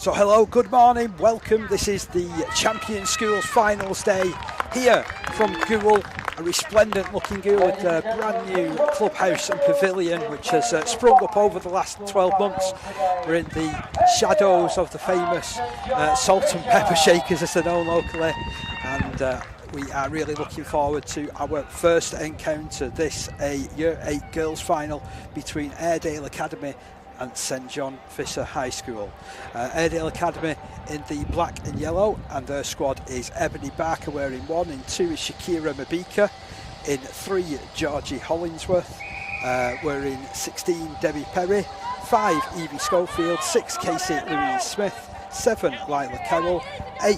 So hello, good morning, welcome. This is the Champion Schools Finals Day here from Goole, a resplendent looking Goole with a brand new clubhouse and pavilion which has sprung up over the last 12 months. We're in the shadows of the famous salt and pepper shakers as they're known locally, and we are really looking forward to our first encounter. This a Year 8 girls final between Airedale Academy and St John Fisher High School. Airedale Academy in the black and yellow, and their squad is Ebony Barker wearing 1, in 2 is Shakira Mabika, in 3 Georgie Hollingsworth, wearing 16 Debbie Perry, 5 Evie Schofield, 6 Casey Louise Smith, 7 Lila Carroll, 8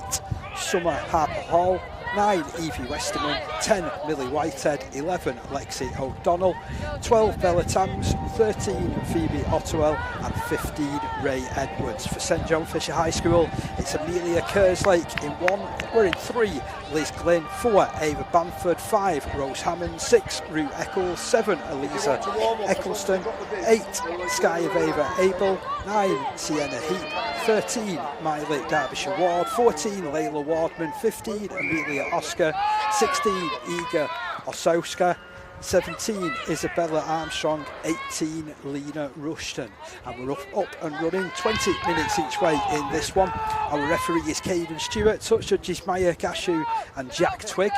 Summer Harper Hall, 9 Evie Westerman, 10 Millie Whitehead, 11 Lexi O'Donnell, 12 Bella Tams, 13 Phoebe Otwell and 15 Ray Edwards. For St John Fisher High School, it's Amelia Kerslake in 1, we're in 3 Liz Glynn, 4 Ava Bamford, 5 Rose Hammond, 6 Rue Eccles, 7 Eliza Eccleston, 8 Sky of Ava Abel, 9 Sienna Heap, 13 Miley Derbyshire Ward, 14 Layla Wardman, 15 Amelia Oscar, 16 Iga Osowska, 17 Isabella Armstrong, 18 Lena Rushton, and we're up and running 20 minutes each way in this one. Our referee is Caden Stewart, touch judges Maya Gashu and Jack Twigg,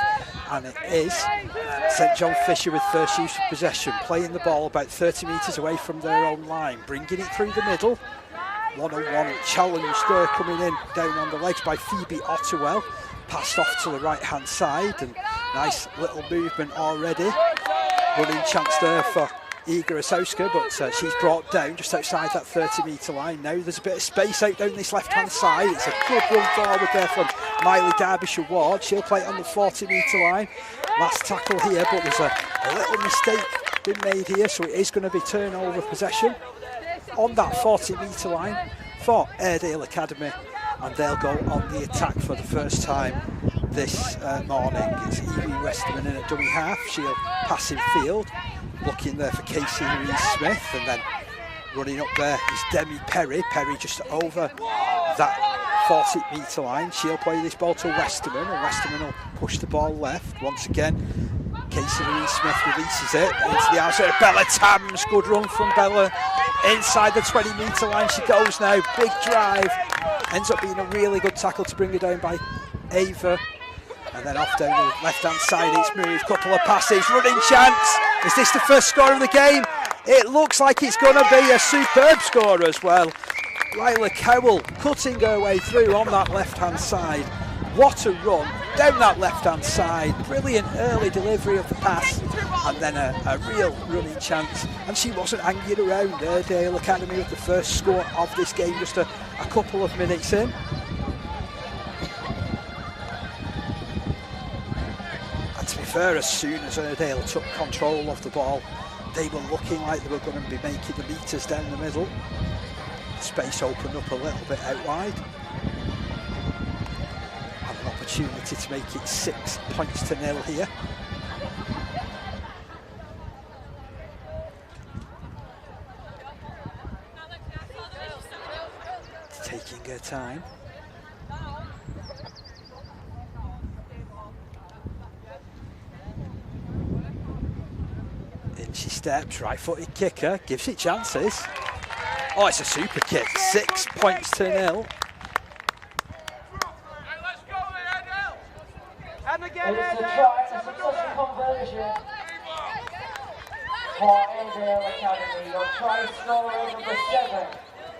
and it is St John Fisher with first use of possession, playing the ball about 30 metres away from their own line, bringing it through the middle. One-on-one challenge there coming in down on the legs by Phoebe Otwell, passed off to the right hand side, and nice little movement already. Running chance there for Iga Osowska, but she's brought down just outside that 30 metre line. Now there's a bit of space out down this left hand side. It's a good run forward there from Miley Derbyshire Ward. She'll play it on the 40 metre line. Last tackle here, but there's a little mistake been made here, so it is going to be turnover possession on that 40 metre line for Airedale Academy, and they'll go on the attack for the first time this morning. It's Evie Westerman in a dummy half. She'll pass in field, looking there for Casey Louise Smith, and then running up there is Demi Perry. Perry just over that 40 metre line. She'll play this ball to Westerman, and Westerman will push the ball left once again. Casey Louise Smith releases it into the outside. Bella Tams, good run from Bella. Inside the 20 metre line she goes now, big drive. Ends up being a really good tackle to bring her down by Ava. And then off down the left hand side it's moved, couple of passes, running chance. Is this the first score of the game? It looks like it's going to be a superb score as well. Lila Cowell cutting her way through on that left hand side. What a run down that left hand side, brilliant early delivery of the pass, and then a real running chance, and she wasn't hanging around. Airedale Academy with the first score of this game just a couple of minutes in. And to be fair, as soon as Airedale took control of the ball, they were looking like they were going to be making the meters down the middle. Space opened up a little bit out wide. Opportunity to make it 6-0 here. Taking her time. In she steps, right-footed kicker, gives it chances. Oh, it's a super kick, 6-0. It is a try, a successful conversion for Airedale Academy. Your try scorer number 7,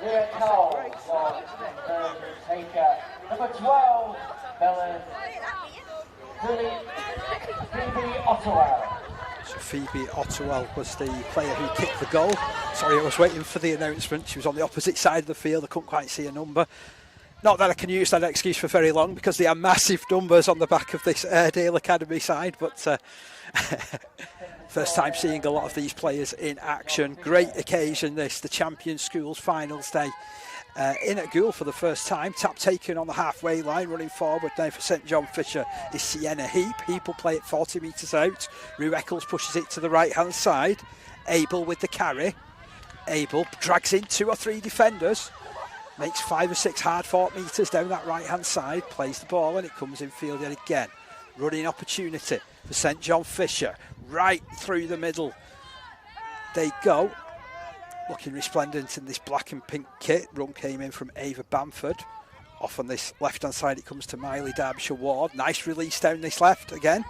Rhea Cole, for conversion taker. Number 12, Bella Phoebe Otwell. So Phoebe Otwell was the player who kicked the goal. Sorry, I was waiting for the announcement. She was on the opposite side of the field. I couldn't quite see a number. Not that I can use that excuse for very long, because they are massive numbers on the back of this Airedale Academy side, but first time seeing a lot of these players in action. Great occasion this, the Champion Schools Finals Day in at Goole for the first time. Tap taken on the halfway line, running forward now for St John Fisher is Sienna Heap. Heap will play it 40 metres out. Rue Eccles pushes it to the right hand side. Abel with the carry. Abel drags in 2 or 3 defenders. makes 5 or 6 hard-fought metres down that right-hand side, plays the ball and it comes in field yet again. Running opportunity for St John Fisher, right through the middle. They go, looking resplendent in this black and pink kit. Run came in from Ava Bamford. Off on this left-hand side it comes to Miley Derbyshire Ward. Nice release down this left again.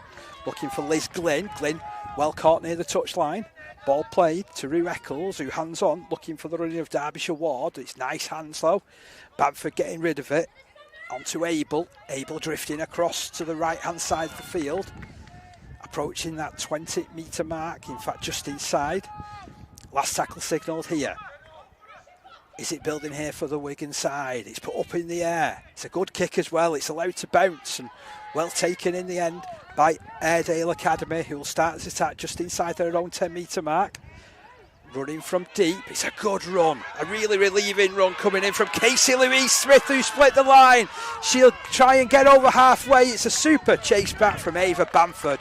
Looking for Liz Glynn. Glynn well caught near the touchline. Ball played to Rue Eccles, who hands on, looking for the running of Derbyshire Ward. It's nice hands though. Bamford getting rid of it. On to Abel. Abel drifting across to the right-hand side of the field. Approaching that 20-metre mark, in fact just inside. Last tackle signalled here. Is it building here for the Wigan side? It's put up in the air. It's a good kick as well. It's allowed to bounce and well taken in the end by Airedale Academy, who will start this attack just inside their own 10-metre mark. Running from deep. It's a good run. A really relieving run coming in from Casey Louise Smith, who split the line. She'll try and get over halfway. It's a super chase back from Ava Bamford.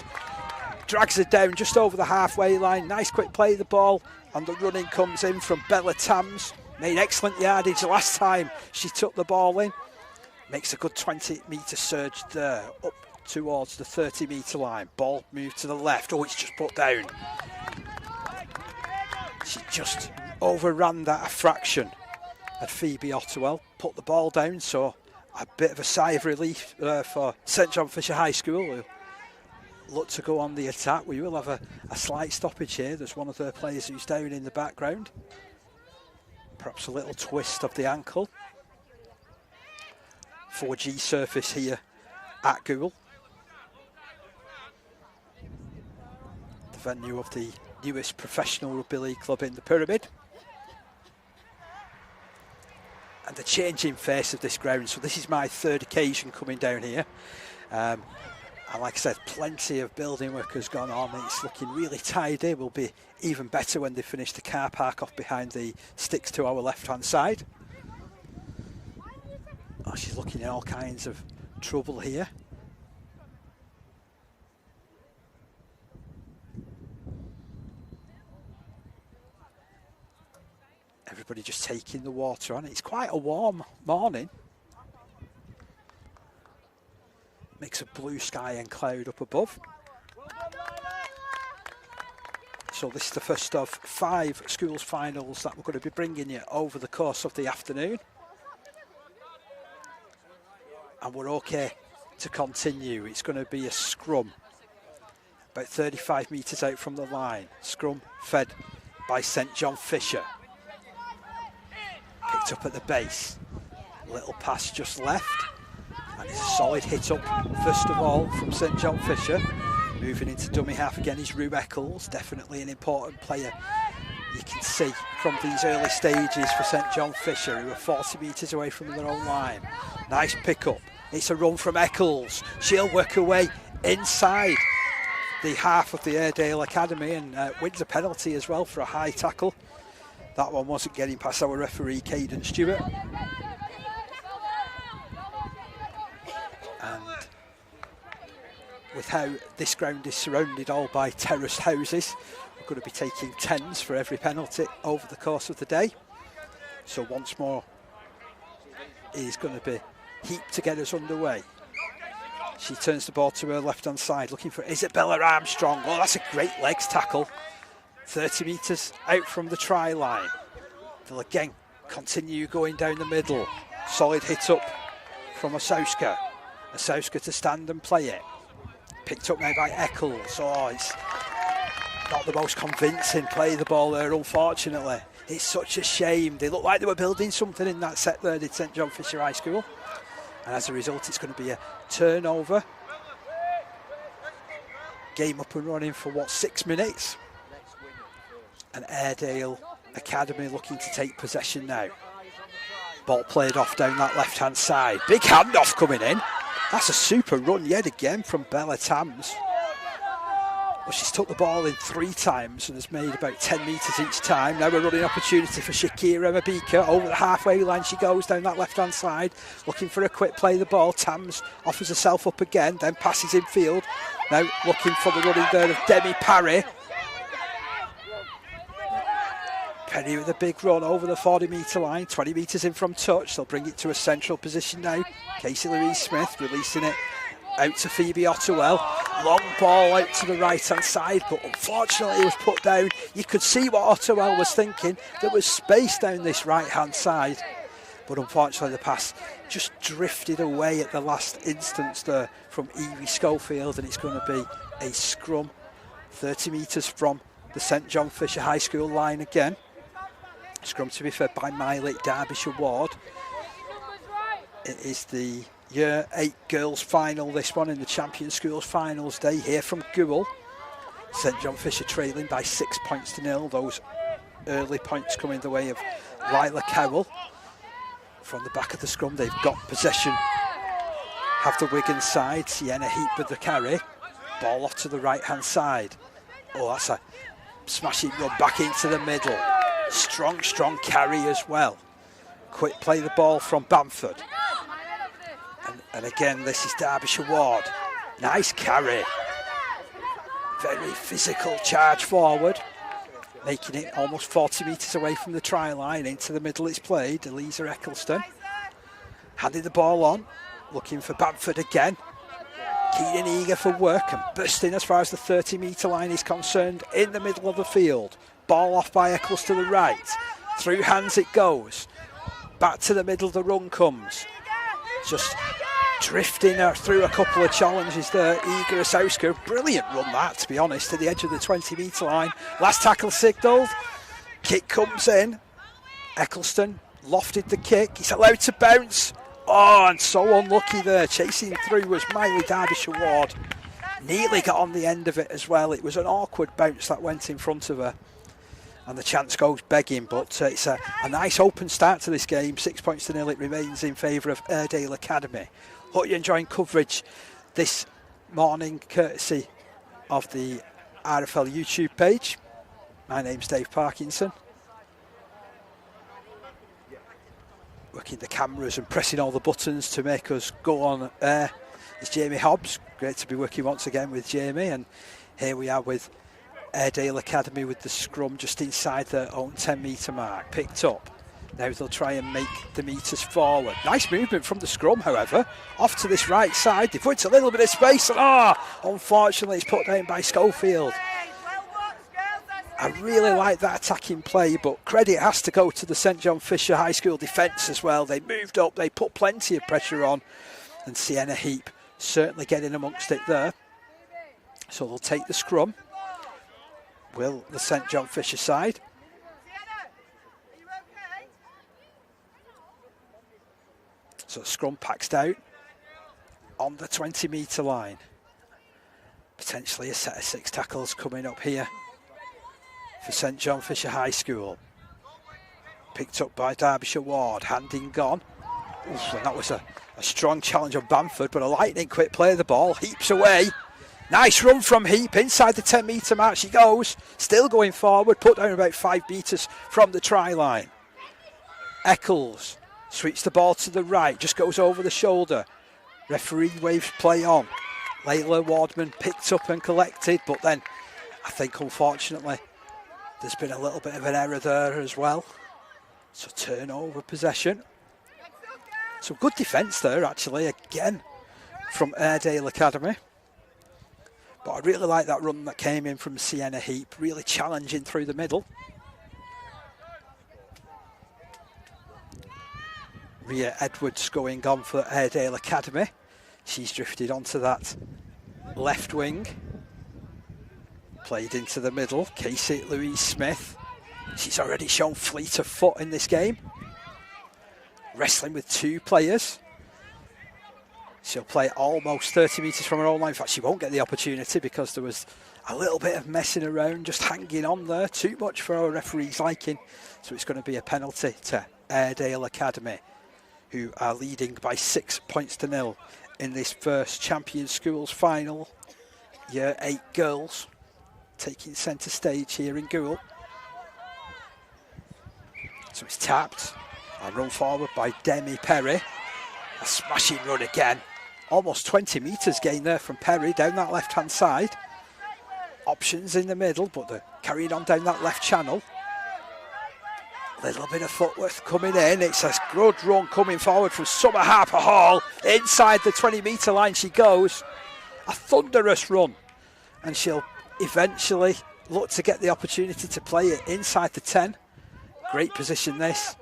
Drags her down just over the halfway line. Nice quick play of the ball. And the running comes in from Bella Tams. Made excellent yardage last time she took the ball in. Makes a good 20-metre surge there, up towards the 30-metre line. Ball moved to the left. Oh, it's just put down. She just overran that a fraction. And Phoebe Ottewell put the ball down, so a bit of a sigh of relief for St John Fisher High School, who look to go on the attack. We will have a slight stoppage here. There's one of their players who's down in the background. Perhaps a little twist of the ankle. 4G surface here at Goole. The venue of the newest professional rugby league club in the Pyramid. And the changing face of this ground. So this is my 3rd occasion coming down here. And like I said, plenty of building work has gone on. It's looking really tidy. Will be even better when they finish the car park off behind the sticks to our left-hand side. Oh, she's looking in all kinds of trouble here. Everybody just taking the water on. It's quite a warm morning. Mix of blue sky and cloud up above. So this is the first of 5 schools finals that we're going to be bringing you over the course of the afternoon. And we're okay to continue. It's going to be a scrum. About 35 metres out from the line. Scrum fed by St John Fisher. Picked up at the base. Little pass just left. And it's a solid hit up, first of all, from St John Fisher. Moving into dummy half again is Rue Eccles, definitely an important player. You can see from these early stages for St John Fisher, who are 40 metres away from their own line. Nice pick up. It's a run from Eccles. She'll work her way inside the half of the Airedale Academy and wins a penalty as well for a high tackle. That one wasn't getting past our referee, Caden Stewart. And with how this ground is surrounded all by terraced houses, we're going to be taking 10s for every penalty over the course of the day. So once more, it is going to be heaped to get us underway. She turns the ball to her left-hand side, looking for Isabella Armstrong. Oh, that's a great legs tackle. 30 metres out from the try line. They'll again continue going down the middle. Solid hit up from Osowska. Osowska to stand and play it. Picked up now by Eccles. Oh, it's not the most convincing play of the ball there, unfortunately. It's such a shame. They look like they were building something in that set there, did St John Fisher High School. And as a result, it's going to be a turnover. Game up and running for, what, 6 minutes? And Airedale Academy looking to take possession now. Ball played off down that left-hand side. Big handoff coming in. That's a super run yet again from Bella Tams. Well, she's took the ball in 3 times and has made about 10 metres each time. Now a running opportunity for Shakira Mabika. Over the halfway line she goes down that left-hand side, looking for a quick play of the ball. Tams offers herself up again, then passes in field. Now looking for the running there of Demi Parry. Perry with a big run over the 40-metre line, 20 metres in from touch. They'll bring it to a central position now. Casey Louise-Smith releasing it out to Phoebe Ottewell. Long ball out to the right-hand side, but unfortunately it was put down. You could see what Ottewell was thinking. There was space down this right-hand side, but unfortunately the pass just drifted away at the last instance there from Evie Schofield, and it's going to be a scrum 30 metres from the St John Fisher High School line again. Scrum to be fed by Miley Derbyshire Ward. It is the Year 8 girls final, this one, in the Champion Schools finals day here from Goole. St John Fisher trailing by 6 points to 0. Those early points coming the way of Lila Cowell. From the back of the scrum, they've got possession. Have the Wigan side. Sienna Heap with the carry. Ball off to the right-hand side. Oh, that's a smashing run back into the middle. Strong carry as well. Quick play the ball from Bamford. And again, this is Derbyshire Ward. Nice carry. Very physical charge forward. Making it almost 40 metres away from the try line. Into the middle it's played. Eliza Eccleston. Handing the ball on. Looking for Bamford again. Keen and eager for work and bursting as far as the 30-metre line is concerned in the middle of the field. Ball off by Eccles to the right. Through hands it goes. Back to the middle, the run comes. Just drifting through a couple of challenges there. Eager Asowska. Brilliant run that, to be honest, to the edge of the 20-metre line. Last tackle signalled. Kick comes in. Eccleston lofted the kick. He's allowed to bounce. Oh, and so unlucky there. Chasing through was Miley Derbyshire Ward. Nearly got on the end of it as well. It was an awkward bounce that went in front of her. And the chance goes begging, but it's a nice open start to this game. 6 points to 0 it remains in favour of Airedale Academy. Hope you're enjoying coverage this morning, courtesy of the RFL YouTube page. My name's Dave Parkinson. Working the cameras and pressing all the buttons to make us go on air is Jamie Hobbs. Great to be working once again with Jamie, and here we are with Airedale Academy with the scrum just inside their own 10-metre mark. Picked up. Now they'll try and make the metres forward. Nice movement from the scrum, however. Off to this right side. They've put a little bit of space, and unfortunately it's put down by Schofield. I really like that attacking play, but credit has to go to the St John Fisher High School defence as well. They moved up, they put plenty of pressure on, and Sienna Heap certainly getting amongst it there. So they'll take the scrum. Will the St John Fisher side. So scrum paxed out on the 20-metre line. Potentially a set of 6 tackles coming up here for St John Fisher High School. Picked up by Derbyshire Ward, handing gone. Oof, and that was a strong challenge on Bamford, but a lightning quick play of the ball. Heaps away. Nice run from Heap, inside the 10-metre mark she goes. Still going forward, put down about 5 metres from the try line. Eccles sweeps the ball to the right, just goes over the shoulder. Referee waves play on. Layla Wardman picked up and collected, but then I think unfortunately there's been a little bit of an error there as well. So turnover possession. Some good defence there actually, again, from Airedale Academy. But I really like that run that came in from Sienna Heap, really challenging through the middle. Rhea Edwards going on for Airedale Academy. She's drifted onto that left wing. Played into the middle. Casey Louise-Smith. She's already shown fleet of foot in this game. Wrestling with 2 players. She'll play almost 30 metres from her own line. In fact, she won't get the opportunity because there was a little bit of messing around, just hanging on there. Too much for our referee's liking. So it's going to be a penalty to Airedale Academy, who are leading by 6 points to 0 in this first Champion Schools final. Year 8 girls taking centre stage here in Goole. So it's tapped and run forward by Demi Perry. A smashing run again. Almost 20 metres gain there from Perry down that left-hand side. Options in the middle, but they're carried on down that left channel. Little bit of footwork coming in. It's a good run coming forward from Summer Harper Hall. Inside the 20-metre line she goes. A thunderous run. And she'll eventually look to get the opportunity to play it inside the 10. Great position this.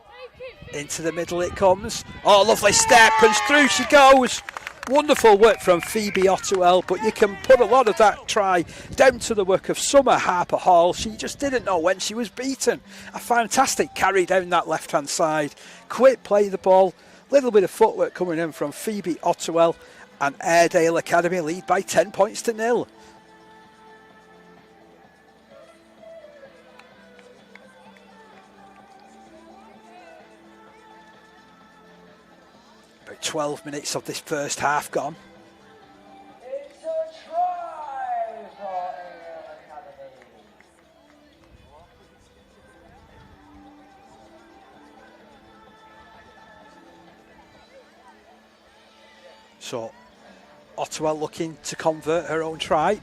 Into the middle it comes. Oh, lovely step, and through she goes. Wonderful work from Phoebe Otwell, but you can put a lot of that try down to the work of Summer Harper Hall. She just didn't know when she was beaten. A fantastic carry down that left-hand side. Quick play the ball. Little bit of footwork coming in from Phoebe Otwell, and Airedale Academy lead by 10 points to 0. About 12 minutes of this first half gone. It's a try for Airedale Academy. So Otwell looking to convert her own try.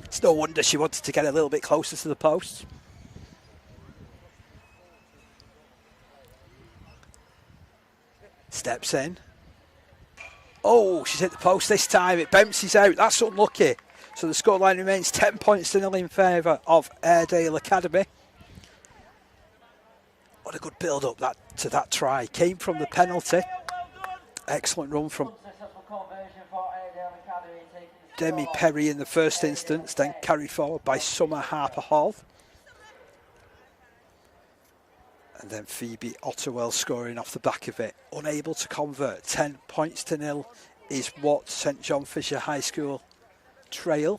It's no wonder she wanted to get a little bit closer to the post. Steps in. Oh, she's hit the post this time. It bounces out. That's unlucky. So the scoreline remains 10 points to 0 in favour of Airedale Academy. What a good build-up to that try. Came from the penalty. Excellent run from Demi Perry in the first instance, then carried forward by Summer Harper Hall. And then Phoebe Otterwell scoring off the back of it. Unable to convert. 10 points to 0 is what St John Fisher High School trail.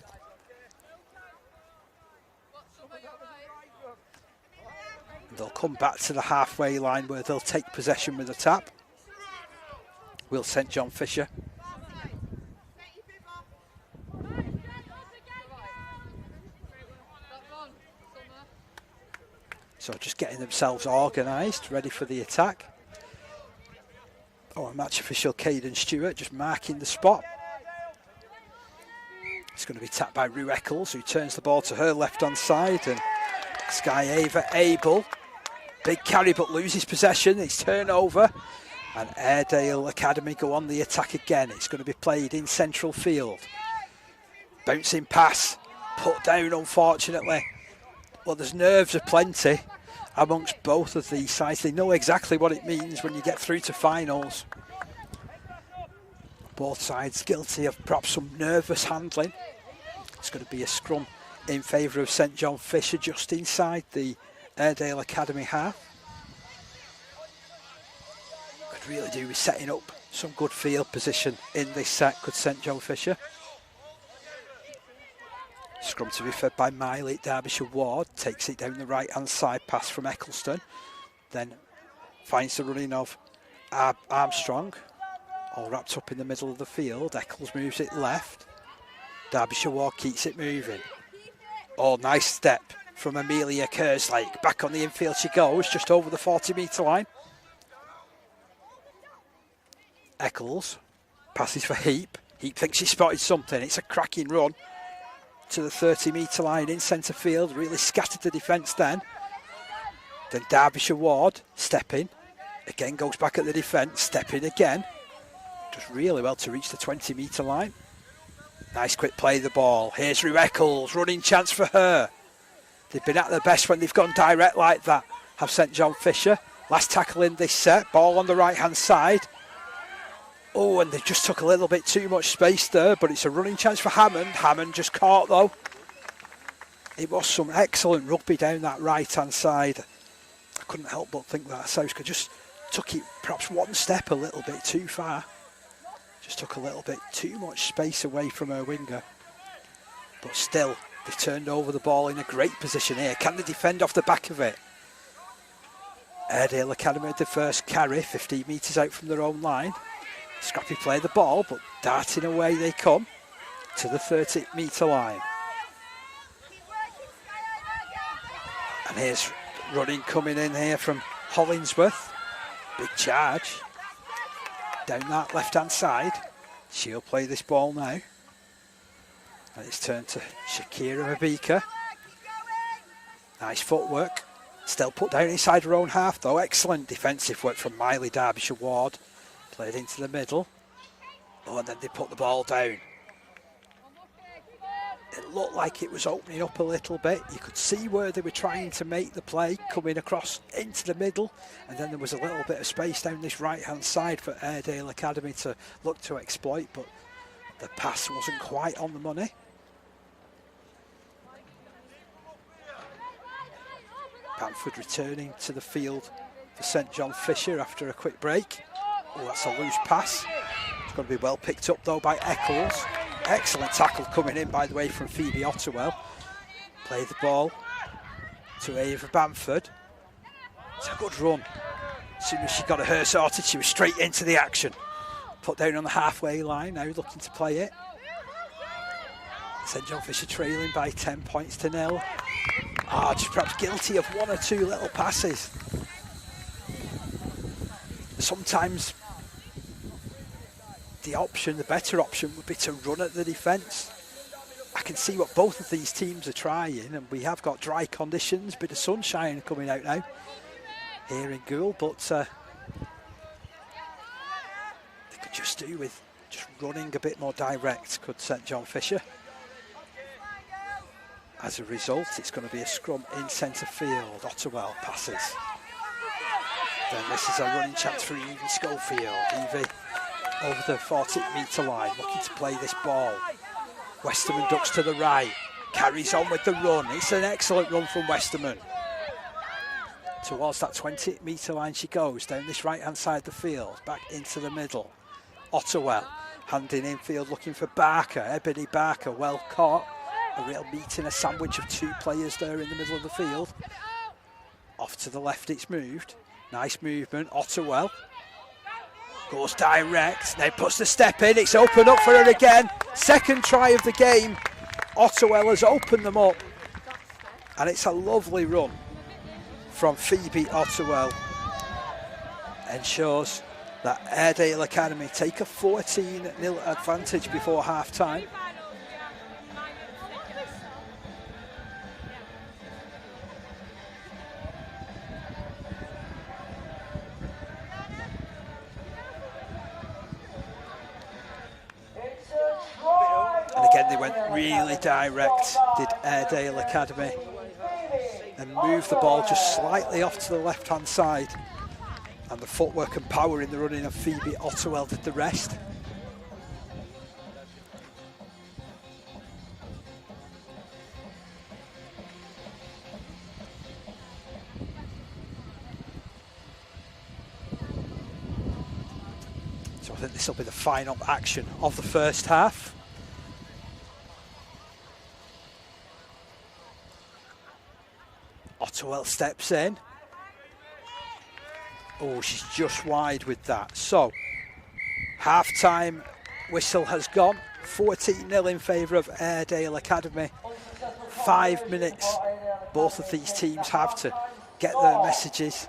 They'll come back to the halfway line where they'll take possession with a tap. Will St John Fisher. So just getting themselves organised, ready for the attack. Oh, match official Caden Stewart just marking the spot. It's going to be tapped by Rue Eccles, who turns the ball to her left-hand side, and Sky Ava Abel. Big carry but loses possession. It's turnover, and Airedale Academy go on the attack again. It's going to be played in central field. Bouncing pass, put down unfortunately. Well, there's nerves aplenty amongst both of these sides. They know exactly what it means when you get through to finals. Both sides guilty of perhaps some nervous handling. It's going to be a scrum in favour of St John Fisher just inside the Airedale Academy half. Could really do with setting up some good field position in this set, could St John Fisher. Scrum to be fed by Miley. Derbyshire Ward takes it down the right hand side, pass from Eccleston, then finds the running of Armstrong, all wrapped up in the middle of the field. Eccles moves it left. Derbyshire Ward keeps it moving. Oh, nice step from Amelia Kerslake. Back on the infield she goes, just over the 40-metre line. Eccles passes for Heap. Heap thinks she spotted something. It's a cracking run to the 30-metre line in centre field. Really scattered the defence then. Then Derbyshire Ward stepping. Again goes back at the defence, stepping again. Does really well to reach the 20-metre line. Nice quick play of the ball. Here's Rue Eccles, running chance for her. They've been at their best when they've gone direct like that, have St John Fisher. Last tackle in this set, ball on the right-hand side. Oh, and they just took a little bit too much space there, but it's a running chance for Hammond. Hammond just caught though. It was some excellent rugby down that right-hand side. I couldn't help but think that Souska just took it perhaps one step a little bit too far. Just took a little bit too much space away from her winger. But still, they've turned over the ball in a great position here. Can they defend off the back of it? Airedale Academy had the first carry, 15 metres out from their own line. Scrappy play the ball, but darting away they come to the 30-metre line. And here's running coming in here from Hollingsworth. Big charge. Down that left-hand side. She'll play this ball now. And it's turned to Shakira Mabika. Nice footwork. Still put down inside her own half though. Excellent defensive work from Miley Derbyshire Ward. Played into the middle. Oh, and then they put the ball down. It looked like it was opening up a little bit. You could see where they were trying to make the play, coming across into the middle, and then there was a little bit of space down this right-hand side for Airedale Academy to look to exploit, but the pass wasn't quite on the money. Bamford returning to the field for St John Fisher after a quick break. Oh, that's a loose pass. It's got to be well picked up though by Eccles. Excellent tackle coming in, by the way, from Phoebe Ottewell. Play the ball to Ava Bamford. It's a good run. As soon as she got her sorted, she was straight into the action. Put down on the halfway line, now looking to play it. St John Fisher trailing by 10 points to 0. Just perhaps guilty of one or two little passes. Sometimes the better option would be to run at the defence. I can see what both of these teams are trying, and we have got dry conditions, bit of sunshine coming out now here in Goole, but they could just do with just running a bit more direct, could St John Fisher. As a result, it's going to be a scrum in centre field. Ottewell passes. Then this is a running chance for Evie Schofield. Evie over the 40-metre line, looking to play this ball. Westerman ducks to the right, carries on with the run. It's an excellent run from Westerman. Towards that 20-metre line she goes, down this right-hand side of the field, back into the middle. Ottewell, handing infield, looking for Barker. Ebony Barker, well caught. A real meat in a sandwich of two players there in the middle of the field. Off to the left it's moved. Nice movement, Ottewell. Goes direct, now puts the step in, it's opened up for her again. Second try of the game. Ottewell has opened them up. And it's a lovely run from Phoebe Ottewell. Ensures that Airedale Academy take a 14-0 advantage before half-time. And again, they went really direct, did Airedale Academy, and moved the ball just slightly off to the left-hand side. And the footwork and power in the running of Phoebe Ottewell did the rest. So I think this will be the final action of the first half. Ottewell steps in. Oh, she's just wide with that. So, half-time whistle has gone. 14-0 in favour of Airedale Academy. 5 minutes both of these teams have to get their messages.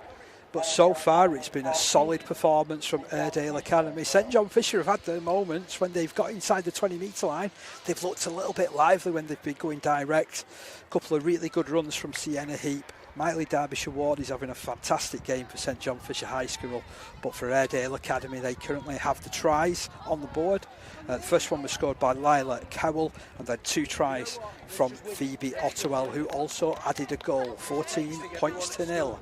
But so far, it's been a solid performance from Airedale Academy. St John Fisher have had their moments when they've got inside the 20-metre line. They've looked a little bit lively when they've been going direct. A couple of really good runs from Sienna Heap. Miley Derbyshire Ward is having a fantastic game for St John Fisher High School, but for Airedale Academy they currently have the tries on the board. The first one was scored by Lila Cowell, and then 2 tries from Phoebe Ottewell, who also added a goal. 14 points to 0.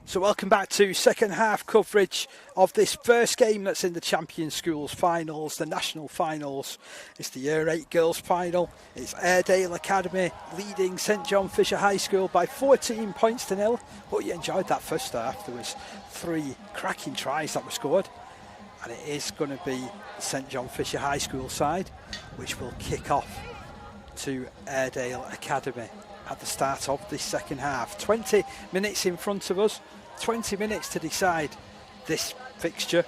So welcome back to second half coverage of this first game that's in the Champion Schools finals, the national finals. It's the Year 8 girls final. It's Airedale Academy leading St John Fisher High School by 14 points to 0. But you enjoyed that first half. There was 3 cracking tries that were scored. And it is going to be the St John Fisher High School side, which will kick off to Airedale Academy at the start of this second half. 20 minutes in front of us, 20 minutes to decide this fixture.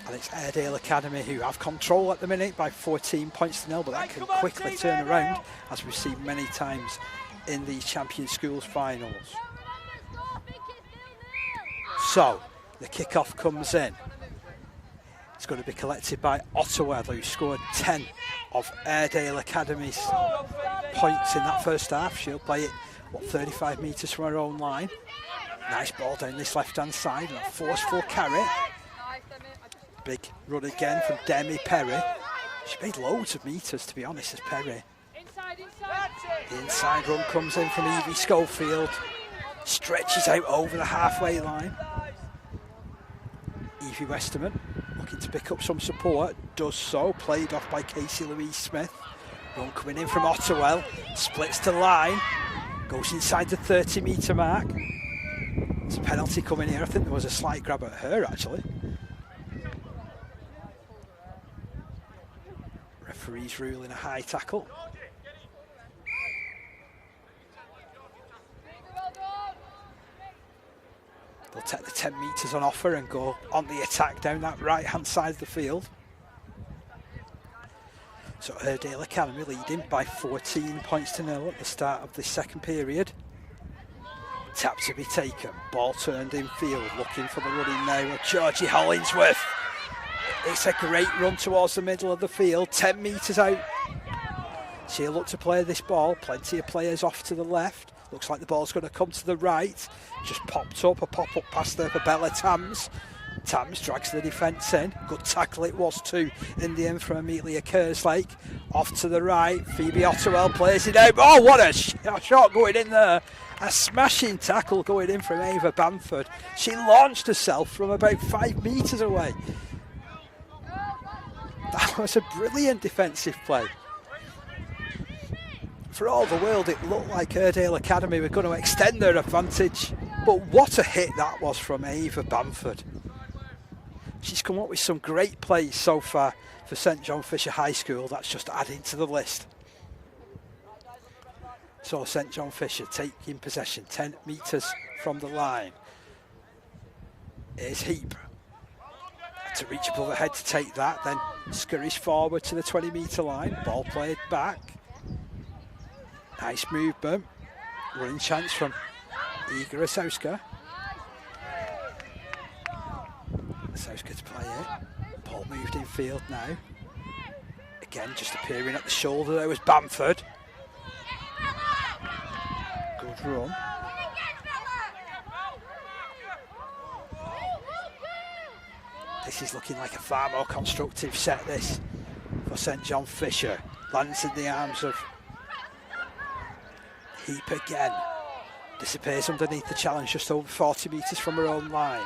And it's Airedale Academy who have control at the minute by 14 points to 0, but that can quickly turn around, as we've seen many times in these Champion Schools finals. So, the kickoff comes in. It's going to be collected by Ottawa, who scored 10 of Airedale Academy's points in that first half. She'll play it, 35 metres from her own line. Nice ball down this left-hand side, and a forceful carry. Big run again from Demi Perry. She made loads of metres, to be honest, as Perry. The inside run comes in from Evie Schofield. Stretches out over the halfway line. Evie Westerman looking to pick up some support, does so, played off by Casey Louise Smith. Run coming in from Ottawa, splits to line, goes inside the 30-metre mark. There's a penalty coming here. I think there was a slight grab at her, actually. Referee's ruling a high tackle. They'll take the 10 metres on offer and go on the attack down that right-hand side of the field. So Airedale Academy leading by 14 points to 0 at the start of this second period. Tap to be taken, ball turned in field, looking for the running now of Georgie Hollingsworth. It's a great run towards the middle of the field, 10 metres out. She'll look to play this ball, plenty of players off to the left. Looks like the ball's going to come to the right. Just popped up, a pop-up pass there for Bella Tams. Tams drags the defence in. Good tackle it was too in the end from Amelia Kerslake. Off to the right, Phoebe Ottewell plays it out. Oh, what a shot going in there. A smashing tackle going in from Ava Bamford. She launched herself from about 5 metres away. That was a brilliant defensive play. For all the world, it looked like Airedale Academy were going to extend their advantage. But what a hit that was from Ava Bamford. She's come up with some great plays so far for St John Fisher High School. That's just adding to the list. So St John Fisher taking possession, 10 metres from the line. Here's Heap. To reach above her head to take that, then scurries forward to the 20-metre line. Ball played back. Nice movement. Running chance from Iga Asauska. Asauska to play it. Ball moved in field now. Again, just appearing at the shoulder, there was Bamford. Good run. This is looking like a far more constructive set, this, for St John Fisher. Lands in the arms of Heap again. Disappears underneath the challenge, just over 40 metres from her own line.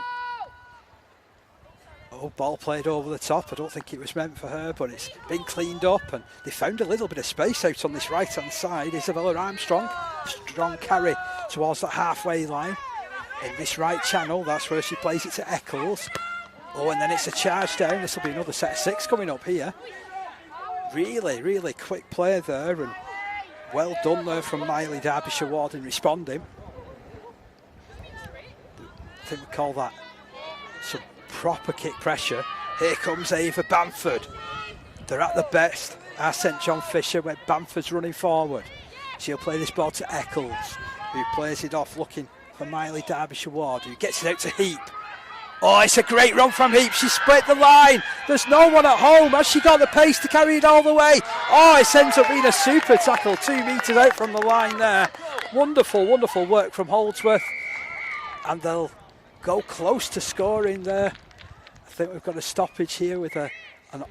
Oh, ball played over the top. I don't think it was meant for her, but it's been cleaned up, and they found a little bit of space out on this right-hand side. Isabella Armstrong, strong carry towards that halfway line. In this right channel, that's where she plays it to Eccles. Oh, and then it's a charge down. This will be another set of 6 coming up here. Really, really quick play there, and well done there from Miley Derbyshire Ward in responding. I think we call that some proper kick pressure. Here comes Ava Bamford. They're at the best. Our St John Fisher, where Bamford's running forward. She'll play this ball to Eccles, who plays it off looking for Miley Derbyshire Ward, who gets it out to Heap. Oh, it's a great run from Heap. She split the line. There's no one at home. Has she got the pace to carry it all the way? Oh, it ends up being a super tackle, 2 metres out from the line there. Wonderful, wonderful work from Holdsworth. And they'll go close to scoring there. I think we've got a stoppage here with an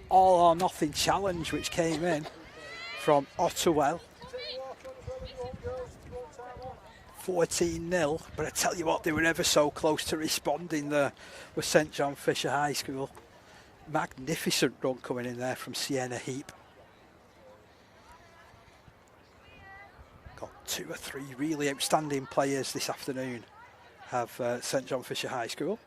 all or nothing challenge which came in from Ottawell. 14-0, but I tell you what, they were ever so close to responding there with St John Fisher High School. Magnificent run coming in there from Sienna Heap. Got 2 or 3 really outstanding players this afternoon have St John Fisher High School.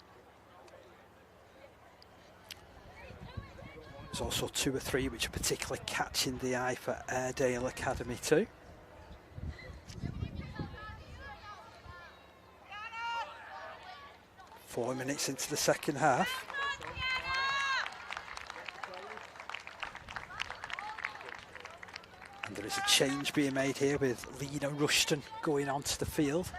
There's also 2 or 3 which are particularly catching the eye for Airedale Academy too. Four minutes into the second half. And there is a change being made here with Lena Rushton going onto the field.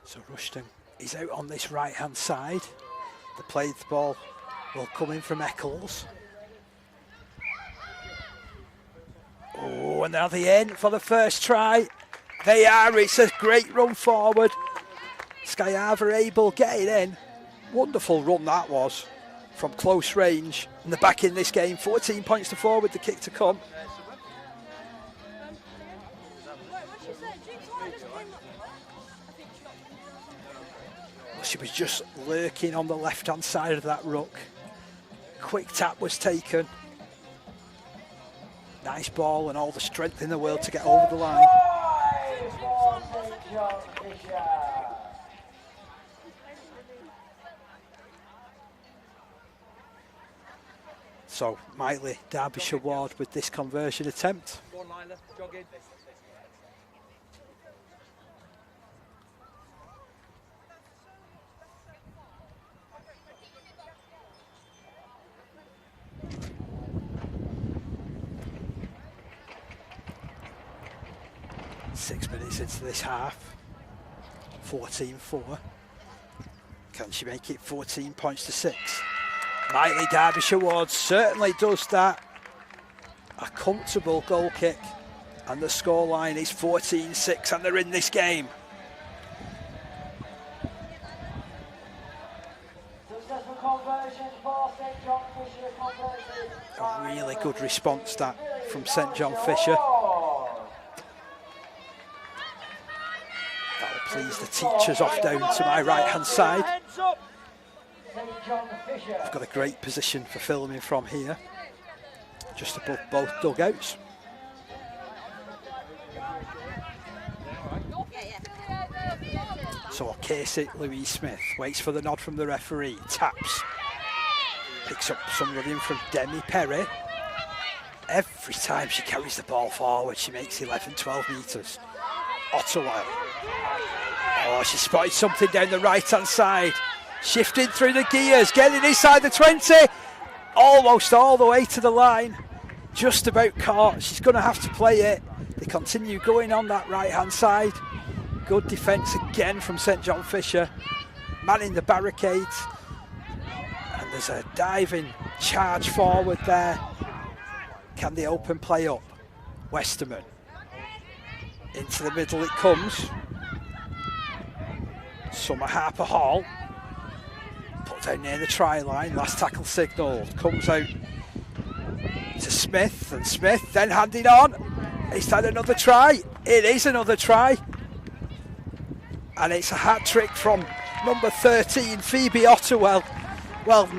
So Rushton is out on this right hand side. The played ball will come in from Eccles. Oh, and now the end for the first try. They are. It's a great run forward. Skyava able getting in. Wonderful run that was from close range. And they're back in this game. 14 points to 4 with the kick to come. Well, she was just lurking on the left-hand side of that ruck. Quick tap was taken. Nice ball and all the strength in the world to get over the line. So Miley Derbyshire Ward with this conversion attempt. 6 minutes into this half, 14-4. Can she make it 14 points to 6? Miley Derbyshire Ward certainly does that. A comfortable goal kick, and the scoreline is 14-6, and they're in this game. A really good response that from St John Fisher. That'll please the teachers off down to my right hand side. I've got a great position for filming from here, just above both dugouts. So Casey Louise Smith waits for the nod from the referee, taps, picks up some running from Demi Perry. Every time she carries the ball forward, she makes 11-12 metres. Ottawa. Oh, she spotted something down the right-hand side. Shifting through the gears, getting inside the 20. Almost all the way to the line. Just about caught. She's going to have to play it. They continue going on that right-hand side. Good defence again from St John Fisher. Manning the barricades. And there's a diving charge forward there. Can they open play up? Westerman. Into the middle it comes. Summer Harper Hall. Put down near the try line. Last tackle signalled. Comes out to Smith. And Smith then handing on. Is that another try? It is another try. And it's a hat-trick from number 13, Phoebe Ottawell. Well,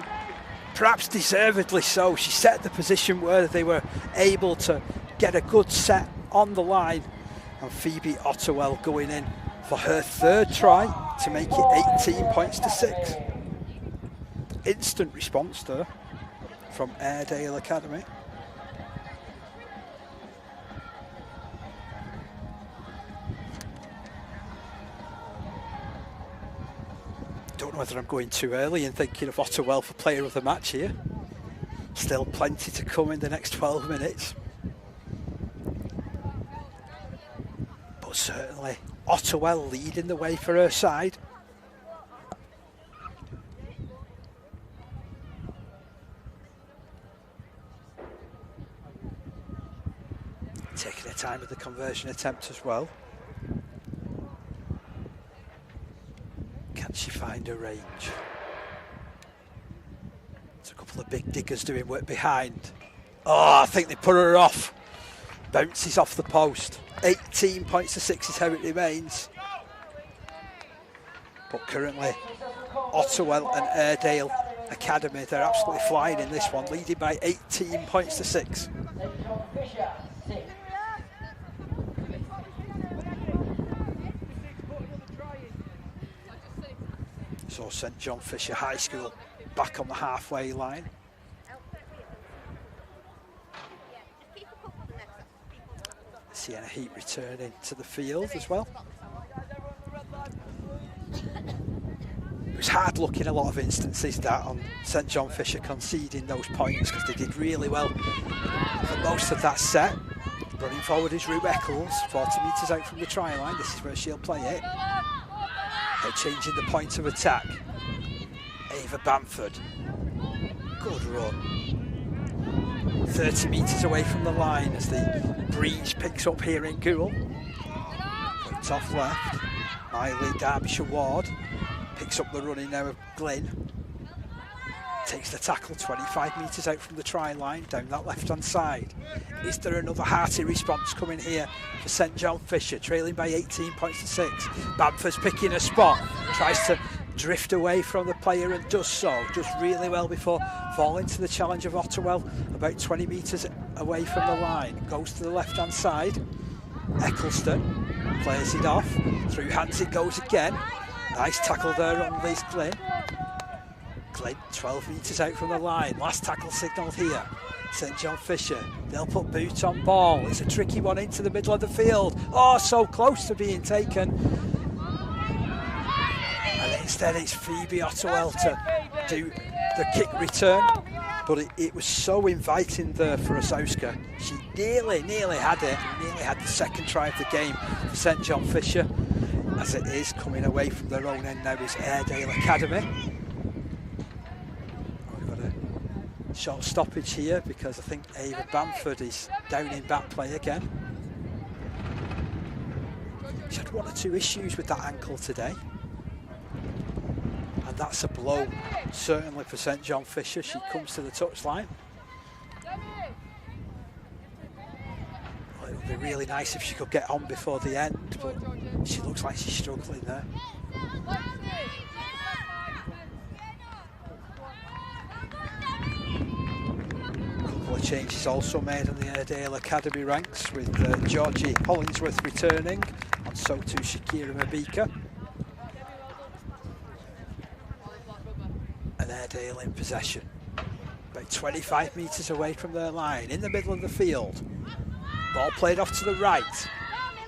perhaps deservedly so. She set the position where they were able to get a good set on the line. And Phoebe Ottewell going in for her third try to make it 18 points to 6. Instant response there from Airedale Academy. Don't know whether I'm going too early and thinking of Ottewell for player of the match here. Still plenty to come in the next 12 minutes. But certainly Ottewell leading the way for her side. Taking her time with the conversion attempt as well. Can she find her range? There's a couple of big diggers doing work behind. Oh, I think they put her off. Bounces off the post. 18 points to 6 is how it remains. But currently, Ottewell and Airedale Academy, they're absolutely flying in this one, leading by 18 points to 6. So St John Fisher High School back on the halfway line. Sienna Heat returning to the field as well. It was hard looking a lot of instances that on St John Fisher conceding those points because they did really well for most of that set. Running forward is Rue Eccles, 40 metres out from the try line. This is where she'll play it. They're changing the point of attack. Ava Bamford. Good run. 30 metres away from the line as the breeze picks up here in Goole. Points off left. Miley Derbyshire Ward picks up the running now of Glyn. Takes the tackle 25 metres out from the try line down that left hand side. Is there another hearty response coming here for St John Fisher, trailing by 18 points to 6? Bamford's picking a spot, tries to drift away from the player and does so, does really well before falling to the challenge of Ottewell about 20 metres away from the line. Goes to the left hand side. Eccleston plays it off, through hands it goes again. Nice tackle there on Liz Glynn. Glynn 12 metres out from the line, last tackle signalled here. St John Fisher, they'll put boot on ball. It's a tricky one into the middle of the field. Oh, so close to being taken. And instead it's Phoebe Ottewell to do the kick return. But it was so inviting there for Osowska. She nearly had it, nearly had the second try of the game for St John Fisher. As it is, coming away from their own end now is Airedale Academy. Short stoppage here because I think Ava Bamford is down in back play again. She had one or two issues with that ankle today. And that's a blow, certainly for St John Fisher. She comes to the touchline. Well, it would be really nice if she could get on before the end, but she looks like she's struggling there. Changes also made on the Airedale Academy ranks with Georgie Hollingsworth returning and so too Shakira Mabika. And Airedale in possession. About 25 metres away from their line, in the middle of the field. Ball played off to the right.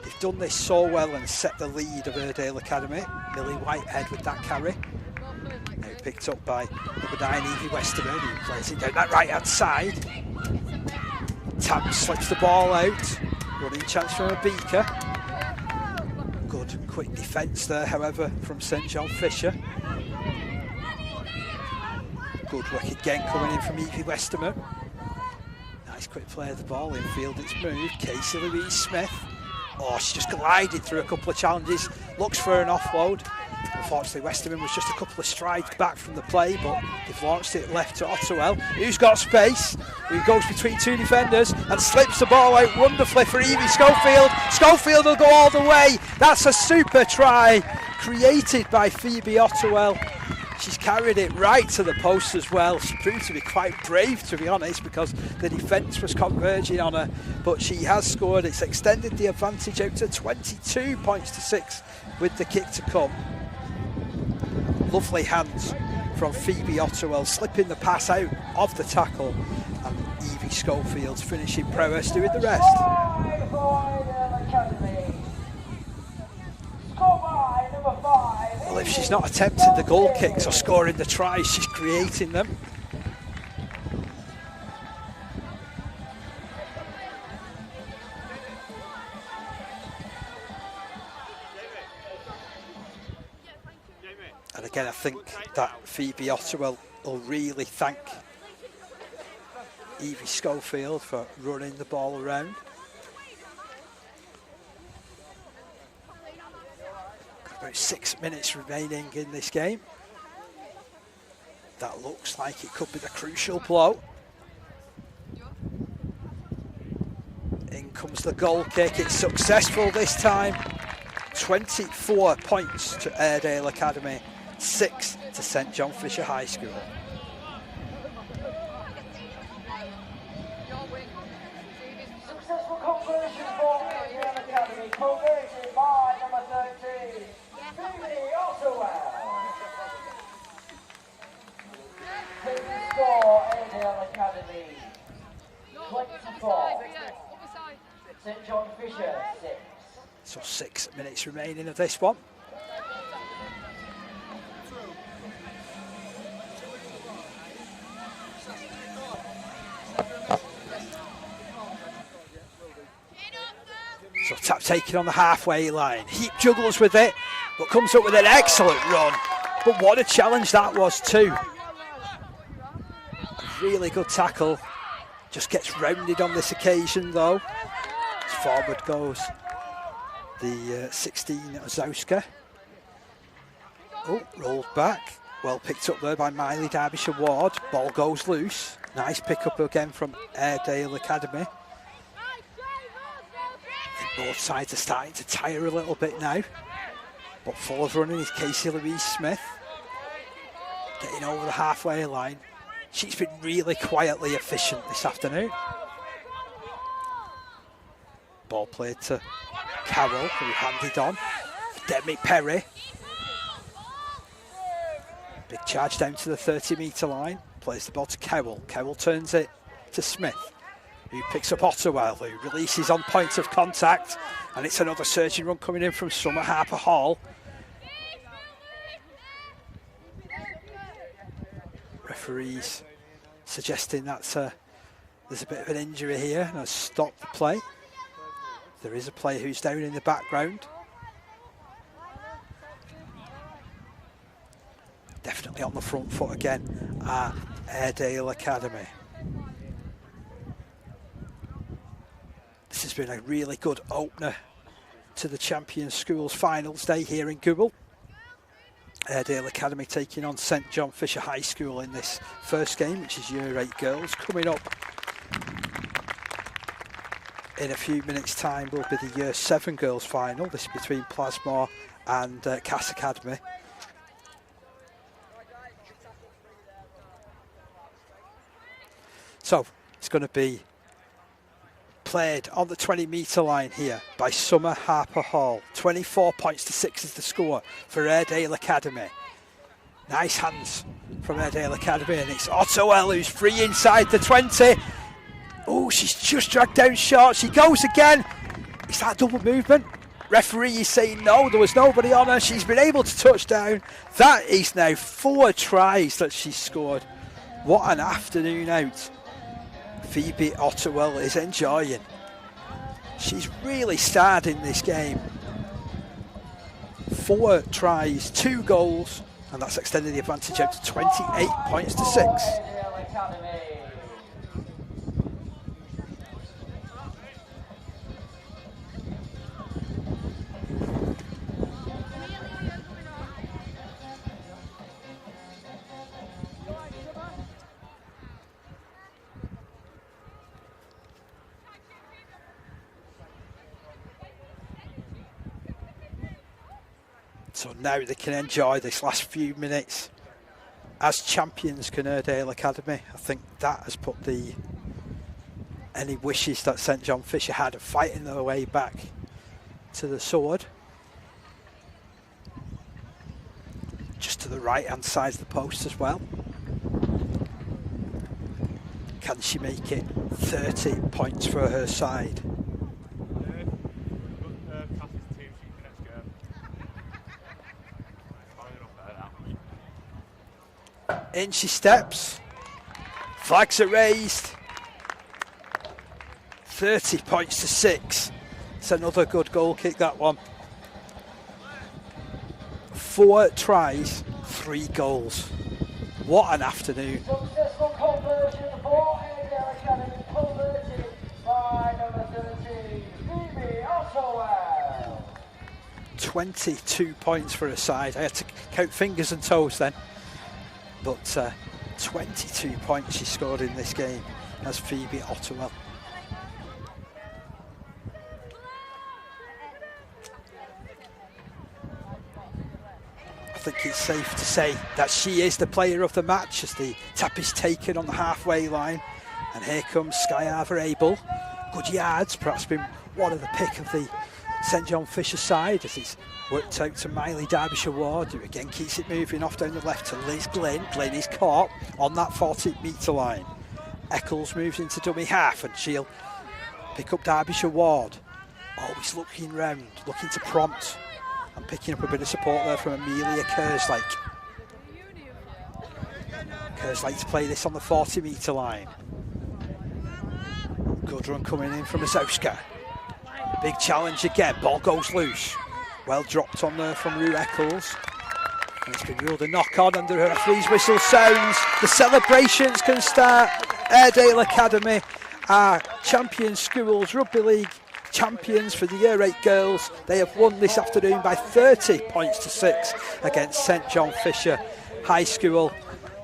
They've done this so well and set the lead of Airedale Academy. Millie Whitehead with that carry. Now picked up by number 9 Evie Westerman, who plays it down that right hand side. Tam slips the ball out, running chance from Abika. Good quick defence there, however, from St John Fisher. Good work again coming in from Evie Westerman. Nice quick play of the ball, infield it's moved. Casey Louise Smith. Oh, she just glided through a couple of challenges, looks for an offload. Unfortunately, Westerman was just a couple of strides back from the play, but they've launched it left to Ottewell, who's got space, who goes between two defenders and slips the ball out wonderfully for Evie Schofield. Schofield will go all the way. That's a super try created by Phoebe Ottewell. She's carried it right to the post as well. She proved to be quite brave, to be honest, because the defence was converging on her. But she has scored. It's extended the advantage out to 22 points to 6 with the kick to come. Lovely hands from Phoebe Ottewell, slipping the pass out of the tackle. And Evie Schofield's finishing prowess doing the rest. Well, if she's not attempting the goal kicks or scoring the tries, she's creating them. And again, I think that Phoebe Ottewell will really thank Evie Schofield for running the ball around. About 6 minutes remaining in this game. That looks like it could be the crucial blow. In comes the goal kick. It's successful this time. 24 points to Airedale Academy, 6 to St John Fisher High School. Successful conversion for Airedale Academy, converted by number 13. Score Airedale Academy 24, St John Fisher 6. So 6 minutes remaining of this one. So tap taking on the halfway line. Heap juggles with it, but comes up with an excellent run. But what a challenge that was too. A really good tackle. Just gets rounded on this occasion though. As forward goes the 16 Ozowska. Oh, rolled back. Well picked up there by Miley Derbyshire Ward. Ball goes loose. Nice pick up again from Airedale Academy. Both sides are starting to tire a little bit now. But full of running is Casey Louise Smith. Getting over the halfway line. She's been really quietly efficient this afternoon. Ball played to Carroll, who handed on. Demi Perry. Big charge down to the 30-metre line. Plays the ball to Carroll. Carroll turns it to Smith, who picks up Ottewell, who releases on point of contact. And it's another surging run coming in from Summer Harper Hall. Referees suggesting that there's a bit of an injury here and has stopped the play. There is a player who's down in the background. Definitely on the front foot again at Airedale Academy. This has been a really good opener to the Champion Schools Finals Day here in Goole. Airedale Academy taking on St John Fisher High School in this first game, which is Year 8 girls. Coming up in a few minutes' time will be the Year 7 girls final. This is between Plasmore and Cass Academy. So it's going to be played on the 20-metre line here by Summer Harper Hall. 24 points to 6 is the score for Airedale Academy. Nice hands from Airedale Academy, and it's Ottewell who's free inside the 20. Oh, she's just dragged down short. She goes again. Is that double movement? Referee is saying no, there was nobody on her. She's been able to touch down. That is now 4 tries that she's scored. What an afternoon out Phoebe Ottewell is enjoying. She's really starred in this game. 4 tries, 2 goals, and that's extended the advantage out to 28 points to 6. So now they can enjoy this last few minutes as champions can Airedale Academy. I think that has put any wishes that St John Fisher had of fighting their way back to the sword. Just to the right hand side of the post as well. Can she make it? 30 points for her side. In she steps. Flags are raised. 30 points to 6. It's another good goal kick, that one. 4 tries, 3 goals. What an afternoon. Successful conversion for Airedale Academy, converted by number 13, Phoebe Ottawell. 22 points for a side. I had to count fingers and toes then. But 22 points she scored in this game as Phoebe Ottawell. I think it's safe to say that she is the player of the match as the tap is taken on the halfway line. And here comes Sky Arthur Abel. Good yards, perhaps been one of the pick of the St John Fisher side as it's worked out to Miley Derbyshire Ward, who again keeps it moving off down the left to Liz Glynn. Glynn is caught on that 40-metre line. Eccles moves into dummy half and she'll pick up Derbyshire Ward. Always looking round, looking to prompt. And picking up a bit of support there from Amelia Kerslake. Kerslake to play this on the 40-metre line. Good run coming in from Azowska. Big challenge again, ball goes loose. Well dropped on there from Rue Eccles. And it's been ruled a knock on under her referee's whistle sounds. The celebrations can start. Airedale Academy are champion schools, Rugby League champions for the Year 8 girls. They have won this afternoon by 30 points to 6 against St John Fisher High School.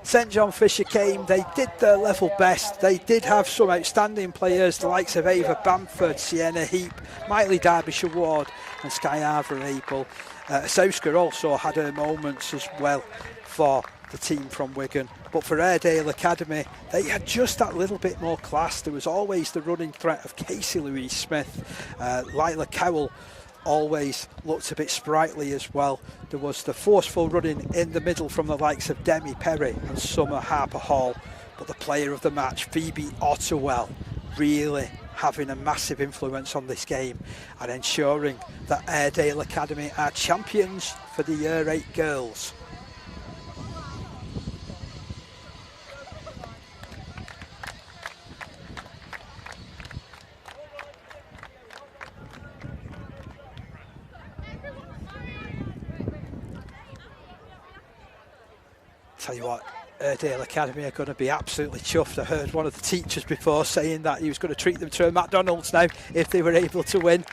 St John Fisher came, they did their level best. They did have some outstanding players, the likes of Ava Bamford, Sienna Heap, Miley Derbyshire Ward and Sky Arthur Abel. Souska also had her moments as well for the team from Wigan. But for Airedale Academy, they had just that little bit more class. There was always the running threat of Casey Louise Smith. Lila Cowell always looked a bit sprightly as well. There was the forceful running in the middle from the likes of Demi Perry and Summer Harper Hall. But the player of the match, Phoebe Ottawell, really having a massive influence on this game and ensuring that Airedale Academy are champions for the Year 8 girls. Tell you what, Airedale Academy are going to be absolutely chuffed. I heard one of the teachers before saying that he was going to treat them to a McDonald's now if they were able to win.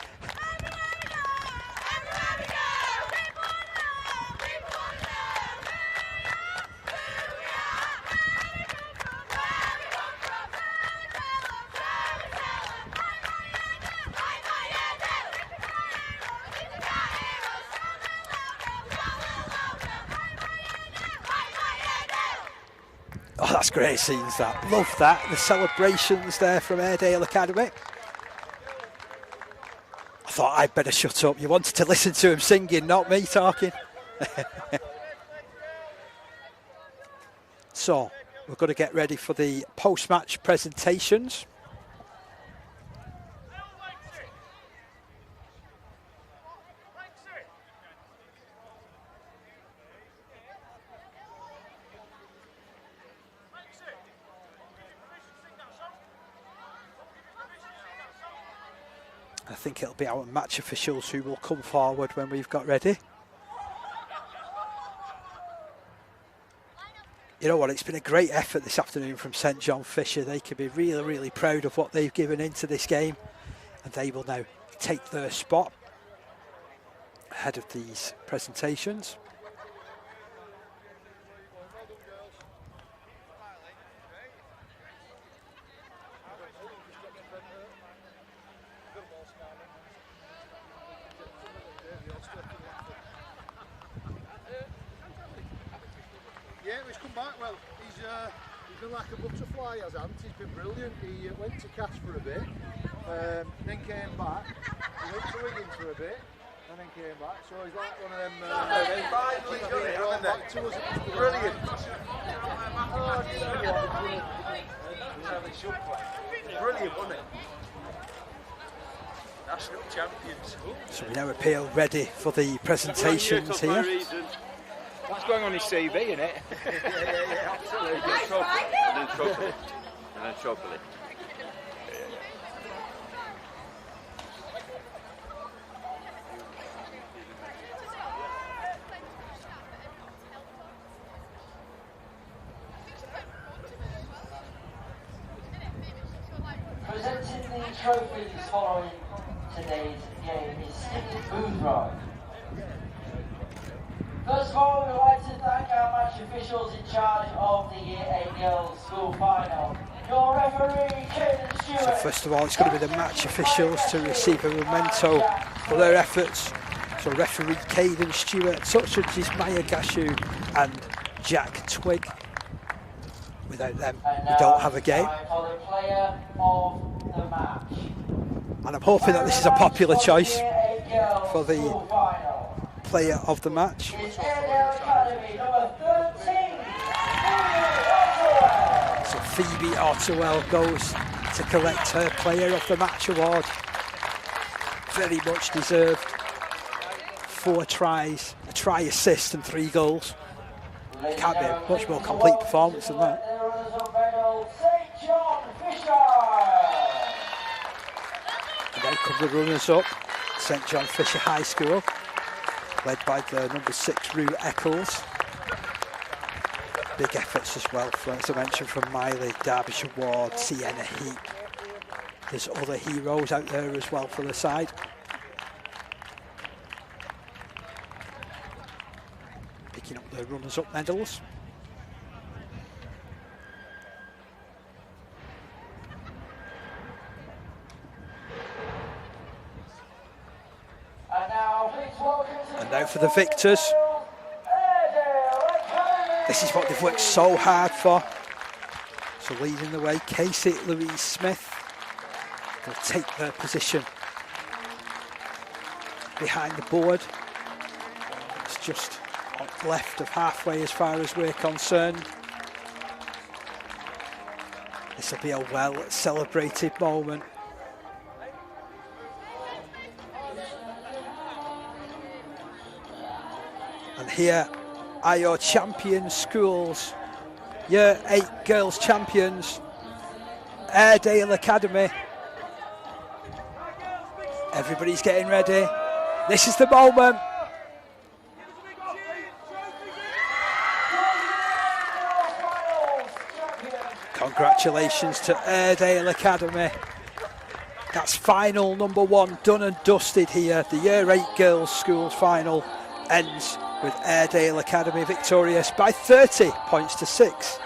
Oh, that's great scenes, that. Love that. The celebrations there from Airedale Academy. I thought I'd better shut up. You wanted to listen to him singing, not me talking. So, we're going to get ready for the post-match presentations. I think it'll be our match officials who will come forward when we've got ready. You know what, it's been a great effort this afternoon from St John Fisher. They can be really, really proud of what they've given into this game. And they will now take their spot ahead of these presentations. Yeah, he's come back well. He's been like a butterfly, hasn't he? He's been brilliant. He went to Cass for a bit, then came back. He went to Wigan for a bit, and then came back. So he's like one of them. They finally got it, haven't they? Back to us. Brilliant. Oh, you know what? Brilliant, wasn't it? National champions. So we now appeal ready for the presentations here. That's going on his CV, isn't it? Yeah, absolutely. And then trophy. And then trophy. Presenting the trophies following today's game is Steve Boothroyd. First of all, we would like to thank our match officials in charge of the Year 8 Girls School Final. Your referee, Caden Stewart. So first of all, it's going to be the match officials to receive a memento for their efforts. So referee Caden Stewart, substitutes Maya Gashu and Jack Twig. Without them, we don't have a game. For the player of the match. And I'm hoping that this is a popular choice for the player of the match. It's Airedale Academy, number 13. So Phoebe Ottewell goes to collect her player of the match award. Very much deserved. 4 tries, a try assist and 3 goals. It can't be a much more complete performance than that. And now come the runners up, St John Fisher High School, led by the number 6 Rue Eccles. Big efforts as well, as I mentioned, from Miley, Derbyshire Ward, Sienna Heap. There's other heroes out there as well for the side. Picking up the runners-up medals. And now for the victors. This is what they've worked so hard for. So leading the way, Casey Louise Smith will take their position behind the board. It's just left of halfway as far as we're concerned. This will be a well celebrated moment. And here are your champion schools, Year 8 girls champions, Airedale Academy. Everybody's getting ready. This is the moment. Congratulations to Airedale Academy. That's final number 1 done and dusted here. The Year 8 girls schools final ends with Airedale Academy victorious by 30 points to 6.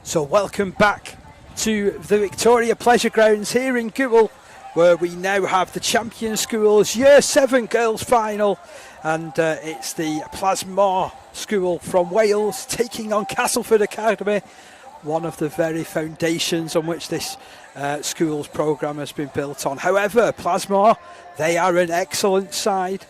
So welcome back to the Victoria Pleasure Grounds here in Goole, where we now have the Champion Schools Year 7 girls final, and it's the Plasmar School from Wales taking on Castleford Academy, one of the very foundations on which this school's programme has been built on. However, Plasmar, they are an excellent side.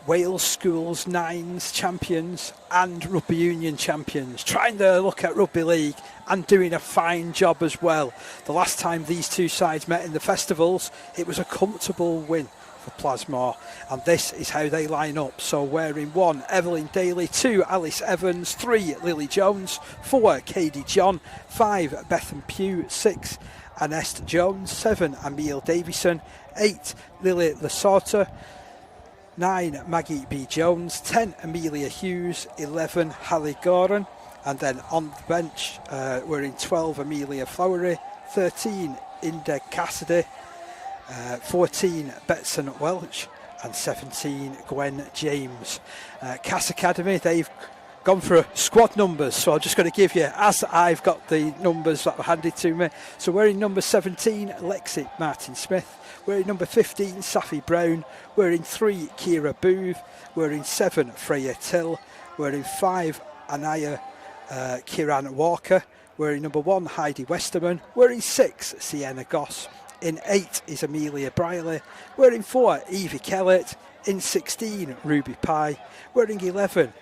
Wales Schools Nines champions and Rugby Union champions, trying to look at Rugby League and doing a fine job as well. The last time these two sides met in the festivals, it was a comfortable win for Plasmar, and this is how they line up. So wearing 1, Evelyn Daly; 2, Alice Evans; 3, Lily Jones; 4, Katie John; 5, Bethan Pugh; 6, Annette Jones; 7, Emile Davison; 8, Lily Lasorta; 9, Maggie B. Jones; 10, Amelia Hughes; 11, Hallie Goran. And then on the bench, we're in 12, Amelia Flowery; 13, Inde Cassidy; 14, Betson Welch; and 17, Gwen James. Cass Academy, they've gone for squad numbers, so I'm just going to give you, as I've got the numbers that were handed to me. So we're in number 17, Lexi Martin Smith; we're in number 15, Safi Brown; we're in 3, Kira Booth; we're in 7, Freya Till; we're in 5, Anaya Kiran Walker; we're in number 1, Heidi Westerman; we're in 6, Sienna Goss; in 8 is Amelia Briley; we're in 4, Evie Kellett; in 16, Ruby Pye; we're in 11,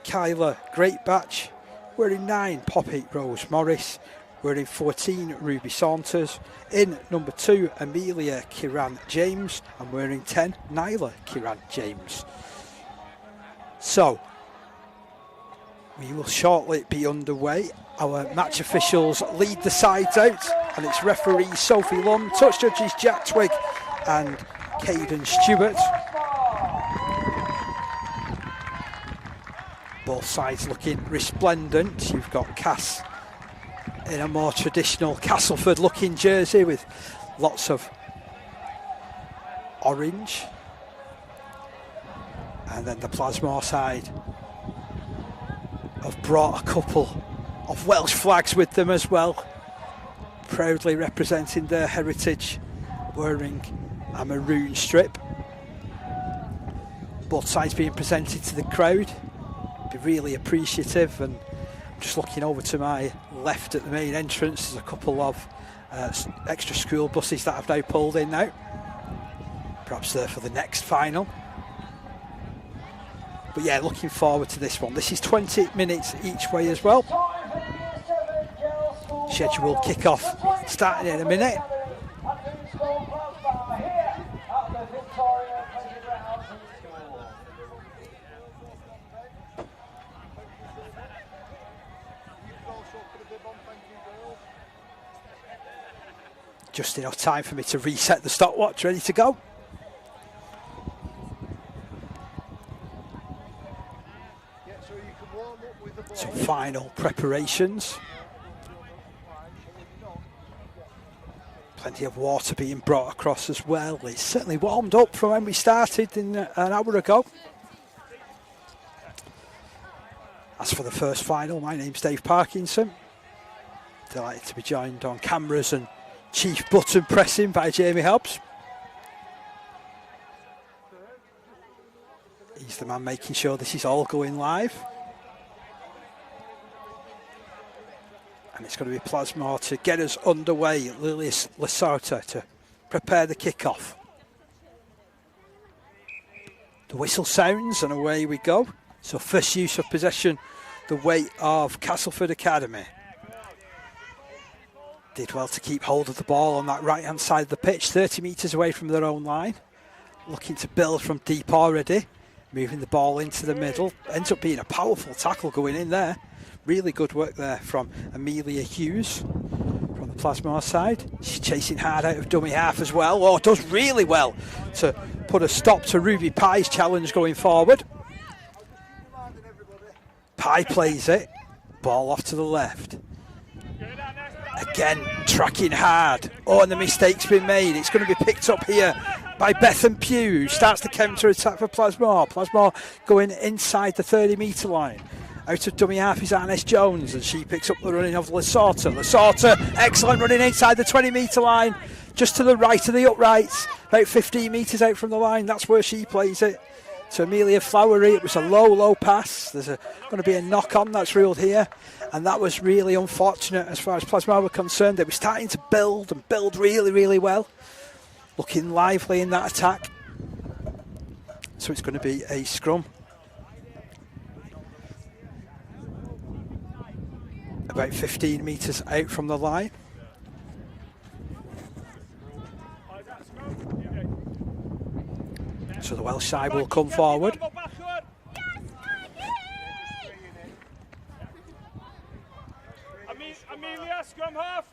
Kyla Greatbatch; we're in 9, Poppy Rose Morris; we're in 14, Ruby Saunders; in number 2, Amelia Kiran James; and we're in 10, Nyla Kiran James. So we will shortly be underway. Our match officials lead the sides out, and it's referees Sophie Lund, touch judges Jack Twigg and Caden Stewart. Both sides looking resplendent. You've got Cass in a more traditional Castleford looking jersey with lots of orange, and then the Plasmar side have brought a couple of Welsh flags with them as well, proudly representing their heritage, wearing a maroon strip. Both sides being presented to the crowd, be really appreciative. And I'm just looking over to my left at the main entrance, there's a couple of extra school buses that have now pulled in now, perhaps there for the next final. But yeah, looking forward to this one. This is 20 minutes each way as well. Schedule kick-off starting in a minute. Just enough time for me to reset the stopwatch, ready to go. Some final preparations. Plenty of water being brought across as well. It's certainly warmed up from when we started an hour ago. As for the first final, my name's Dave Parkinson. Delighted to be joined on cameras and chief button pressing by Jamie Hobbs. He's the man making sure this is all going live. And it's going to be Plasmar to get us underway. Lily Lasorta to prepare the kick-off. The whistle sounds and away we go. So first use of possession, the way of Castleford Academy. Did well to keep hold of the ball on that right-hand side of the pitch, 30 metres away from their own line. Looking to build from deep already. Moving the ball into the middle. Ends up being a powerful tackle going in there. Really good work there from Amelia Hughes from the Plasmar side. She's chasing hard out of dummy half as well. Oh, does really well to put a stop to Ruby Pye's challenge going forward. Pye plays it. Ball off to the left. Again, tracking hard. Oh, and the mistake's been made. It's going to be picked up here by Bethan Pugh. Starts the counter attack for Plasmar. Plasmar going inside the 30-metre line. Out of dummy half is Arness Jones, and she picks up the running of Lasorta. Lasorta, excellent running inside the 20-metre line, just to the right of the uprights, about 15 metres out from the line. That's where she plays it. To Amelia Flowery, it was a low pass. There's going to be a knock on that's ruled here, and that was really unfortunate as far as Plasmar were concerned. They were starting to build really well, looking lively in that attack. So it's going to be a scrum. About 15 metres out from the line. So the Welsh side will come forward. Amelia, scrum half.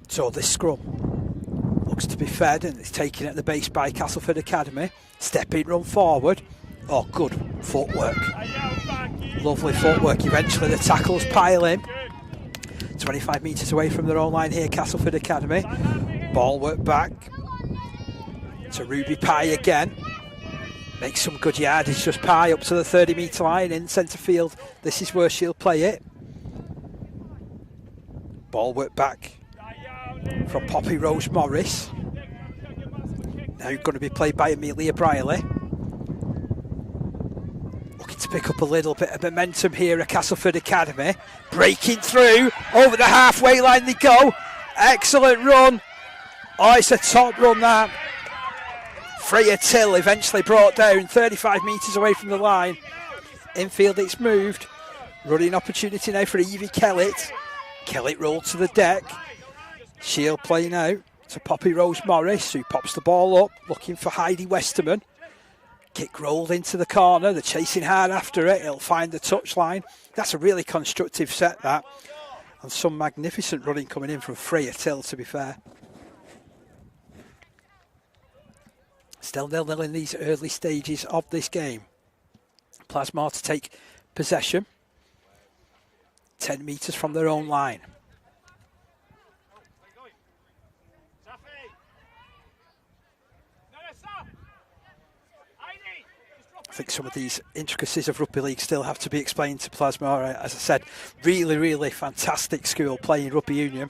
So this scrum looks to be fed, and it's taken at the base by Castleford Academy. Stepping run forward. Oh, good footwork. Lovely footwork. Eventually the tackles pile in. 25 metres away from their own line here, Castleford Academy. Ball work back to Ruby Pye again. Makes some good yardage, just Pye up to the 30-metre line in centre field. This is where she'll play it. Ball work back from Poppy Rose Morris. Now going to be played by Amelia Briley. Looking to pick up a little bit of momentum here at Castleford Academy. Breaking through, over the halfway line they go. Excellent run. Oh, it's a top run that. Freya Till eventually brought down 35 metres away from the line. Infield it's moved. Running opportunity now for Evie Kellett. Kellett rolled to the deck. She'll play now to Poppy Rose Morris, who pops the ball up, looking for Heidi Westerman. Kick rolled into the corner. They're chasing hard after it. It'll find the touchline. That's a really constructive set, that. And some magnificent running coming in from Freya Till, to be fair. Still 0-0 in these early stages of this game. Plasmar to take possession. 10 metres from their own line. I think some of these intricacies of rugby league still have to be explained to Plasmar. As I said, really fantastic school playing rugby union.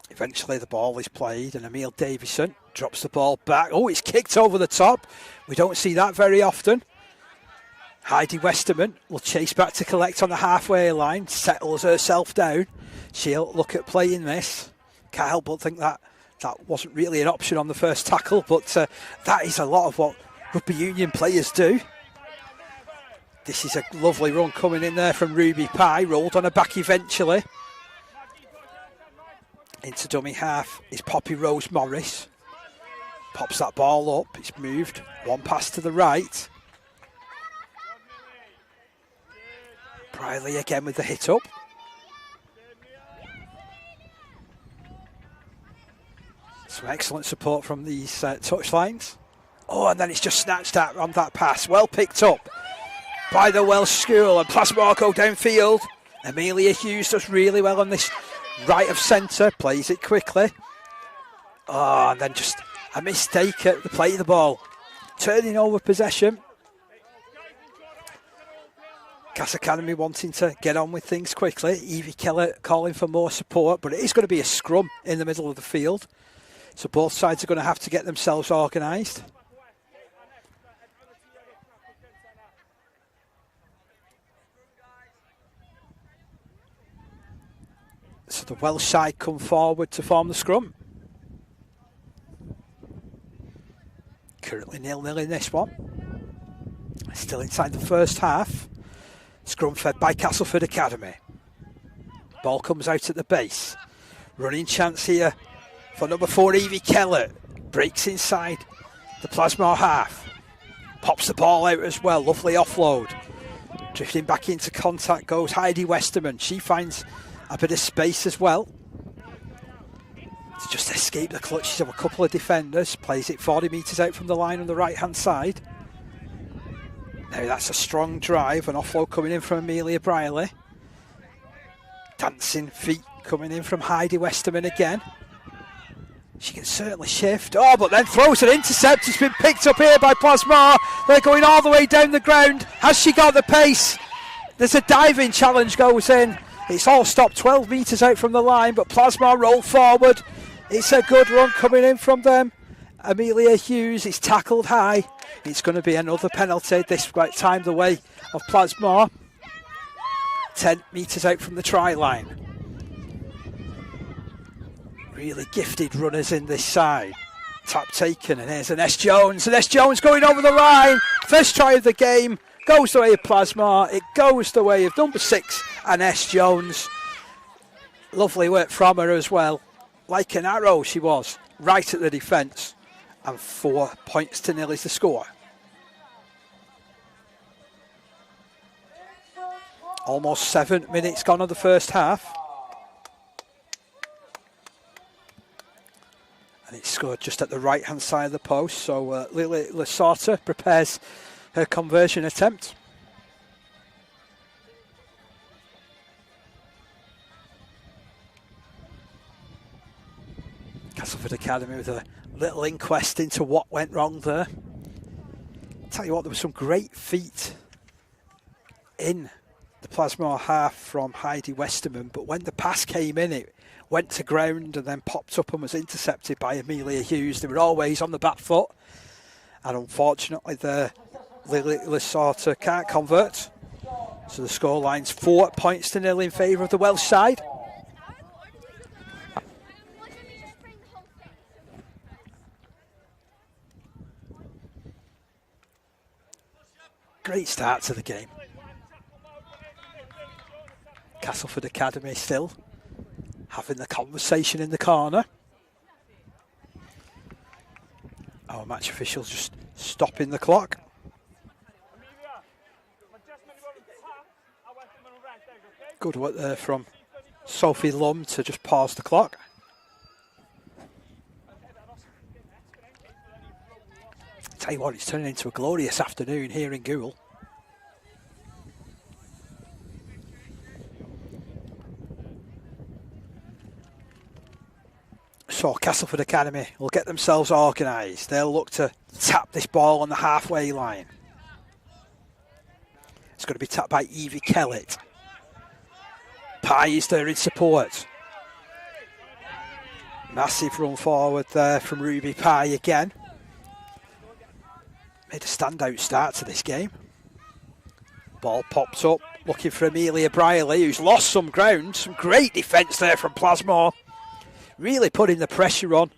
Eventually the ball is played and Emile Davison drops the ball back. Oh, it's kicked over the top. We don't see that very often. Heidi Westerman will chase back to collect on the halfway line, settles herself down. She'll look at playing this. Can't help but think that wasn't really an option on the first tackle, but that is a lot of what rugby union players do. This is a lovely run coming in there from Ruby Pye, rolled on her back eventually. Into dummy half is Poppy Rose Morris. Pops that ball up, it's moved. One pass to the right. Briley again with the hit up. Some excellent support from these touchlines. Oh, and then it's just snatched out on that pass. Well picked up by the Welsh school, and Plasmar go downfield. Amelia Hughes does really well on this right of centre, plays it quickly. Oh, and then just a mistake at the play of the ball. Turning over possession. Cass Academy wanting to get on with things quickly. Evie Keller calling for more support, but it is going to be a scrum in the middle of the field. So both sides are going to have to get themselves organised. So the Welsh side come forward to form the scrum. Currently 0-0 in this one. Still inside the first half. Scrum fed by Castleford Academy. Ball comes out at the base. Running chance here for number 4, Evie Keller. Breaks inside the Plasmar half. Pops the ball out as well. Lovely offload. Drifting back into contact goes Heidi Westerman. She finds a bit of space as well to just escape the clutches of a couple of defenders. Plays it 40 metres out from the line on the right hand side. Now that's a strong drive, an offload coming in from Amelia Briley. Dancing feet coming in from Heidi Westerman again. She can certainly shift. Oh, but then throws an intercept. It's been picked up here by Plasmar. They're going all the way down the ground. Has she got the pace? There's a diving challenge goes in. It's all stopped 12 metres out from the line, but Plasmar roll forward. It's a good run coming in from them. Amelia Hughes is tackled high. It's going to be another penalty, this time the way of Plasmar. 10 metres out from the try line. Really gifted runners in this side. Tap taken, and here's Ines Jones. Ines Jones going over the line. First try of the game. Goes the way of Plasmar. It goes the way of number 6, Ines Jones. Lovely work from her as well. Like an arrow she was, right at the defence. And 4-0 is the score. Almost 7 minutes gone of the first half. And it's scored just at the right-hand side of the post. So Lily Lasorta prepares her conversion attempt. Castleford Academy with a little inquest into what went wrong there. Tell you what, there was some great feet in the Plasmar half from Heidi Westerman, but when the pass came in, it went to ground and then popped up and was intercepted by Amelia Hughes. They were always on the back foot, and unfortunately the Lily Lasorta can't convert. So the scoreline's 4-0 in favour of the Welsh side. Great start to the game. Castleford Academy still having the conversation in the corner. Our match officials just stopping the clock. Good work there from Sophie Lum to just pause the clock. Tell you what, it's turning into a glorious afternoon here in Goole. So Castleford Academy will get themselves organised. They'll look to tap this ball on the halfway line. It's going to be tapped by Evie Kellett. Pye is there in support. Massive run forward there from Ruby Pye again. Made a standout start to this game. Ball pops up, looking for Amelia Briley, who's lost some ground. Some great defence there from Plasmar. Really putting the pressure on.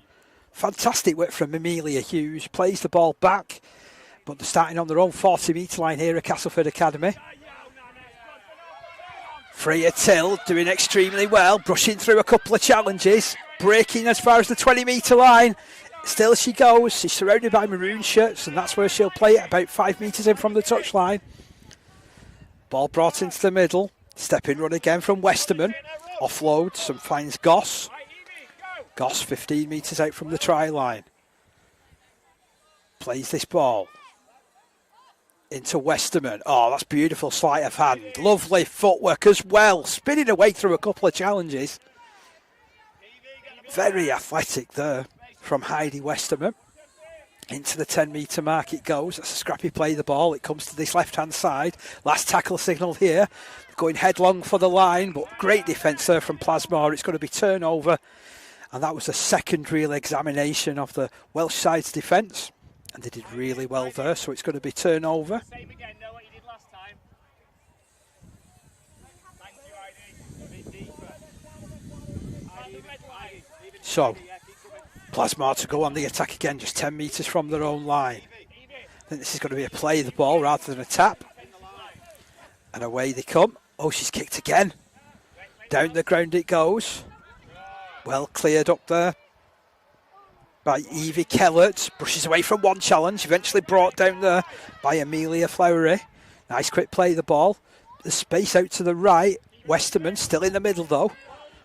Fantastic work from Amelia Hughes. Plays the ball back, but they're starting on their own 40-metre line here at Castleford Academy. Freya Till doing extremely well, brushing through a couple of challenges, breaking as far as the 20-metre line. Still she goes. She's surrounded by maroon shirts, and that's where she'll play it, about 5 metres in from the touchline. Ball brought into the middle. Stepping run again from Westerman. Offloads and finds Goss. Goss 15 metres out from the try line. Plays this ball into Westerman. Oh, that's beautiful sleight of hand. Lovely footwork as well. Spinning away through a couple of challenges. Very athletic there from Heidi Westerman. Into the 10-metre mark it goes. That's a scrappy play of the ball. It comes to this left-hand side. Last tackle signal here. Going headlong for the line, but great defence there from Plasmar. It's going to be turnover. And that was the second real examination of the Welsh side's defence. And they did really well there, so it's going to be turnover. Same again, know what you did last time. Thank you, Heidi. So, Plasmar to go on the attack again, just 10 metres from their own line. I think this is going to be a play of the ball rather than a tap. And away they come. Oh, she's kicked again. Down the ground it goes. Well cleared up there by Evie Kellett. Brushes away from one challenge. Eventually brought down there by Amelia Flowery. Nice quick play of the ball. The space out to the right. Westerman still in the middle though.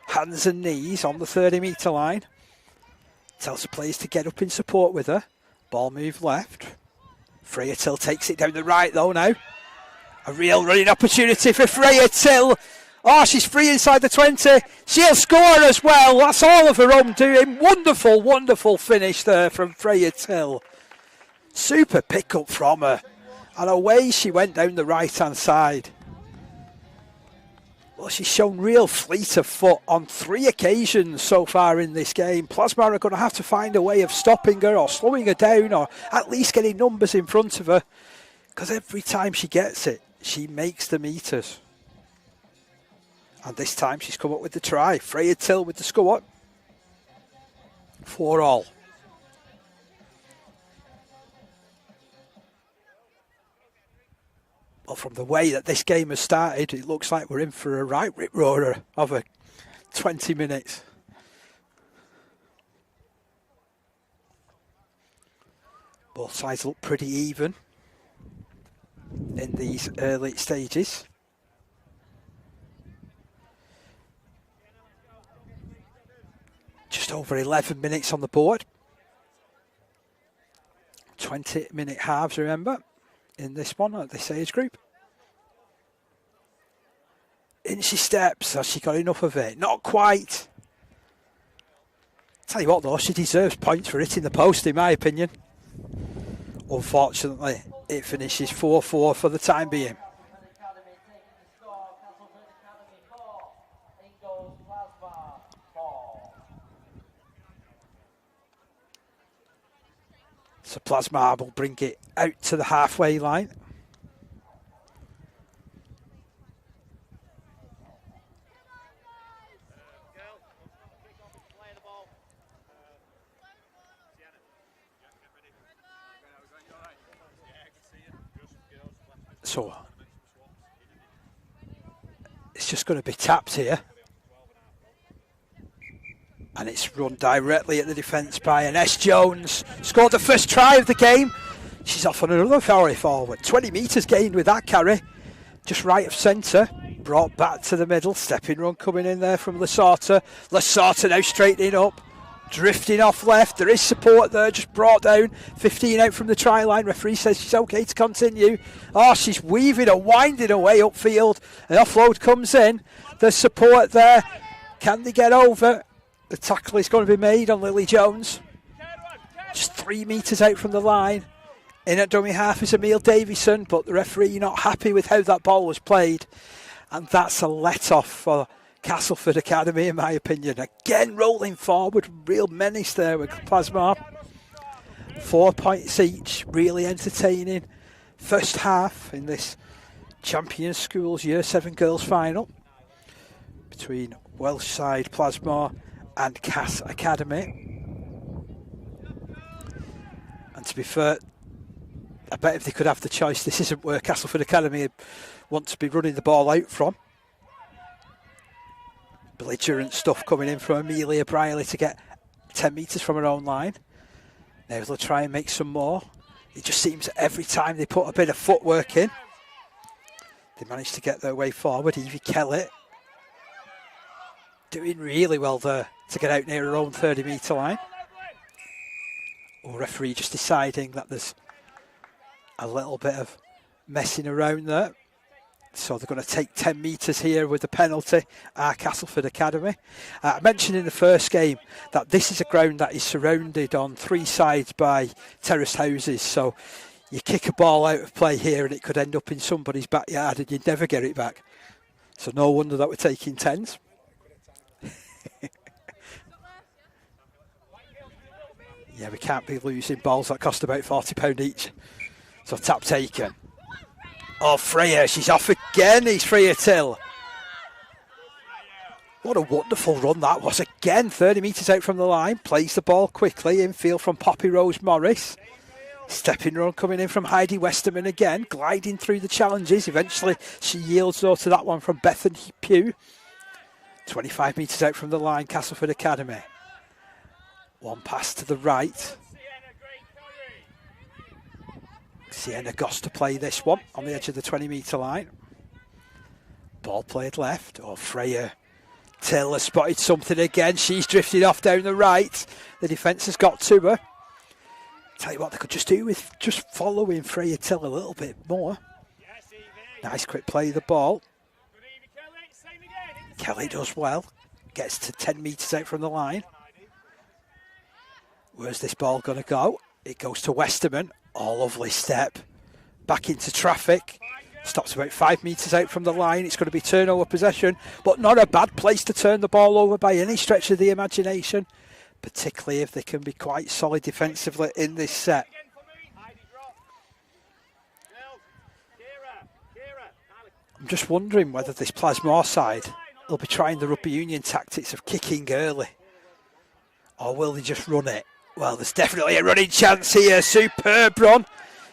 Hands and knees on the 30-metre line. Tells the players to get up in support with her. Ball move left. Freya Till takes it down the right though now. A real running opportunity for Freya Till. Oh, she's free inside the 20. She'll score as well. That's all of her own doing. Wonderful, wonderful finish there from Freya Till. Super pick up from her. And away she went down the right-hand side. Well, she's shown real fleet of foot on 3 occasions so far in this game. Plasma are going to have to find a way of stopping her or slowing her down or at least getting numbers in front of her. Because every time she gets it, she makes the meters. And this time she's come up with the try. Freya Till with the score. 4-all. Well, from the way that this game has started, it looks like we're in for a right rip-roarer of a 20 minutes. Both sides look pretty even in these early stages. Just over 11 minutes on the board. 20-minute halves, remember, in this one at this age group. In she steps. Has she got enough of it? Not quite. Tell you what though, she deserves points for hitting the post in my opinion. Unfortunately, it finishes 4-4 for the time being. So Plasma will bring it out to the halfway line. So it's just going to be tapped here. And it's run directly at the defence by Ines Jones. Scored the first try of the game. She's off on another carry forward. 20 metres gained with that carry. Just right of centre. Brought back to the middle. Stepping run coming in there from Lasarta. Lasarta now straightening up. Drifting off left. There is support there. Just brought down. 15 out from the try line. Referee says she's okay to continue. Oh, she's weaving and winding away upfield. An offload comes in. There's support there. Can they get over? The tackle is going to be made on Lily Jones. Just 3 metres out from the line. In at dummy half is Emile Davison, but the referee not happy with how that ball was played. And that's a let-off for Castleford Academy, in my opinion. Again, rolling forward. Real menace there with Plasma. 4 points each. Really entertaining first half in this Champion Schools Year 7 Girls Final between Welsh side Plasma and Cass Academy. And to be fair, I bet if they could have the choice, this isn't where Castleford Academy want to be running the ball out from. Belligerent stuff coming in from Amelia Briley to get 10 metres from her own line. Now they'll try and make some more. It just seems every time they put a bit of footwork in, they manage to get their way forward. Evie Kellett doing really well there to get out near her own 30-metre line. Or referee just deciding that there's a little bit of messing around there. So they're going to take 10 metres here with the penalty at Castleford Academy. I mentioned in the first game that this is a ground that is surrounded on 3 sides by terraced houses. So you kick a ball out of play here and it could end up in somebody's backyard and you'd never get it back. So no wonder that we're taking 10s. Yeah, we can't be losing balls that cost about £40 each. So tap taken. Oh, Freya, she's off again. It's Freya Till. What a wonderful run that was. Again, 30 metres out from the line. Plays the ball quickly. Infield from Poppy Rose Morris. Stepping run coming in from Heidi Westerman again. Gliding through the challenges. Eventually, she yields though to that one from Bethany Pugh. 25 metres out from the line, Castleford Academy. One pass to the right. Sienna Goss to play this one on the edge of the 20-metre line. Ball played left. Oh, Freya Till has spotted something again. She's drifted off down the right. The defence has got to her. Tell you what they could just do with just following Freya Till a little bit more. Nice quick play of the ball. Kelly does well. Gets to 10 metres out from the line. Where's this ball going to go? It goes to Westerman. Oh, lovely step. Back into traffic. Stops about 5 metres out from the line. It's going to be turnover possession, but not a bad place to turn the ball over by any stretch of the imagination, particularly if they can be quite solid defensively in this set. I'm just wondering whether this Plasmore side will be trying the Rugby Union tactics of kicking early, or will they just run it? Well, there's definitely a running chance here. Superb run.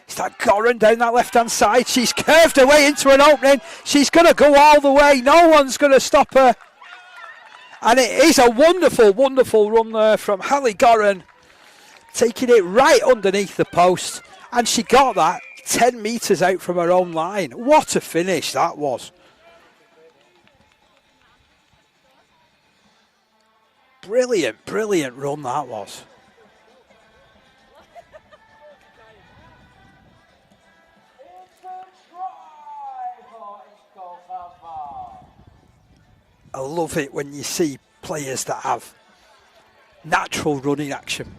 It's that Goran down that left-hand side. She's curved her way into an opening. She's going to go all the way. No one's going to stop her. And it is a wonderful, wonderful run there from Hallie Goran, taking it right underneath the post. And she got that 10 metres out from her own line. What a finish that was. Brilliant, brilliant run that was. I love it when you see players that have natural running action.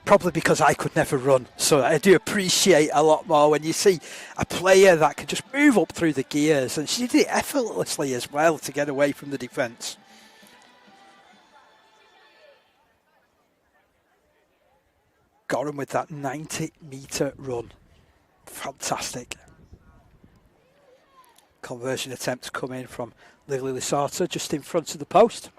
Probably because I could never run, so I do appreciate a lot more when you see a player that can just move up through the gears, and she did it effortlessly as well to get away from the defence. Goran with that 90-metre run. Fantastic. Conversion attempt coming from Lily Lisarta just in front of the post.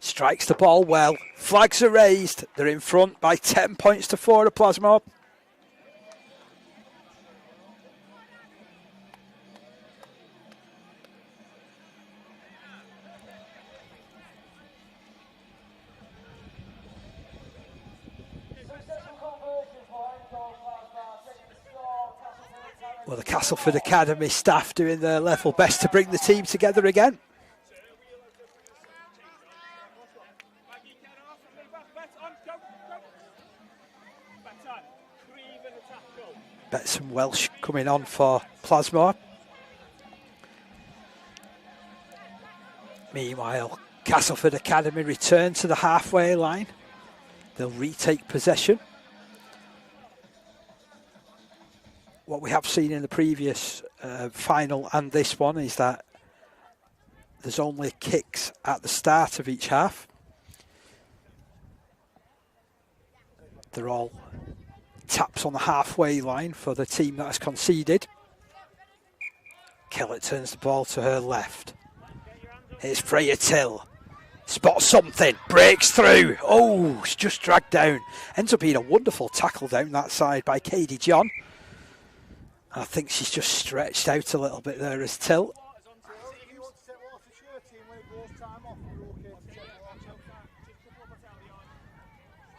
Strikes the ball well. Flags are raised. They're in front by 10 points to 4 at Plasmore. Well, the Castleford Academy staff doing their level best to bring the team together again. Betson Welsh coming on for Plasmore. Meanwhile, Castleford Academy return to the halfway line. They'll retake possession. What we have seen in the previous final and this one is that there's only kicks at the start of each half. They're all taps on the halfway line for the team that has conceded. Kellett turns the ball to her left. Here's Freya Till. Spots something, breaks through. Oh, it's just dragged down. Ends up being a wonderful tackle down that side by Katie John. I think she's just stretched out a little bit there as Till.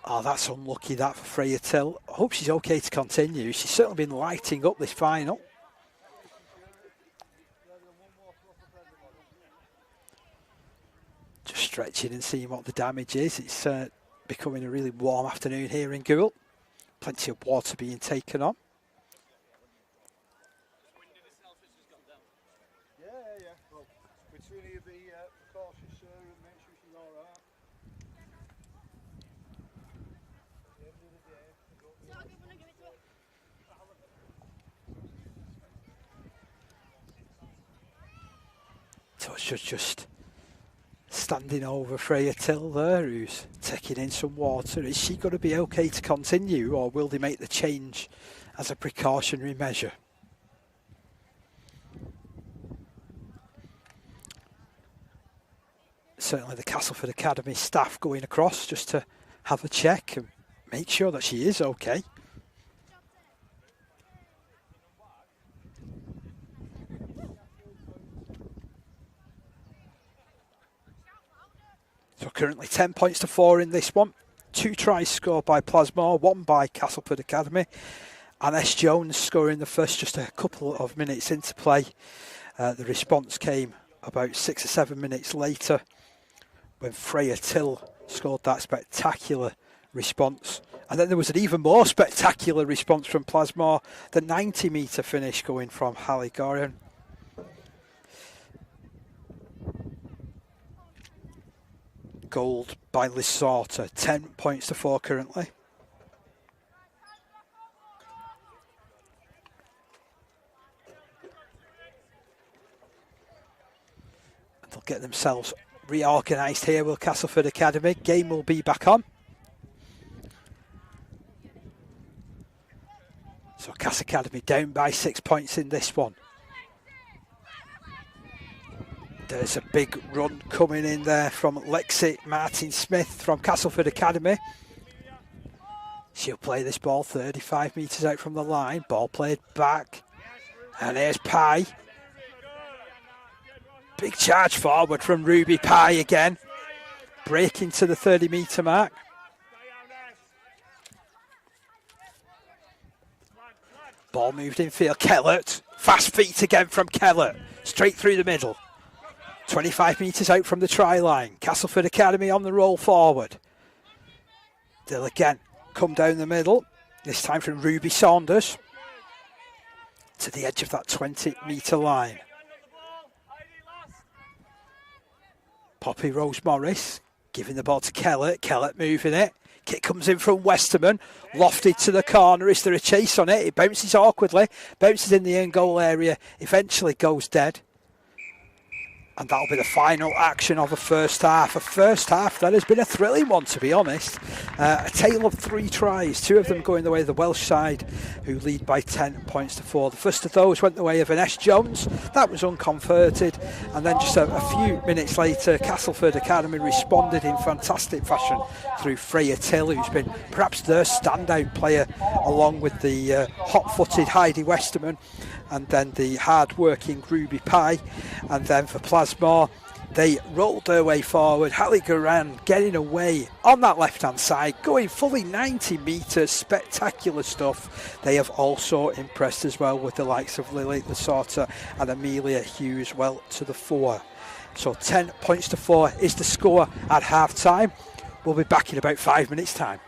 Oh, that's unlucky that for Freya Till. I hope she's okay to continue. She's certainly been lighting up this final. Just stretching and seeing what the damage is. It's becoming a really warm afternoon here in Goole. Plenty of water being taken on. So it's just standing over Freya Till there, who's taking in some water. Is she going to be okay to continue, or will they make the change as a precautionary measure? Certainly the Castleford Academy staff going across just to have a check and make sure that she is okay. So currently 10 points to 4 in this one. 2 tries scored by Plasmore, 1 by Castleford Academy. And S. Jones scoring the first just a couple of minutes into play. The response came about 6 or 7 minutes later when Freya Till scored that spectacular response And then there was an even more spectacular response from Plasmar, the 90-metre finish going from Hallie Gorian. Gold by Lisauter, 10 points to 4 currently. And they'll get themselves reorganised here, will Castleford Academy. Game will be back on. So Cass Academy down by 6 points in this one. There's a big run coming in there from Lexi Martin-Smith from Castleford Academy. She'll play this ball 35 metres out from the line. Ball played back. And there's Pye. Big charge forward from Ruby Pye again. Breaking to the 30-metre mark. Ball moved infield. Kellett. Fast feet again from Kellett. Straight through the middle. 25 metres out from the try line. Castleford Academy on the roll forward. They'll again come down the middle. This time from Ruby Saunders. To the edge of that 20-metre line. Poppy Rose Morris giving the ball to Kellett. Kellett moving it. Kick comes in from Westerman. Lofted to the corner. Is there a chase on it? It bounces awkwardly. Bounces in the end goal area. Eventually goes dead. And that'll be the final action of the first half. A first half that has been a thrilling one, to be honest. A tale of 3 tries, 2 of them going the way of the Welsh side, who lead by 10 points to 4. The first of those went the way of Ines Jones. That was unconverted. And then just a few minutes later, Castleford Academy responded in fantastic fashion through Freya Till, who's been perhaps their standout player, along with the hot-footed Heidi Westerman, and then the hard-working Ruby Pye. And then for Plasmar, they rolled their way forward. Hallie Garan getting away on that left-hand side, going fully 90 metres, spectacular stuff. They have also impressed as well with the likes of Lily Lisauter and Amelia Hughes well to the fore. So 10 points to 4 is the score at half-time. We'll be back in about 5 minutes' time.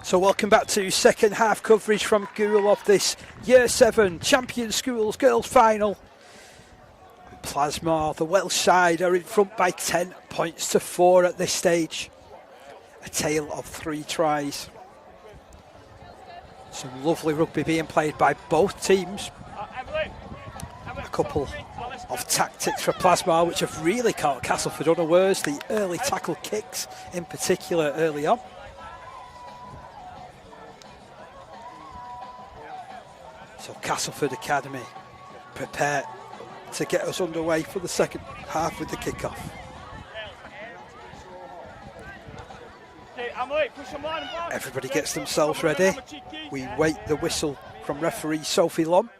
So welcome back to second half coverage from Goole of this Year 7 Champion Schools Girls Final. Plasmar, the Welsh side, are in front by 10 points to 4 at this stage. A tale of 3 tries. Some lovely rugby being played by both teams. A couple of tactics for Plasmar which have really caught Castleford unawares. The early tackle kicks in particular early on. So Castleford Academy prepare to get us underway for the second half with the kick-off. Everybody gets themselves ready. We wait the whistle from referee Sophie Lom.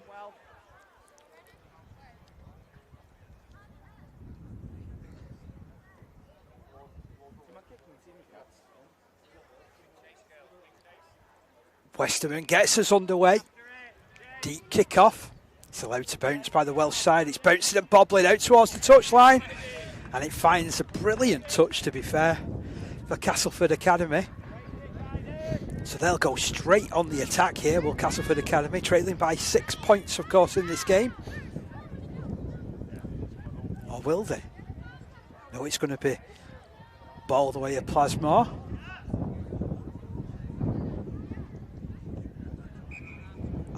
Westerman gets us underway. Deep kick-off. It's allowed to bounce by the Welsh side. It's bouncing and bobbling out towards the touchline. And it finds a brilliant touch, to be fair, for Castleford Academy. So they'll go straight on the attack here, will Castleford Academy, trailing by 6 points, of course, in this game. Or will they? No, it's going to be ball the way of Plasmar.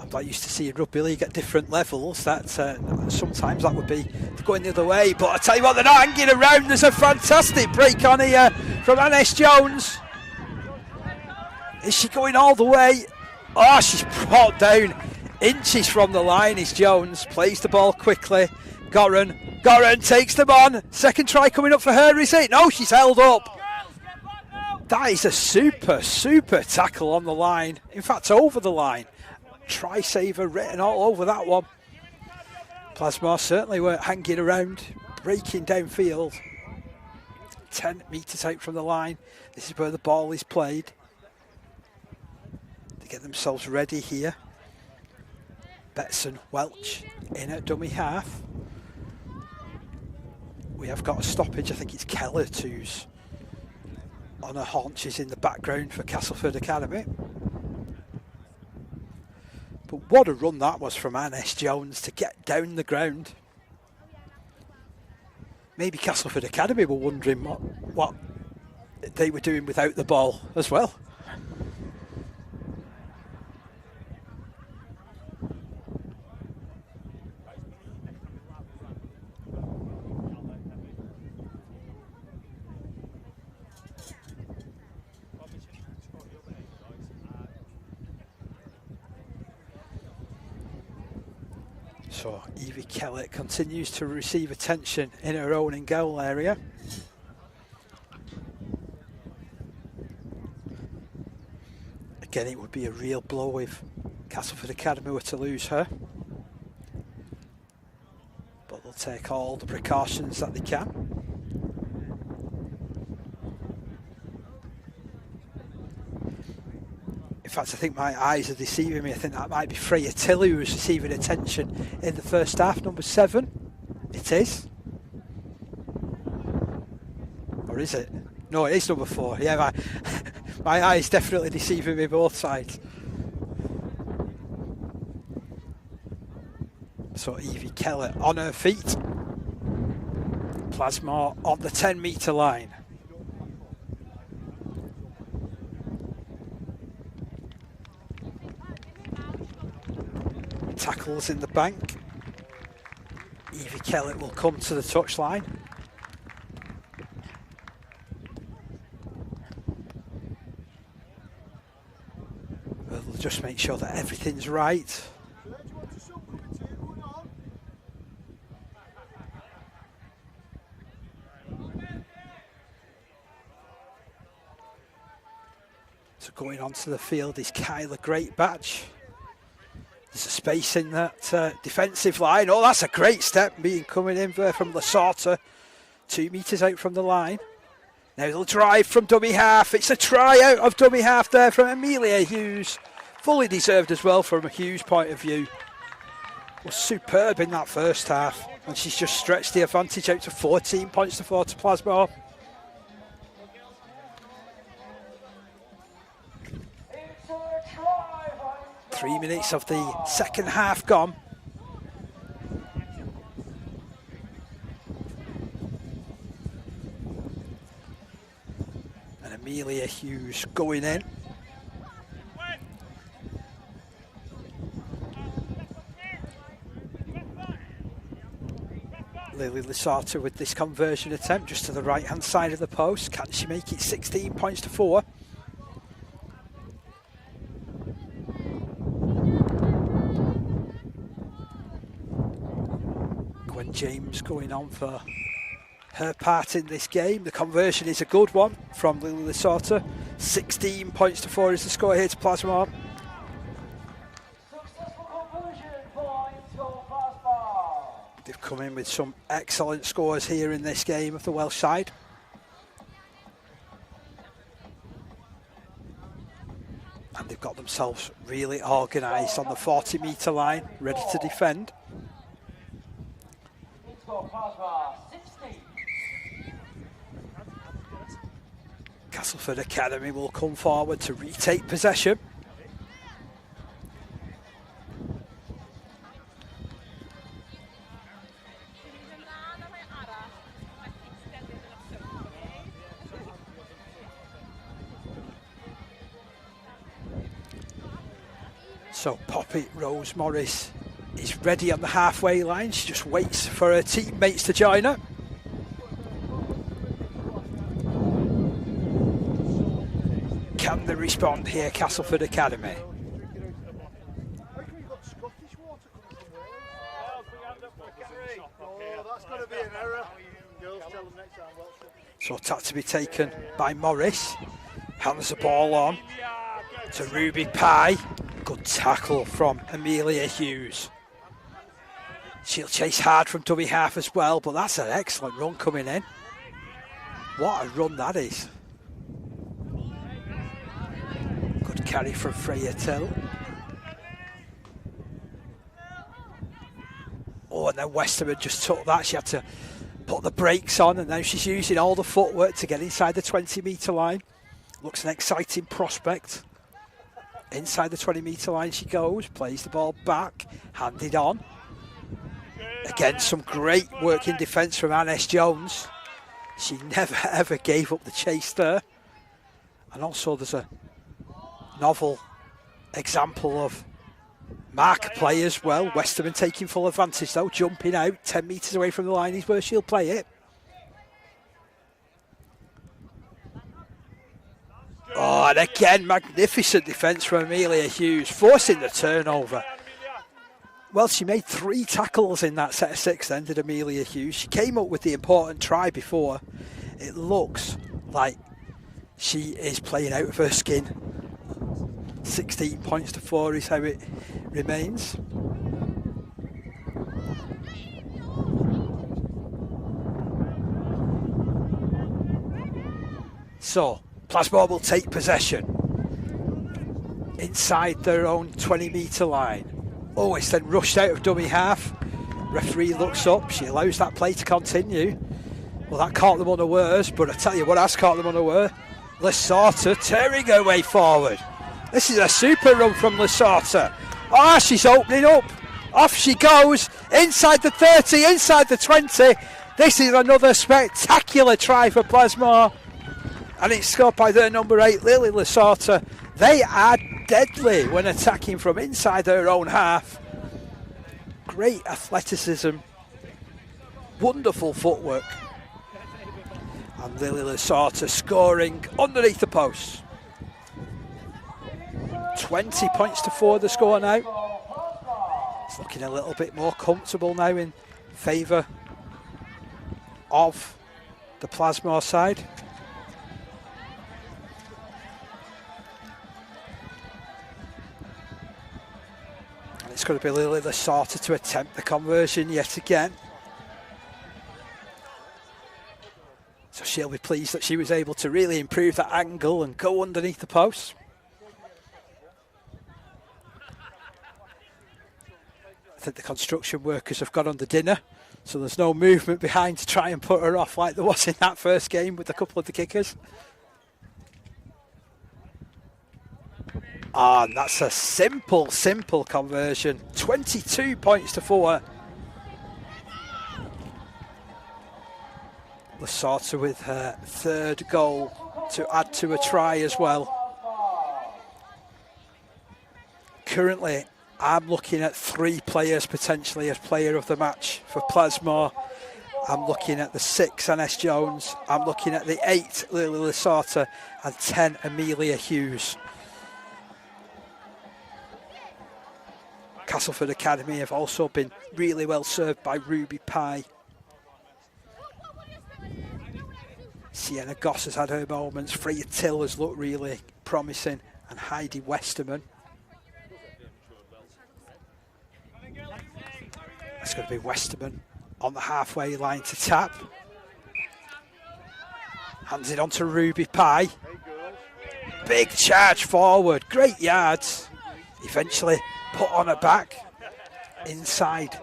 I'm not used to seeing rugby league at different levels. That sometimes that would be going the other way. But I tell you what, they're not hanging around. There's a fantastic break on here from Annes Jones. Is she going all the way? Oh, she's brought down inches from the line. Is Jones plays the ball quickly. Goran takes them on. Second try coming up for her, is it? No, she's held up. That is a super tackle on the line. In fact, over the line. Try saver written all over that one. Plasmar certainly weren't hanging around, breaking downfield. 10 metres out from the line. This is where the ball is played. They get themselves ready here. Betson Welch in at dummy half. We have got a stoppage. I think it's Kellett who's on her haunches in the background for Castleford Academy. But what a run that was from Annes Jones to get down the ground. Maybe Castleford Academy were wondering what they were doing without the ball as well. So Evie Kellett continues to receive attention in her own in goal area. Again, it would be a real blow if Castleford Academy were to lose her. But they'll take all the precautions that they can. In fact, I think my eyes are deceiving me. I think that might be Freya Tilley who was receiving attention in the first half, number 7. It is. Or is it? No, it is number 4. Yeah, my eyes definitely deceiving me both sides. So Evie Keller on her feet. Plasmar on the 10-metre line. Tackles in the bank. Evie Kellett will come to the touchline. We'll just make sure that everything's right. So going onto the field is Kyla Greatbatch. There's a space in that defensive line. Oh, that's a great step being coming in there from Lasota. 2 metres out from the line. Now they'll drive from dummy half. It's a try out of dummy half there from Amelia Hughes. Fully deserved as well from a Hughes point of view. Was superb in that first half. And she's just stretched the advantage out to 14 points to 4 to Plasmar. 3 minutes of the second half gone. And Amelia Hughes going in. Lily Lasata with this conversion attempt just to the right hand side of the post. Can she make it 16 points to 4? Gwen James going on for her part in this game. The conversion is a good one from Lily Lasata. 16 points to 4 is the score here to Plasmar. They've come in with some excellent scores here in this game of the Welsh side. And they've got themselves really organised on the 40-metre line, ready to defend. Castleford Academy will come forward to retake possession. So Poppy Rose Morris is ready on the halfway line. She just waits for her teammates to join her. Can they respond here, Castleford Academy? So attack to be taken by Morris. Hands the ball on to Ruby Pye. Good tackle from Amelia Hughes. She'll chase hard from dummy half as well, but that's an excellent run coming in. What a run that is. Good carry from Freya Till. Oh, and then Westerman just took that. She had to put the brakes on, and now she's using all the footwork to get inside the 20-metre line. Looks an exciting prospect. Inside the 20-metre line she goes, plays the ball back, handed on. Again, some great work in defence from Annes Jones. She never ever gave up the chase there. And also there's a novel example of mark play as well. Westerman taking full advantage though, jumping out 10 metres away from the line is where she'll play it. Oh, and again, magnificent defence from Amelia Hughes, forcing the turnover. Well, she made 3 tackles in that set of 6 then, did Amelia Hughes. She came up with the important try before. It looks like she is playing out of her skin. 16 points to 4 is how it remains. So, Plasmore will take possession inside their own 20-metre line. Oh, it's then rushed out of dummy half. Referee looks up. She allows that play to continue. Well, that caught them unawares, but I tell you what has caught them unaware. Lasata tearing her way forward. This is a super run from Lasata. Ah, she's opening up. Off she goes. Inside the 30, inside the 20. This is another spectacular try for Plasmore. And it's scored by their number 8, Lily Lasata. They are deadly when attacking from inside their own half. Great athleticism. Wonderful footwork. And Lily Lasata scoring underneath the post. 20 points to 4 the score now. It's looking a little bit more comfortable now in favour of the Plasmore side. It's going to be Lily Lasata to attempt the conversion yet again. So she'll be pleased that she was able to really improve that angle and go underneath the post. I think the construction workers have gone on the dinner, so there's no movement behind to try and put her off like there was in that first game with a couple of the kickers. And that's a simple conversion. 22 points to 4. Lasarta with her third goal to add to a try as well. Currently, I'm looking at 3 players potentially as player of the match for Plasmore. I'm looking at the 6, Aness Jones. I'm looking at the 8, Lily Lasarta, and 10, Amelia Hughes. Castleford Academy have also been really well served by Ruby Pye. Sienna Goss has had her moments. Freya Till has looked really promising, and Heidi Westerman. It's going to be Westerman on the halfway line to tap. Hands it on to Ruby Pye. Big charge forward, great yards. Eventually put on her back inside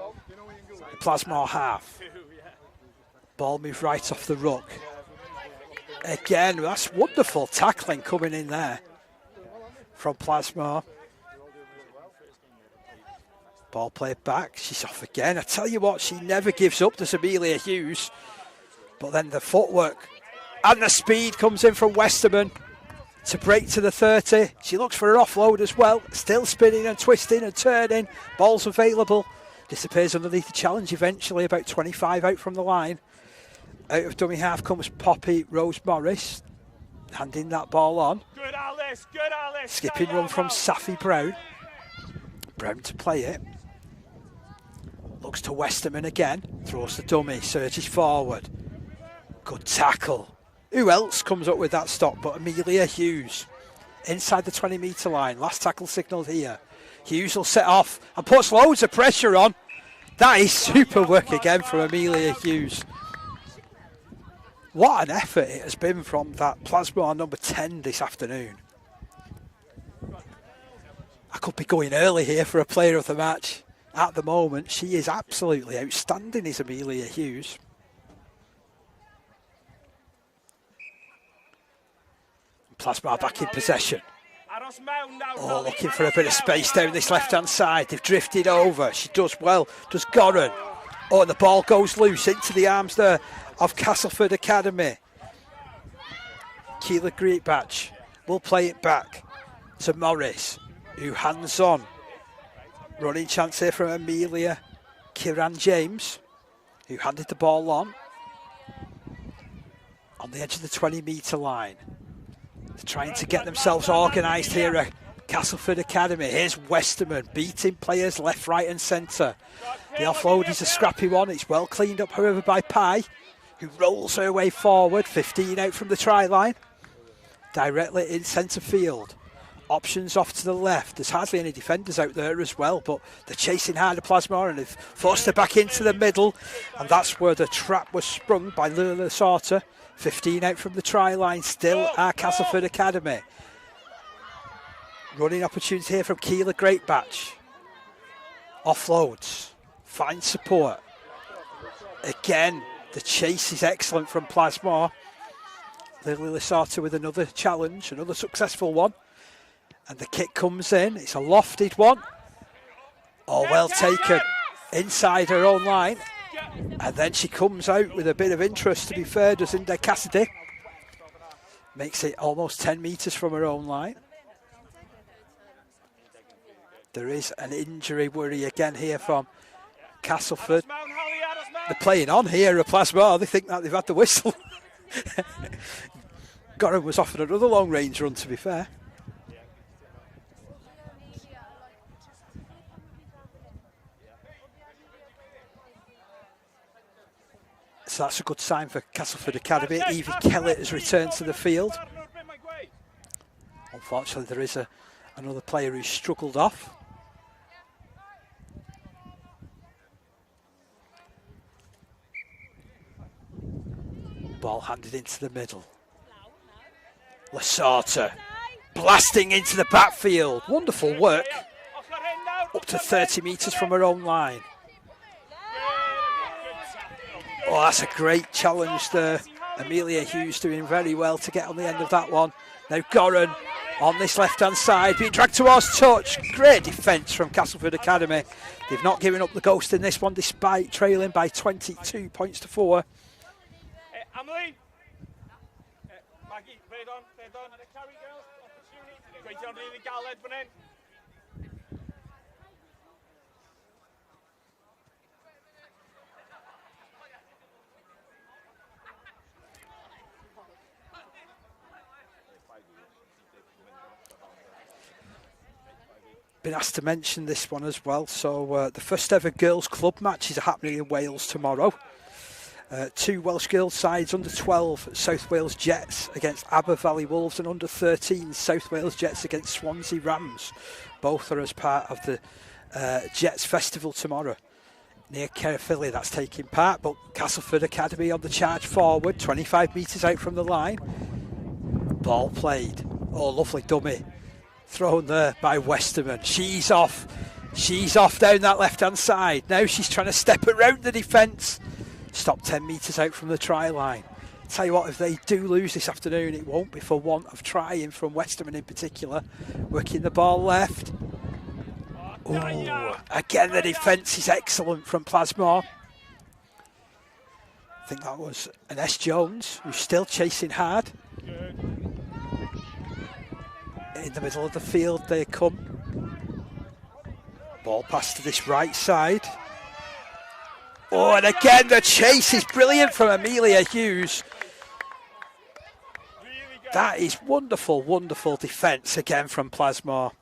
the Plasmore half. Ball moved right off the ruck. Again, that's wonderful tackling coming in there from Plasmore. Ball played back, she's off again. I tell you what, she never gives up, does Amelia Hughes. But then the footwork and the speed comes in from Westerman to break to the 30. She looks for an offload as well, still spinning and twisting and turning. Ball's available, disappears underneath the challenge eventually, about 25 out from the line. Out of dummy half comes Poppy Rose Morris, handing that ball on. Good Alice, good Alice. Skipping run from Safi Brown. Brown to play it. Looks to Westerman again, throws the dummy, surges forward. Good tackle. Who else comes up with that stop but Amelia Hughes? Inside the 20-metre line, last tackle signalled here. Hughes will set off and puts loads of pressure on. That is super work again from Amelia Hughes. What an effort it has been from that Plasmore number 10 this afternoon. I could be going early here for a player of the match. At the moment, she is absolutely outstanding, is Amelia Hughes. Plasmore back in possession. Oh, looking for a bit of space down this left-hand side. They've drifted over. She does well, does Goran. Oh, and the ball goes loose into the arms there of Castleford Academy. Keela Greatbatch will play it back to Morris, who hands on. Running chance here from Amelia Kiran James, who handed the ball on the edge of the 20-metre line. They're trying to get themselves organised here at Castleford Academy. Here's Westerman beating players left, right and centre. The offload is a scrappy one. It's well cleaned up, however, by Pye, who rolls her way forward. 15 out from the try line. Directly in centre field. Options off to the left. There's hardly any defenders out there as well, but they're chasing hard at Plasmore and they've forced her back into the middle. And that's where the trap was sprung by Lula Sorter. 15 out from the try line, still at Castleford Academy. Running opportunity here from Keela Greatbatch. Offloads, finds support. Again, the chase is excellent from Plasmore. Lily Lasarta with another challenge, another successful one. And the kick comes in, it's a lofted one. Oh, well taken, inside her own line. And then she comes out with a bit of interest, to be fair, does Inde Cassidy. Makes it almost 10 metres from her own line. There is an injury worry again here from Castleford. They're playing on here at Plasmore. They think that they've had the whistle. Goran was offered another long range run, to be fair. So that's a good sign for Castleford Academy. Evie Kellett has returned to the field. Unfortunately, there is another player who's struggled off. Ball handed into the middle. Lasarta blasting into the backfield. Wonderful work. Up to 30 metres from her own line. Oh, that's a great challenge there. Amelia Hughes doing very well to get on the end of that one. Now Goran on this left-hand side, being dragged towards touch. Great defence from Castleford Academy. They've not given up the ghost in this one, despite trailing by 22 points to 4. Emily. Maggie, play on. Carry girls, opportunity. Great on the gal led one in. Been asked to mention this one as well. So the first ever girls club matches are happening in Wales tomorrow. 2 Welsh girls sides, under 12 South Wales Jets against Aber Valley Wolves, and under 13 South Wales Jets against Swansea Rams. Both are as part of the Jets Festival tomorrow near Caerphilly. That's taking part, but Castleford Academy on the charge forward, 25 metres out from the line. Ball played. Oh, lovely dummy thrown there by Westerman. She's off down that left hand side. Now she's trying to step around the defence. Stop 10 metres out from the try line. Tell you what, if they do lose this afternoon, it won't be for want of trying from Westerman in particular. Working the ball left. Oh, again the defence is excellent from Plasmore. I think that was an S. Jones, who's still chasing hard. In the middle of the field they come. Ball pass to this right side. Oh, and again the chase is brilliant from Amelia Hughes. That is wonderful, wonderful defence again from Plasmore.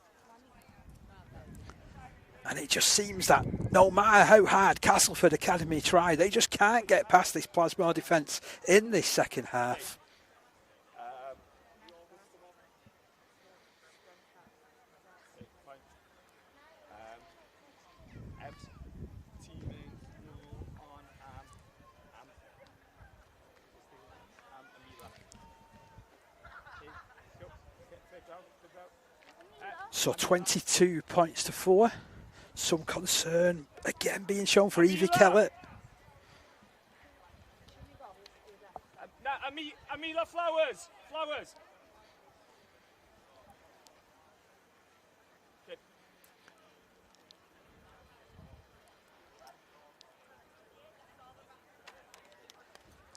And it just seems that no matter how hard Castleford Academy try, they just can't get past this Plasmore defence in this second half. So 22 points to 4. Some concern again being shown for Evie Kellett. Amila Flowers. Okay.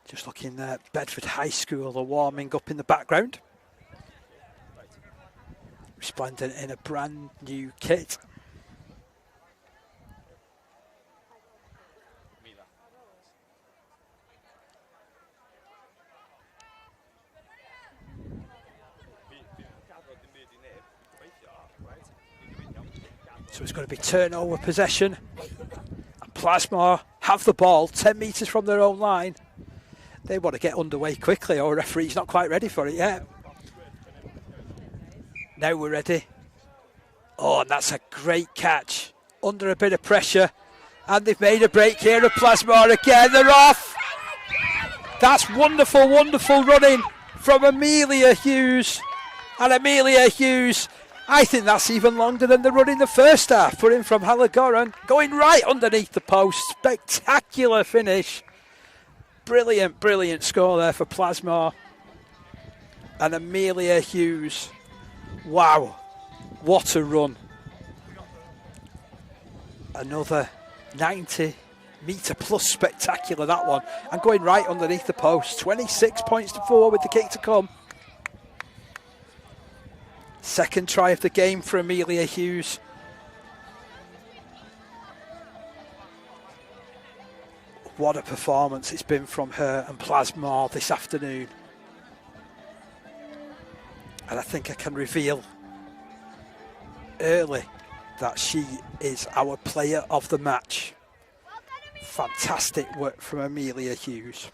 Just looking at Bedford High School are warming up in the background. Resplendent in a brand new kit. So it's going to be turnover possession. And Plasmore have the ball 10 metres from their own line. They want to get underway quickly, or referee's not quite ready for it yet. Now we're ready. Oh, and that's a great catch. Under a bit of pressure. And they've made a break here of Plasmore again. They're off. That's wonderful, wonderful running from Amelia Hughes. And Amelia Hughes, I think that's even longer than the run in the first half. Put in from Hallagoran, going right underneath the post. Spectacular finish. Brilliant, brilliant score there for Plasmore. And Amelia Hughes. Wow, what a run. Another 90-metre plus spectacular, that one. And going right underneath the post. 26 points to 4 with the kick to come. Second try of the game for Amelia Hughes. What a performance it's been from her and Plasmore this afternoon. And I think I can reveal early that she is our player of the match. Fantastic work from Amelia Hughes.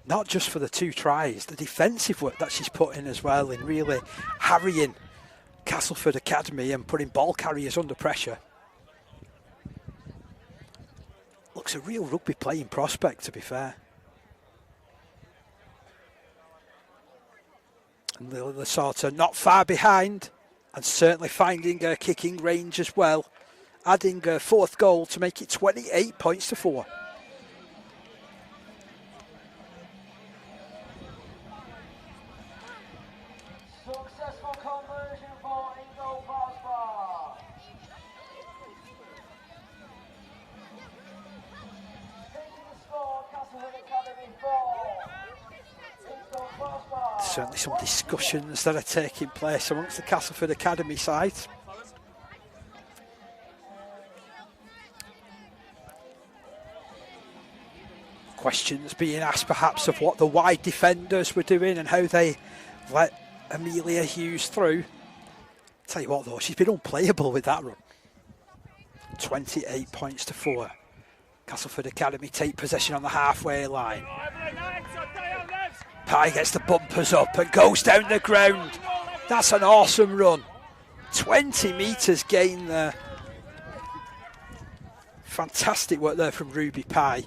Not just for the 2 tries, the defensive work that she's put in as well, in really harrying Castleford Academy and putting ball carriers under pressure. Looks a real rugby playing prospect, to be fair. And the sort of not far behind, and certainly finding her kicking range as well, adding her 4th goal to make it 28 points to 4. successful conversion for Ingo Basbar. Taking the score, Castlewood Academy 4. Ingo Basbar. Certainly some discussions that are taking place amongst the Castleford Academy side. Questions being asked perhaps of what the wide defenders were doing and how they let Amelia Hughes through. Tell you what though, she's been unplayable with that run. 28 points to 4. Castleford Academy take possession on the halfway line. Pye gets the bumpers up and goes down the ground. That's an awesome run. 20 metres gain there. Fantastic work there from Ruby Pye.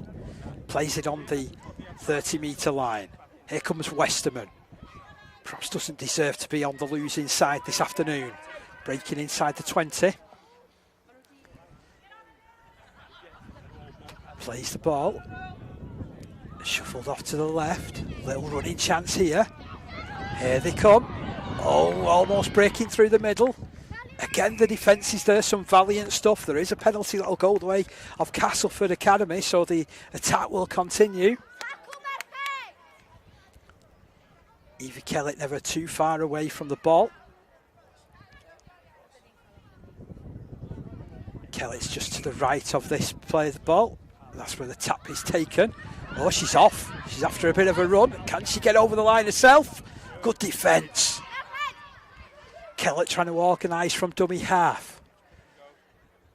Plays it on the 30-metre line. Here comes Westerman. Perhaps doesn't deserve to be on the losing side this afternoon. Breaking inside the 20. Plays the ball. Shuffled off to the left. Little running chance here. Here they come. Oh, almost breaking through the middle. Again, the defence is there, some valiant stuff. There is a penalty that will go the way of Castleford Academy, so the attack will continue. Evie Kellett never too far away from the ball. Kellett's just to the right of this play of the ball. That's where the tap is taken. Oh, she's off. She's after a bit of a run. Can she get over the line herself? Good defence. Kellett trying to organise from dummy half.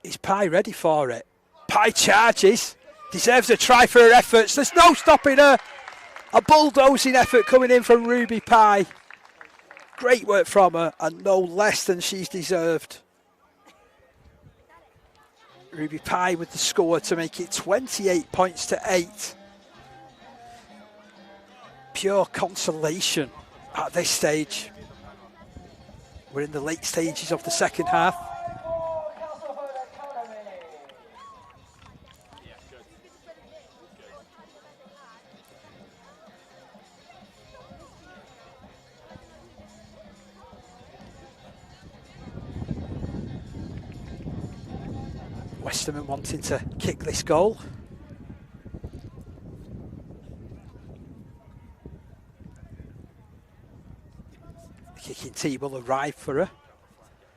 Is Pye ready for it? Pye charges. Deserves a try for her efforts. There's no stopping her. A bulldozing effort coming in from Ruby Pye. Great work from her and no less than she's deserved. Ruby Pye with the score to make it 28 points to 8. Pure consolation at this stage. We're in the late stages of the second half. Westerman wanting to kick this goal. The kicking tee will arrive for her.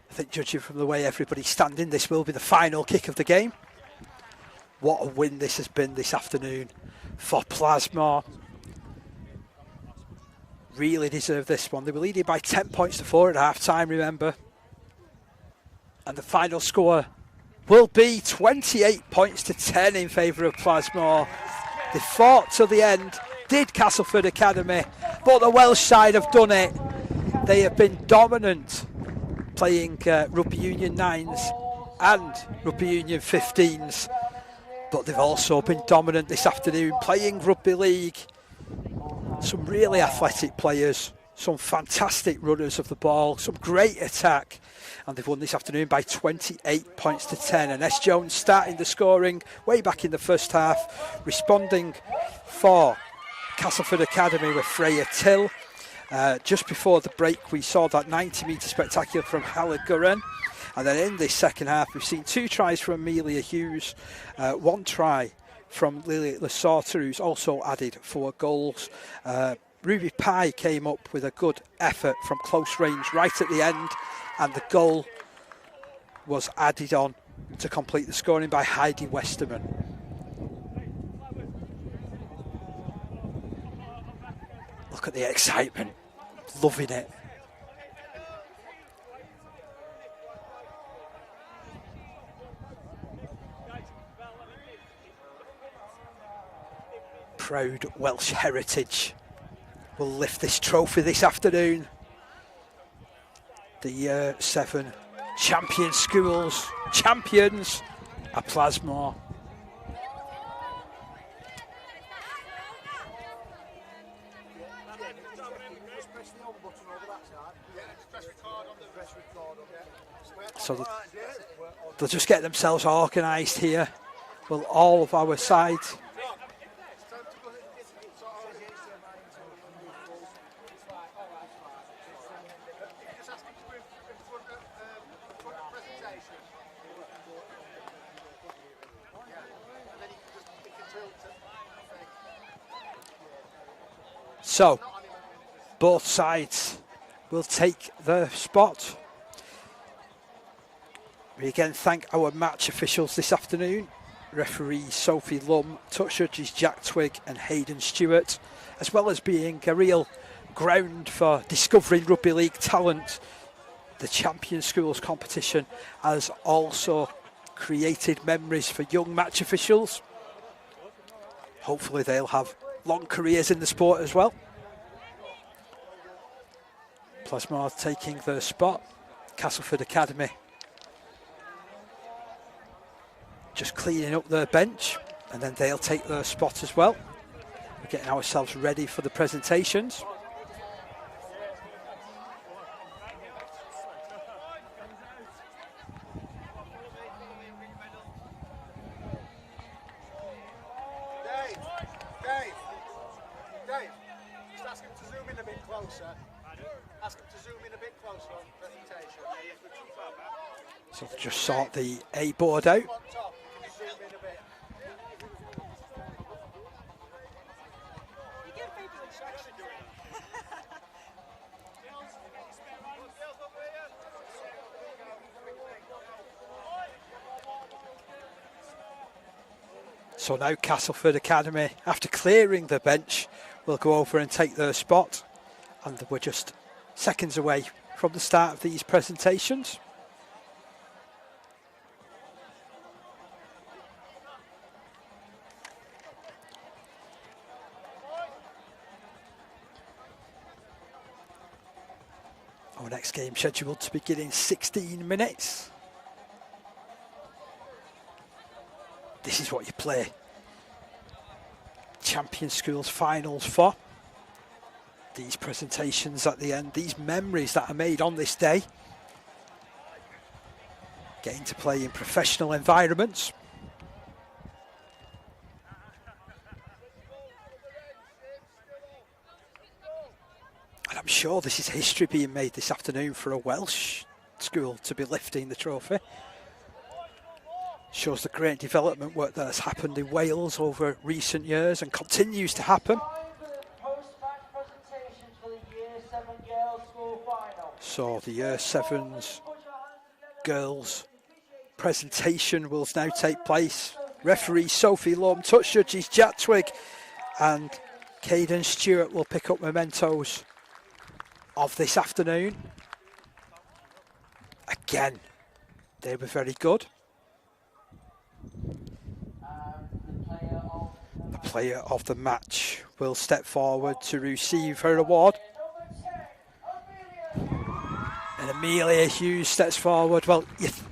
I think judging from the way everybody's standing, this will be the final kick of the game. What a win this has been this afternoon for Plasmore. Really deserve this one. They were leading by 10 points to 4 at half time, remember. And the final score will be 28 points to 10 in favour of Plasmore. They fought to the end, did Castleford Academy, but the Welsh side have done it. They have been dominant, playing Rugby Union 9s and Rugby Union 15s, but they've also been dominant this afternoon, playing Rugby League. Some really athletic players, some fantastic runners of the ball, some great attack. And they've won this afternoon by 28 points to 10. And S. Jones starting the scoring way back in the first half, responding for Castleford Academy with Freya Till. Just before the break, we saw that 90-metre spectacular from Halla Gurren. And then in this second half, we've seen 2 tries from Amelia Hughes, 1 try from Lily Lesauter, who's also added 4 goals. Ruby Pye came up with a good effort from close range right at the end, and the goal was added on to complete the scoring by Heidi Westerman. Look at the excitement, loving it. Proud Welsh heritage will lift this trophy this afternoon. The Year 7 champion schools, champions are Plasmore. So they'll just get themselves organised here. Will all of our sides. So, both sides will take their spot. We again thank our match officials this afternoon. Referee Sophie Lum, touch judges Jack Twigg and Hayden Stewart, as well as being a real ground for discovering rugby league talent. The Champion Schools competition has also created memories for young match officials. Hopefully they'll have long careers in the sport as well. Plasmar taking their spot. Castleford Academy just cleaning up their bench, and then they'll take their spot as well. We're getting ourselves ready for the presentations. Dave, just ask him to zoom in a bit closer. Ask him to zoom in a bit closer on the presentation. So just sort the A board out. On top, you can zoom in a bit. So now Castleford Academy, after clearing the bench, will go over and take their spot. And we're just seconds away from the start of these presentations. Our next game scheduled to begin in 16 minutes. This is what you play Champion Schools finals for. These presentations at the end, these memories that are made on this day. Getting to play in professional environments. And I'm sure this is history being made this afternoon for a Welsh school to be lifting the trophy. Shows the great development work that has happened in Wales over recent years and continues to happen. So the Year 7's girls presentation will now take place. Referee Sophie Lum, touch judges Jack Twigg and Caden Stewart will pick up mementos of this afternoon. Again, they were very good. The player of the match will step forward to receive her award. And Amelia Hughes steps forward. Well,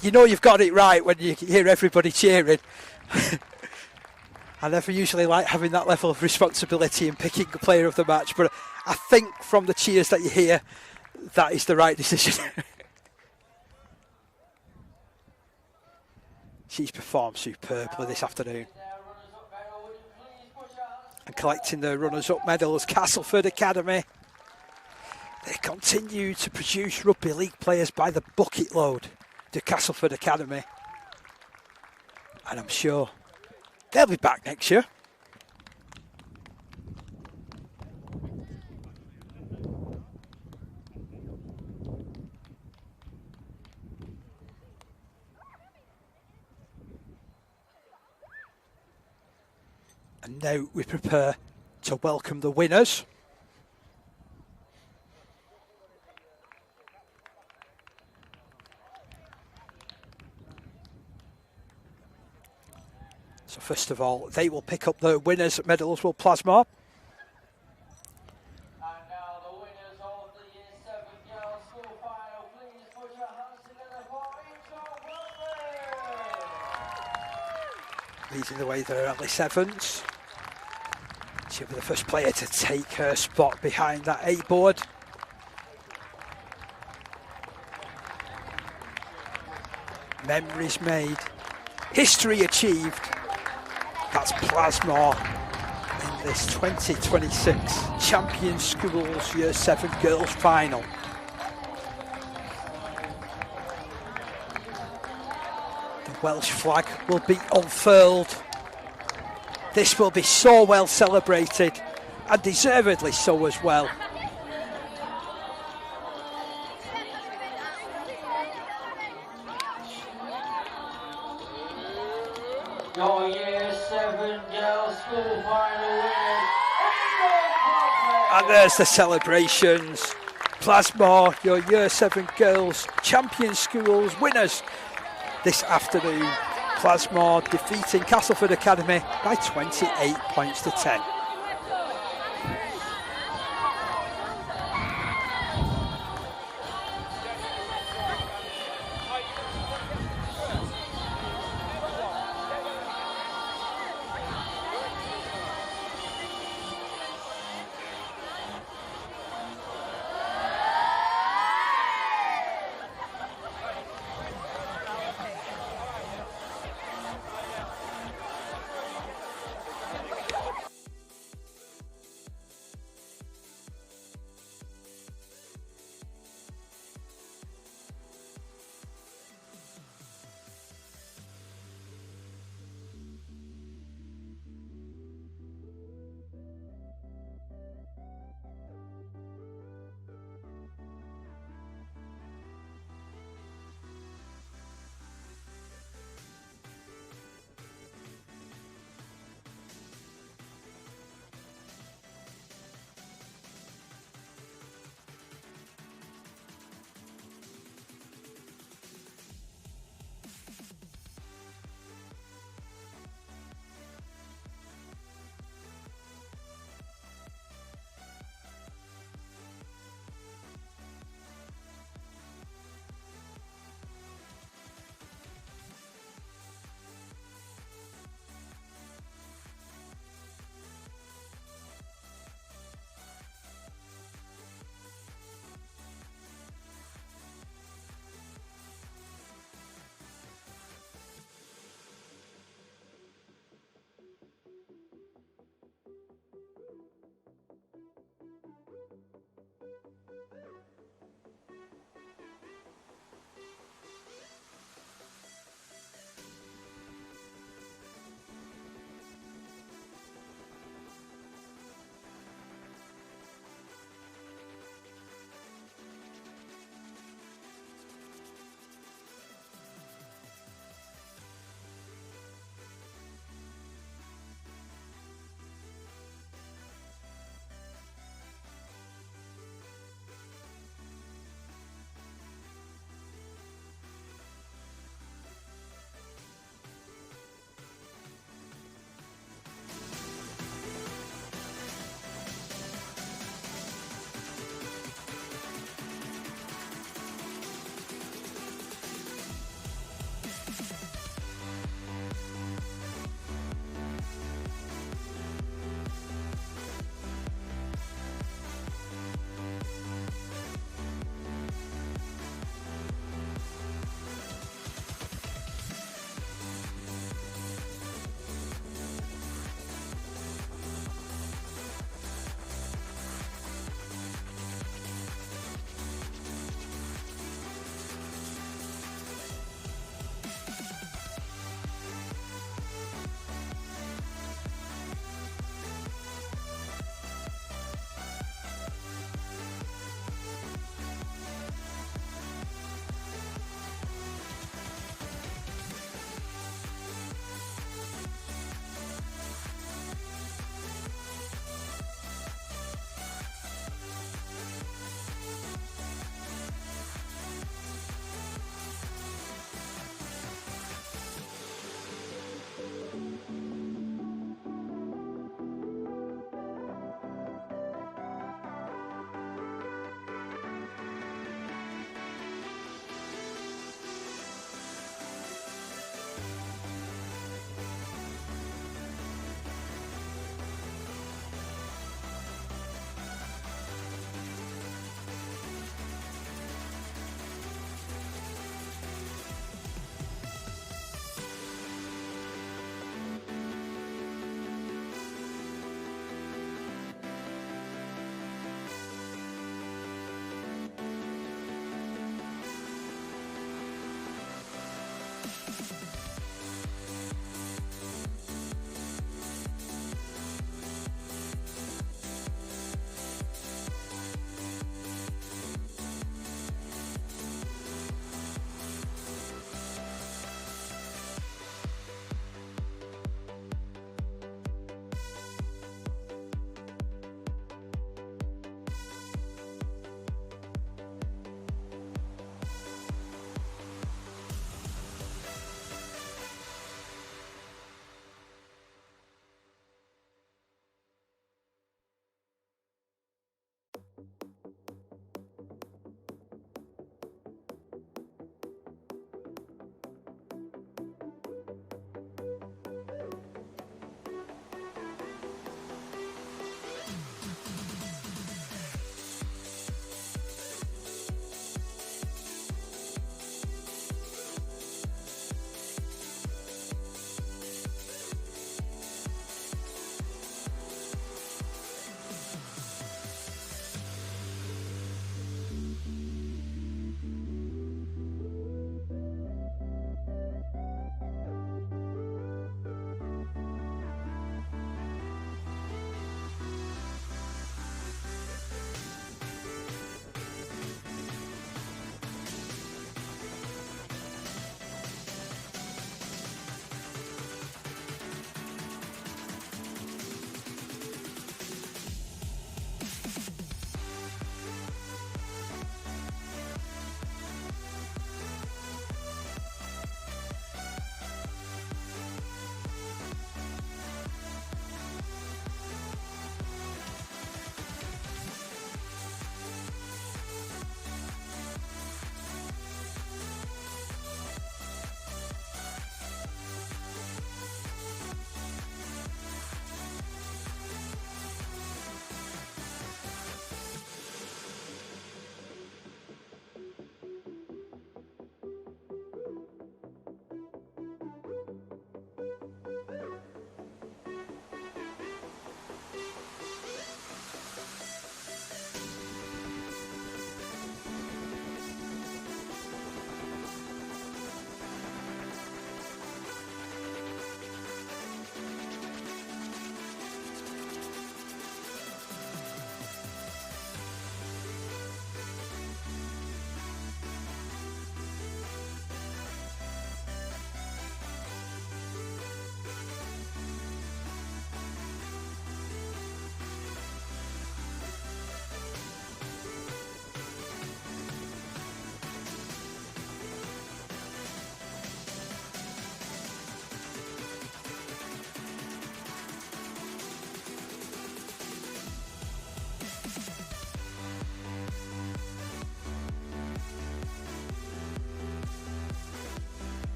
you know you've got it right when you hear everybody cheering. I never usually like having that level of responsibility in picking the player of the match, but I think from the cheers that you hear, that is the right decision. She's performed superbly this afternoon. And collecting the runners-up medals, Castleford Academy. They continue to produce rugby league players by the bucket load to Castleford Academy. And I'm sure they'll be back next year. And now we prepare to welcome the winners. So first of all, they will pick up the winners' medals, will Plasmar. And now the winners of the Year 7 Girls School Final, please put your hands together for Rachel Rugby. Leading the way there, Alice Evans. She'll be the first player to take her spot behind that A board. Memories made, history achieved. That's Plasmar in this 2026 Champion Schools Year 7 Girls Final. The Welsh flag will be unfurled. This will be so well celebrated and deservedly so as well. Your Year 7 girls school final winners. And there's the celebrations. Plasmore, your Year 7 girls champion schools winners this afternoon. Plasmore defeating Castleford Academy by 28 points to 10.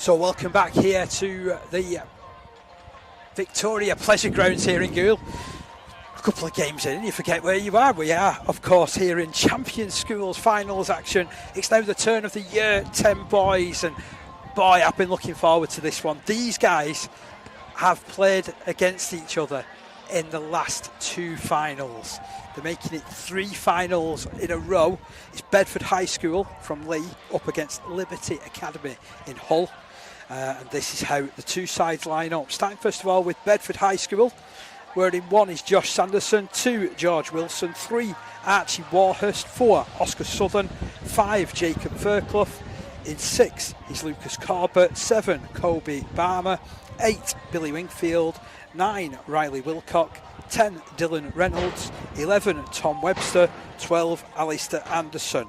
So welcome back here to the Victoria Pleasure Grounds here in Goole. A couple of games in, you forget where you are. We are, of course, here in Champion Schools finals action. It's now the turn of the Year 10 boys, and boy, I've been looking forward to this one. These guys have played against each other in the last 2 finals. They're making it 3 finals in a row. It's Bedford High School from Lee up against Liberty Academy in Hull. And this is how the 2 sides line up. Starting first of all with Bedford High School, where in 1 is Josh Sanderson, 2 George Wilson, 3 Archie Warhurst, 4 Oscar Southern, 5 Jacob Fairclough. In 6 is Lucas Corbett, 7 Kobe Barmer, 8 Billy Wingfield, 9 Riley Wilcock, 10 Dylan Reynolds, 11 Tom Webster, 12 Alistair Anderson.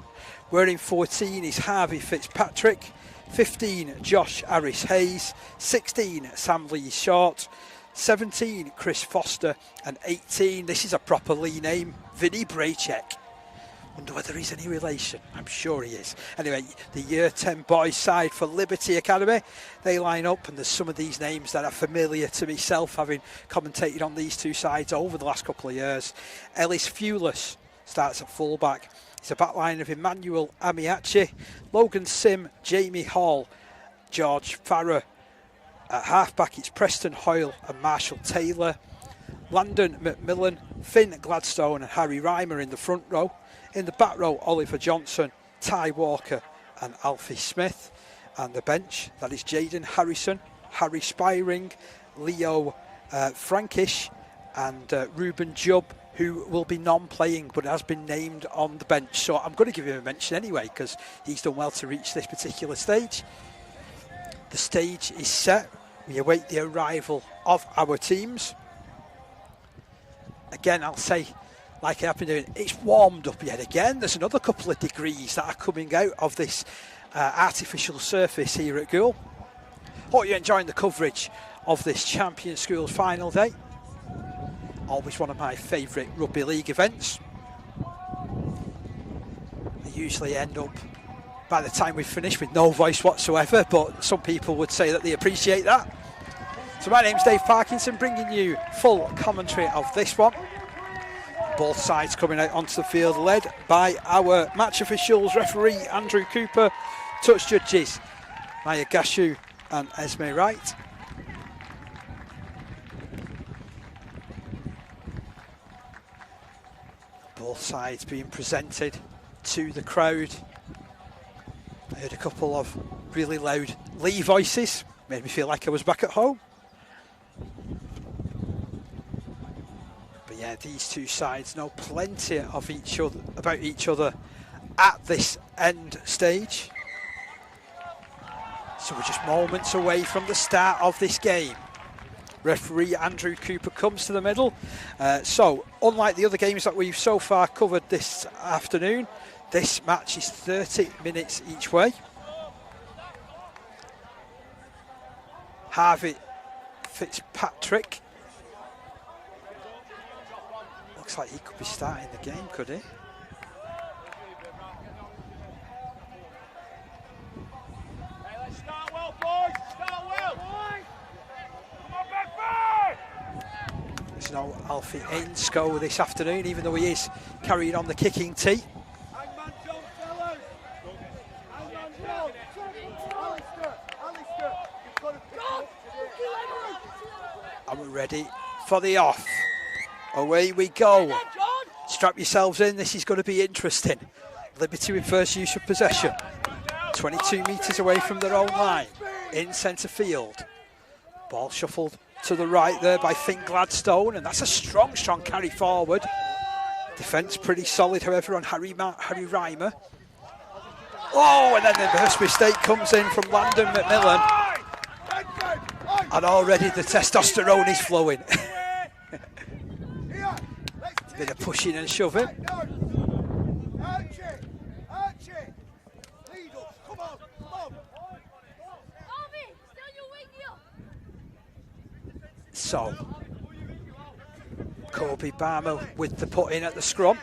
Where in 14 is Harvey Fitzpatrick, 15 Josh Harris Hayes, 16 Sam Lee Short, 17 Chris Foster, and 18, this is a proper Lee name, Vinny Braychek. Wonder whether he's any relation. I'm sure he is. Anyway, the Year 10 boys side for Liberty Academy, they line up, and there's some of these names that are familiar to myself, having commentated on these 2 sides over the last couple of years. Ellis Fewless starts at fullback. It's a back line of Emmanuel Amiachi, Logan Sim, Jamie Hall, George Farrer. At halfback, it's Preston Hoyle and Marshall Taylor. Landon McMillan, Finn Gladstone and Harry Reimer in the front row. In the back row, Oliver Johnson, Ty Walker and Alfie Smith. And the bench, that is Jaden Harrison, Harry Spiring, Leo Frankish and Ruben Jubb, who will be non-playing but has been named on the bench. So I'm going to give him a mention anyway because he's done well to reach this particular stage. The stage is set. We await the arrival of our teams. Again, I'll say, like I've been doing, it's warmed up yet again. There's another couple of degrees that are coming out of this artificial surface here at Goole. Hope you're enjoying the coverage of this Champion Schools final day. Always one of my favourite rugby league events. I usually end up, by the time we finish, with no voice whatsoever, but some people would say that they appreciate that. So my name's Dave Parkinson, bringing you full commentary of this one. Both sides coming out onto the field, led by our match officials, referee Andrew Cooper, touch judges Maya Gashu and Esme Wright. Both sides being presented to the crowd. I heard a couple of really loud Lee voices, made me feel like I was back at home. But yeah, these 2 sides know plenty of about each other at this end stage. So we're just moments away from the start of this game. Referee Andrew Cooper comes to the middle. So unlike the other games that we've so far covered this afternoon, this match is 30 minutes each way. Harvey Fitzpatrick. Looks like he could be starting the game, could he? Hey, let's start well, boys. Start well. Come on, Bedford! There's no Alfie Ainscoe this afternoon, even though he is carrying on the kicking tee. Hangman John, fellas. Hangman John. Alistair, you've got to pick up today. And we're ready for the off. Away we go. Strap yourselves in, this is going to be interesting. Liberty with first use of possession. 22 metres away from their own line, in centre field. Ball shuffled to the right there by Finn Gladstone, and that's a strong carry forward. Defence pretty solid, however, on Harry Reimer. Oh, and then the first mistake comes in from Landon McMillan. And already the testosterone is flowing. Bit of pushing and shoving. Archie, lead us, come on. So, Kobe Barmer with the put in at the scrum.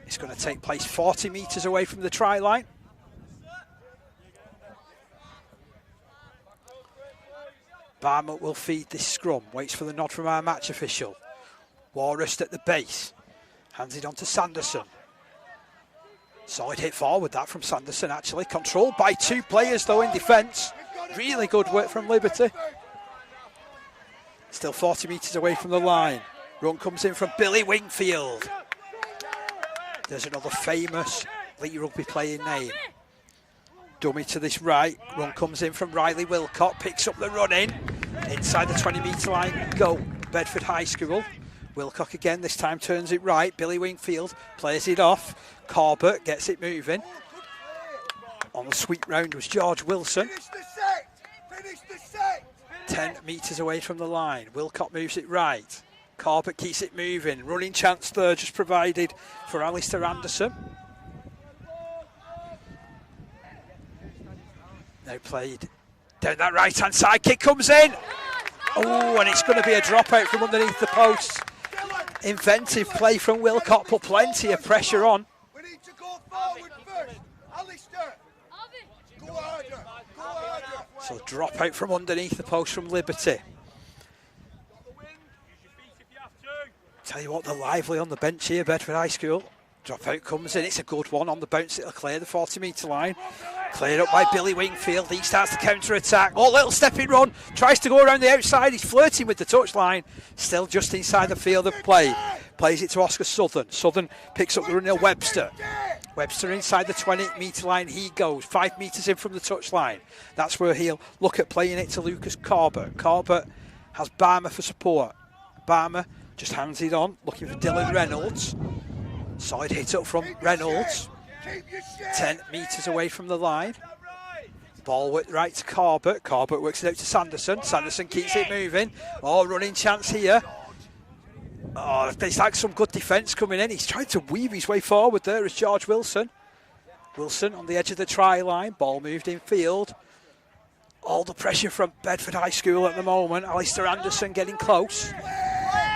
It's going to take place 40 metres away from the try line. Barmouth will feed this scrum, waits for the nod from our match official. Warrest at the base, hands it on to Sanderson. Solid hit forward that from Sanderson actually, controlled by 2 players though in defence. Really good work from Liberty. Still 40 metres away from the line. Run comes in from Billy Wingfield. There's another famous League Rugby playing name. Dummy to this right. Run comes in from Riley Wilcott. Picks up the run in. Inside the 20-metre line. Go Bedford High School. Wilcock again. This time turns it right. Billy Wingfield plays it off. Corbett gets it moving. On the sweep round was George Wilson. 10 metres away from the line. Wilcott moves it right. Corbett keeps it moving. Running chance there just provided for Alistair Anderson. Now played down that right hand side. Kick comes in. Oh, and it's going to be a dropout from underneath the post. Inventive play from Wilcott, put plenty of pressure on. We need to go forward first. Alistair. Go harder. Go harder. So dropout from underneath the post from Liberty. Tell you what, they're lively on the bench here, Bedford High School. Dropout comes in, it's a good one on the bounce, it'll clear the 40-metre line. Cleared up by Billy Wingfield, he starts the counter-attack. Oh, little stepping run, tries to go around the outside, he's flirting with the touchline. Still just inside the field of play. Plays it to Oscar Southern. Southern picks up the run to Webster. Webster inside the 20-metre line, he goes 5 metres in from the touchline. That's where he'll look at playing it to Lucas Corbett. Corbett has Barmer for support. Barmer just hands it on, looking for Dylan Reynolds. Solid hit up from Reynolds. 10 metres away from the line. Ball with right to Corbett. Corbett works it out to Sanderson. Sanderson keeps it moving. Oh, running chance here. Oh, there's like some good defence coming in. He's trying to weave his way forward there as George Wilson. Wilson on the edge of the try line. Ball moved in field. All the pressure from Bedford High School at the moment. Alistair Anderson getting close.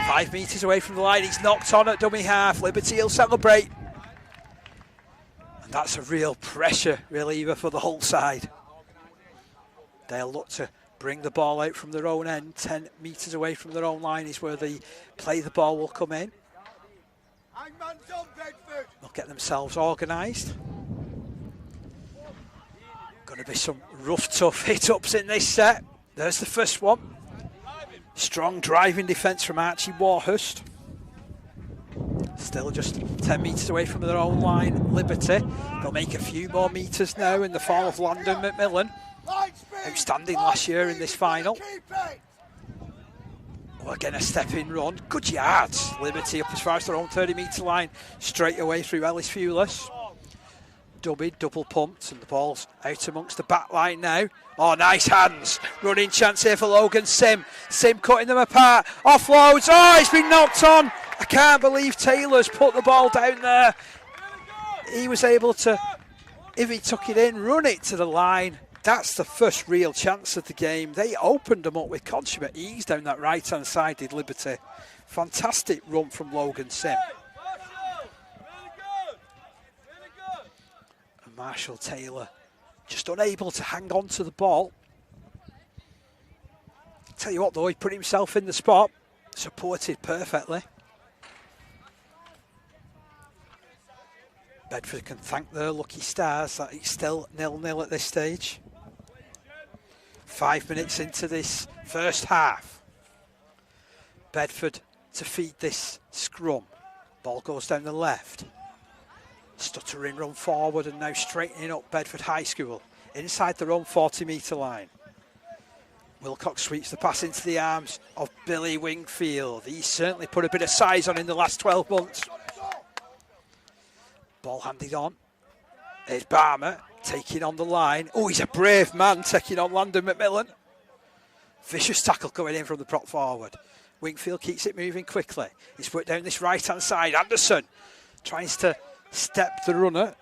5 metres away from the line, he's knocked on at dummy half. Liberty will celebrate. And that's a real pressure reliever for the whole side. They'll look to bring the ball out from their own end. 10 metres away from their own line is where the play the ball will come in. They'll get themselves organised. Going to be some rough, tough hit-ups in this set. There's the first one. Strong driving defence from Archie Warhurst. Still just 10 metres away from their own line, Liberty. They'll make a few more metres now in the form of Landon McMillan. Outstanding last year in this final. Oh, again, a step-in run. Good yards. Liberty up as far as their own 30-metre line. Straight away through Ellis Fewless. Dubby, double pumped, and the ball's out amongst the back line now. Oh, nice hands. Running chance here for Logan Sim. Sim cutting them apart. Offloads. Oh, he's been knocked on. I can't believe Taylor's put the ball down there. He was able to, if he took it in, run it to the line. That's the first real chance of the game. They opened them up with consummate ease down that right-hand side, did Liberty. Fantastic run from Logan Sim. Marshall Taylor just unable to hang on to the ball. Tell you what though, he put himself in the spot, supported perfectly. Bedford can thank their lucky stars that it's still 0-0 at this stage. 5 minutes into this first half. Bedford to feed this scrum. Ball goes down the left. Stuttering run forward and now straightening up Bedford High School inside their own 40-metre line. Wilcox sweeps the pass into the arms of Billy Wingfield. He's certainly put a bit of size on in the last 12 months. Ball handed on. There's Barmer taking on the line. Oh, he's a brave man taking on Landon McMillan. Vicious tackle coming in from the prop forward. Wingfield keeps it moving quickly. He's put down this right-hand side. Anderson tries to step the runner.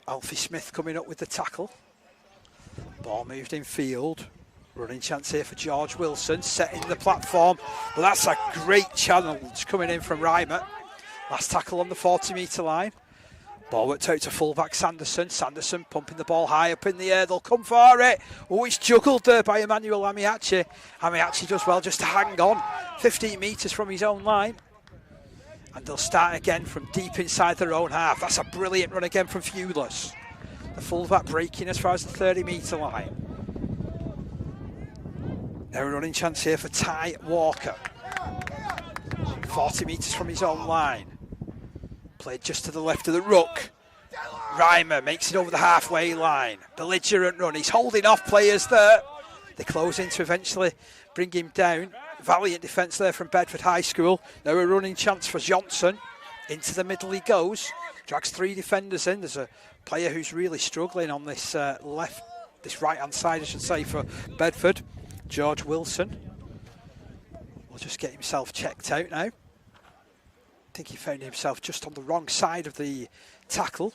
Alfie Smith coming up with the tackle. Ball moved in field. Running chance here for George Wilson, setting the platform. But that's a great challenge coming in from Reimer. Last tackle on the 40-metre line. Ball worked out to fullback Sanderson. Sanderson pumping the ball high up in the air. They'll come for it. Oh, it's juggled there by Emmanuel Amiachi. Amiachi does well just to hang on. 15 metres from his own line. And they'll start again from deep inside their own half. That's a brilliant run again from Fewless. The fullback breaking as far as the 30-metre line. Now a running chance here for Ty Walker. 40 metres from his own line. Played just to the left of the ruck. Reimer makes it over the halfway line. Belligerent run. He's holding off players there. They close in to eventually bring him down. Valiant defence there from Bedford High School. Now a running chance for Johnson. Into the middle he goes. Drags 3 defenders in. There's a player who's really struggling on this this right-hand side, I should say, for Bedford. George Wilson. Will just get himself checked out now. I think he found himself just on the wrong side of the tackle.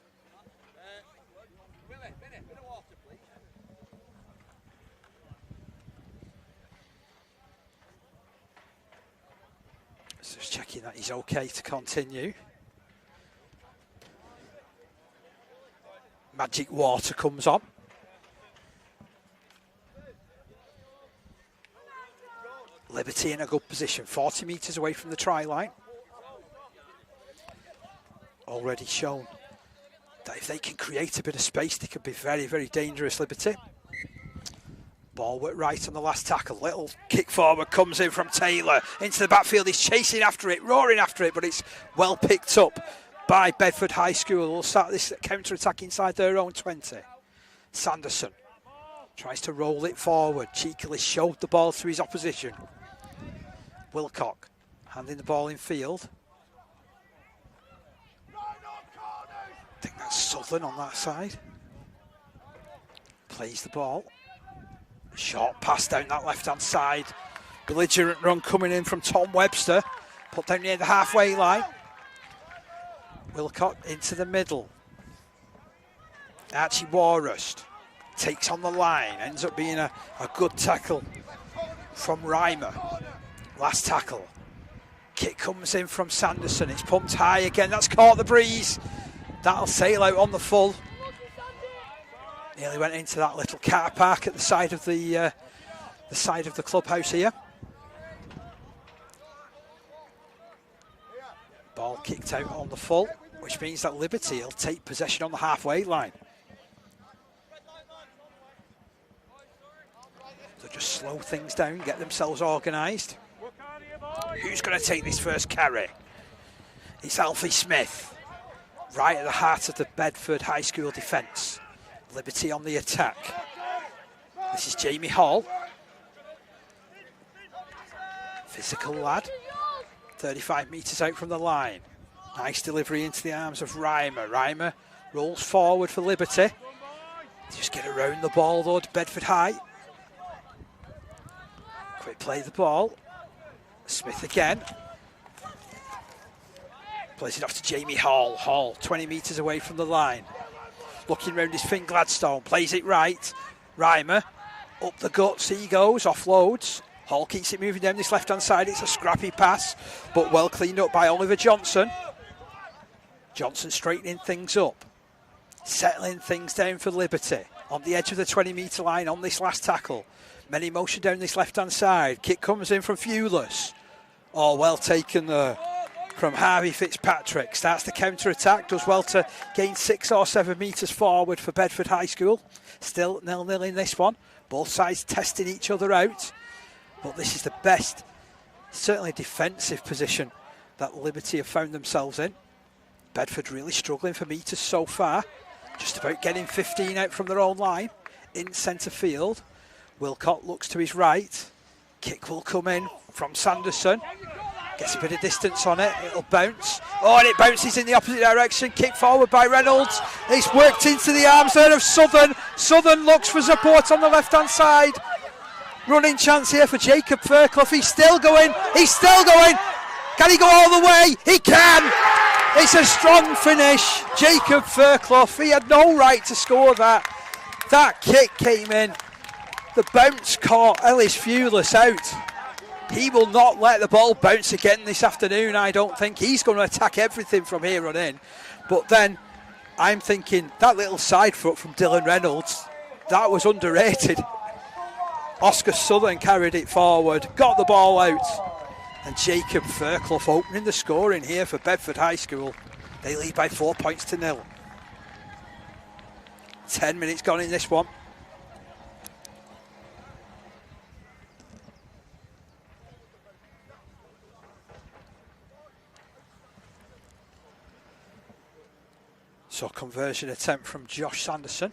So just checking that he's okay to continue. Magic Water comes on. Liberty in a good position, 40 metres away from the try line. Already shown that if they can create a bit of space, they could be very, very dangerous, Liberty. Ball went right on the last tackle. Little kick forward comes in from Taylor into the backfield. He's chasing after it, roaring after it, but it's well picked up by Bedford High School. We'll start this counter-attack inside their own 20. Sanderson tries to roll it forward. Cheekily showed the ball to his opposition. Wilcock handing the ball in field. I think that's Southern on that side. Plays the ball. Short pass down that left-hand side. Belligerent run coming in from Tom Webster. Put down near the halfway line. Wilcock into the middle. Archie Warrust takes on the line. Ends up being a good tackle from Reimer. Last tackle. Kick comes in from Sanderson. It's pumped high again. That's caught the breeze. That'll sail out on the full. Nearly went into that little car park at the side of the clubhouse here. Ball kicked out on the full, which means that Liberty will take possession on the halfway line. So just slow things down, get themselves organised. Who's going to take this first carry? It's Alfie Smith. Right at the heart of the Bedford High School defence. Liberty on the attack. This is Jamie Hall. Physical lad. 35 metres out from the line. Nice delivery into the arms of Reimer. Reimer rolls forward for Liberty. Just get around the ball though to Bedford High. Quick play the ball. Smith again. Plays it off to Jamie Hall. Hall, 20 metres away from the line. Looking round his Finn Gladstone. Plays it right. Reimer. Up the guts he goes. Offloads. Hall keeps it moving down this left-hand side. It's a scrappy pass, but well cleaned up by Oliver Johnson. Johnson straightening things up. Settling things down for Liberty. On the edge of the 20-metre line on this last tackle. Many motion down this left-hand side. Kick comes in from Fewless. Oh, well taken there from Harvey Fitzpatrick. Starts the counter-attack. Does well to gain 6 or 7 metres forward for Bedford High School. Still 0-0 in this one. Both sides testing each other out. But this is the best, certainly defensive position that Liberty have found themselves in. Bedford really struggling for metres so far. Just about getting 15 out from their own line. In centre field. Wilcott looks to his right. Kick will come in from Sanderson. Gets a bit of distance on it. It'll bounce. Oh, and it bounces in the opposite direction. Kick forward by Reynolds. It's worked into the arms there of Southern. Southern looks for support on the left-hand side. Running chance here for Jacob Fairclough. He's still going. He's still going. Can he go all the way? He can. It's a strong finish. Jacob Fairclough. He had no right to score that. That kick came in. The bounce caught Ellis Fewless out. He will not let the ball bounce again this afternoon, I don't think. He's going to attack everything from here on in. But then I'm thinking that little side foot from Dylan Reynolds, that was underrated. Oscar Southern carried it forward, got the ball out, and Jacob Fairclough opening the scoring here for Bedford High School. They lead by 4 points to 0. 10 minutes gone in this one. So conversion attempt from Josh Sanderson.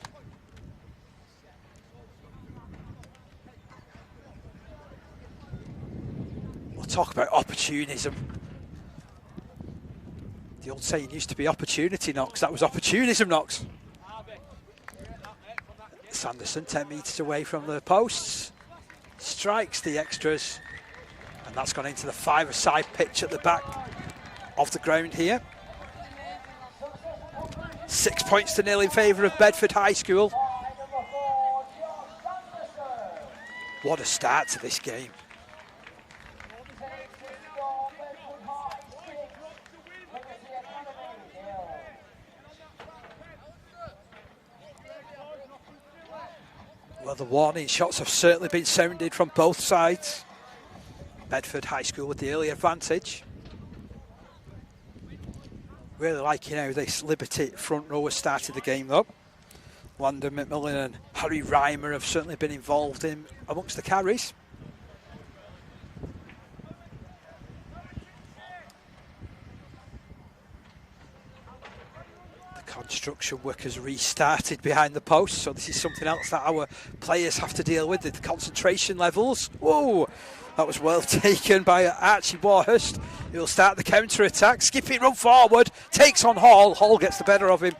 We'll talk about opportunism. The old saying used to be opportunity knocks. That was opportunism knocks. Sanderson 10 metres away from the posts. Strikes the extras. And that's gone into the 5-a-side pitch at the back of the ground here. 6 points to 0 in favour of Bedford High School. What a start to this game. Well, the warning shots have certainly been sounded from both sides. Bedford High School with the early advantage. Really liking how this Liberty front row has started the game though. Landon McMillan and Harry Reimer have certainly been involved in amongst the carries. The construction work has restarted behind the post, so this is something else that our players have to deal with, the concentration levels. Whoa! That was well taken by Archie Warhurst. He'll start the counter-attack. Skipping run forward. Takes on Hall. Hall gets the better of him.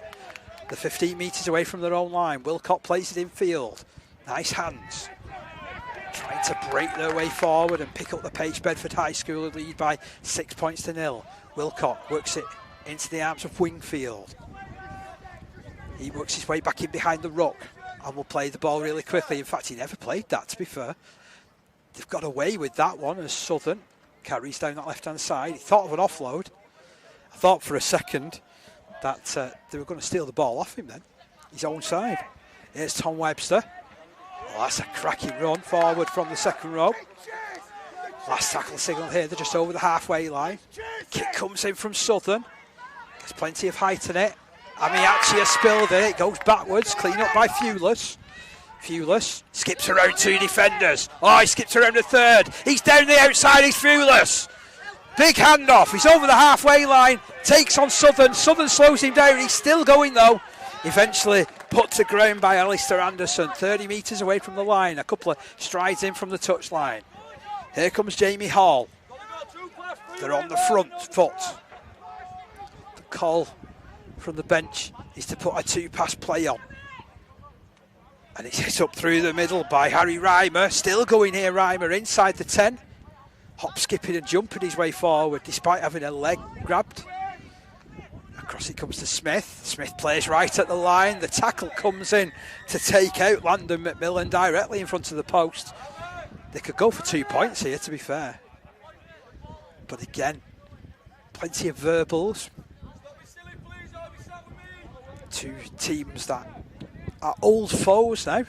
The 15 metres away from their own line. Wilcott plays it in field. Nice hands. Trying to break their way forward and pick up the pace. Bedford High School lead by 6 points to 0. Wilcott works it into the arms of Wingfield. He works his way back in behind the ruck and will play the ball really quickly. In fact, he never played that, to be fair. They've got away with that one as Southern carries down that left-hand side. He thought of an offload. I thought for a second that they were going to steal the ball off him then, his own side. Here's Tom Webster. Oh, that's a cracking run forward from the second row. Last tackle signal here, they're just over the halfway line. Kick comes in from Southern. There's plenty of height in it. Amiachi has spilled it. It goes backwards, clean up by Fewless. Fewless skips around 2 defenders. Oh, he skips around a third. He's down the outside, he's Fewless. Big handoff, he's over the halfway line. Takes on Southern. Southern slows him down, he's still going though. Eventually put to ground by Alistair Anderson. 30 metres away from the line. A couple of strides in from the touchline. Here comes Jamie Hall. They're on the front foot. The call from the bench is to put a 2-pass play on. And it's hit up through the middle by Harry Reimer. Still going here, Reimer inside the 10. Hop, skipping and jumping his way forward despite having a leg grabbed. Across it comes to Smith. Smith plays right at the line. The tackle comes in to take out Landon McMillan directly in front of the post. They could go for 2 points here, to be fair. But again, plenty of verbals. Two teams that are old foes now.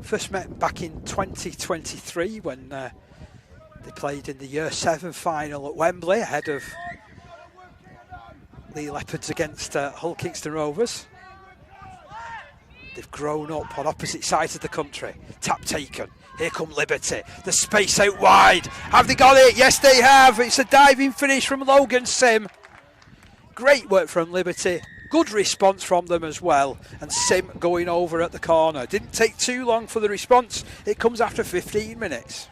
First met back in 2023 when they played in the Year 7 final at Wembley ahead of Lee Leopards against Hull Kingston Rovers. They've grown up on opposite sides of the country. Tap taken. Here come Liberty. The space out wide. Have they got it? Yes, they have. It's a diving finish from Logan Sim. Great work from Liberty. Good response from them as well. And Sim going over at the corner. Didn't take too long for the response. It comes after 15 minutes.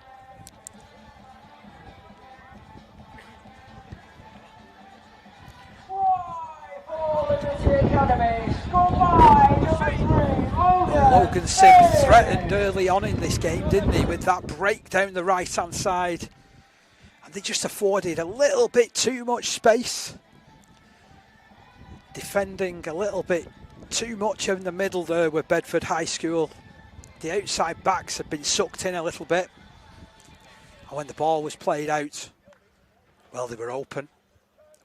Logan Sim threatened early on in this game, didn't he, with that break down the right-hand side. And they just afforded a little bit too much space. Defending a little bit too much in the middle there with Bedford High School. The outside backs had been sucked in a little bit. And when the ball was played out, well, they were open.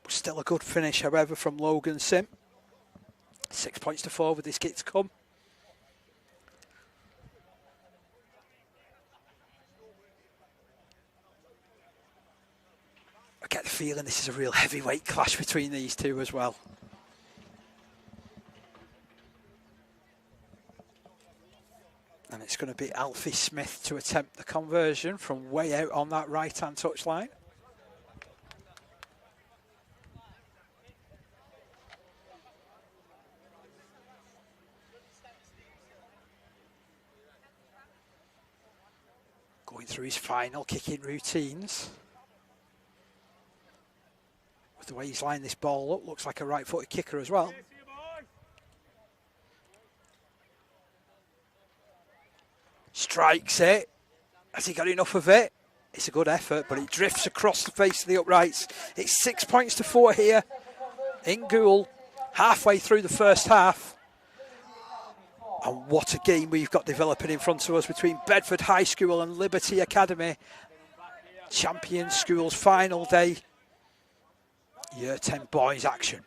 It was still a good finish, however, from Logan Sim. 6 points to 4 with this kick to come. I get the feeling this is a real heavyweight clash between these two as well. And it's going to be Alfie Smith to attempt the conversion from way out on that right-hand touchline. Going through his final kicking routines. With the way he's lined this ball up, looks like a right-footed kicker as well. Strikes it. Has he got enough of it? It's a good effort, but it drifts across the face of the uprights. It's 6 points to 4 here in Goole, halfway through the first half. And what a game we've got developing in front of us between Bedford High School and Liberty Academy. Champion Schools final day. Year 10 boys action.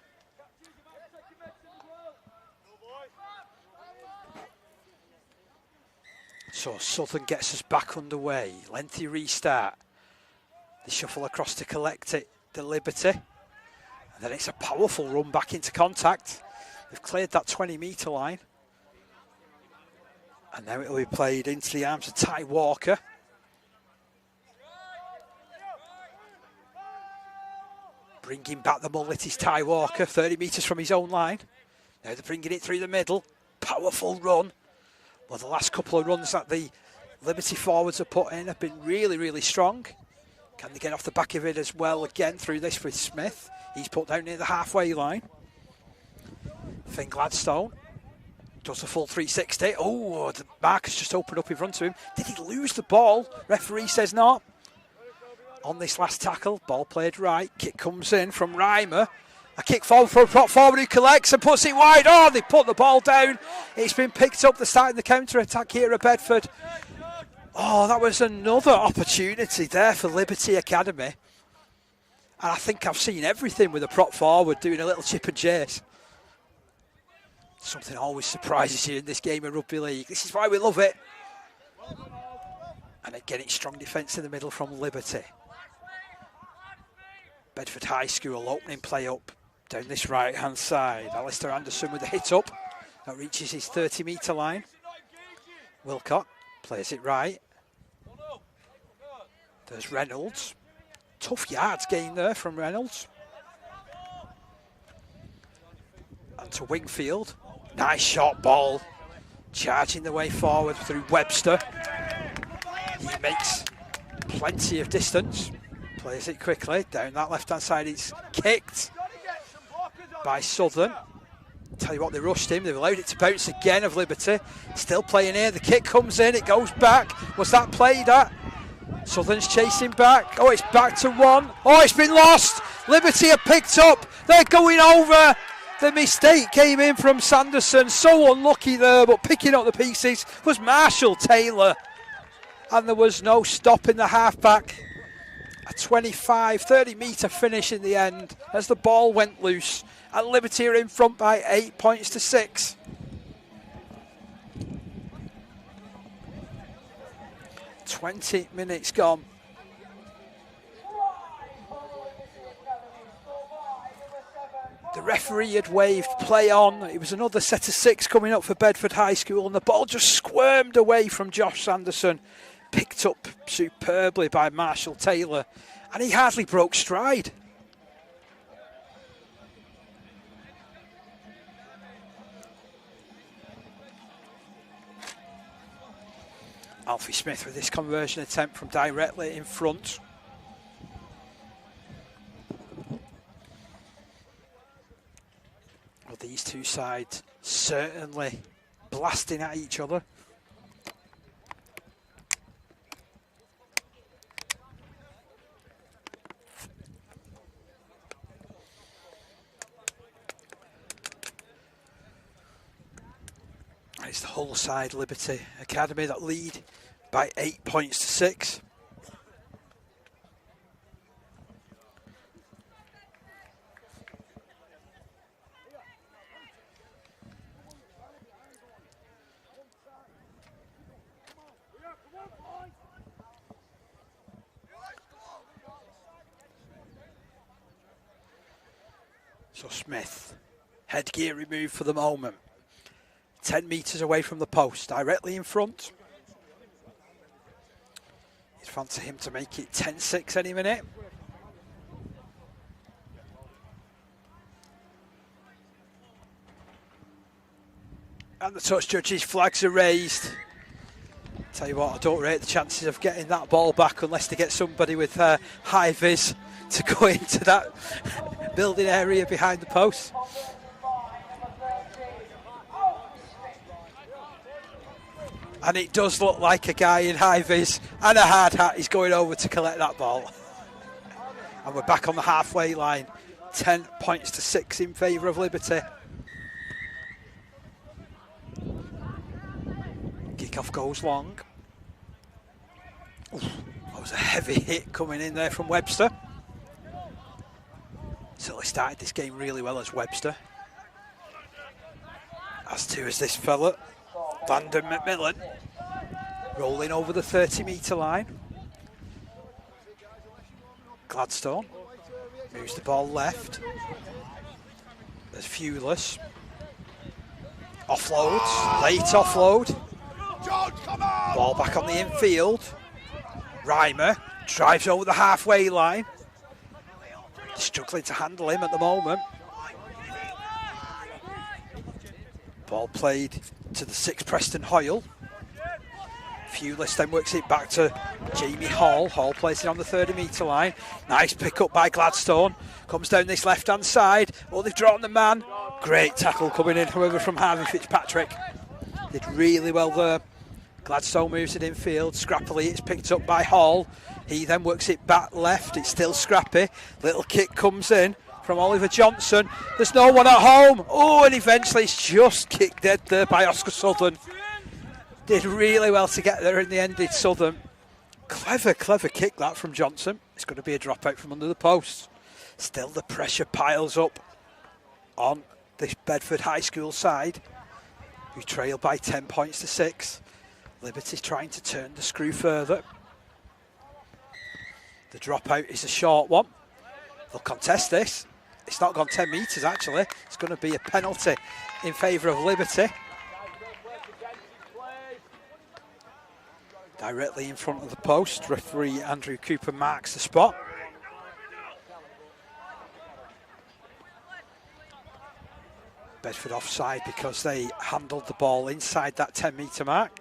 So Southern gets us back underway. Lengthy restart. They shuffle across to collect it, the Liberty. And then it's a powerful run back into contact. They've cleared that 20-metre line. And now it'll be played into the arms of Ty Walker. Bringing back the mullet is Ty Walker, 30 metres from his own line. Now they're bringing it through the middle. Powerful run. Well, the last couple of runs that the Liberty forwards have put in have been really, really strong. Can they get off the back of it as well again through this with Smith? He's put down near the halfway line. Finn Gladstone does a full 360. Oh, the marker's just opened up in front of him. Did he lose the ball? Referee says not. On this last tackle, ball played right. Kick comes in from Reimer. A kick forward for a prop forward who collects and puts it wide. Oh, they put the ball down. It's been picked up. They're starting the counter-attack here at Bedford. Oh, that was another opportunity there for Liberty Academy. And I think I've seen everything with a prop forward doing a little chip and chase. Something always surprises you in this game of rugby league. This is why we love it. And again, it's strong defence in the middle from Liberty. Bedford High School opening play up down this right-hand side. Alistair Anderson with a hit up. That reaches his 30-metre line. Wilcott plays it right. There's Reynolds. Tough yards gain there from Reynolds. And to Wingfield. Nice short ball. Charging the way forward through Webster. He makes plenty of distance. Plays it quickly. Down that left-hand side, it's kicked by Southern. Tell you what, they rushed him. They've allowed it to bounce again of Liberty. Still playing here. The kick comes in. It goes back. Was that played at? Southern's chasing back. Oh, it's back to one. Oh, it's been lost. Liberty are picked up. They're going over. The mistake came in from Sanderson. So unlucky there, but picking up the pieces was Marshall Taylor. And there was no stop in the halfback. A 25-30 metre finish in the end as the ball went loose. And Liberty are in front by 8 points to 6. "20 minutes gone. The referee had waved play on. It was another set of 6 coming up for Bedford High School, and the ball just squirmed away from Josh Sanderson. Picked up superbly by Marshall Taylor, and he hardly broke stride. Alfie Smith with this conversion attempt from directly in front. Well, these two sides certainly blasting at each other. It's the whole side Liberty Academy that lead by 8 points to 6. So Smith, headgear removed for the moment. 10 metres away from the post, directly in front. You'd fancy him to make it 10-6 any minute. And the touch judges' flags are raised. Tell you what, I don't rate the chances of getting that ball back unless they get somebody with high vis to go into that building area behind the post. And it does look like a guy in high vis and a hard hat is going over to collect that ball. And we're back on the halfway line. 10 points to 6 in favour of Liberty. Kickoff goes long. Oof, that was a heavy hit coming in there from Webster. Certainly started this game really well as Webster. As too as this fella, Vanden McMillan, rolling over the 30-metre line. Gladstone moves the ball left. There's Fewless. Offloads, late offload. Ball back on the infield. Reimer drives over the halfway line. Struggling to handle him at the moment. Ball played to the 6th Preston Hoyle. Fewless then works it back to Jamie Hall. Hall plays it on the 30-metre line. Nice pick up by Gladstone. Comes down this left-hand side. Oh, they've drawn the man. Great tackle coming in, however, from Harvey Fitzpatrick. Did really well there. Gladstone moves it infield. Scrappily, it's picked up by Hall. He then works it back left. It's still scrappy. Little kick comes in from Oliver Johnson. There's no one at home. Oh, and eventually it's just kicked dead there by Oscar Southern. Did really well to get there in the end, did Southern. Clever kick that from Johnson. It's going to be a dropout from under the post. Still the pressure piles up on this Bedford High School side, who trail by 10 points to 6. Liberty's trying to turn the screw further. The dropout is a short one. They'll contest this. It's not gone 10 metres actually. It's going to be a penalty in favour of Liberty. Directly in front of the post, referee Andrew Cooper marks the spot. Bedford offside because they handled the ball inside that 10-metre mark.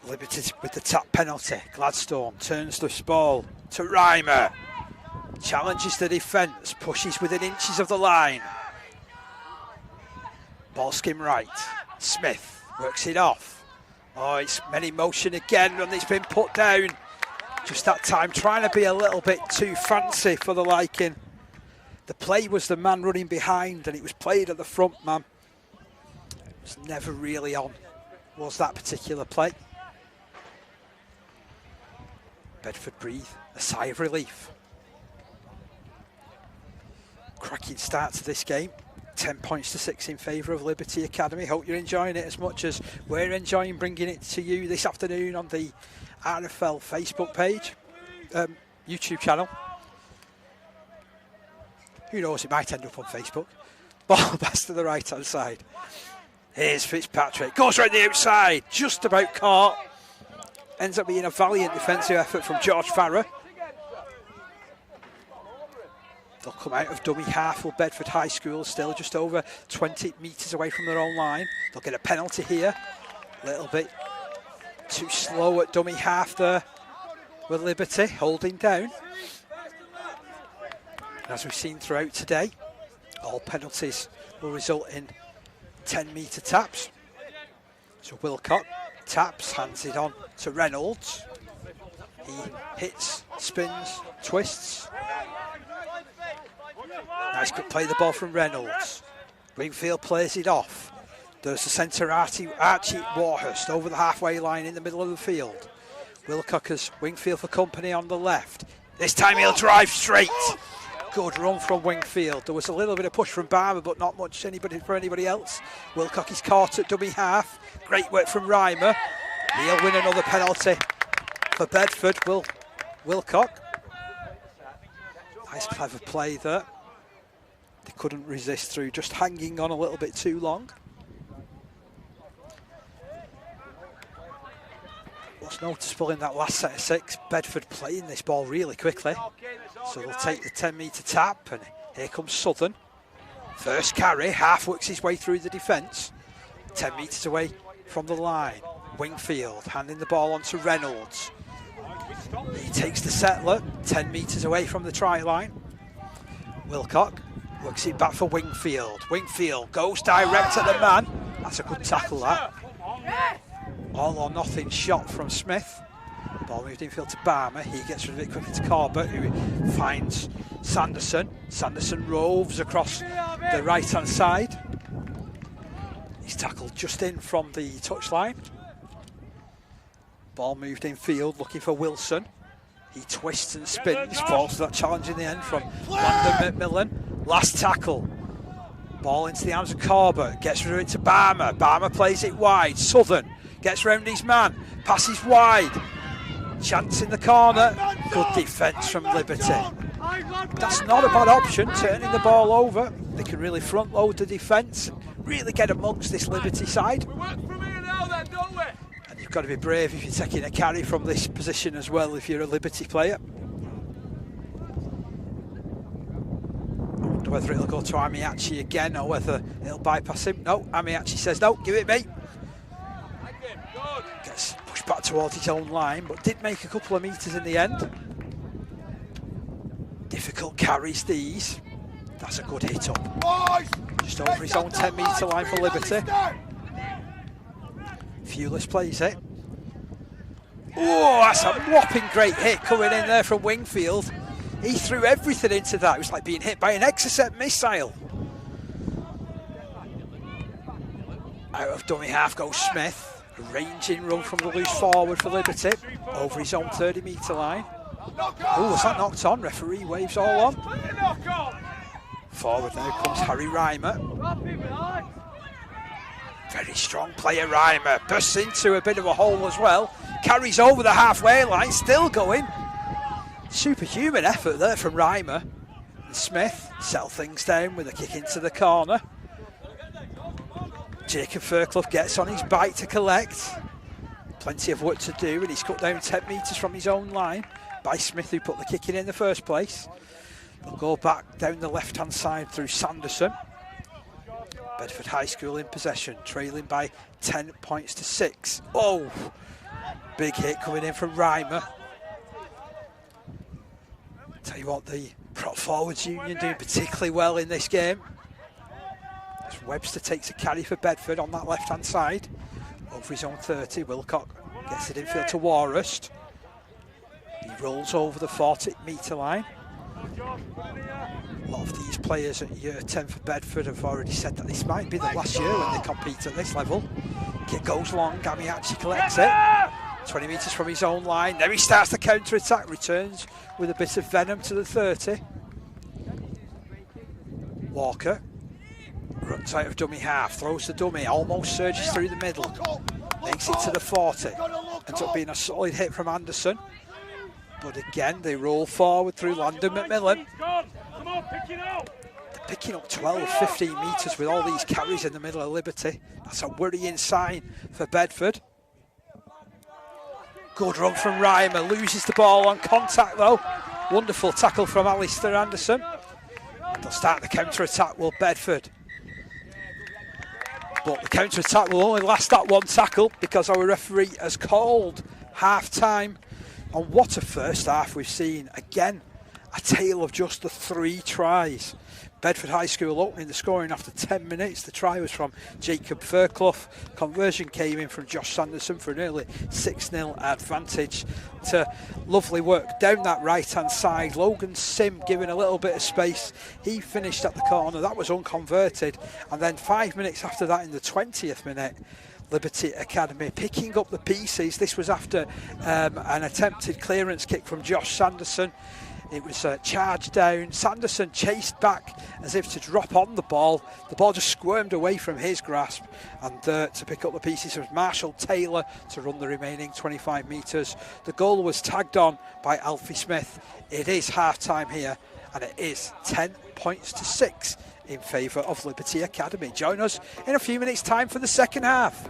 Liberty with the tap penalty. Gladstone turns this ball to Reimer. Challenges the defence, pushes within inches of the line. Ball skim right. Smith works it off. Oh, it's men in motion again and it's been put down. Just that time trying to be a little bit too fancy for the liking. The play was the man running behind and it was played at the front man. It was never really on, was that particular play. Bedford breathe a sigh of relief. Cracking start to this game. 10 points to 6 in favour of Liberty Academy. Hope you're enjoying it as much as we're enjoying bringing it to you this afternoon on the RFL Facebook page, YouTube channel. Who knows, it might end up on Facebook. Ball pass to the right-hand side. Here's Fitzpatrick. Goes right the outside. Just about caught. Ends up being a valiant defensive effort from George Farrer. They'll come out of dummy half for Bedford High School, still just over 20 metres away from their own line. They'll get a penalty here. A little bit too slow at dummy half there with Liberty, holding down. As we've seen throughout today, all penalties will result in 10-metre taps. So Wilcott taps, hands it on to Reynolds. He hits, spins, twists. Nice quick play the ball from Reynolds. Wingfield plays it off. There's the centre Archie Warhurst over the halfway line in the middle of the field. Wilcock has Wingfield for company on the left. This time he'll drive straight. Good run from Wingfield. There was a little bit of push from Barber, but not much for anybody else. Wilcock is caught at dummy half. Great work from Reimer. He'll win another penalty for Bedford. Wilcock. Nice clever play there. They couldn't resist through just hanging on a little bit too long. What's noticeable in that last set of 6, Bedford playing this ball really quickly. So they'll take the 10-metre tap, and here comes Southern. First carry, half works his way through the defence. 10 metres away from the line. Wingfield handing the ball on to Reynolds. He takes the settler, 10 metres away from the try line. Wilcock works it back for Wingfield. Wingfield goes direct at the man. That's a good tackle, that. All or nothing shot from Smith. Ball moved infield to Barmer. He gets rid of it quickly to Corbett, who finds Sanderson. Sanderson roves across the right-hand side. He's tackled just in from the touchline. Ball moved infield, looking for Wilson. He twists and spins, falls to that challenge in the end from Landon McMillan. Last tackle. Ball into the arms of Corbett, gets rid of it to Barmer. Barmer plays it wide. Southern gets round his man, passes wide. Chance in the corner. Good defence from Liberty. That's not a bad option, turning the ball over. They can really front load the defence and really get amongst this Liberty side. We work from here now then, don't we? And you've got to be brave if you're taking a carry from this position as well, if you're a Liberty player. I wonder whether it'll go to Amiachi again or whether it'll bypass him. No, Amiachi says no, give it me. Gets pushed back towards his own line, but did make a couple of metres in the end. Difficult carries these. That's a good hit up. Just over his own 10-metre line for Liberty. Fewless plays it. Oh, that's a whopping great hit coming in there from Wingfield. He threw everything into that. It was like being hit by an Exocet missile. Out of dummy half goes Smith. A ranging run from the loose forward for Liberty. Over his own 30-metre line. Oh, was that knocked on? Referee waves all on. Forward now comes Harry Reimer. Very strong player Reimer. Bursts into a bit of a hole as well. Carries over the halfway line, still going. Superhuman effort there from Reimer. And Smith settle things down with a kick into the corner. Jacob Fairclough gets on his bike to collect. Plenty of work to do, and he's cut down 10 metres from his own line by Smith, who put the kick in the first place. They'll go back down the left-hand side through Sanderson. Bedford High School in possession, trailing by 10 points to 6. Oh, big hit coming in from Reimer. Tell you what, the prop forwards union doing particularly well in this game. As Webster takes a carry for Bedford on that left-hand side. Over his own 30, Wilcock gets it infield to Warrest. He rolls over the 40-metre line. A lot of these players at year 10 for Bedford have already said that this might be the last year when they compete at this level. Kick goes long, Amiachi collects it. 20 metres from his own line. There he starts the counter-attack, returns with a bit of venom to the 30. Walker runs out of dummy half, throws the dummy, almost surges through the middle. Makes it to the 40. Ends up being a solid hit from Anderson. But again, they roll forward through Landon McMillan. They're picking up 12, 15 metres with all these carries in the middle of Liberty. That's a worrying sign for Bedford. Good run from Reimer, loses the ball on contact though. Wonderful tackle from Alistair Anderson. They'll start the counter-attack, will Bedford. But the counter-attack will only last that one tackle because our referee has called half-time. And what a first half we've seen. Again, a tale of just the 3 tries. Bedford High School opening the scoring after 10 minutes. The try was from Jacob Fairclough. Conversion came in from Josh Sanderson for an early 6-0 advantage. To lovely work down that right-hand side. Logan Sim giving a little bit of space. He finished at the corner. That was unconverted. And then 5 minutes after that, in the 20th minute, Liberty Academy picking up the pieces. This was after an attempted clearance kick from Josh Sanderson. It was charged down. Sanderson chased back as if to drop on the ball. The ball just squirmed away from his grasp. And to pick up the pieces was Marshall Taylor to run the remaining 25 metres. The goal was tagged on by Alfie Smith. It is half-time here, and it is 10 points to 6 in favour of Liberty Academy. Join us in a few minutes' time for the second half.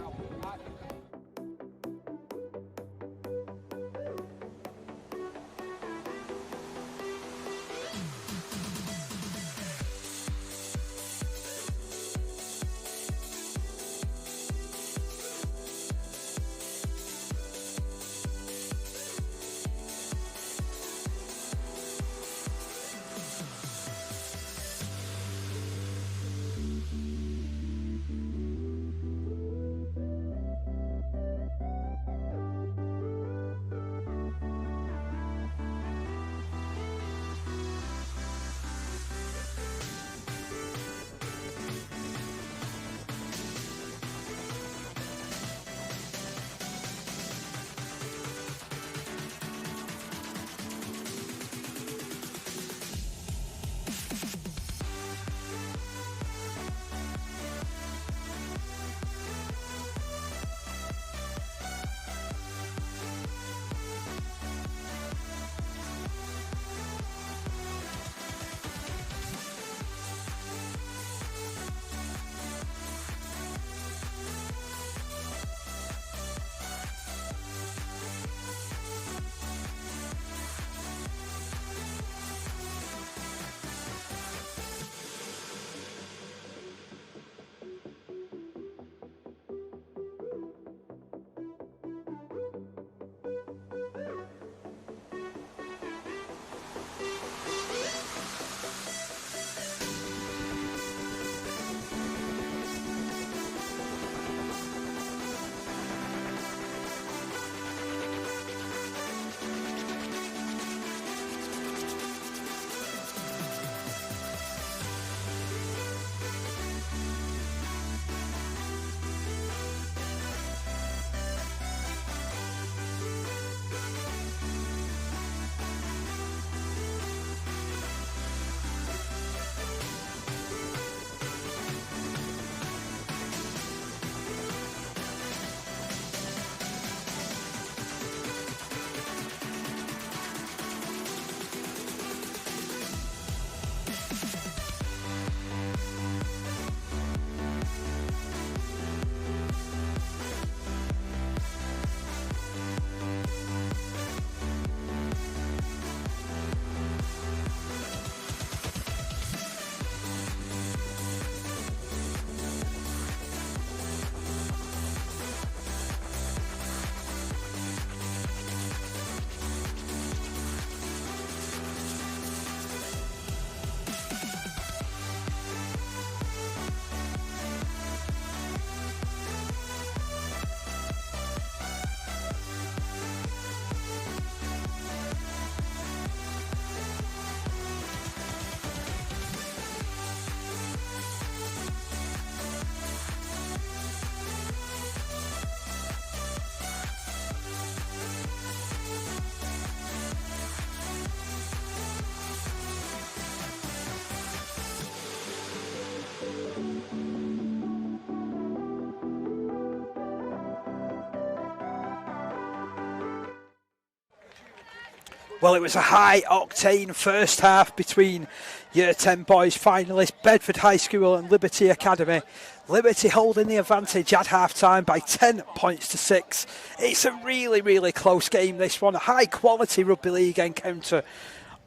Well, it was a high-octane first half between Year 10 boys finalists Bedford High School and Liberty Academy. Liberty holding the advantage at half-time by 10 points to 6. It's a really, really close game, this one. A high-quality rugby league encounter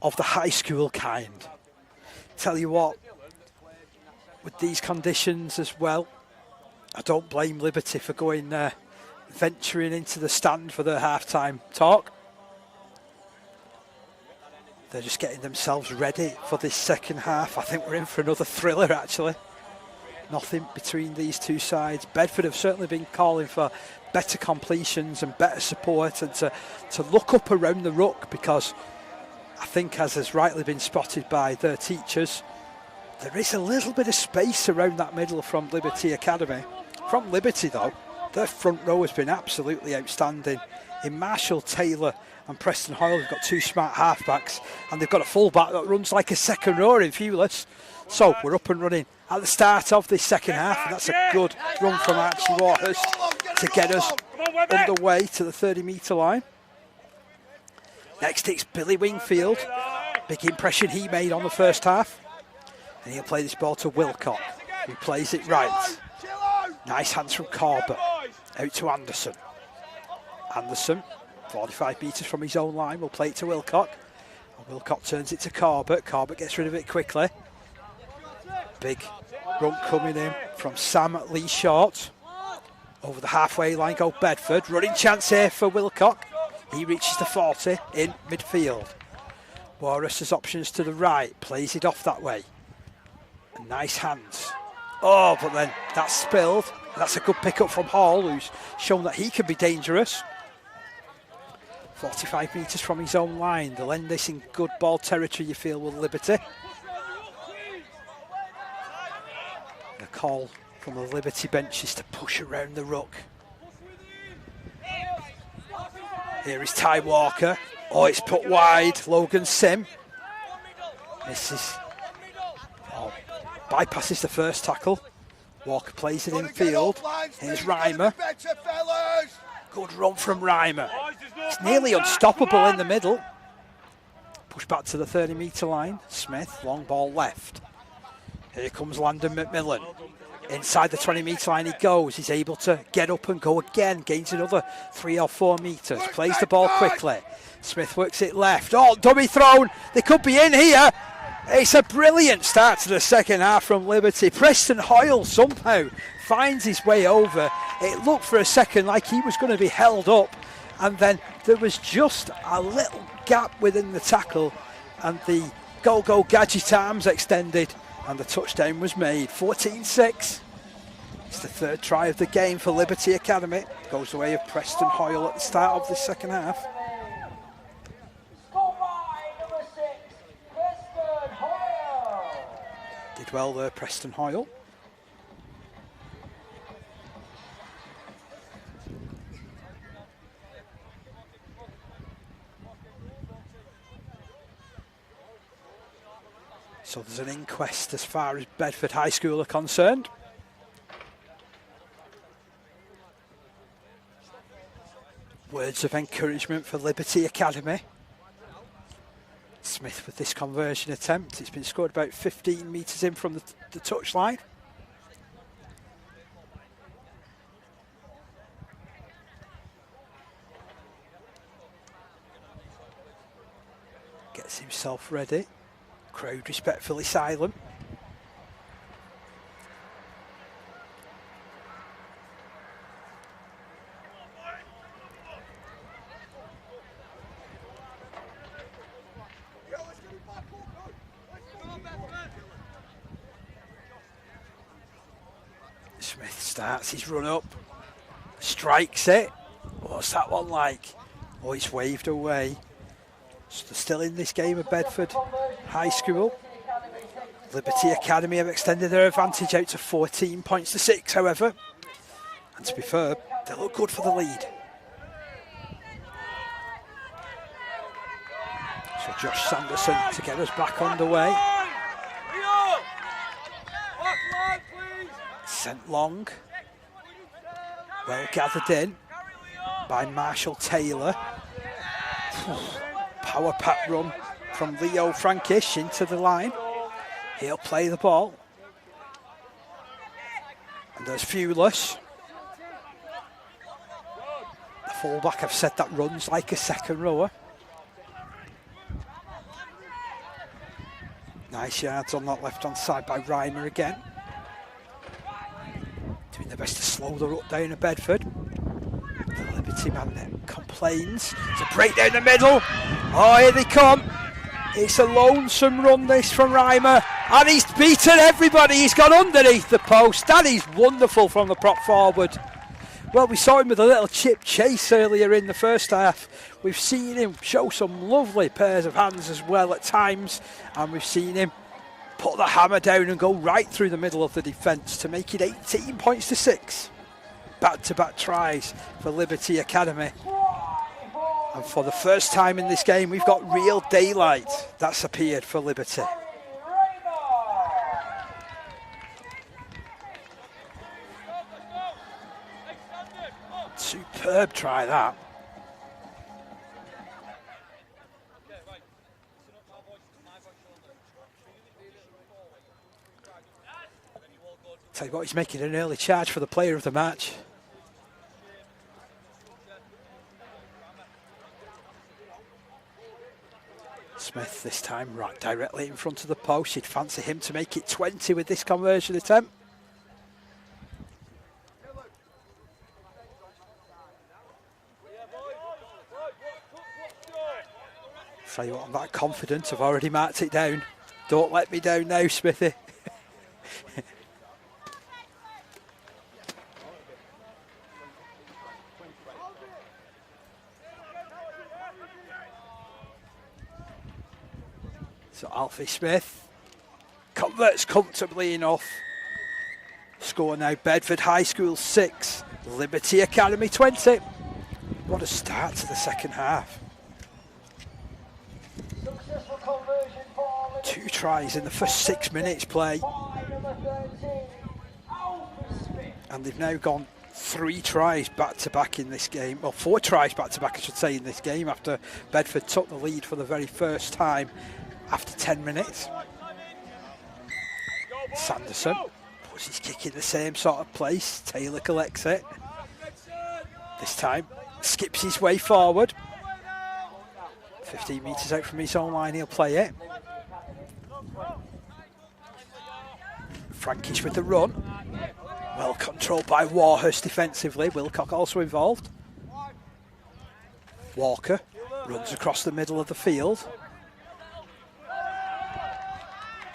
of the high school kind. Tell you what, with these conditions as well, I don't blame Liberty for going venturing into the stand for their half-time talk. They're just getting themselves ready for this second half. I think we're in for another thriller, actually. Nothing between these two sides. Bedford have certainly been calling for better completions and better support and to look up around the ruck, because I think, as has rightly been spotted by their teachers, there is a little bit of space around that middle from Liberty Academy. From Liberty, though, their front row has been absolutely outstanding. In Marshall Taylor and Preston Hoyle, they've got two smart halfbacks, and they've got a fullback that runs like a second rower in Fewless. So we're up and running at the start of this second half, and that's a good run from Archie Waters to get us underway to the 30-metre line. Next it's Billy Wingfield. Big impression he made on the first half. And he'll play this ball to Wilcock, who plays it right. Nice hands from Corbett. Out to Anderson. Anderson, 45 metres from his own line, will play it to Wilcock. And Wilcock turns it to Corbett. Corbett gets rid of it quickly. Big run coming in from Sam Lee Short. Over the halfway line go Bedford. Running chance here for Wilcock. He reaches the 40 in midfield. Walrus has options to the right. Plays it off that way. And nice hands. Oh, but then that's spilled. That's a good pick-up from Hall, who's shown that he can be dangerous. 45 metres from his own line. They'll end this in good ball territory, you feel, with Liberty. The call from the Liberty bench is to push around the ruck. Here is Ty Walker. Oh, it's put wide. Logan Sim. Misses. Oh, bypasses the first tackle. Walker plays it in field. Here's Reimer. Good run from Reimer. It's nearly unstoppable in the middle. Push back to the 30-metre line. Smith, long ball left. Here comes Landon McMillan. Inside the 20-metre line he goes. He's able to get up and go again. Gains another 3 or 4 metres. Plays the ball quickly. Smith works it left. Oh, dummy thrown. They could be in here. It's a brilliant start to the second half from Liberty. Preston Hoyle somehow finds his way over. It looked for a second like he was going to be held up. And then there was just a little gap within the tackle. And the go gadget arms extended. And the touchdown was made. 14-6. It's the third try of the game for Liberty Academy. Goes the way of Preston Hoyle at the start of the second half. Score by number 6, Preston Hoyle. Did well there, Preston Hoyle. So there's an inquest as far as Bedford High School are concerned. Words of encouragement for Liberty Academy. Smith with this conversion attempt. It's been scored about 15 metres in from the touchline. Gets himself ready. Crowd respectfully silent. Smith starts his run up, strikes it. What's that one like? Oh, it's waved away. So they're still in this game of Bedford High School. Liberty Academy have extended their advantage out to 14 points to 6, however. And to be fair, they look good for the lead. So Josh Sanderson to get us back underway. Sent long. Well gathered in by Marshall Taylor. Power pack run from Leo Frankish into the line. He'll play the ball. And there's Fewless. The fullback, I've said, that runs like a second rower. Nice yards on that left-hand side by Reimer again. Doing their best to slow the ruck down at Bedford. The Liberty man complains. It's a break down the middle. Oh, here they come. It's a lonesome run, this, from Reimer. And he's beaten everybody. He's gone underneath the post. That is wonderful from the prop forward. Well, we saw him with a little chip chase earlier in the first half. We've seen him show some lovely pairs of hands as well at times. And we've seen him put the hammer down and go right through the middle of the defence to make it 18 points to 6. Back-to-back tries for Liberty Academy. And for the first time in this game, we've got real daylight that's appeared for Liberty. Superb try, that. Tell you what, he's making an early charge for the player of the match. Smith this time right directly in front of the post. You'd fancy him to make it 20 with this conversion attempt. Tell you what, I'm that confident, I've already marked it down. Don't let me down now, Smithy. So Alfie Smith converts comfortably enough. Score now, Bedford High School 6, Liberty Academy 20. What a start to the second half. 2 tries in the first 6 minutes play. And they've now gone 3 tries back-to-back in this game. Well, 4 tries back-to-back, I should say, in this game after Bedford took the lead for the very first time after 10 minutes. Sanderson puts his kick in the same sort of place. Taylor collects it. This time, skips his way forward. 15 metres out from his own line, he'll play it. Frankish with the run. Well controlled by Warhurst defensively. Wilcock also involved. Walker runs across the middle of the field.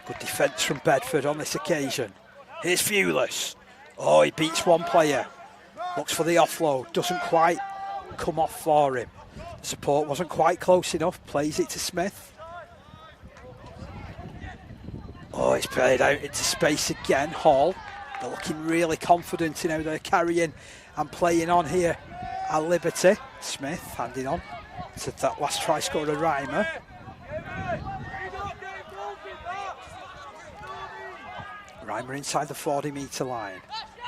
Good defence from Bedford on this occasion. Here's Fewless. Oh, he beats one player. Looks for the offload. Doesn't quite come off for him. The support wasn't quite close enough. Plays it to Smith. Oh, it's played out into space again. Hall. They're looking really confident in how they're carrying and playing on here at Liberty. Smith handing on to that last try scorer, Reimer. Reimer inside the 40-metre line.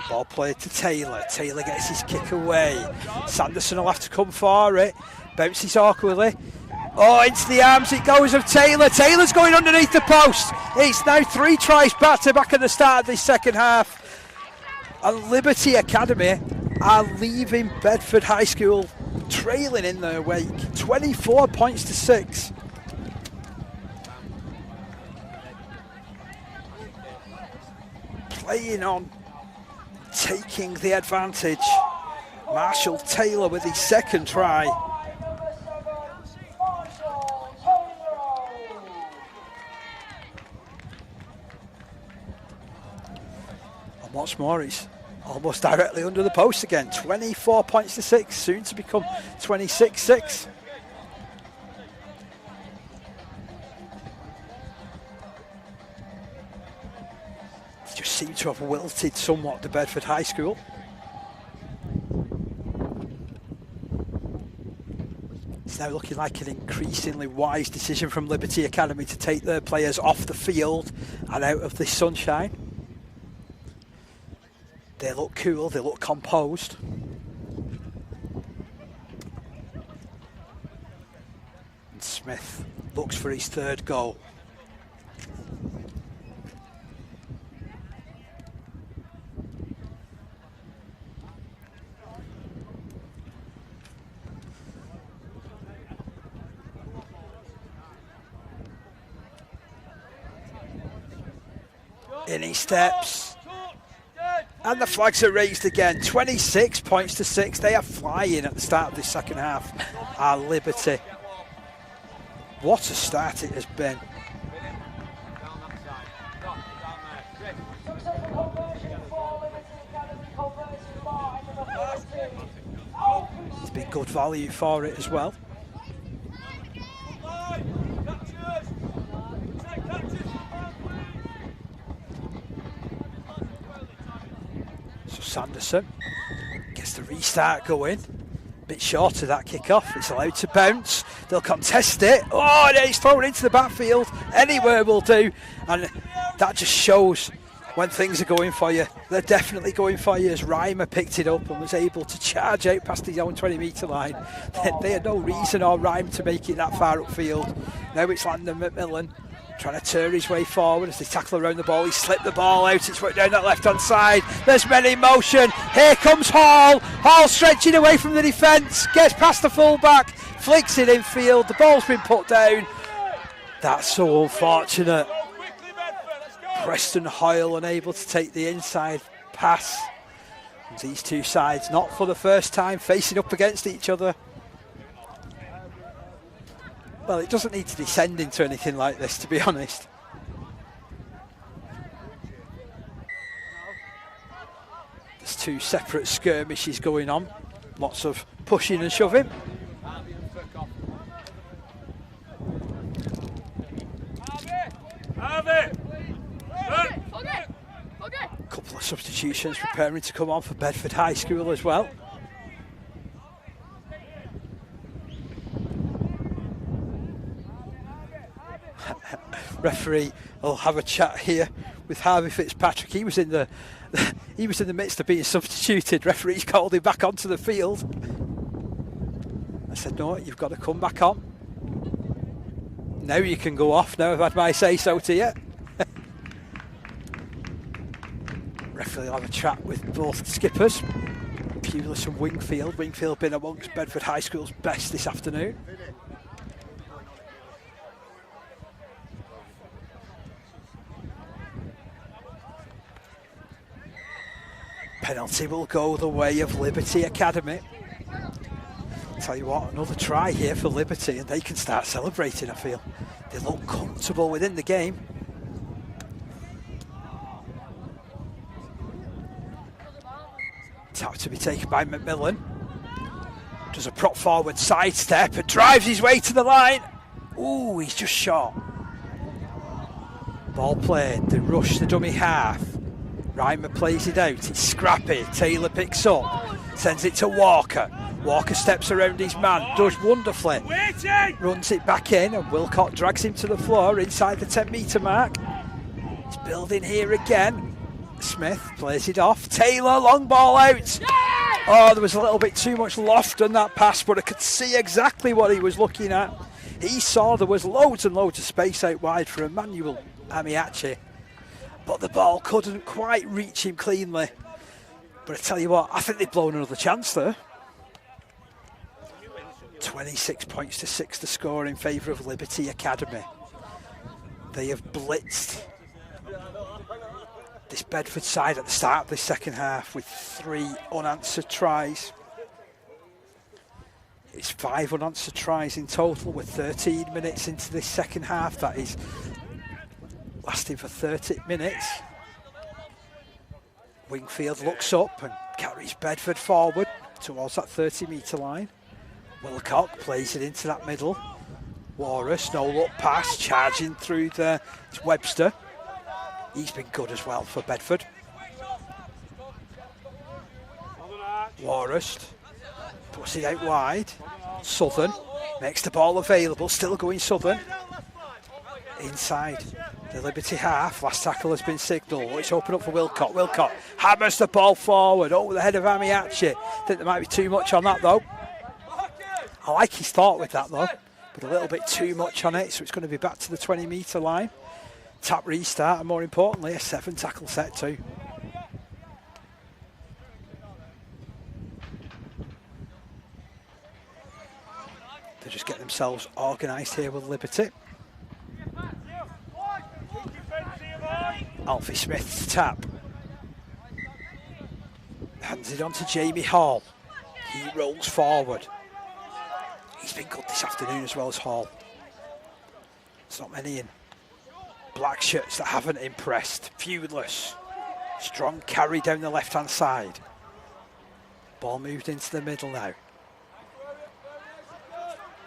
Ball played to Taylor. Taylor gets his kick away. Sanderson will have to come for it. Bounces awkwardly. Oh, into the arms it goes of Taylor. Taylor's going underneath the post. It's now 3 tries back-to-back at the start of this second half. And Liberty Academy are leaving Bedford High School trailing in their wake. 24 points to 6. Playing on, taking the advantage. Marshall Taylor with his second try. And what's more, he's almost directly under the post again. 24 points to 6, soon to become 26-6. Just seem to have wilted somewhat to Bedford High School. It's now looking like an increasingly wise decision from Liberty Academy to take their players off the field and out of the sunshine. They look cool, they look composed. And Smith looks for his third goal. In he steps. And the flags are raised again. 26 points to 6. They are flying at the start of this second half. Our Liberty. What a start it has been. It's been good value for it as well. Sanderson gets the restart going. Bit short of that kick-off. It's allowed to bounce. They'll contest it. Oh, and it's thrown into the backfield. Anywhere will do. And that just shows when things are going for you. They're definitely going for you, as Reimer picked it up and was able to charge out past his own 20-metre line. They had no reason or rhyme to make it that far upfield. Now it's Landon McMillan. trying to tear his way forward as they tackle around the ball. He slipped the ball out, it's down that left-hand side. There's men in motion. Here comes Hall. Hall stretching away from the defence, gets past the full-back, flicks it infield. The ball's been put down. That's so unfortunate. Preston Hoyle unable to take the inside pass. And these two sides, not for the first time, facing up against each other. Well, it doesn't need to descend into anything like this, to be honest. There's two separate skirmishes going on. Lots of pushing and shoving. Couple of substitutions preparing to come on for Bedford High School as well. Referee will have a chat here with Harvey Fitzpatrick. He was in the midst of being substituted. Referee's called him back onto the field. I said, no, you've got to come back on. Now you can go off. Now I've had my say so to you. Referee will have a chat with both skippers, Pulis and Wingfield. Wingfield been amongst Bedford High School's best this afternoon. Penalty will go the way of Liberty Academy. Tell you what, another try here for Liberty and they can start celebrating, I feel. They look comfortable within the game. Tap to be taken by McMillan. Does a prop forward sidestep and drives his way to the line. Ooh, he's just shot. Ball played, they rush the dummy half. Reimer plays it out, it's scrappy. Taylor picks up, sends it to Walker. Walker steps around his man, does wonderfully. Runs it back in and Wilcott drags him to the floor inside the 10-metre mark. He's building here again. Smith plays it off. Taylor, long ball out. Oh, there was a little bit too much loft on that pass, but I could see exactly what he was looking at. He saw there was loads and loads of space out wide for Emmanuel Amiachi, but the ball couldn't quite reach him cleanly. But I tell you what, I think they've blown another chance there. 26 points to 6 to score in favour of Liberty Academy. They have blitzed this Bedford side at the start of the second half with 3 unanswered tries. It's 5 unanswered tries in total with 13 minutes into this second half. That is lasting for 30 minutes. Wingfield looks up and carries Bedford forward towards that 30-metre line. Wilcock plays it into that middle. Walrus, no look pass, charging through there. It's Webster. He's been good as well for Bedford. Walrus puts it out wide. Southern makes the ball available, still going Southern. Inside the Liberty half, last tackle has been signalled. It's open up for Wilcott. Wilcott hammers the ball forward over the head of Amiachi. Think there might be too much on that though. I like his thought with that though, but a little bit too much on it, so it's going to be back to the 20-metre line. Tap restart, and more importantly, a 7-tackle set too. They just get themselves organised here with Liberty. Alfie Smith's tap. Hands it on to Jamie Hall. He rolls forward. He's been good this afternoon as well as Hall. There's not many in black shirts that haven't impressed. Fewless. Strong carry down the left-hand side. Ball moved into the middle now.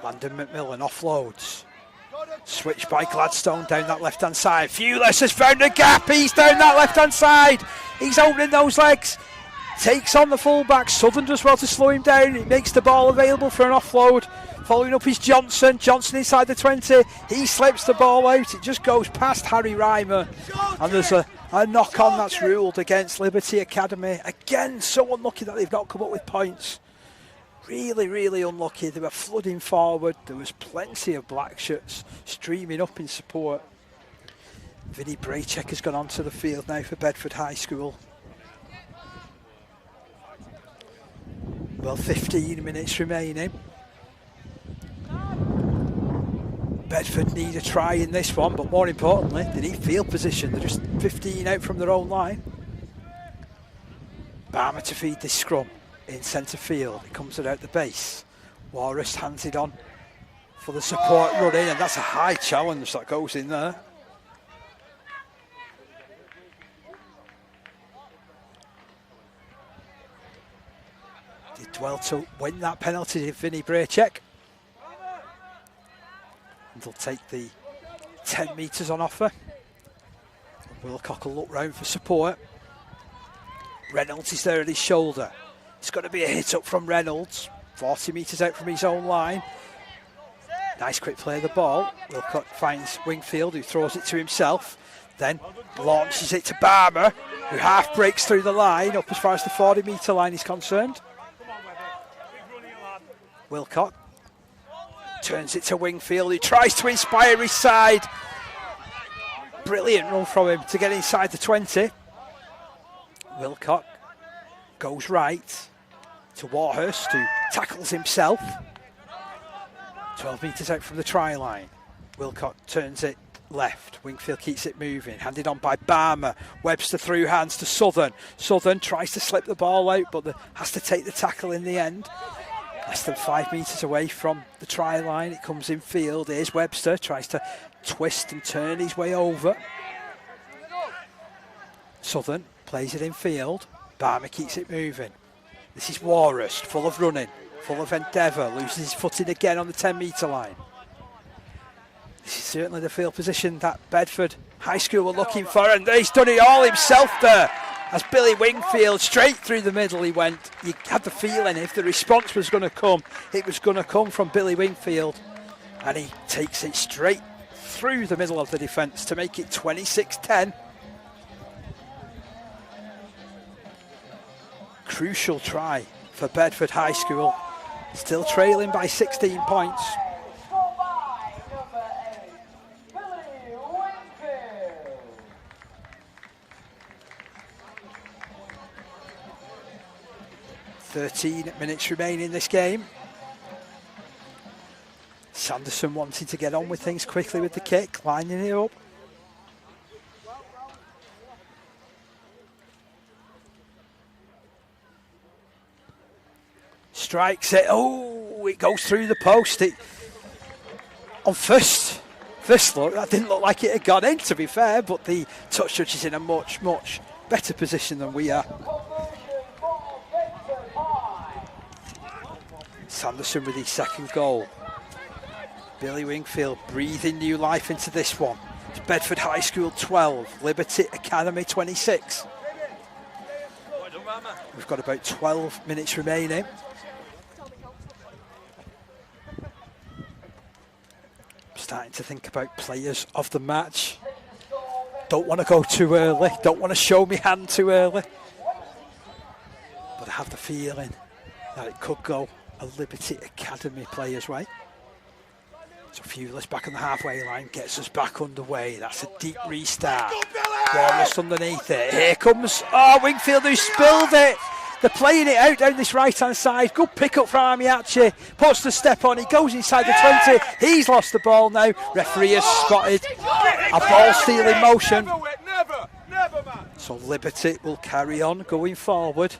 Landon McMillan offloads. Switch by Gladstone down that left-hand side. Fewless has found a gap. He's down that left-hand side. He's opening those legs. Takes on the fullback. Southern does well to slow him down. He makes the ball available for an offload. Following up is Johnson. Johnson inside the 20. He slips the ball out. It just goes past Harry Reimer. And there's a knock-on that's ruled against Liberty Academy. Again, so unlucky that they've not come up with points. Really, really unlucky. They were flooding forward. There was plenty of black shirts streaming up in support. Vinnie Braycheck has gone onto the field now for Bedford High School. Well, 15 minutes remaining. Bedford need a try in this one, but more importantly, they need field position. They're just 15 out from their own line. Barmer to feed this scrum in centre field. It comes out the base. Walrus hands it on for the support run in, and that's a high challenge that goes in there. Did well to win that penalty, did Vinnie Braycheck. And they'll take the 10 metres on offer. Wilcock will look round for support. Reynolds is there at his shoulder. It's going to be a hit up from Reynolds. 40 metres out from his own line. Nice quick play of the ball. Wilcock finds Wingfield, who throws it to himself. Then launches it to Barmer, who half breaks through the line up as far as the 40 metre line is concerned. Wilcock turns it to Wingfield, who tries to inspire his side. Brilliant run from him to get inside the 20. Wilcock goes right to Warhurst, who tackles himself. 12 metres out from the try line. Wilcock turns it left. Wingfield keeps it moving. Handed on by Barmer. Webster through hands to Southern. Southern tries to slip the ball out, but has to take the tackle in the end. Less than 5 metres away from the try line. It comes in field. Here's Webster. Tries to twist and turn his way over. Southern plays it in field. Barmer keeps it moving. This is Warhurst, full of running, full of endeavour. Loses his footing again on the 10 metre line. This is certainly the field position that Bedford High School were looking for, and he's done it all himself there. As Billy Wingfield, straight through the middle he went. You had the feeling if the response was going to come, it was going to come from Billy Wingfield. And he takes it straight through the middle of the defence to make it 26-10. Crucial try for Bedford High School. Still trailing by 16 points. 13 minutes remaining in this game. Sanderson wanting to get on with things quickly with the kick, lining it up. Strikes it. Oh, it goes through the post. On first look, that didn't look like it had gone in, to be fair, but the touch judge is in a much better position than we are. Sanderson with his second goal. Billy Wingfield breathing new life into this one. It's Bedford High School 12, Liberty Academy 26. We've got about 12 minutes remaining. Starting to think about players of the match. Don't want to go too early, don't want to show me hand too early. But I have the feeling that it could go a Liberty Academy player's way. So Fewless back on the halfway line, gets us back underway. That's a deep restart. Wallace underneath it. Here comes, Wingfield, who spilled it. They're playing it out down this right-hand side. Good pick up from Amiachi. Puts the step on. He goes inside the 20. He's lost the ball now. Referee has spotted a ball stealing motion. So Liberty will carry on going forward.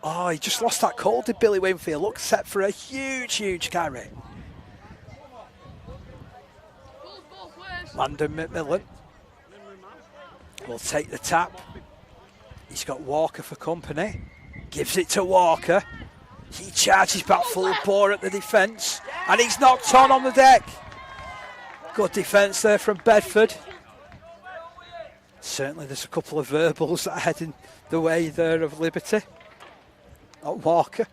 Oh, he just lost that call, did Billy Wingfield. Looks set for a huge carry. Landon McMillan will take the tap. He's got Walker for company. Gives it to Walker. He charges back full bore at the defence. And he's knocked on the deck. Good defence there from Bedford. Certainly there's a couple of verbals that are heading the way there of Liberty. Not Walker.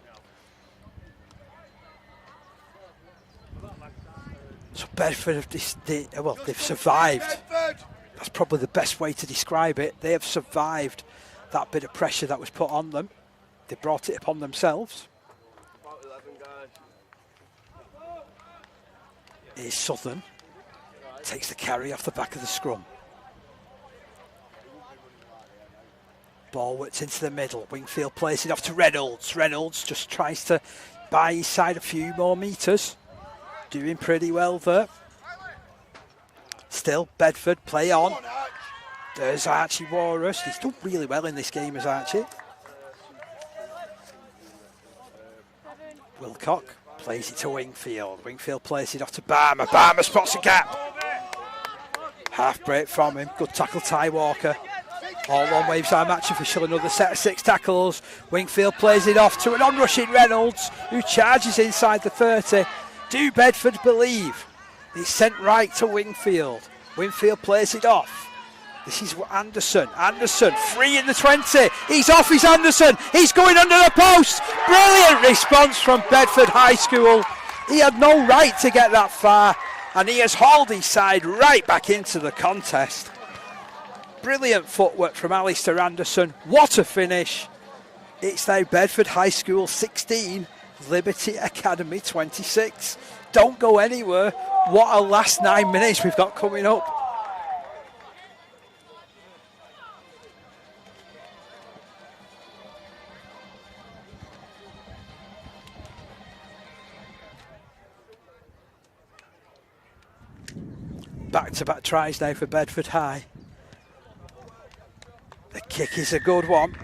So Bedford they've survived. That's probably the best way to describe it. They have survived that bit of pressure that was put on them. They brought it upon themselves. Here's Southern. Takes the carry off the back of the scrum. Ball works into the middle. Wingfield plays it off to Reynolds. Reynolds just tries to buy his side a few more metres. Doing pretty well there. Still, Bedford play on. There's Archie Warhurst. He's done really well in this game as Archie. Wilcock plays it to Wingfield. Wingfield plays it off to Barmer. Barmer spots a gap. Half break from him. Good tackle, Ty Walker. All one waves our match official. Another set of 6 tackles. Wingfield plays it off to an onrushing Reynolds, who charges inside the 30. Do Bedford believe? It's sent right to Wingfield. Wingfield plays it off. This is Anderson. Anderson, free in the 20. He's off, he's Anderson. He's going under the post. Brilliant response from Bedford High School. He had no right to get that far, and he has hauled his side right back into the contest. Brilliant footwork from Alistair Anderson. What a finish. It's now Bedford High School 16, Liberty Academy 26. Don't go anywhere. What a last 9 minutes we've got coming up. Back-to-back tries now for Bedford High. The kick is a good one.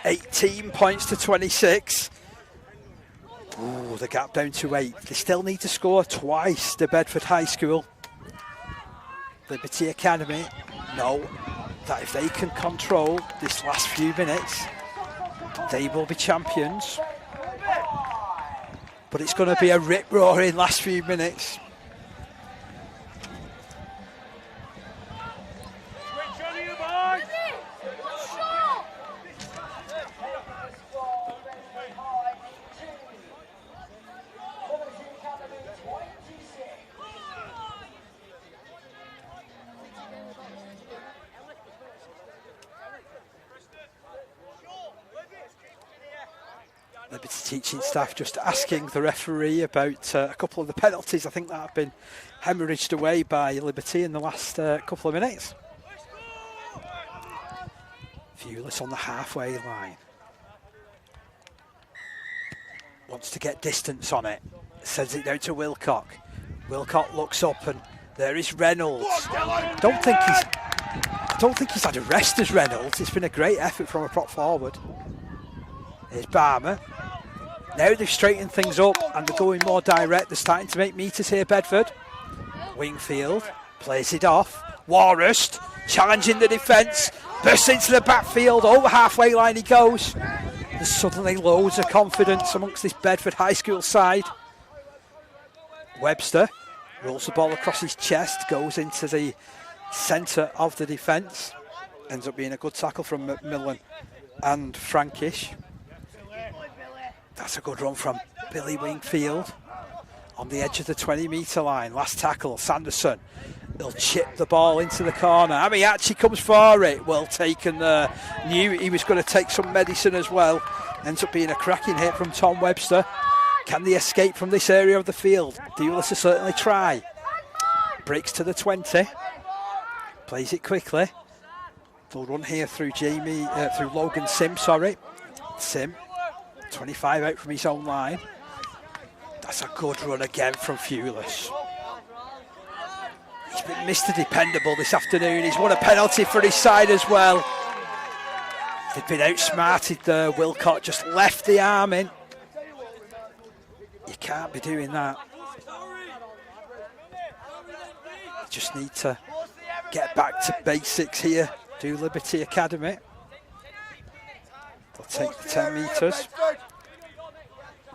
18 points to 26. Ooh, the gap down to 8. They still need to score twice, the Bedford High School. Liberty Academy know that if they can control this last few minutes, they will be champions. But it's going to be a rip-roaring last few minutes. Liberty teaching staff just asking the referee about a couple of the penalties I think that have been hemorrhaged away by Liberty in the last couple of minutes. Viewless on the halfway line. Wants to get distance on it. Sends it down to Wilcock. Wilcock looks up and there is Reynolds. I don't think he's had a rest as Reynolds. It's been a great effort from a prop forward. Here's Barmer. Now they've straightened things up and they're going more direct. They're starting to make metres here, Bedford. Wingfield plays it off. Warhurst challenging the defence. Bursts into the backfield. Over halfway line he goes. There's suddenly loads of confidence amongst this Bedford High School side. Webster rolls the ball across his chest. Goes into the centre of the defence. Ends up being a good tackle from Macmillan and Frankish. That's a good run from Billy Wingfield on the edge of the 20-metre line. Last tackle, Sanderson. He'll chip the ball into the corner. Amiachi comes for it. Well taken there. Knew he was going to take some medicine as well. Ends up being a cracking hit from Tom Webster. Can they escape from this area of the field? Dewlis will certainly try. Breaks to the 20. Plays it quickly. They'll run here through through Logan Sim, sorry. Sim. 25 out from his own line. That's a good run again from Viewless. He's been Mr. Dependable this afternoon. He's won a penalty for his side as well. They've been outsmarted there. Wilcott just left the arm in. You can't be doing that. You just need to get back to basics here. Do Liberty Academy. They'll take the 10 metres.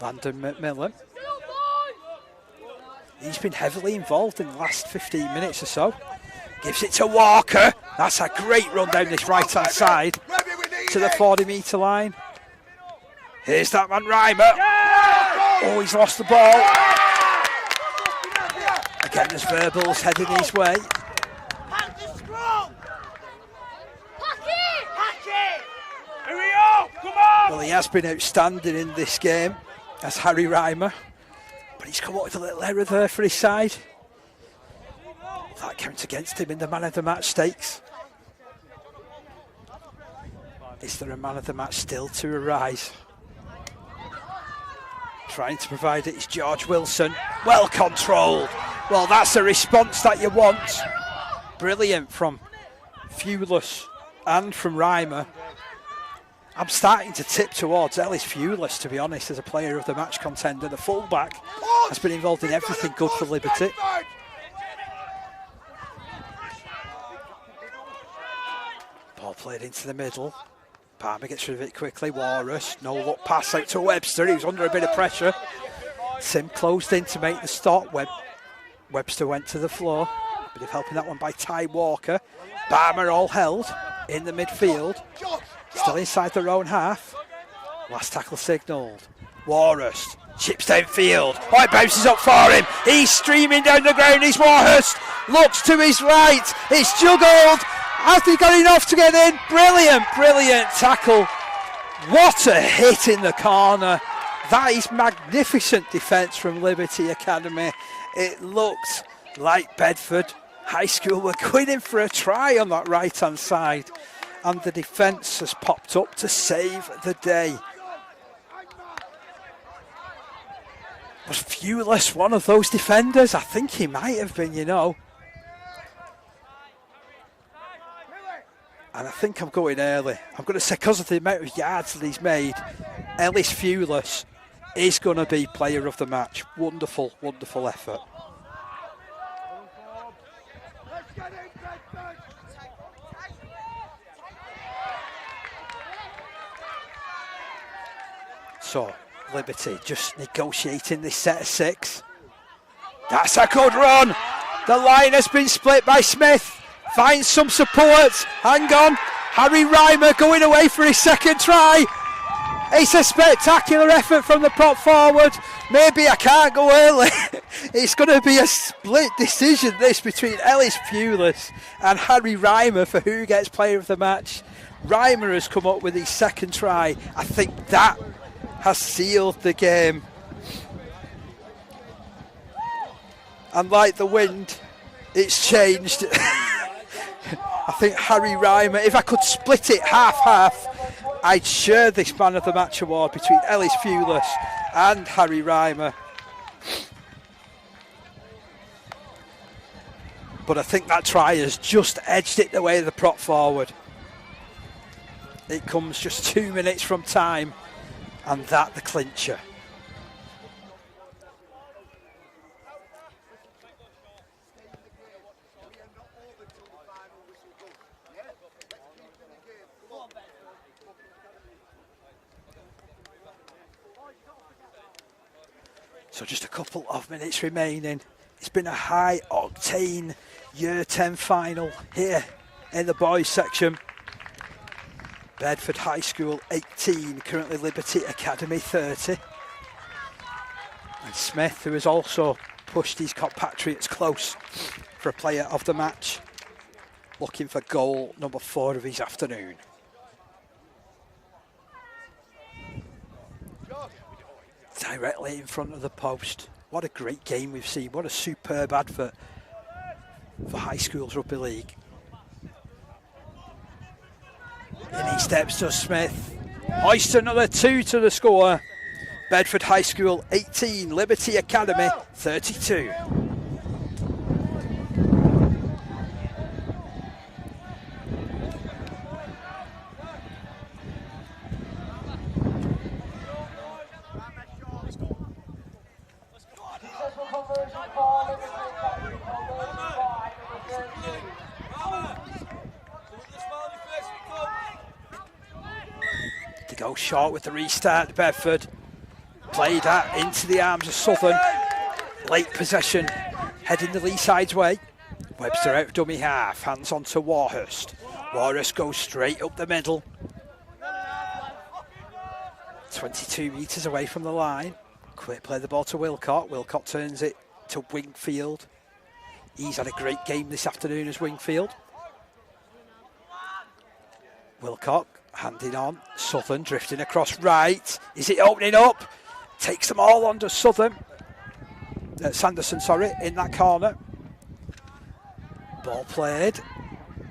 Landon McMillan. He's been heavily involved in the last 15 minutes or so. Gives it to Walker. That's a great run down this right-hand side to the 40-metre line. Here's that man, Reimer. Oh, he's lost the ball. Again, there's verbals heading his way. Well, he has been outstanding in this game as Harry Reimer, but he's come up with a little error there for his side. That counts against him in the man of the match stakes. Is there a man of the match still to arise? Trying to provide it is George Wilson. Well controlled. Well, that's a response that you want. Brilliant from Fewless and from Reimer. I'm starting to tip towards Ellis Fewless, to be honest, as a player of the match contender. The fullback has been involved in everything good for Liberty. Ball played into the middle. Palmer gets rid of it quickly. Walrus, no look pass out to Webster. He was under a bit of pressure. Sim closed in to make the stop. Webster went to the floor. Bit of helping that one by Ty Walker. Palmer all held in the midfield. Still inside their own half. Last tackle signalled. Warhurst chips downfield. Oh, it bounces up for him. He's streaming down the ground. He's Warhurst. Looks to his right. It's juggled. Has he got enough to get in? Brilliant, brilliant tackle. What a hit in the corner. That is magnificent defence from Liberty Academy. It looked like Bedford High School were going in for a try on that right-hand side. And the defence has popped up to save the day. Was Fewless one of those defenders? I think he might have been, you know. And I think I'm going early. I'm going to say, because of the amount of yards that he's made, Ellis Fewless is going to be player of the match. Wonderful, wonderful effort. So, Liberty just negotiating this set of 6. That's a good run. The line has been split by Smith. Finds some support. Hang on. Harry Reimer going away for his second try. It's a spectacular effort from the prop forward. Maybe I can't go early. It's going to be a split decision, this, between Ellis Fewless and Harry Reimer for who gets player of the match. Reimer has come up with his second try. I think that has sealed the game. And like the wind, it's changed. I think Harry Reimer, if I could split it half-half, I'd share this Man of the Match award between Ellis Fewless and Harry Reimer. But I think that try has just edged it the way of the prop forward. It comes just 2 minutes from time, and that the clincher. So just a couple of minutes remaining. It's been a high octane Year 10 final here in the boys section. Bedford High School 18, currently Liberty Academy 30. And Smith, who has also pushed his compatriots close for a player of the match, looking for goal number 4 of his afternoon. Directly in front of the post. What a great game we've seen. What a superb advert for High Schools Rugby League. In he steps to Smith. Hoist another 2 to the score. Bedford High School 18, Liberty Academy 32. Go short with the restart. Bedford played that into the arms of Southern. Late possession, heading the lee side's way. Webster out of dummy half, hands on to Warhurst. Warhurst goes straight up the middle. 22 metres away from the line. Quick play the ball to Wilcott. Wilcott turns it to Wingfield. He's had a great game this afternoon as Wingfield. Wilcott handing on. Southern drifting across right. Is it opening up? Takes them all under Southern. Sanderson, sorry, in that corner. Ball played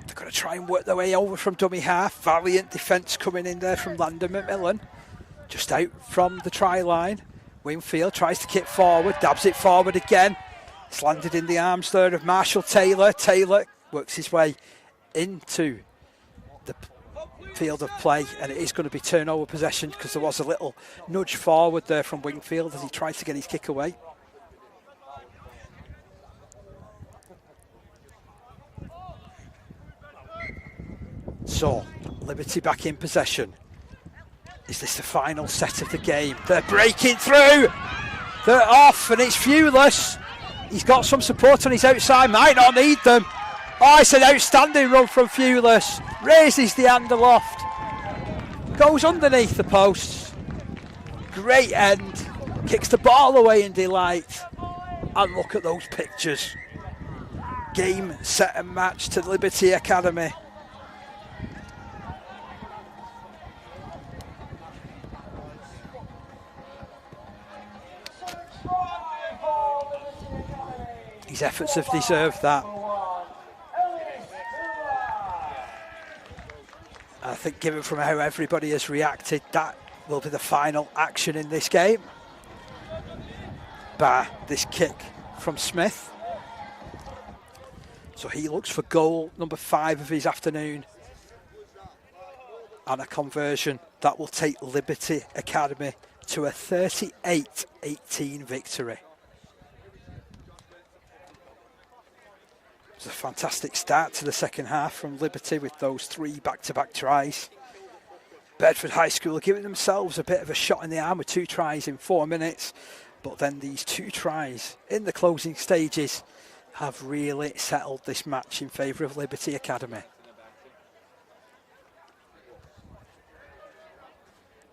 They're going to try and work their way over from dummy half. Valiant defence coming in there from Landon McMillan. Just out from the try line. Wingfield tries to kick forward, dabs it forward again. It's landed in the arms there of Marshall Taylor. Taylor works his way into the field of play, and it is going to be turnover possession because there was a little nudge forward there from Wingfield as he tried to get his kick away. So, Liberty back in possession. Is this the final set of the game? They're breaking through. They're off, and it's Fewless. He's got some support on his outside, might not need them. Oh, it's an outstanding run from Fewless. Raises the hand aloft. Goes underneath the posts. Great end. Kicks the ball away in delight. And look at those pictures. Game, set and match to Liberty Academy. His efforts have deserved that. I think given from how everybody has reacted, that will be the final action in this game. Bar this kick from Smith. So he looks for goal number 5 of his afternoon. And a conversion that will take Liberty Academy to a 38-18 victory. It's a fantastic start to the second half from Liberty with those 3 back-to-back tries. Bedford High School are giving themselves a bit of a shot in the arm with 2 tries in 4 minutes. But then these 2 tries in the closing stages have really settled this match in favour of Liberty Academy.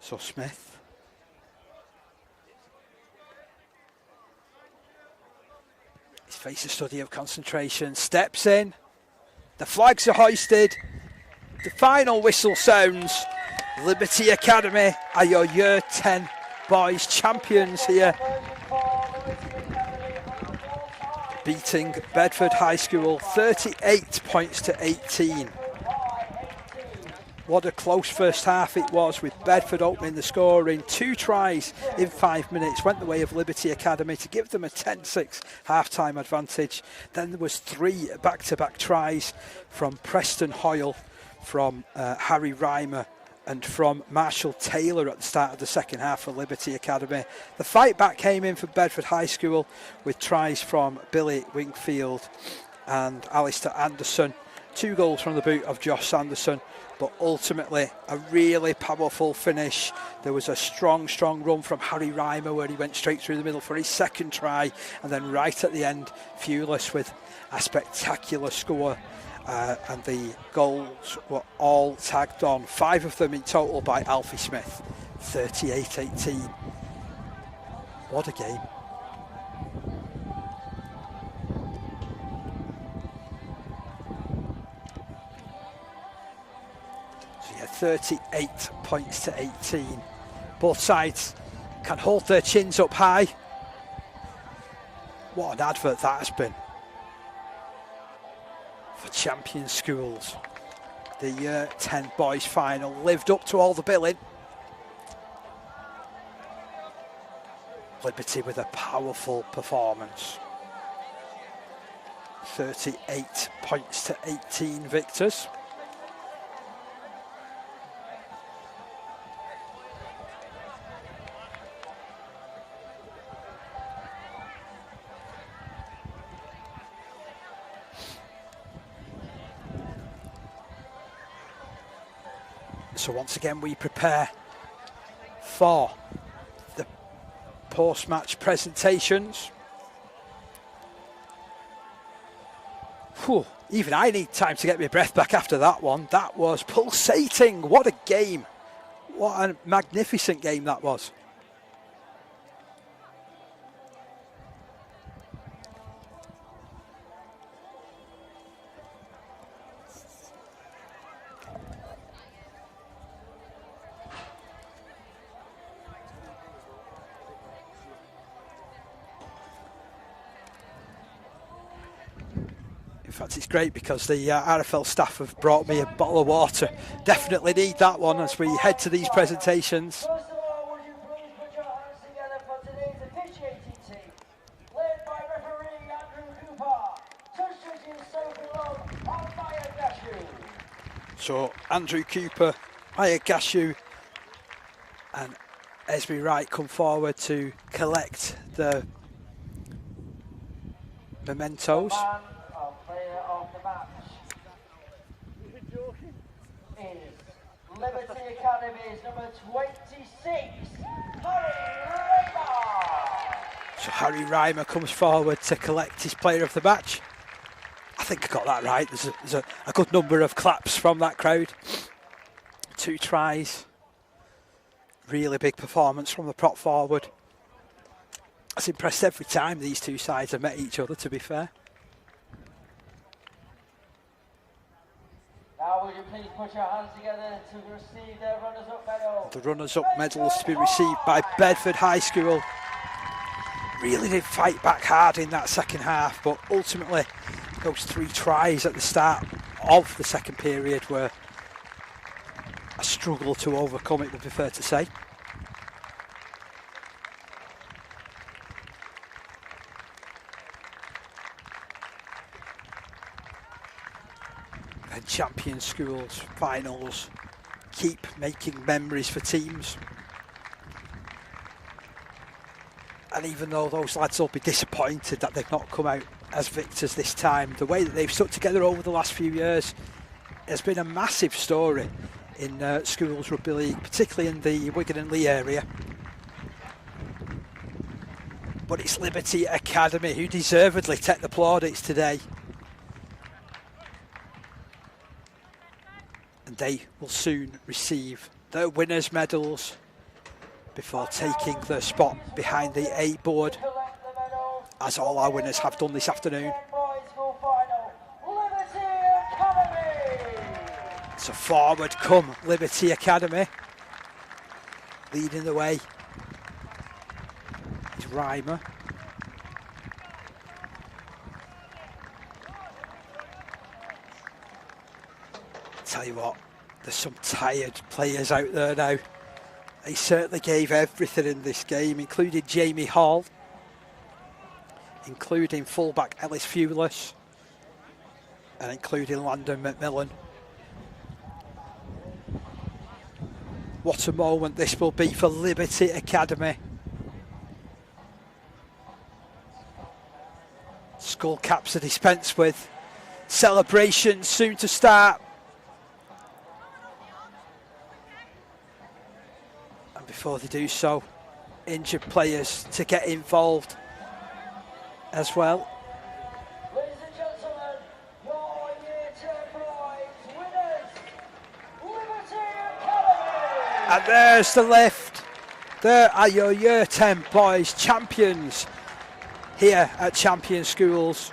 So Smith. Face a study of concentration, steps in, the flags are hoisted, the final whistle sounds. Liberty Academy are your Year 10 boys champions here, beating Bedford High School 38 points to 18. What a close first half it was, with Bedford opening the scoring. 2 tries in 5 minutes went the way of Liberty Academy to give them a 10-6 half-time advantage. Then there was 3 back-to-back tries from Preston Hoyle, from Harry Reimer and from Marshall Taylor at the start of the second half for Liberty Academy. The fight back came in for Bedford High School with tries from Billy Wingfield and Alistair Anderson. 2 goals from the boot of Josh Sanderson. But ultimately, a really powerful finish. There was a strong run from Harry Reimer where he went straight through the middle for his second try. And then right at the end, Fewless with a spectacular score. And the goals were all tagged on. 5 of them in total by Alfie Smith. 38-18. What a game. So yeah, 38 points to 18. Both sides can hold their chins up high. What an advert that has been for champion schools. The Year 10 boys final lived up to all the billing. Liberty with a powerful performance. 38 points to 18 victors. So once again we prepare for the post-match presentations. Whew, even I need time to get my breath back after that one. That was pulsating. What a game. What a magnificent game that was. In fact, it's great because the RFL staff have brought me a bottle of water. Definitely need that one as we head to these presentations. First of all, would you please put your hands together for today's officiating team, led by referee Andrew Cooper, judge judges Sophie Long and Maya Gashu. So Andrew Cooper, Maya Gashu and Esme Wright come forward to collect the mementos. The man or player of the match is Liberty Academy's number 26, Harry Raymer. So Harry Reimer comes forward to collect his player of the match. I think I got that right. There's a good number of claps from that crowd. 2 tries. Really big performance from the prop forward. I was impressed every time these two sides have met each other, to be fair. Now would you please put your hands together to receive their runners-up medal. The runners-up medals to be received by Bedford High School. Really did fight back hard in that second half, but ultimately those 3 tries at the start of the second period were a struggle to overcome, it would be fair to say. And champion schools finals keep making memories for teams. And even though those lads will be disappointed that they've not come out as victors this time, the way that they've stuck together over the last few years has been a massive story in schools rugby league, particularly in the Wigan and Leigh area. But it's Liberty Academy who deservedly take the plaudits today. And they will soon receive their winners' medals before taking their spot behind the A board, as all our winners have done this afternoon. So forward come Liberty Academy. Leading the way is Reimer. Tell you what, there's some tired players out there now. They certainly gave everything in this game, including Jamie Hall, including fullback Ellis Fewless, and including Landon McMillan. What a moment this will be for Liberty Academy. Skull caps are dispensed with. Celebrations soon to start. And before they do so, injured players to get involved as well. Ladies and gentlemen, your Year 10 prize winners, Liberty Academy! And there's the lift. There are your Year 10 boys champions here at Champion Schools.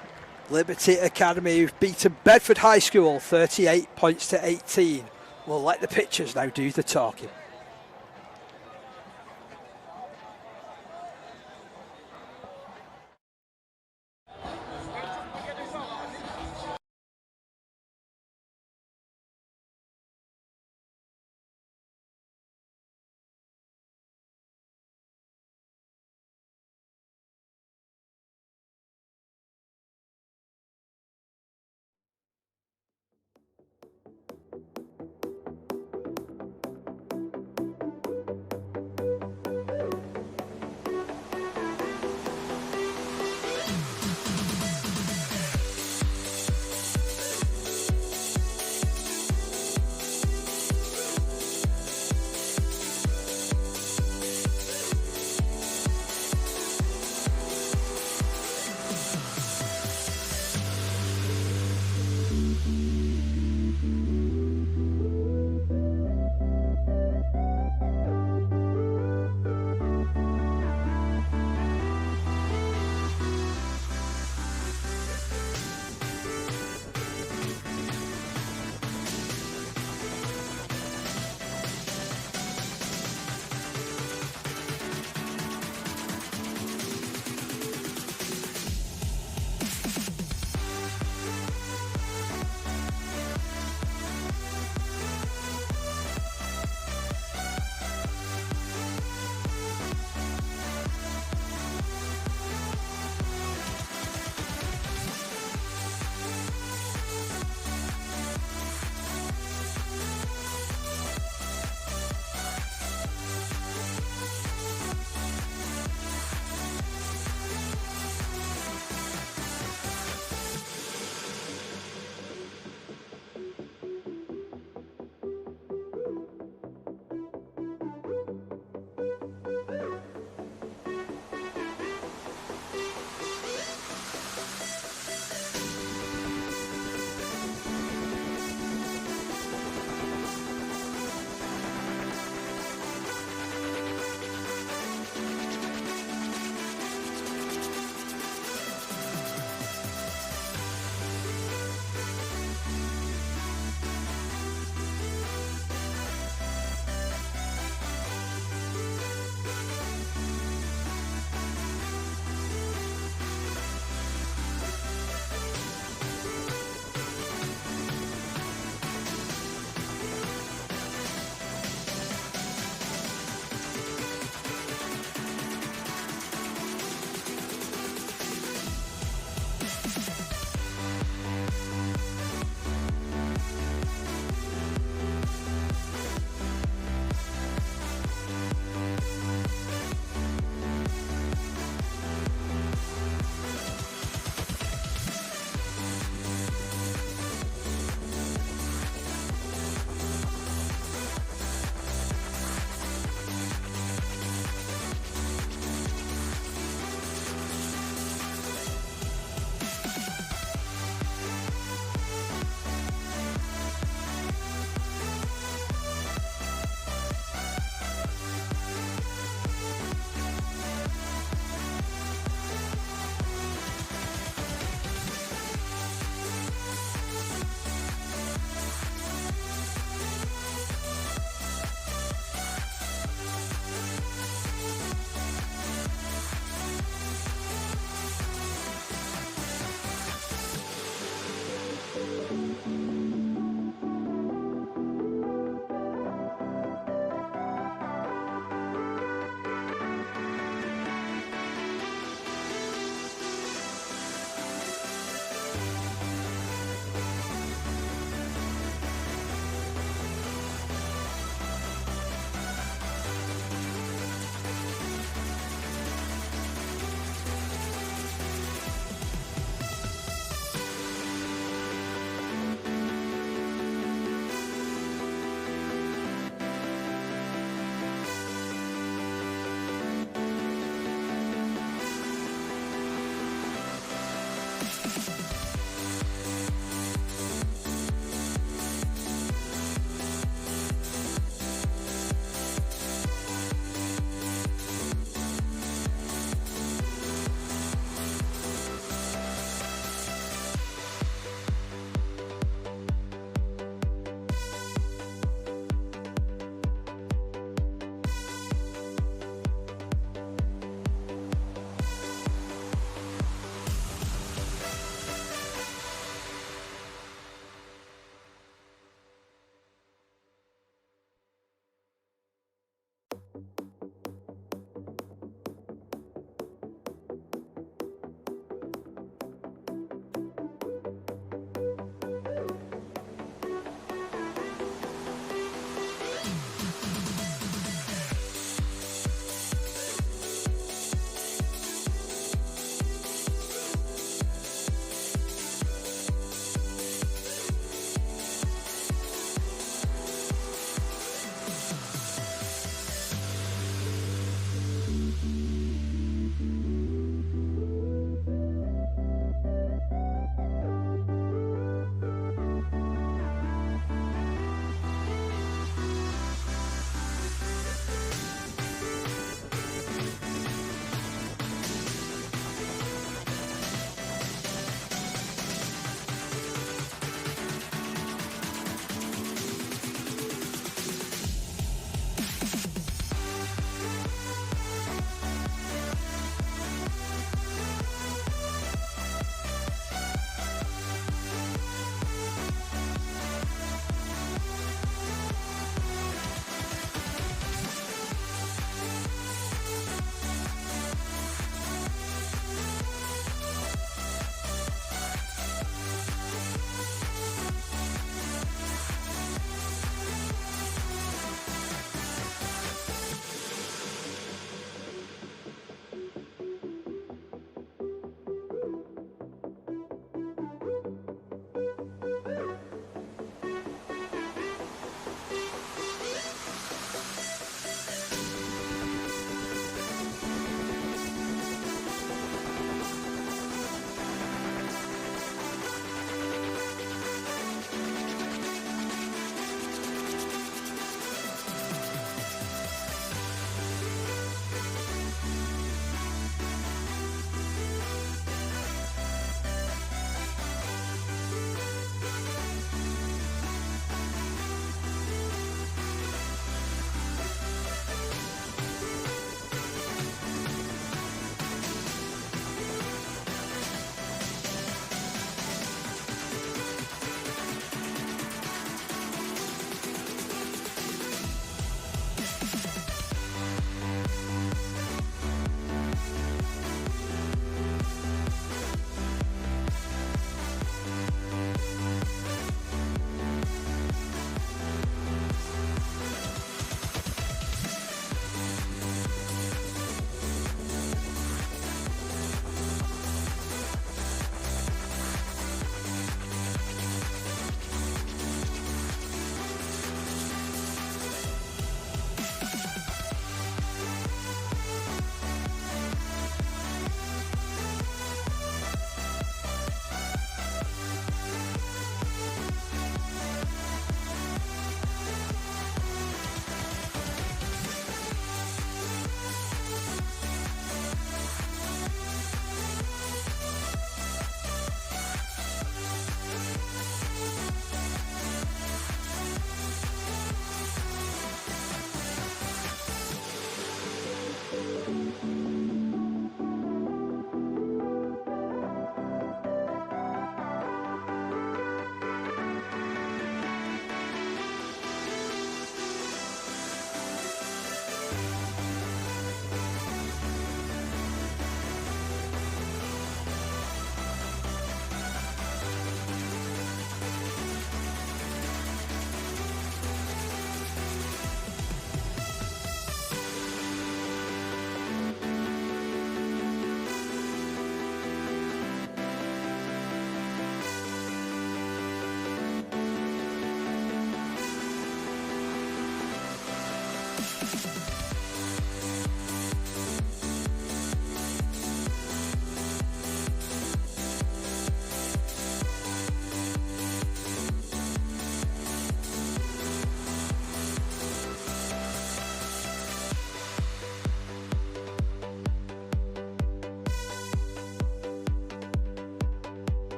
Liberty Academy, who've beaten Bedford High School 38 points to 18. We'll let the pictures now do the talking.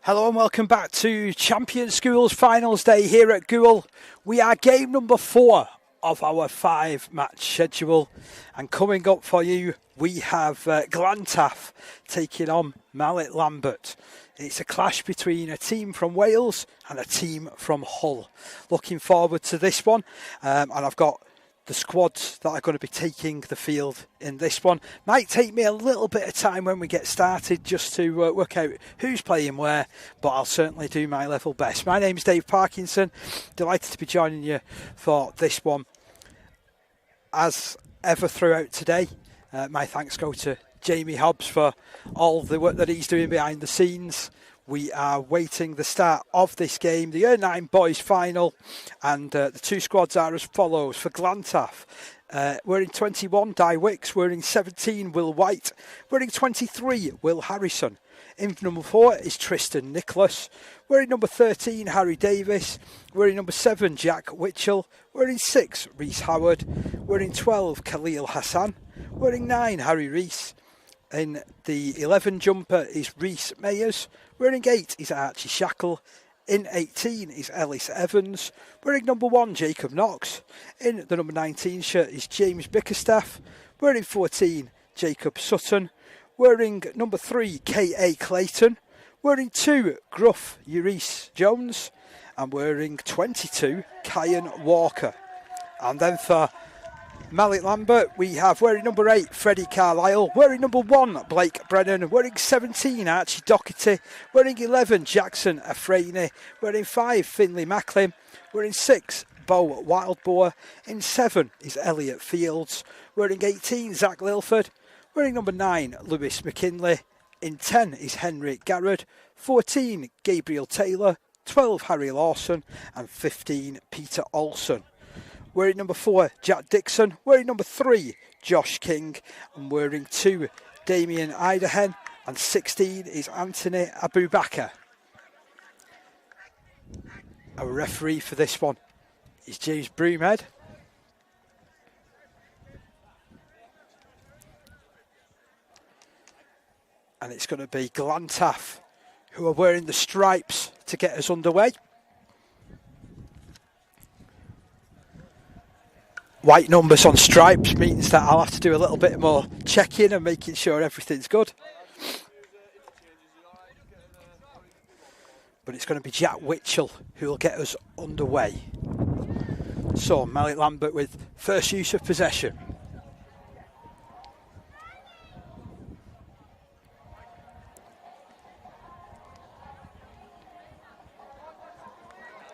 Hello and welcome back to Champion Schools Finals Day here at Goole. We are game number 4 of our 5-match schedule, and coming up for you we have Glantaf taking on Mallet Lambert. It's a clash between a team from Wales and a team from Hull. Looking forward to this one, and I've got the squads that are going to be taking the field in this one. Might take me a little bit of time when we get started just to work out who's playing where, but I'll certainly do my level best. My name's Dave Parkinson, delighted to be joining you for this one. As ever throughout today, my thanks go to Jamie Hobbs for all the work that he's doing behind the scenes. We are waiting the start of this game, the Year 9 boys final, and the two squads are as follows. For Glantaf, wearing 21, Di Wicks. Wearing 17, Will White. Wearing 23, Will Harrison. In number 4 is Tristan Nicholas. Wearing number 13, Harry Davis. Wearing number 7, Jack Witchell. Wearing 6, Rhys Howard. Wearing 12, Khalil Hassan. Wearing 9, Harry Rees. In the 11 jumper is Rhys Mayers. Wearing 8 is Archie Shackle. In 18 is Ellis Evans. Wearing number 1, Jacob Knox. In the number 19 shirt is James Bickerstaff. Wearing 14, Jacob Sutton. Wearing number 3, K.A. Clayton. Wearing 2, Gruff Eureece Jones. And wearing 22, Kyan Walker. And then for Mallet Lambert, we have wearing number 8, Freddie Carlisle. Wearing number 1, Blake Brennan. Wearing 17, Archie Doherty. Wearing 11, Jackson Afrani. Wearing 5, Finlay Macklin. Wearing 6, Bo Wildboar. In 7 is Elliot Fields. Wearing 18, Zach Lilford. Wearing number 9, Lewis McKinley. In 10 is Henry Garrett. 14, Gabriel Taylor. 12, Harry Lawson. And 15, Peter Olsen. Wearing number 4, Jack Dixon. Wearing number 3, Josh King. And wearing 2, Damien Idahen. And 16 is Anthony Abubakar. Our referee for this one is James Broomhead. And it's going to be Glantaf who are wearing the stripes to get us underway. White numbers on stripes means that I'll have to do a little bit more checking and making sure everything's good. But it's going to be Jack Witchell who will get us underway. So Mallet Lambert with first use of possession.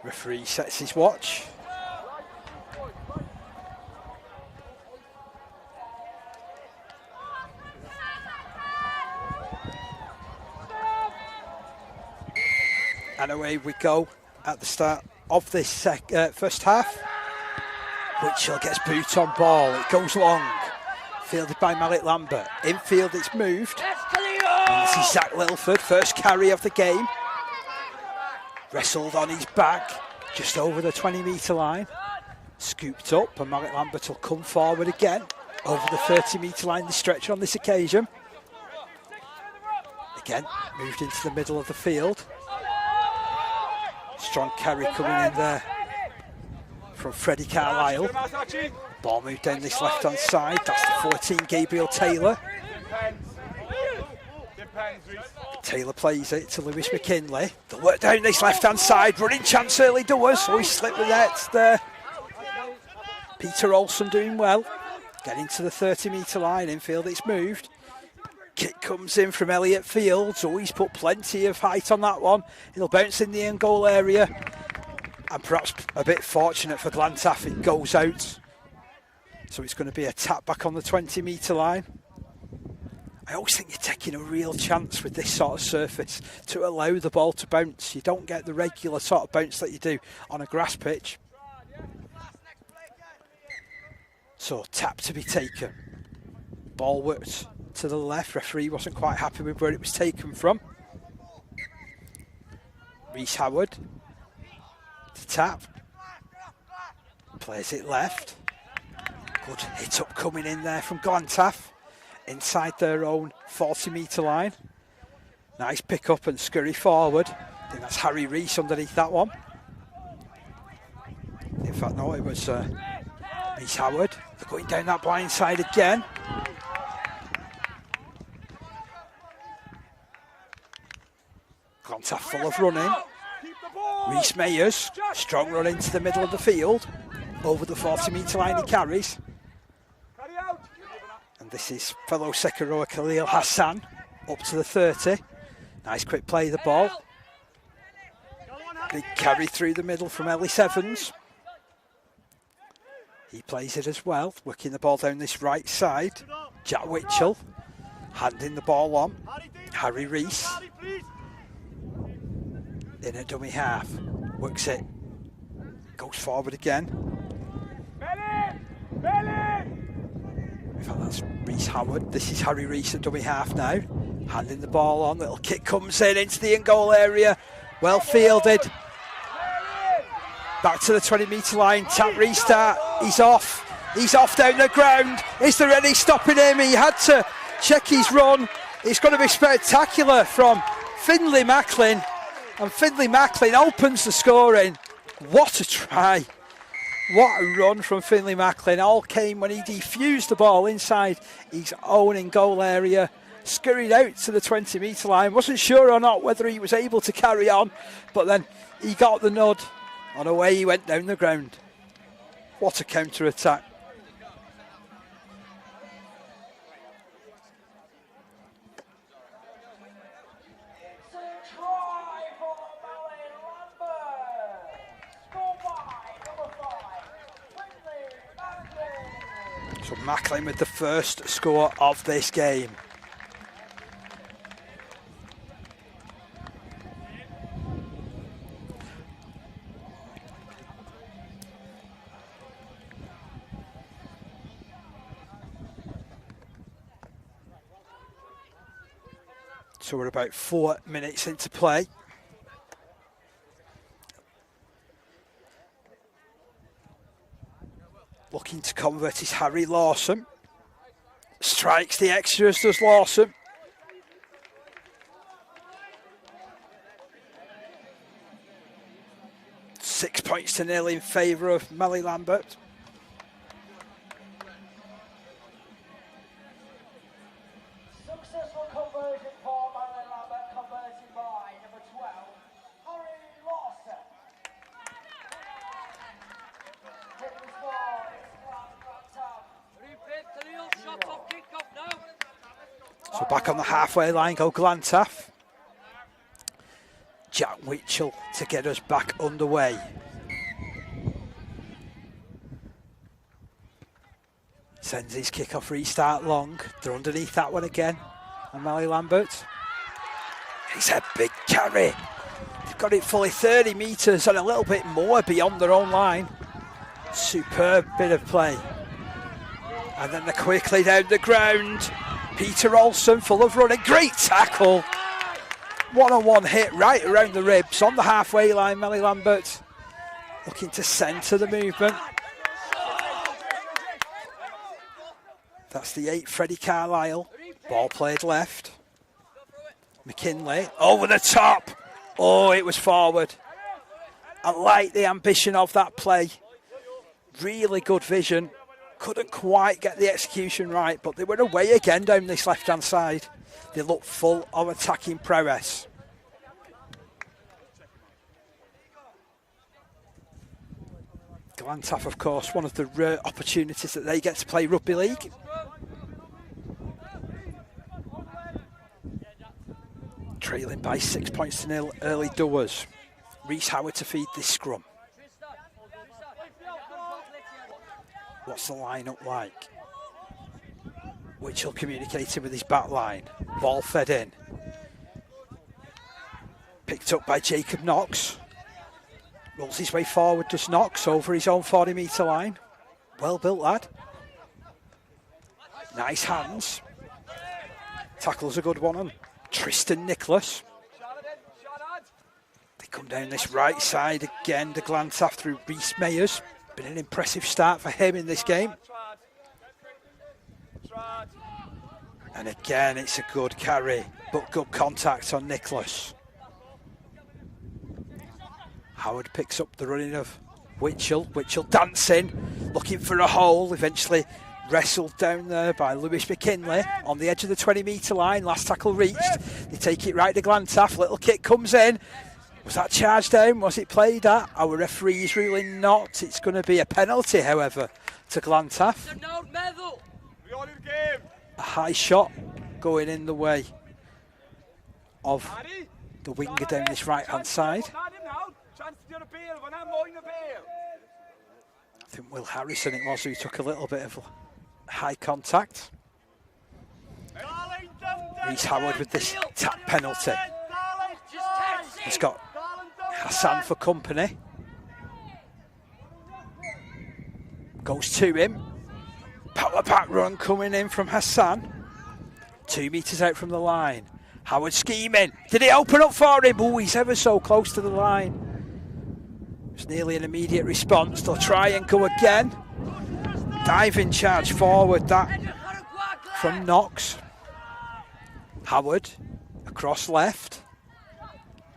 Referee sets his watch. And away we go at the start of this first half. Witchell gets boot on ball. It goes long. Fielded by Mallet Lambert. Infield it's moved. And this is Zach Lilford, first carry of the game. Wrestled on his back, just over the 20-metre line. Scooped up, and Mallet Lambert will come forward again. Over the 30-metre line, the stretcher on this occasion. Again, moved into the middle of the field. Strong carry coming in there from Freddie Carlisle. Ball moved down this left-hand side. That's the 14, Gabriel Taylor. Taylor plays it to Lewis McKinley. They'll work down this left-hand side. Running chance early doers. Oh, he slipped the net there. Peter Olsen doing well. Getting to the 30-metre line. Infield it's moved. Kick comes in from Elliot Fields. Oh, he's put plenty of height on that one. It'll bounce in the end goal area. And perhaps a bit fortunate for Glantaf, it goes out. So it's going to be a tap back on the 20-metre line. I always think you're taking a real chance with this sort of surface to allow the ball to bounce. You don't get the regular sort of bounce that you do on a grass pitch. So tap to be taken. Ball worked to the left. Referee wasn't quite happy with where it was taken from. Rhys Howard to tap. Plays it left. Good hit up coming in there from Glantaf. Inside their own 40-metre line. Nice pick up and scurry forward. I think that's Harry Reese underneath that one. In fact, no, it was Reese Howard. They're going down that blind side again. Glantaf full of running. Reese Mayers, strong run into the middle of the field. Over the 40-metre line he carries. And this is fellow second rower Khalil Hassan, up to the 30. Nice quick play of the ball. Big carry through the middle from Ellis Evans. He plays it as well, working the ball down this right side. Jack Witchell, handing the ball on. Harry Reese. In a dummy half, works it, goes forward again. In fact, that's Reese Howard. This is Harry Reese at dummy half now. Handing the ball on, little kick comes in into the in-goal area. Well fielded. Back to the 20-metre line, tap restart. He's off down the ground. Is there any stopping him? He had to check his run. It's going to be spectacular from Finlay Macklin. And Finlay Macklin opens the scoring. What a try. What a run from Finlay Macklin. All came when he defused the ball inside his own in-goal area. Scurried out to the 20-metre line. Wasn't sure or not whether he was able to carry on. But then he got the nod. And away he went down the ground. What a counter-attack. So Macklin with the first score of this game. So we're about 4 minutes into play. Looking to convert is Harry Lawson. Strikes the extras, does Lawson. Six points to nil in favour of Melly Lambert. Successful conversion for Melly Lambert, converted by number 12, Harry Lawson. Hitting the score is So back on the halfway line go Glantaf. Jack Witchell to get us back underway. Sends his kick-off restart long. They're underneath that one again. And Melly Lambert. He's a big carry. They've got it fully 30 metres and a little bit more beyond their own line. Superb bit of play. And then they're quickly down the ground. Peter Olsen full of running. Great tackle. One-on-one hit right around the ribs on the halfway line. Melly Lambert looking to centre the movement. That's the 8, Freddie Carlisle. Ball played left. McKinley over the top. Oh, it was forward. I like the ambition of that play. Really good vision. Couldn't quite get the execution right, but they were away again down this left-hand side. They look full of attacking prowess. Glantaf, of course, one of the rare opportunities that they get to play rugby league. Trailing by 6 points to nil early doors. Reese Howard to feed this scrum. What's the lineup like? Witchell communicating with his back line. Ball fed in. Picked up by Jacob Knox. Rolls his way forward, does Knox, over his own 40-metre line. Well built lad. Nice hands. Tackles a good one on Tristan Nicholas. They come down this right side again to glance after through Reese Mayers. Been an impressive start for him in this game. And again, it's a good carry, but good contact on Nicholas. Howard picks up the running of Witchell. Witchell dancing, looking for a hole, eventually wrestled down there by Lewis McKinley on the edge of the 20-metre line. Last tackle reached. They take it right to Glantaff. Little kick comes in. Was that charged down? Was it played at? Our referee is ruling not. It's going to be a penalty, however, to Glantaff. A high shot going in the way of the winger down this right-hand side. I think Will Harrison it was who took a little bit of high contact. Reece Howard with this tap penalty. He's got Hassan for company. Goes to him. Power back run coming in from Hassan. 2 metres out from the line. Howard scheming. Did it open up for him? Oh, he's ever so close to the line. It's nearly an immediate response. They'll try and go again. Diving charge forward, that from Knox. Howard across left.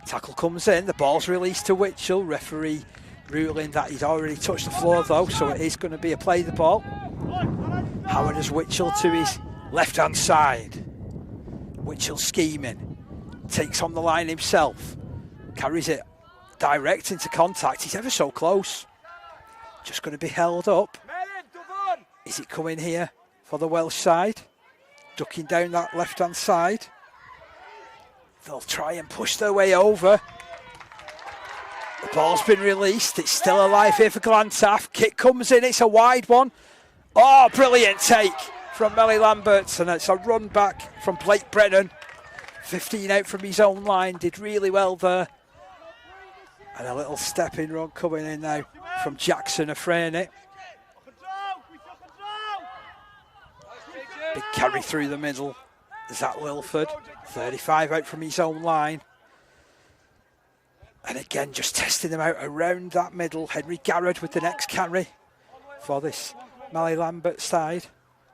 Tackle comes in. The ball's released to Witchell. Referee ruling that he's already touched the floor though, so it is going to be a play the ball. Howard has Witchell to his left-hand side. Witchell scheming. Takes on the line himself. Carries it direct into contact. He's ever so close. Just going to be held up. Is it coming here for the Welsh side? Ducking down that left-hand side. They'll try and push their way over. The ball's been released. It's still alive here for Glantaff. Kick comes in. It's a wide one. Oh, brilliant take from Melly Lambert. And it's a run back from Blake Brennan. 15 out from his own line. Did really well there. And a little stepping run coming in now from Jackson Afrani. Big carry through the middle. Zach Lilford, 35 out from his own line. And again, just testing them out around that middle. Henry Garrett with the next carry for this Melly Lambert side.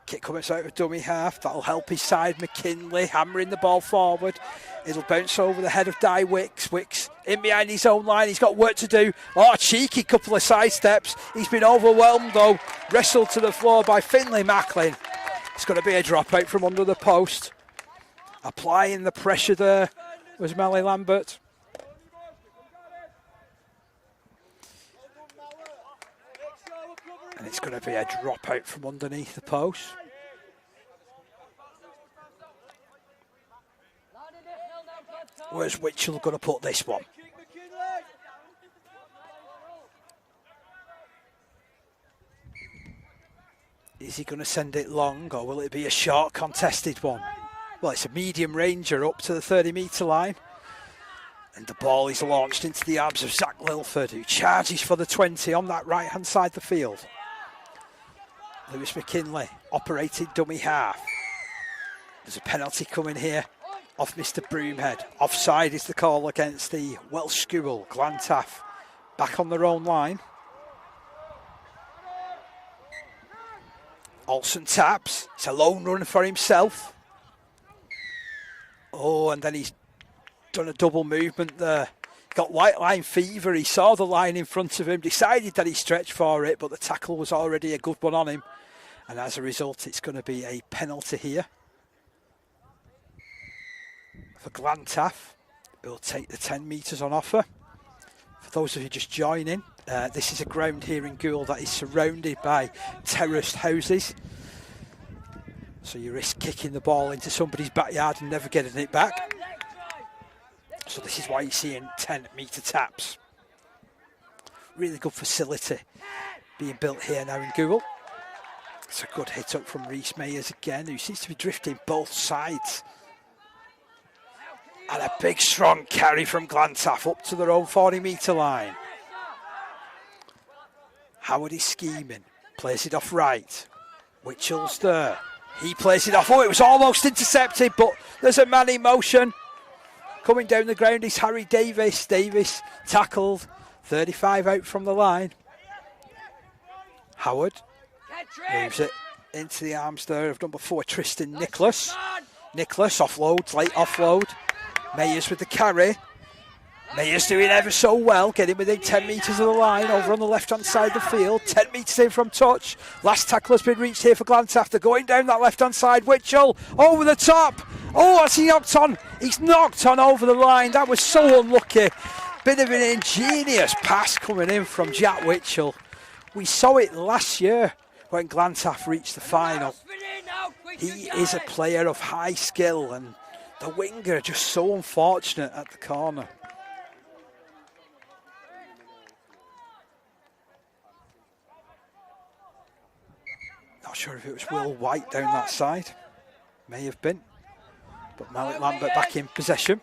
Kick comes out of dummy half. That'll help his side. McKinley hammering the ball forward. It'll bounce over the head of Di Wicks. Wicks in behind his own line. He's got work to do. Oh, a cheeky couple of side steps. He's been overwhelmed though. Wrestled to the floor by Finlay Macklin. It's going to be a dropout from under the post. Applying the pressure there was Melly Lambert. And it's going to be a dropout from underneath the post. Where's Witchell going to put this one? Is he going to send it long, or will it be a short contested one? Well, it's a medium ranger up to the 30-metre line. And the ball is launched into the arms of Zach Lilford, who charges for the 20 on that right-hand side of the field. Lewis McKinley, operated dummy half. There's a penalty coming here off Mr. Broomhead. Offside is the call against the Welsh school. Glantaff back on their own line. Olsen taps. It's a lone run for himself. Oh, and then he's done a double movement there. Got white line fever. He saw the line in front of him, decided that he stretched for it, but the tackle was already a good one on him. And as a result, it's going to be a penalty here for Glantaff. He'll take the 10 metres on offer. For those of you just joining, this is a ground here in Goole that is surrounded by terraced houses. So you risk kicking the ball into somebody's backyard and never getting it back. So this is why you're seeing 10-metre taps. Really good facility being built here now in Goole. It's a good hit up from Rhys Mayers again, who seems to be drifting both sides. And a big strong carry from Glantaff up to their own 40-metre line. Howard is scheming, plays it off right. Witchell's there. He plays it off. Oh, it was almost intercepted, but there's a man in motion. Coming down the ground is Harry Davis. Davis tackled, 35 out from the line. Howard moves it into the arms there of number 4, Tristan Nicholas. Nicholas offloads, late offload. Mayers with the carry. Mayers doing ever so well, getting within 10 metres of the line, over on the left-hand side of the field. 10 metres in from touch. Last tackle has been reached here for Glantaf. They're going down that left-hand side. Witchell over the top. Oh, has he knocked on? He's knocked on over the line. That was so unlucky. Bit of an ingenious pass coming in from Jack Witchell. We saw it last year when Glantaf reached the final. He is a player of high skill, and the winger just so unfortunate at the corner. Not sure if it was Will White down that side. May have been. But Malik Lambert back in possession.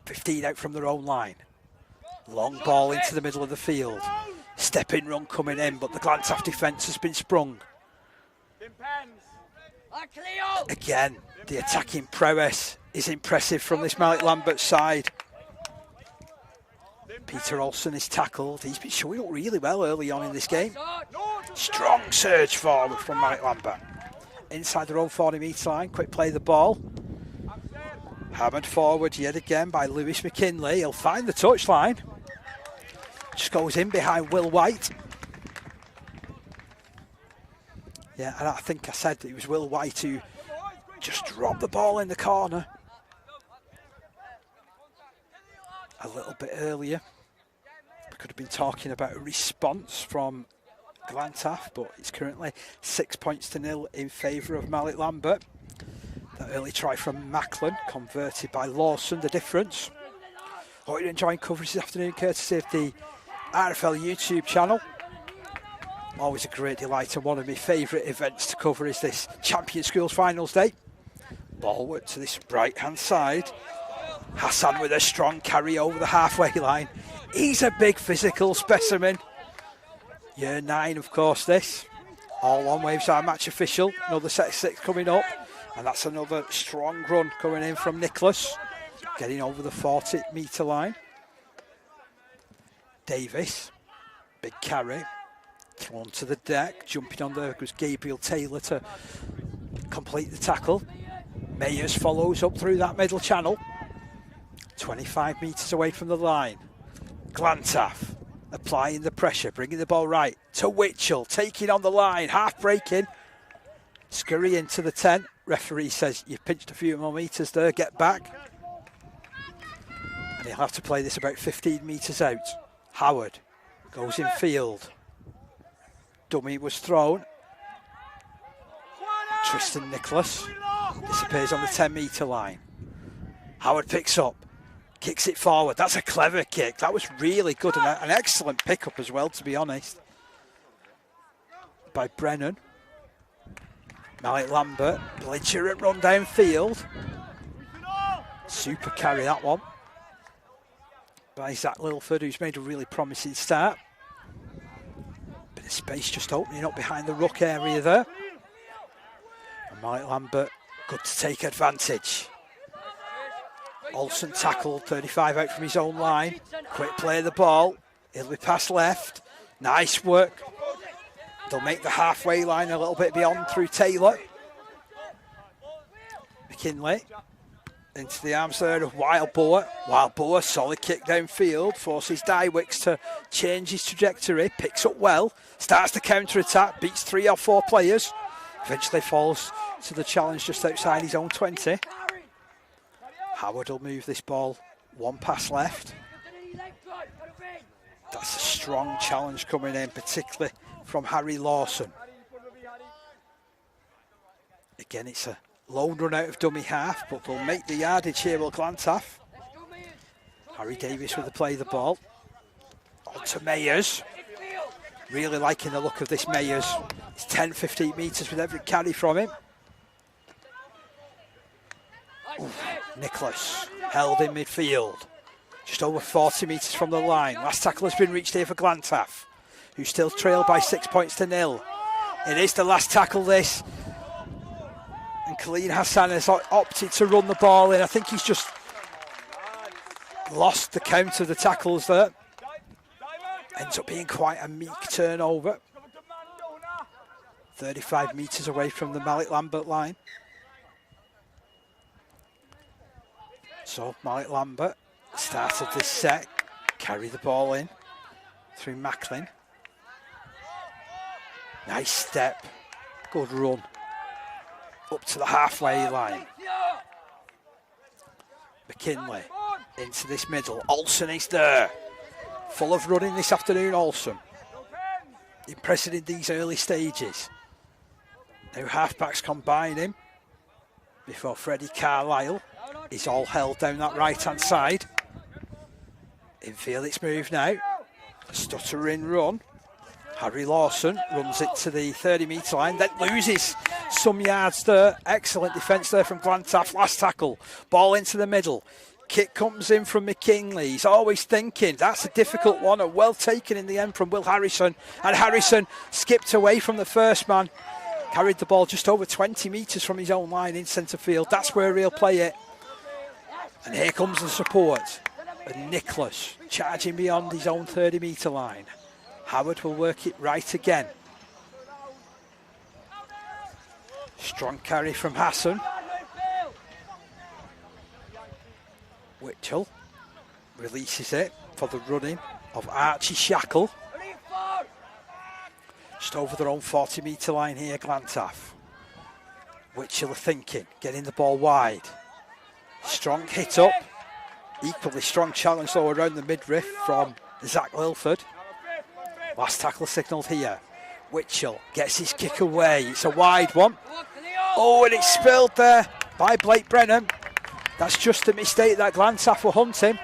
15 out from their own line. Long ball into the middle of the field. Step-in run coming in, but the Glantaf defence has been sprung. Again, the attacking prowess is impressive from this Malik Lambert side. Peter Olsen is tackled. He's been showing up really well early on in this game. Strong surge forward from Malik Lambert. Inside their own 40-metre line, quick play the ball. Hammered forward yet again by Lewis McKinley. He'll find the touchline. Just goes in behind Will White. Yeah, and I think I said that it was Will White who just dropped the ball in the corner a little bit earlier. We could have been talking about a response from Glantaf, but it's currently 6-0 in favour of Malik Lambert. That early try from Macklin, converted by Lawson, the difference. Hope you're enjoying coverage this afternoon, courtesy of the RFL YouTube channel. Always a great delight, and one of my favourite events to cover is this Champion Schools Finals Day. Ball work to this right-hand side. Hassan with a strong carry over the halfway line. He's a big physical specimen. Year 9, of course, this. All on waves our match official. Another set of 6 coming up. And that's another strong run coming in from Nicholas. Getting over the 40-metre line. Davis. Big carry. Thrown to the deck. Jumping on there was Gabriel Taylor to complete the tackle. Mayers follows up through that middle channel. 25 metres away from the line. Glantaf applying the pressure, bringing the ball right to Witchell, taking on the line, half breaking. Scurry into the 10. Referee says you've pinched a few more metres there, get back. And he'll have to play this about 15 metres out. Howard goes in field. Dummy was thrown. Tristan Nicholas disappears on the 10-metre line. Howard picks up, kicks it forward. That's a clever kick. That was really good and an excellent pickup as well, to be honest, by Brennan. Malik Lambert, belligerent run downfield. Super carry, that one, by Zach Lilford, who's made a really promising start. Bit of space just opening up behind the ruck area there. And Malik Lambert, good to take advantage. Olsen tackled, 35 out from his own line. Quick play of the ball. It'll be passed left. Nice work. They'll make the halfway line a little bit beyond through Taylor. McKinley into the arms there of Wildboer. Wildboer, solid kick downfield. Forces Dywicks to change his trajectory. Picks up well. Starts the counter-attack. Beats 3 or 4 players. Eventually falls to the challenge just outside his own 20. Howard will move this ball. 1 pass left. That's a strong challenge coming in, particularly from Harry Lawson. Again, it's a lone run out of dummy half, but they'll make the yardage here, will Glantaf. Harry Davis with the play of the ball. On to Mayers. Really liking the look of this Mayers. It's 10-15 metres with every carry from him. Nicholas held in midfield. Just over 40 metres from the line. Last tackle has been reached here for Glantaf, who still trailed by 6-0. It is the last tackle, this. And Khalid Hassan has opted to run the ball in. I think he's just lost the count of the tackles there. Ends up being quite a meek turnover. 35 metres away from the Malik Lambert line. So Malik Lambert started this set, carry the ball in through Macklin. Nice step, good run up to the halfway line. McKinley into this middle. Olsen is there. Full of running this afternoon, Olsen. Impressive in these early stages. Now halfbacks combining before Freddie Carlisle is all held down that right-hand side. Infield it's moved now. Stuttering run. Harry Lawson runs it to the 30-metre line, then loses some yards there. Excellent defence there from Glantaff. Last tackle. Ball into the middle. Kick comes in from McKinley. He's always thinking. That's a difficult one. And well taken in the end from Will Harrison. And Harrison skipped away from the first man. Carried the ball just over 20 metres from his own line in centre field. That's where he'll play it. And here comes the support. And Nicholas charging beyond his own 30-metre line. Howard will work it right again. Strong carry from Hassan. Whitchell releases it for the running of Archie Shackle. Just over their own 40-metre line here, Glantaff. Whitchell are thinking, getting the ball wide. Strong hit up. Equally strong challenge though around the midriff from Zach Lilford. Last tackle signalled here. Whitchell gets his kick away. It's a wide one. Oh, and it's spilled there by Blake Brennan. That's just a mistake that Glantaff were hunting.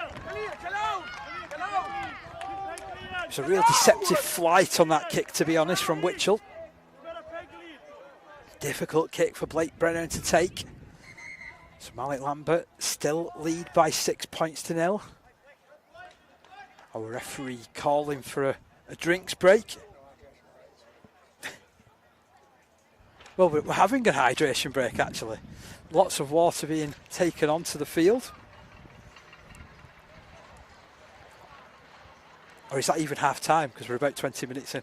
It's a real deceptive flight on that kick, to be honest, from Whitchell. Difficult kick for Blake Brennan to take. So Malik Lambert still lead by 6 points to 0. Our referee calling for a drinks break. Well, we're having a hydration break actually. Lots of water being taken onto the field. Or is that even half time? Because we're about 20 minutes in.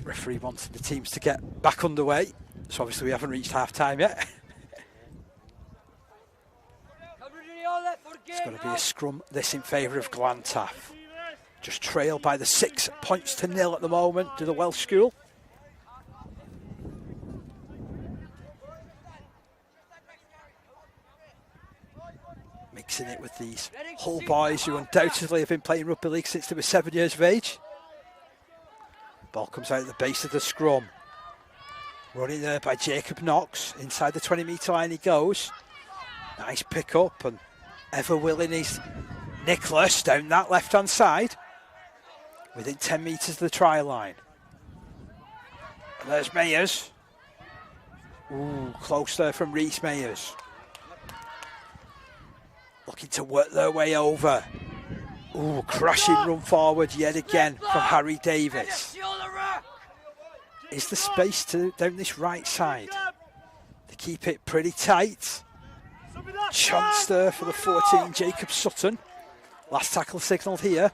Referee wanted the teams to get back underway. So obviously we haven't reached half time yet. It's going to be a scrum, this in favour of Glantaff. Just trailed by the 6 points to 0 at the moment to the Welsh School. Mixing it with these Hull boys who undoubtedly have been playing rugby league since they were 7 years of age. Ball comes out at the base of the scrum. Running there by Jacob Knox. Inside the 20-metre line he goes. Nice pick up, and ever willing is Nicholas down that left-hand side. Within 10 metres of the try line. And there's Mayers. Ooh, close there from Rhys Mayers. Looking to work their way over. Ooh, crashing run forward yet again from Harry Davis. Is the space down this right side? They keep it pretty tight. Chance there for the 14, Jacob Sutton. Last tackle signalled here.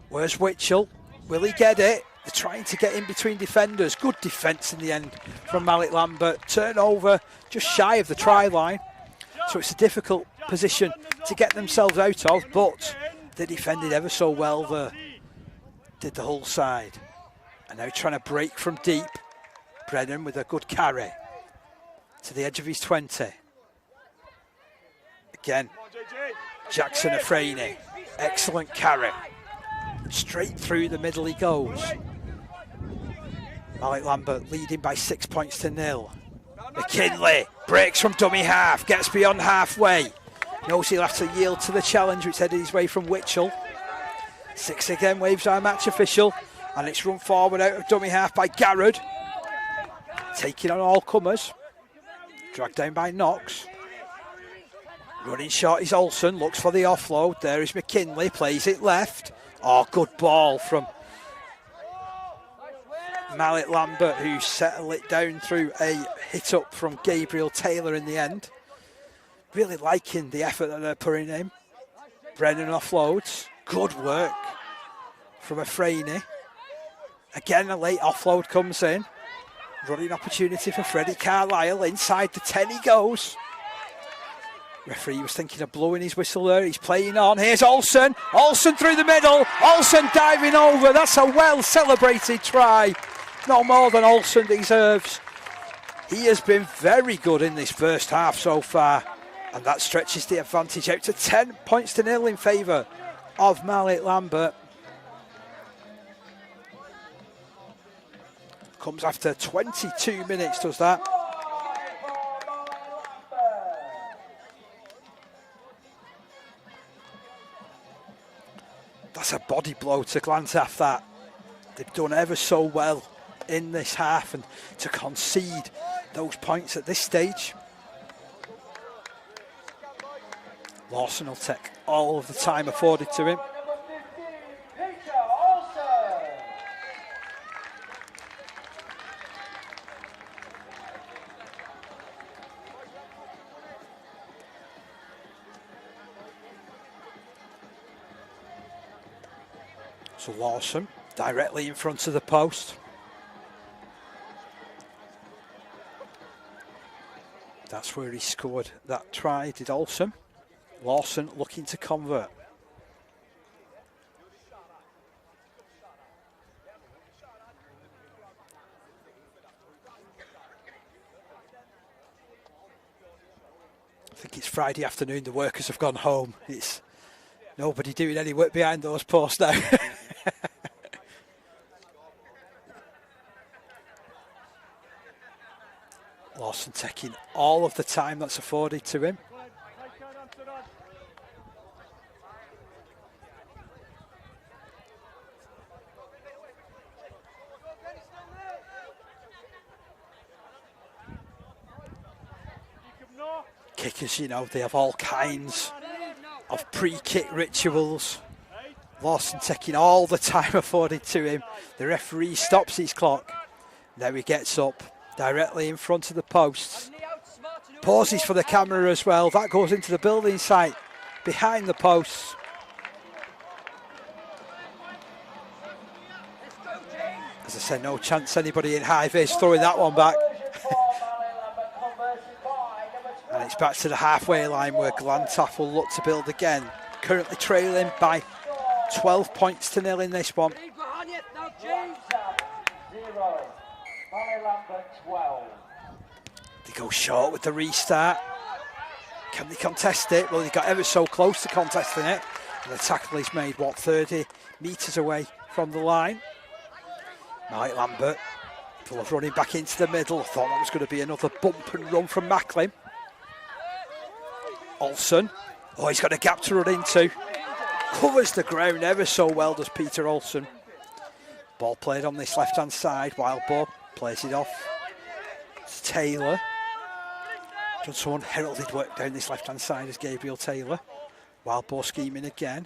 Where's Whitchell? Will he get it? They're trying to get in between defenders. Good defence in the end from Malik Lambert. Turnover just shy of the try line. So it's a difficult position to get themselves out of, but they defended ever so well there. Did the whole side. And now trying to break from deep. Brennan with a good carry to the edge of his 20. Again, Jackson Afrani. Excellent carry. Straight through the middle he goes. Malik Lambert leading by 6 points to 0. McKinley breaks from dummy half, gets beyond halfway. Knows he'll have to yield to the challenge which headed his way from Whitchell. 6 again, waves our match official. And it's run forward out of dummy half by Garrod. Taking on all comers. Dragged down by Knox. Running short is Olsen, looks for the offload. There is McKinley, plays it left. Oh, good ball from Malik Lambert, who settled it down through a hit up from Gabriel Taylor in the end. Really liking the effort that they're putting in. Brennan offloads. Good work from Afrani. Again, a late offload comes in. Running opportunity for Freddie Carlisle. Inside the 10 he goes. Referee was thinking of blowing his whistle there. He's playing on. Here's Olsen. Olsen through the middle. Olsen diving over. That's a well celebrated try. No more than Olsen deserves. He has been very good in this first half so far. And that stretches the advantage out to 10 points to 0 in favour of Marley Lambert. Comes after 22 minutes, does that. That's a body blow to Glantaff, that. They've done ever so well in this half, and to concede those points at this stage. Lawson will take all of the time afforded to him. So Lawson directly in front of the post. That's where he scored that try, did Olsen. Lawson looking to convert. I think it's Friday afternoon, the workers have gone home. It's nobody doing any work behind those posts now. Lawson taking all of the time that's afforded to him. Kickers, you know, they have all kinds of pre-kick rituals. Lawson taking all the time afforded to him. The referee stops his clock. Now he gets up directly in front of the posts. Pauses for the camera as well. That goes into the building site behind the posts. As I said, no chance anybody in high vis throwing that one back. And it's back to the halfway line where Glantaff will look to build again. Currently trailing by 12 points to 0 in this one. They go short with the restart. Can they contest it? Well, they got ever so close to contesting it. And the tackle is made, 30 metres away from the line. Mike Lambert, full of running back into the middle. I thought that was going to be another bump and run from Macklin. Olsen, oh, he's got a gap to run into. Covers the ground ever so well, does Peter Olsen. Ball played on this left-hand side. Wildbow plays it off. It's Taylor. Done some unheralded work down this left-hand side as Gabriel Taylor. Wildbow scheming again.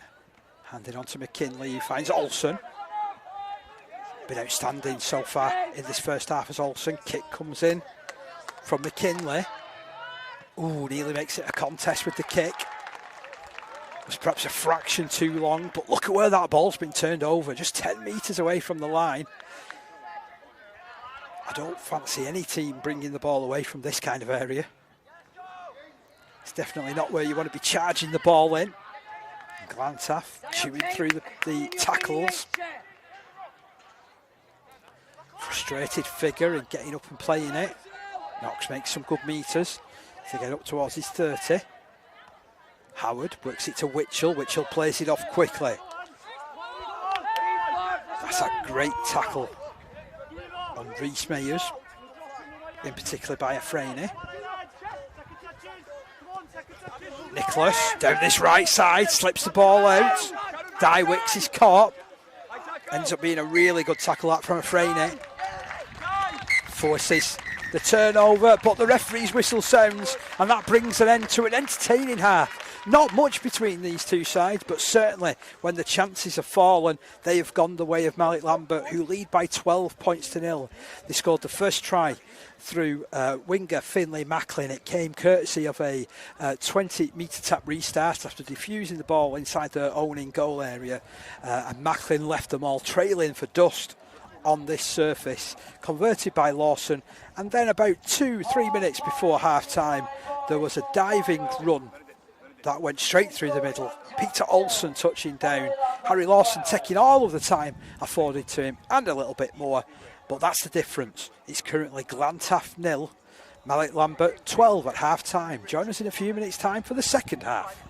Handed on to McKinley, who finds Olsen. Been outstanding so far in this first half as Olsen. Kick comes in from McKinley. Ooh, nearly makes it a contest with the kick. Was perhaps a fraction too long, but look at where that ball's been turned over, just 10 metres away from the line. I don't fancy any team bringing the ball away from this kind of area. It's definitely not where you want to be charging the ball in. Glantaff chewing through the tackles. Frustrated figure and getting up and playing it. Knox makes some good metres to get up towards his 30. Howard works it to Witchell. Witchell plays it off quickly. That's a great tackle on Rhys Mayers, in particular by Afrani. Nicholas down this right side, slips the ball out. Dywicks is caught. Ends up being a really good tackle that from Afrani. Forces the turnover, but the referee's whistle sounds, and that brings an end to an entertaining half. Not much between these two sides, but certainly when the chances have fallen, they have gone the way of Malik Lambert, who lead by 12 points to nil. They scored the first try through winger Finlay Macklin. It came courtesy of a 20-metre tap restart after defusing the ball inside their own in-goal area, and Macklin left them all trailing for dust on this surface, converted by Lawson. And then about 2-3 minutes before half-time, there was a diving run that went straight through the middle. Peter Olsen touching down. Harry Lawson taking all of the time afforded to him and a little bit more. But that's the difference. It's currently Glantaf 0, Malik Lambert 12 at half-time. Join us in a few minutes' time for the second half.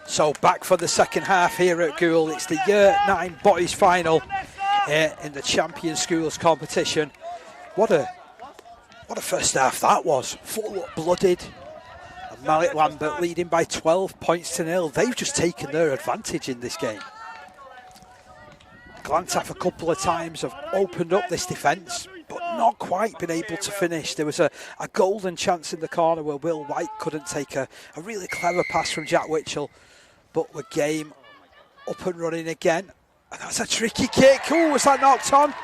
So back for the second half here at Goole. It's the Year 9 boys final here in the Champion Schools competition. What a first half that was. Full-blooded. And Malik Lambert leading by 12 points to nil. They've just taken their advantage in this game. Glantaf a couple of times have opened up this defence, but not quite been able to finish. There was a golden chance in the corner where Will White couldn't take a really clever pass from Jack Witchell. But the game up and running again. And that's a tricky kick. Oh, was that knocked on?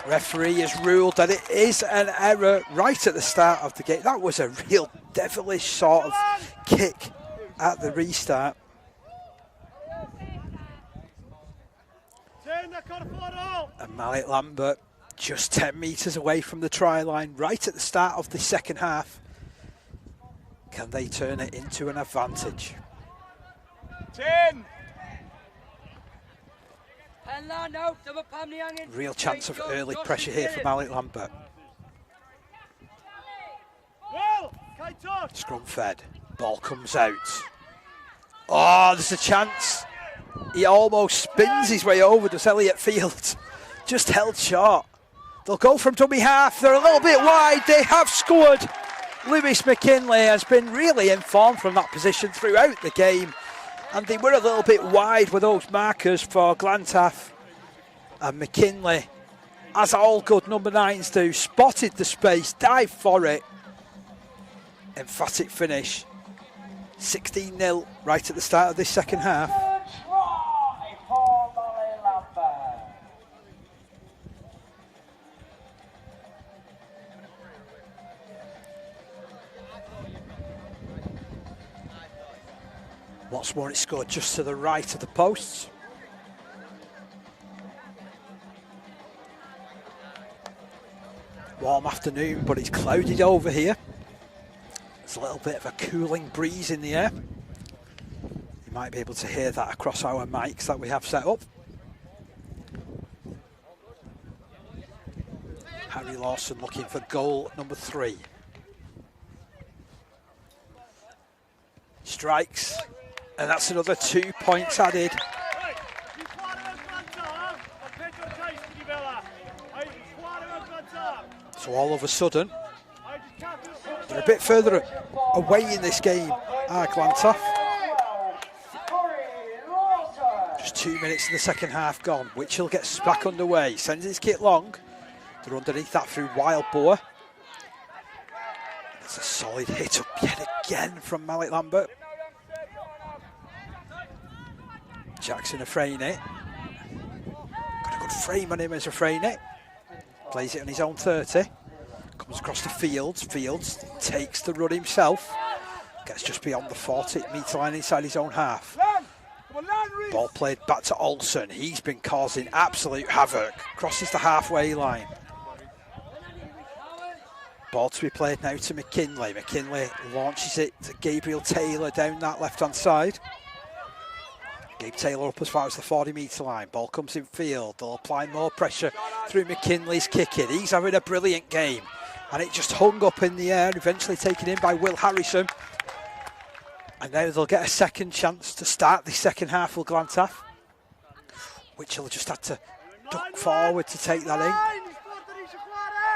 Referee has ruled that it is an error right at the start of the game. That was a real devilish sort of kick at the restart. And Malik Lambert Just 10 metres away from the try line, right at the start of the second half. Can they turn it into an advantage? 10. Real chance of early pressure here for Malik Lambert. Scrum fed. Ball comes out. Oh, there's a chance. He almost spins his way over, does Elliot Fields. Just held short. They'll go from dummy half. They're a little bit wide. They have scored. Lewis McKinley has been really informed from that position throughout the game. And they were a little bit wide with those markers for Glantaff. And McKinley, as all good number 9s do, spotted the space, dived for it. Emphatic finish. 16-0 right at the start of this second half. Try for Malik Lambert. What's more, it scored just to the right of the posts. Warm afternoon, but it's clouded over here. There's a little bit of a cooling breeze in the air. You might be able to hear that across our mics that we have set up. Harry Lawson looking for goal number 3. Strikes, and that's another 2 points added. So all of a sudden, they're a bit further away in this game, Glantaff. Just 2 minutes in the second half gone. Witchell gets back underway, sends his kit long. They're underneath that through Wildboar. That's a solid hit up yet again from Malik Lambert. Jackson Afraini. Got a good frame on him as Afraini. Plays it on his own 30. Comes across the Fields. Fields takes the run himself. Gets just beyond the 40-metre line inside his own half. Ball played back to Olsen. He's been causing absolute havoc. Crosses the halfway line. Ball to be played now to McKinley. McKinley launches it to Gabriel Taylor down that left-hand side. Gabe Taylor up as far as the 40-metre line. Ball comes in field. They'll apply more pressure through McKinley's kicking. He's having a brilliant game. And it just hung up in the air, eventually taken in by Will Harrison. And now they'll get a second chance to start the second half with Glantaff. Which'll just had to duck forward to take that in.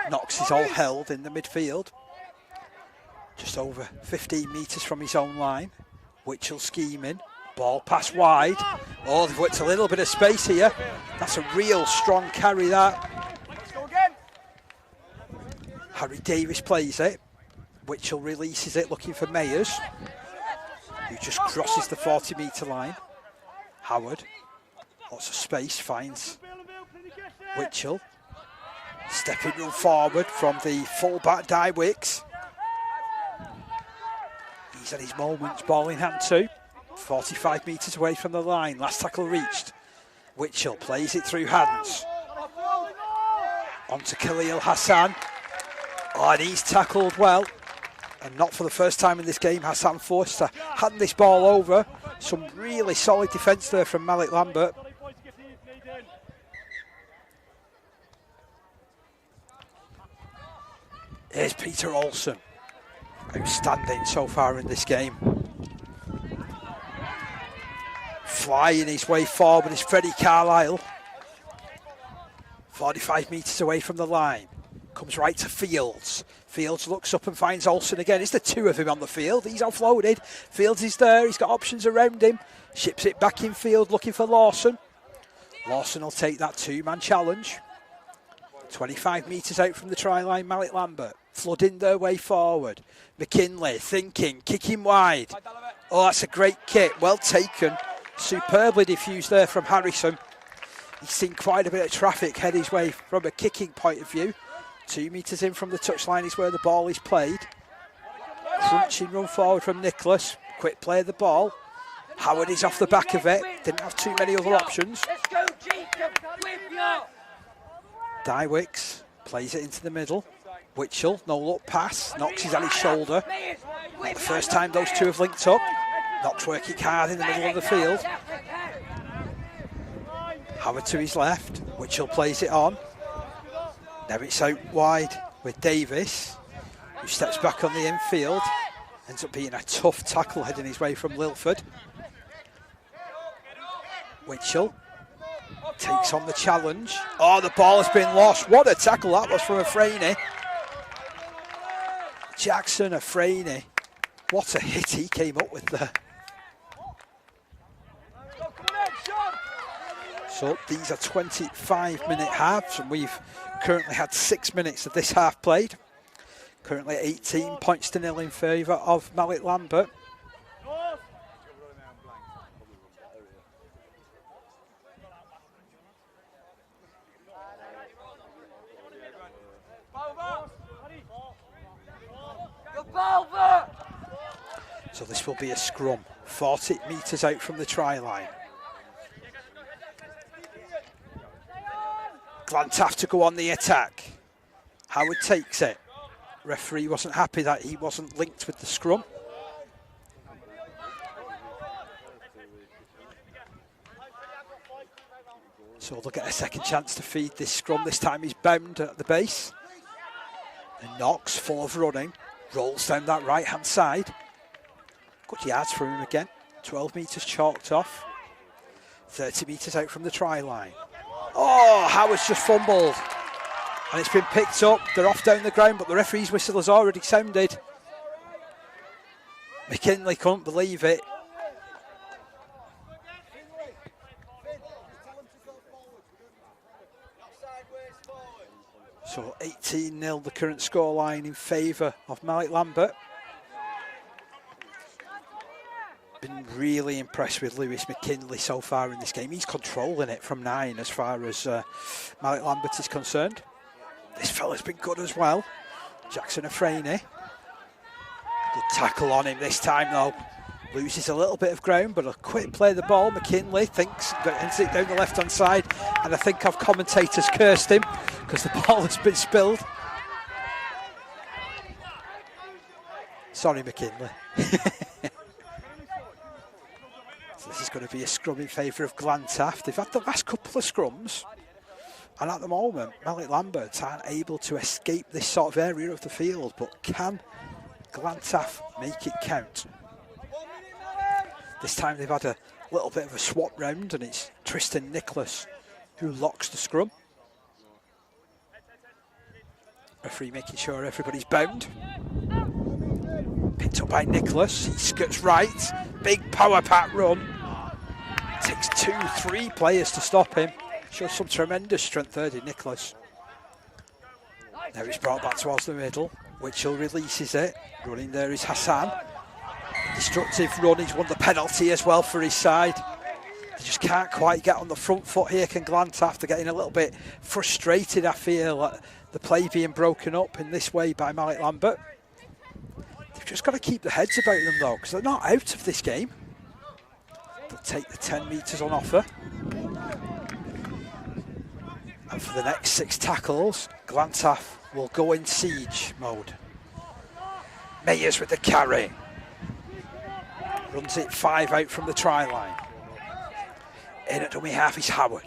Knox is all held in the midfield. Just over 15 metres from his own line. Which'll scheming. Ball pass wide. Oh, they've worked a little bit of space here. That's a real strong carry, that. Harry Davis plays it. Which'll releases it, looking for Mayers, who just crosses the 40-metre line. Howard, lots of space, finds Which'll. Stepping run forward from the full-back Dywicks. He's at his moments, ball in hand too. 45 metres away from the line, last tackle reached. Which'll plays it through hands. On to Khalil Hassan. Oh, and he's tackled well. And not for the first time in this game, Hassan forced to hand this ball over. Some really solid defence there from Malik Lambert. Here's Peter Olsen. Outstanding so far in this game. Flying his way forward is Freddie Carlisle. 45 metres away from the line. Comes right to Fields. Fields looks up and finds Olsen again. It's the two of him on the field. He's offloaded. Fields is there. He's got options around him. Ships it back in field looking for Lawson. Lawson will take that two-man challenge. 25 metres out from the try line, Malik Lambert. Flooding their way forward. McKinley thinking, kicking wide. Oh, that's a great kick. Well taken. Superbly diffused there from Harrison. He's seen quite a bit of traffic head his way from a kicking point of view. 2 metres in from the touchline is where the ball is played. Crunching run forward from Nicholas. Quick play of the ball. Howard is off the back of it. Didn't have too many other options. Dywicks plays it into the middle. Witchell, no look pass, Knox is at his shoulder. Not the first time those two have linked up. Knox working hard in the middle of the field. Howard to his left, Witchell plays it on. Now it's out wide with Davis, who steps back on the infield. Ends up being a tough tackle heading his way from Lilford. Witchell takes on the challenge. Oh, the ball has been lost. What a tackle that was from Afrani. Jackson Afrani. What a hit he came up with there. So these are 25-minute halves, and we've currently had 6 minutes of this half played. Currently 18 points to 0 in favour of Mallet Lambert. So this will be a scrum, 40 metres out from the try line. Glantaff to go on the attack. Howard takes it. Referee wasn't happy that he wasn't linked with the scrum. So they'll get a second chance to feed this scrum. This time he's bound at the base. And Knox, full of running, rolls down that right-hand side. Good yards from him again. 12 metres chalked off. 30 metres out from the try line. Oh, Howard's just fumbled. And it's been picked up. They're off down the ground, but the referee's whistle has already sounded. McKinley couldn't believe it. So 18-0 the current scoreline in favour of Mallet Lambert. Been really impressed with Lewis McKinley so far in this game. He's controlling it from 9 as far as Mallet Lambert is concerned. This fella's been good as well. Jackson Afrani. Good tackle on him this time though. Loses a little bit of ground, but a quick play of the ball. McKinley thinks, ends it down the left-hand side, and I think our commentators cursed him because the ball has been spilled. Sorry, McKinley. So this is going to be a scrum in favour of Glantaff. They've had the last couple of scrums, and at the moment, Mallet Lambert aren't able to escape this sort of area of the field, but can Glantaff make it count? This time they've had a little bit of a swap round, and it's Tristan Nicholas who locks the scrum. Referee making sure everybody's bound. Picked up by Nicholas, he skirts right, big power pack run. Takes 2-3 players to stop him. Shows some tremendous strength there, Nicholas. Now it's brought back towards the middle. Witchell releases it. Running there is Hassan. Destructive run, he's won the penalty as well for his side. They just can't quite get on the front foot here, can Glantaff. They're getting a little bit frustrated, I feel, at the play being broken up in this way by Mallet Lambert. They've just got to keep their heads about them though, because they're not out of this game. They'll take the 10 metres on offer. And for the next 6 tackles, Glantaff will go in siege mode. Mayers with the carry. Runs it 5 out from the try line. In at dummy half is Howard.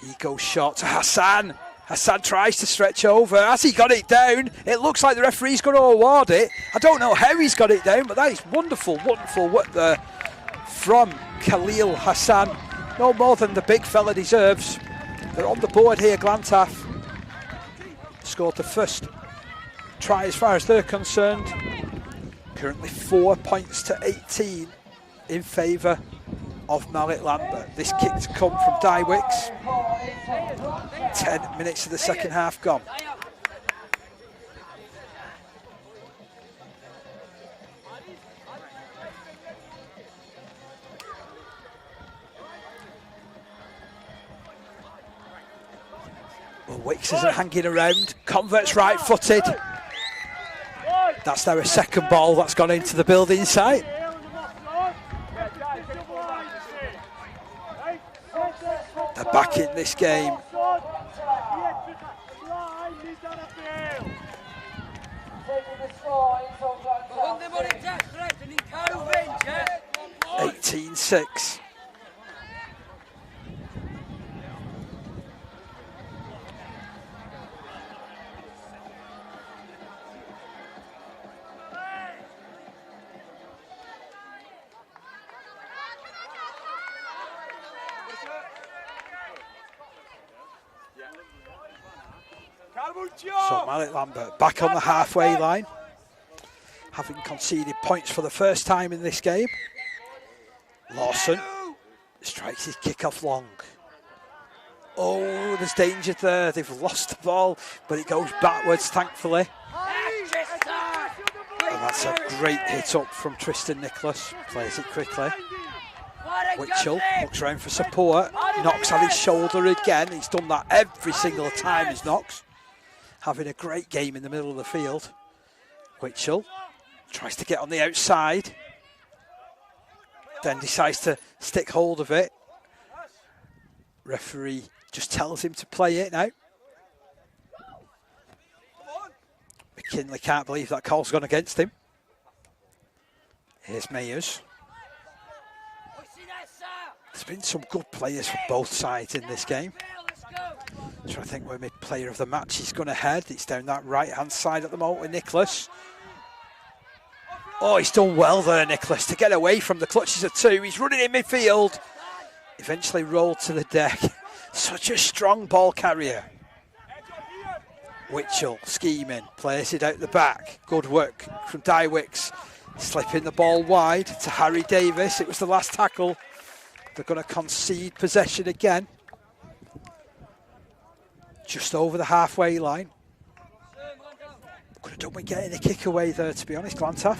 He goes short to Hassan. Hassan tries to stretch over. Has he got it down? It looks like the referee's going to award it. I don't know how he's got it down, but that is wonderful, wonderful work there from Khalil Hassan. No more than the big fella deserves. They're on the board here, Glantaff. Scored the first try as far as they're concerned. Currently 4 points to 18 in favour of Mallet Lambert. This kick to come from Dywicks. 10 minutes of the second half gone. Well, Wicks isn't hanging around. Converts right-footed. That's now a second ball that's gone into the building site. They're back in this game. the score is Oakland. 18-6. So Malik Lambert back on the halfway line, having conceded points for the first time in this game. Lawson strikes his kick off long. Oh, there's danger there. They've lost the ball, but it goes backwards, thankfully. And that's a great hit up from Tristan Nicholas. Plays it quickly. Witchell looks around for support. Knox at his shoulder again. He's done that every single time, is Knox. Having a great game in the middle of the field. Witchell tries to get on the outside. Then decides to stick hold of it. Referee just tells him to play it now. McKinley can't believe that call's gone against him. Here's Mayers. There's been some good players for both sides in this game. So I think where mid-player of the match is going to head. It's down that right-hand side at the moment with Nicholas. Oh, he's done well there, Nicholas, to get away from the clutches of two. He's running in midfield. Eventually rolled to the deck. Such a strong ball carrier. Witchell scheming, plays it out the back. Good work from Dywicks. Slipping the ball wide to Harry Davis. It was the last tackle. They're going to concede possession again. Just over the halfway line. Could have done with getting a kick away there, to be honest, Glantaff.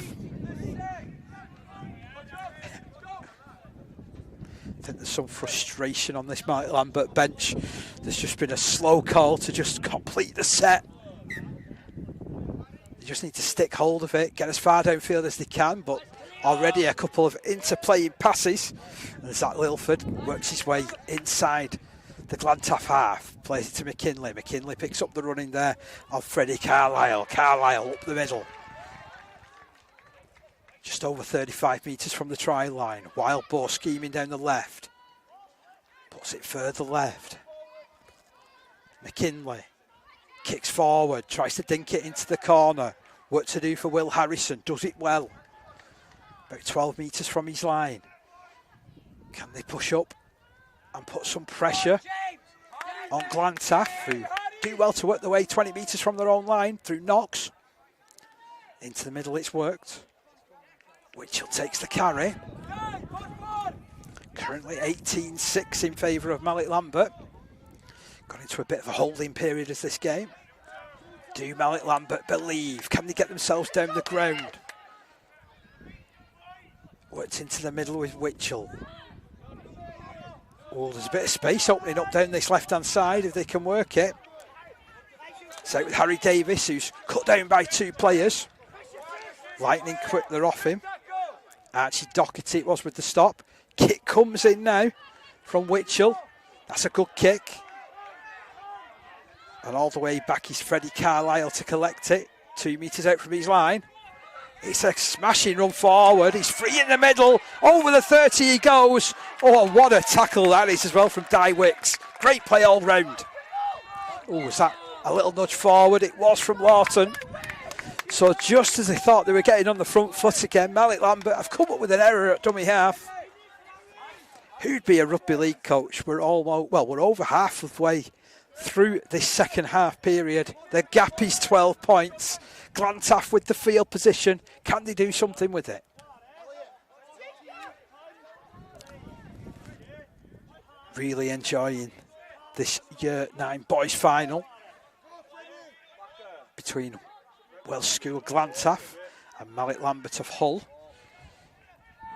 I think there's some frustration on this Mike Lambert bench. There's just been a slow call to just complete the set. They just need to stick hold of it, get as far downfield as they can, but already a couple of interplaying passes. And Zach Lilford works his way inside the Glantaff half, plays it to McKinley. McKinley picks up the running there of Freddie Carlisle. Carlisle up the middle. Just over 35 metres from the try line. Wild Boar scheming down the left. Puts it further left. McKinley kicks forward, tries to dink it into the corner. What to do for Will Harrison, does it well. About 12 metres from his line. Can they push up and put some pressure on Glantaff, who do well to work their way 20 metres from their own line through Knox. Into the middle it's worked. Witchell takes the carry. Currently 18-6 in favour of Malik Lambert. Got into a bit of a holding period as this game. Do Malik Lambert believe? Can they get themselves down the ground? Worked into the middle with Witchell. Oh, there's a bit of space opening up down this left-hand side if they can work it. It's out with Harry Davis, who's cut down by two players. Lightning quick, they're off him. Archie Doherty it was with the stop. Kick comes in now from Witchell. That's a good kick. And all the way back is Freddie Carlisle to collect it. 2 metres out from his line. It's a smashing run forward. He's free in the middle. Over the 30 he goes. Oh, what a tackle that is as well from Dywicks. Great play all round. Oh, was that a little nudge forward? It was from Lawton. So just as they thought they were getting on the front foot again, Malik Lambert have come up with an error at dummy half. Who'd be a rugby league coach? We're over half of the way through this second half period. The gap is 12 points. Glantaff with the field position. Can they do something with it? Really enjoying this Year 9 boys final between Welsh School Glantaff and Malik Lambert of Hull.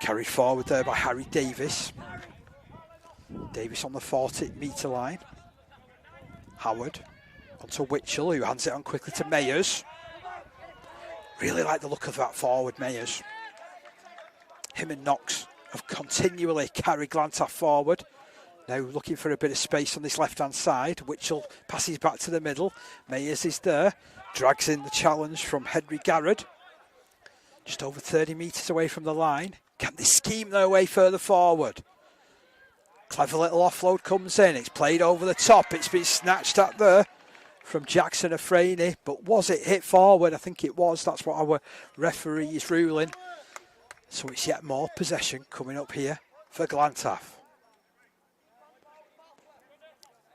Carried forward there by Harry Davis. Davis on the 40-metre line. Howard onto Witchell, who hands it on quickly to Mayers. Really like the look of that forward, Mayers. Him and Knox have continually carried Glantaff forward. Now looking for a bit of space on this left-hand side. Witchell passes back to the middle. Mayers is there. drags in the challenge from Henry Garrett. Just over 30 metres away from the line. Can they scheme their way further forward? Clever little offload comes in. It's played over the top. It's been snatched at there from Jackson Afrani. But was it hit forward? I think it was. That's what our referee is ruling. So it's yet more possession coming up here for Glantaf.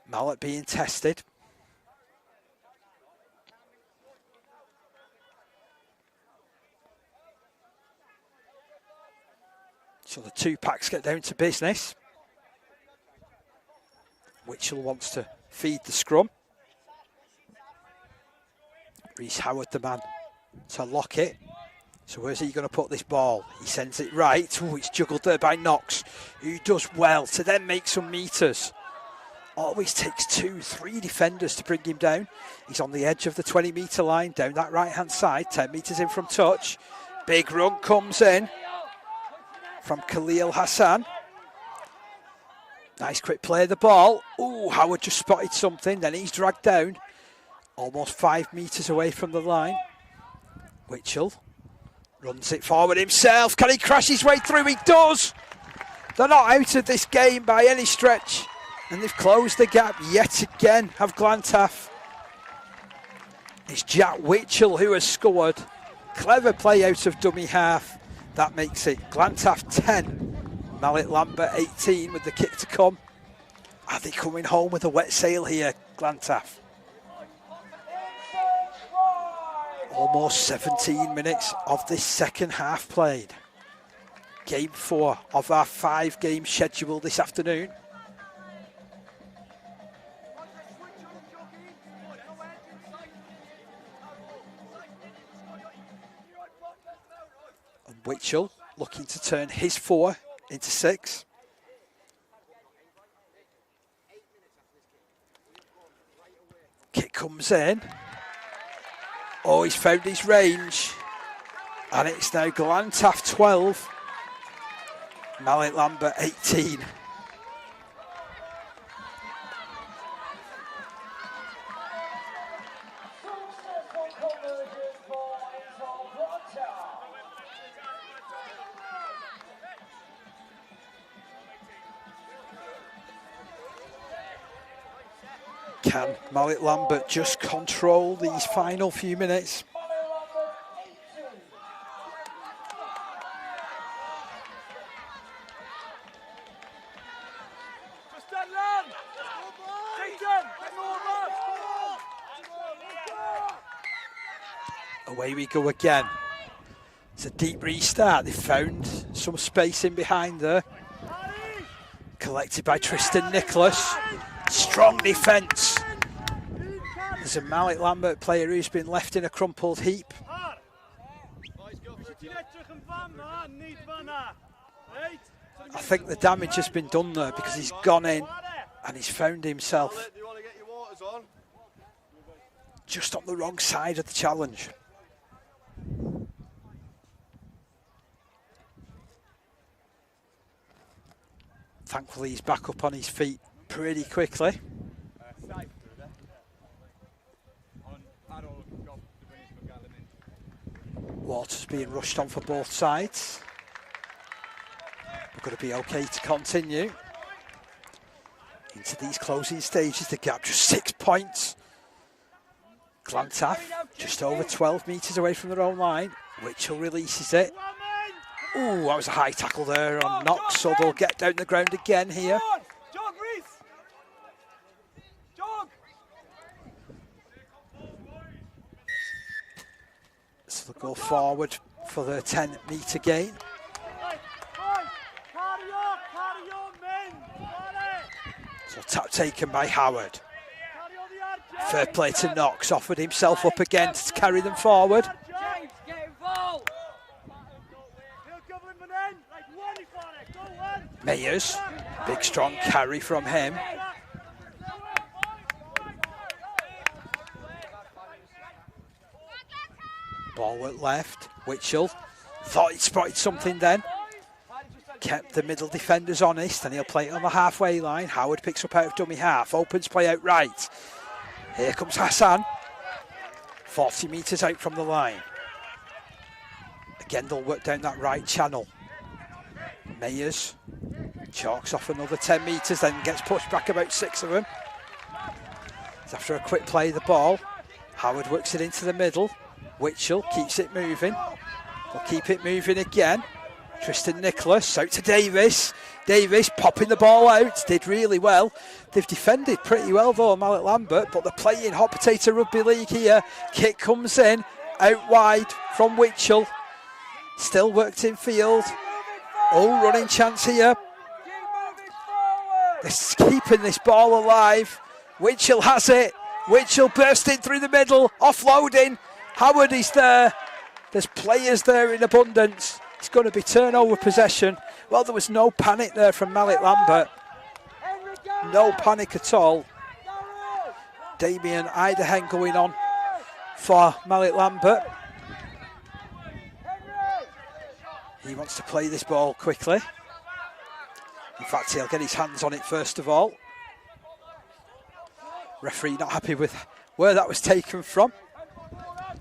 Mallet being tested. So the two packs get down to business. Witchell wants to feed the scrum. Reese Howard, the man to lock it. So where's he going to put this ball? He sends it right. Oh, it's juggled there by Knox, who does well to then make some metres. Always takes 2-3 defenders to bring him down. He's on the edge of the 20-metre line, down that right-hand side, 10 metres in from touch. Big run comes in from Khalil Hassan. Nice quick play of the ball. Oh, Howard just spotted something, then he's dragged down. Almost 5 metres away from the line. Witchell runs it forward himself. Can he crash his way through? He does! They're not out of this game by any stretch. And they've closed the gap yet again, have Glantaf. It's Jack Witchell who has scored. Clever play out of dummy half. That makes it Glantaf 10, Mallet Lambert 18 with the kick to come. Are they coming home with a wet sail here, Glantaf? Almost 17 minutes of this second half played. Game 4 of our 5-game schedule this afternoon. And Witchell looking to turn his 4 into 6. Kick comes in. Oh, he's found his range. And it's now Glantaf 12, Mallet Lambert 18. Can Mallet Lambert just control these final few minutes? Away we go again. It's a deep restart. They found some space in behind there. Collected by Tristan Nicholas. Strong defence. There's a Mallet Lambert player who's been left in a crumpled heap. I think the damage has been done there because he's gone in and he's found himself just on the wrong side of the challenge. Thankfully he's back up on his feet pretty quickly. Water's being rushed on for both sides. We're going to be okay to continue into these closing stages. The gap just 6 points. Glantaf just over 12 metres away from their own line. Witchell releases it. Ooh, that was a high tackle there on Knox, so they'll get down the ground again here. So they'll go forward for their 10-metre gain. So tap taken by Howard. Fair play to Knox, offered himself up again to carry them forward. Mayers, big strong carry from him. Ball went left. Witchell thought he'd spotted something then. Kept the middle defenders honest, and he'll play it on the halfway line. Howard picks up out of dummy half, opens play out right. Here comes Hassan. 40 metres out from the line. Again, they'll work down that right channel. Mayers chalks off another 10 metres, then gets pushed back about 6 of them. So after a quick play of the ball, Howard works it into the middle. Witchell keeps it moving. They'll keep it moving again. Tristan Nicholas out to Davis. Davis popping the ball out, did really well. They've defended pretty well though, Mallet Lambert, but they're playing hot potato rugby league here. Kick comes in, out wide from Witchell. Still worked in field. Oh, running chance here. They're keeping this ball alive. Witchell has it. Witchell bursting through the middle, offloading. Howard is there. There's players there in abundance. It's going to be turnover possession. Well, there was no panic there from Mallet Lambert. No panic at all. Damien Idahen going on for Mallet Lambert. He wants to play this ball quickly. In fact, he'll get his hands on it first of all. Referee not happy with where that was taken from.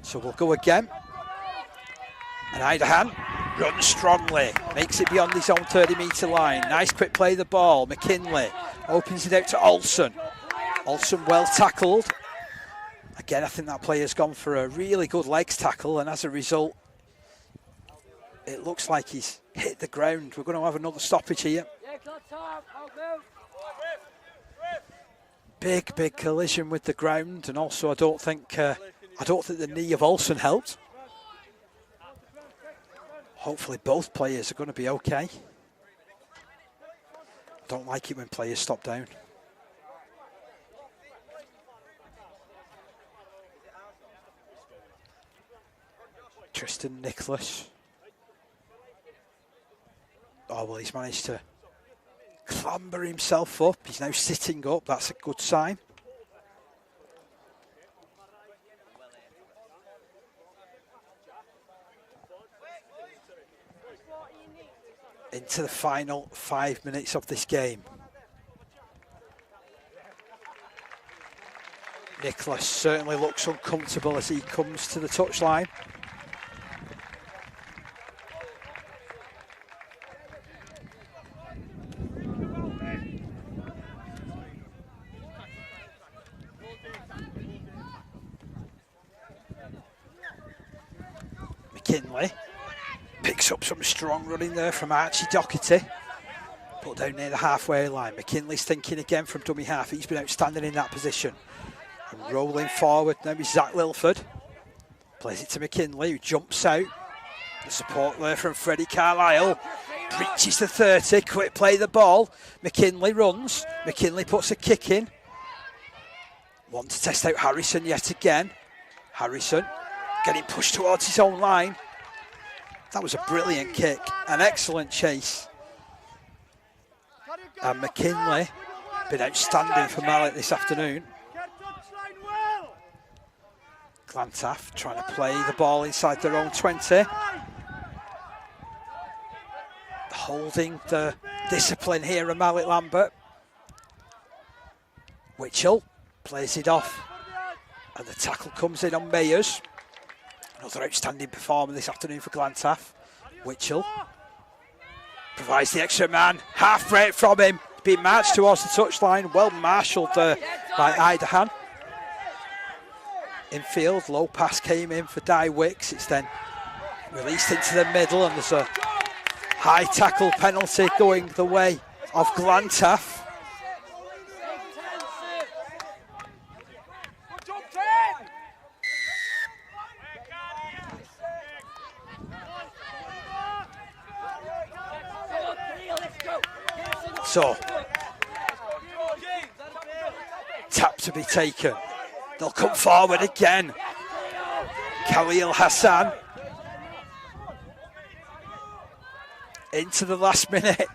So we'll go again. And Idahan runs strongly, makes it beyond his own 30-metre line. Nice quick play of the ball. McKinley opens it out to Olsen. Olsen well tackled. Again, I think that player's gone for a really good legs tackle, and as a result, it looks like he's hit the ground. We're going to have another stoppage here. Big collision with the ground, and also I don't think the knee of Olsen helped. Hopefully both players are going to be okay. I don't like it when players stop down. Tristan Nicholas. Oh, well, he's managed to clamber himself up. He's now sitting up. That's a good sign. Into the final 5 minutes of this game. Nicholas certainly looks uncomfortable as he comes to the touchline. McKinley picks up some strong running there from Archie Doherty. Put down near the halfway line. McKinley's thinking again from dummy half. He's been outstanding in that position. And rolling forward now is Zach Lilford. Plays it to McKinley, who jumps out. The support there from Freddie Carlisle. Breaches the 30, quick play the ball. McKinley runs. McKinley puts a kick in. Want to test out Harrison yet again. Harrison getting pushed towards his own line. That was a brilliant kick, an excellent chase. And McKinley, been outstanding for Mallet this afternoon. Glantaff trying to play the ball inside their own 20. Holding the discipline here of Mallet Lambert. Witchell plays it off. And the tackle comes in on Mayers. Another outstanding performer this afternoon for Glantaff. Witchell provides the extra man. Half break from him. Being marched towards the touchline. Well marshalled by Idahan. In field, low pass came in for Di Wicks. It's then released into the middle, and there's a high tackle penalty going the way of Glantaff. So, tap to be taken. They'll come forward again. Khalil Hassan. Into the last minute.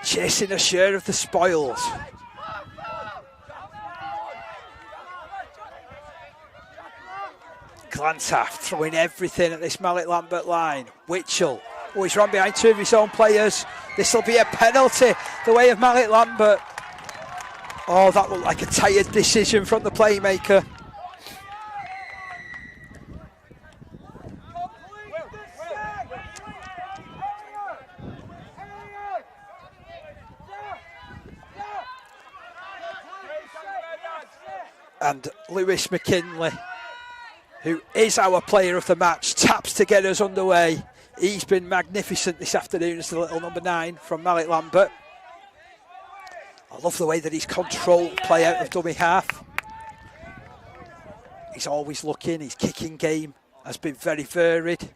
Chasing a share of the spoils. Glantaff throwing everything at this Mallet Lambert line. Witchell. Oh, he's run behind two of his own players. This will be a penalty the way of Mallet Lambert. Oh, that looked like a tired decision from the playmaker. And Lewis McKinley, who is our player of the match, taps to get us underway. He's been magnificent this afternoon as the little number 9 from Malik Lambert. I love the way that he's controlled play out of dummy half. He's always looking, his kicking game has been very varied.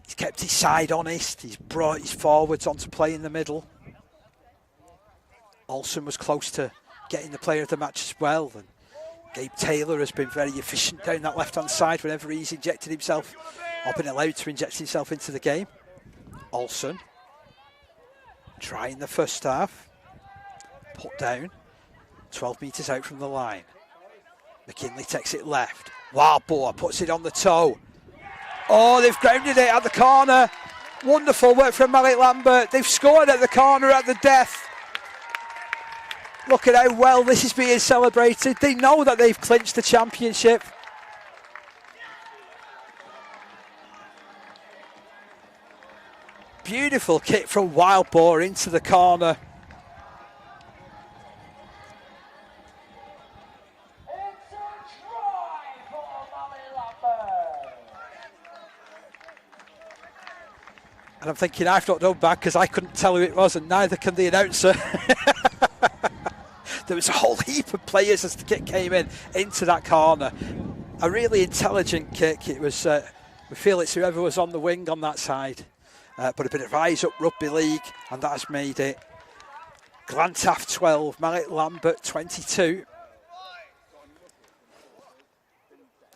He's kept his side honest, he's brought his forwards onto play in the middle. Olsen was close to getting the player of the match as well. And Gabe Taylor has been very efficient down that left-hand side whenever he's injected himself or been allowed to inject himself into the game. Olsen trying the first half. Put down, 12 metres out from the line. McKinley takes it left. Warboer puts it on the toe. Oh, they've grounded it at the corner. Wonderful work from Malik Lambert. They've scored at the corner at the death. Look at how well this is being celebrated. They know that they've clinched the championship. Beautiful kick from Wildboar into the corner. It's a try for Malik Lambert. And I'm thinking, I've not done bad because I couldn't tell who it was, and neither can the announcer. There was a whole heap of players as the kick came in into that corner. A really intelligent kick. It was. We feel it's whoever was on the wing on that side. But a bit of rise up rugby league, and that has made it. Glantaff 12, Malik Lambert 22.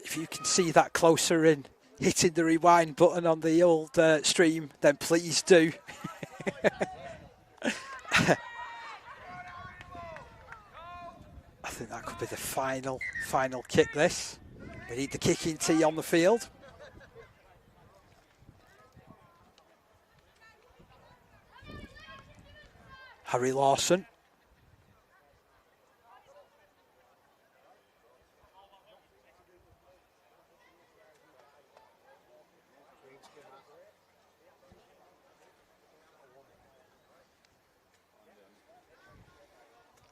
If you can see that closer in, hitting the rewind button on the old stream, then please do. I think that could be the final kick this. We need the kicking tee on the field. Harry Lawson.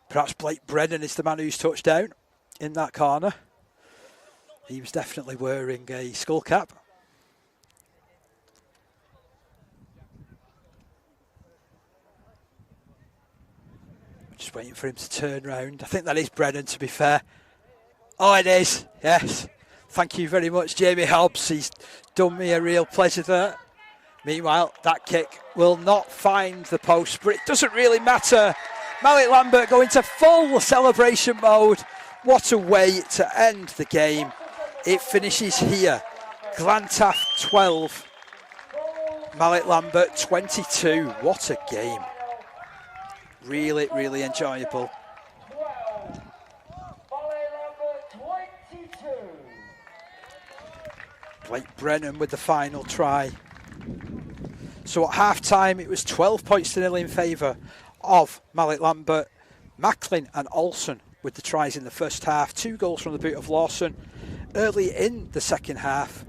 Perhaps Blake Brennan is the man who's touched down in that corner. He was definitely wearing a skull cap. Just waiting for him to turn round. I think that is Brennan, to be fair. Oh, it is. Yes. Thank you very much, Jamie Hobbs. He's done me a real pleasure there. Meanwhile, that kick will not find the post, but it doesn't really matter. Malik Lambert going to full celebration mode. What a way to end the game. It finishes here. Glantaff 12, Malik Lambert 22. What a game. Really, really enjoyable. 12. Malik Lambert 22. Blake Brennan with the final try. So at half-time, it was 12 points to 0 in favour of Malik Lambert. Macklin and Olsen with the tries in the first half. 2 goals from the boot of Lawson. Early in the second half,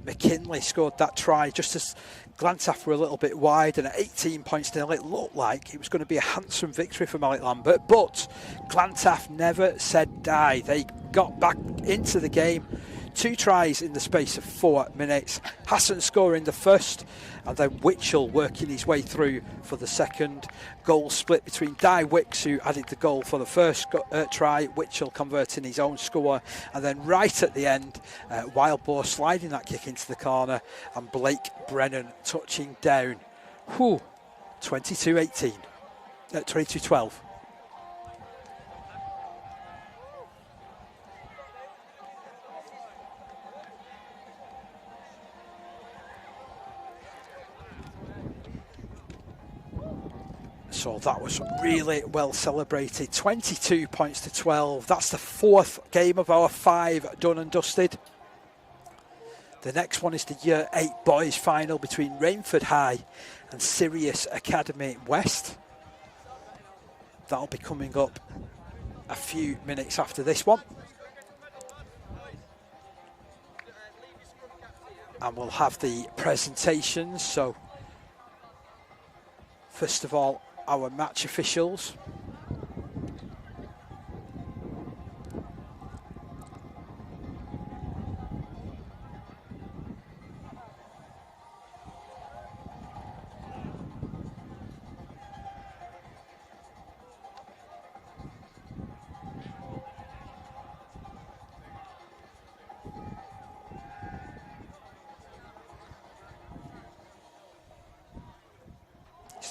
McKinley scored that try just as Glantaff were a little bit wide, and at 18 points to 0, it looked like it was going to be a handsome victory for Malik Lambert, but Glantaff never said die. They got back into the game. 2 tries in the space of 4 minutes. Hassan scoring the first, and then Witchell working his way through for the second. Goal split between Di Wicks, who added the goal for the first try, Witchell converting his own score, and then right at the end, Wildboar sliding that kick into the corner, and Blake Brennan touching down. 22-18, 22-12. So that was really well celebrated. 22 points to 12. That's the 4th game of our 5 done and dusted. The next one is the Year 8 boys final between Rainford High and Sirius Academy West. That'll be coming up a few minutes after this one. And we'll have the presentations. So first of all, our match officials.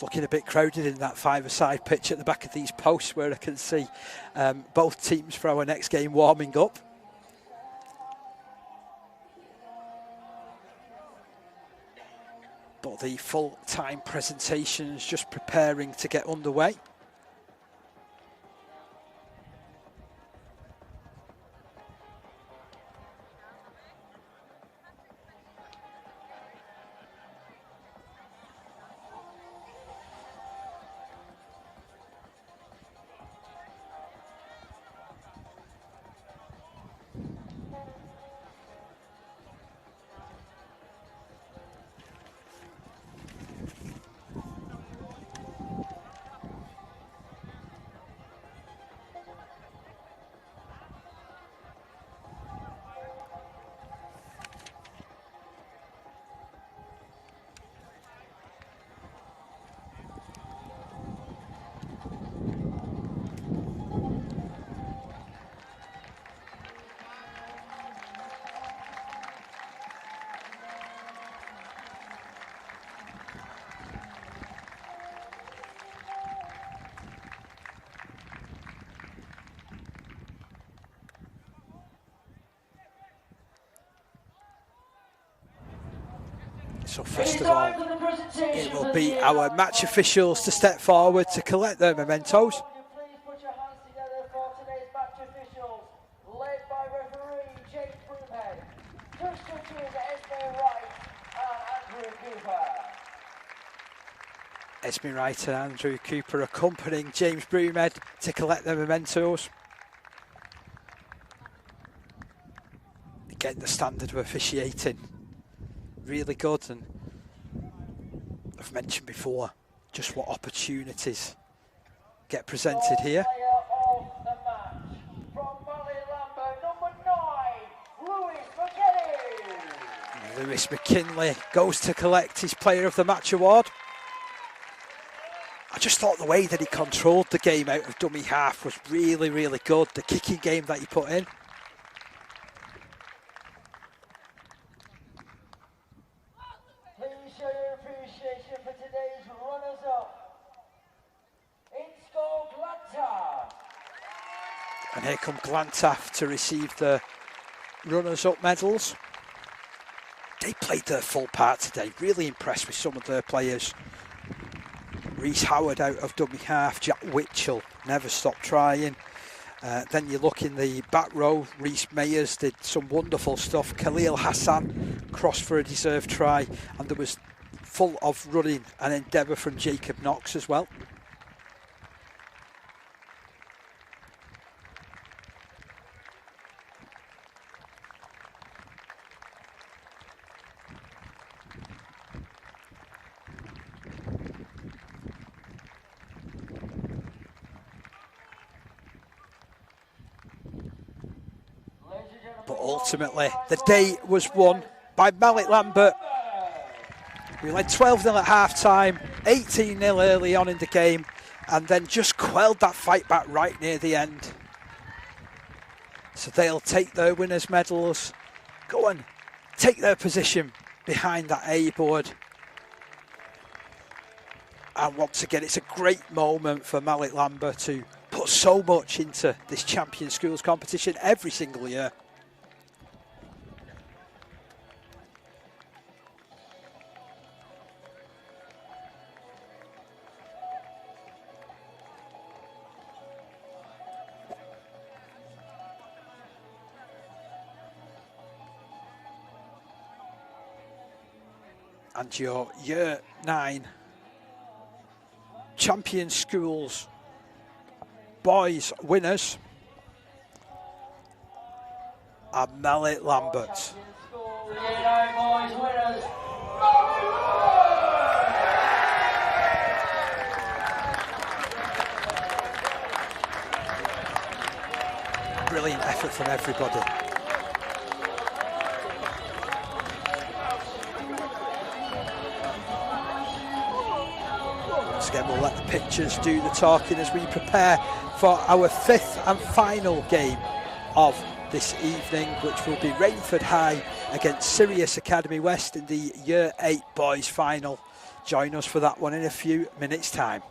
It's looking a bit crowded in that five-a-side pitch at the back of these posts, where I can see both teams for our next game warming up. But the full-time presentation's just preparing to get underway. So first of all, it will be our match officials to step forward to collect their mementos. Please put your hands together for today's match officials, led by referee James Broomhead, two judges Esme Wright and Andrew Cooper. Esme Wright and Andrew Cooper accompanying James Broomhead to collect their mementos. Again, the standard of officiating really good, and I've mentioned before just what opportunities get presented here. Player of the match from Mallet Lambert, number 9, Lewis McKinney. Lewis McKinley goes to collect his Player of the Match award. I just thought the way that he controlled the game out of dummy half was really, really good. The kicking game that he put in. Please show your appreciation for today's runners-up. In score, Glanta. And here come Glantaf to receive the runners-up medals. They played their full part today. Really impressed with some of their players. Reese Howard out of dummy half. Jack Witchell never stopped trying. Then you look in the back row. Reese Mayers did some wonderful stuff. Khalil Hassan crossed for a deserved try. And there was full of running and endeavour from Jacob Knox as well. But ultimately, the day was won by Mallet Lambert. We led 12-0 at half-time, 18-0 early on in the game, and then just quelled that fight back right near the end. So they'll take their winners' medals, go and take their position behind that A board. And once again, it's a great moment for Mallet Lambert to put so much into this Champion Schools competition every single year. And your Year 9 Champion Schools boys winners are Mallet Lambert. Year 9 boys winners. Brilliant effort from everybody. Once again, we'll let the pictures do the talking as we prepare for our 5th and final game of this evening, which will be Rainford High against Sirius Academy West in the Year 8 boys final. join us for that one in a few minutes' time.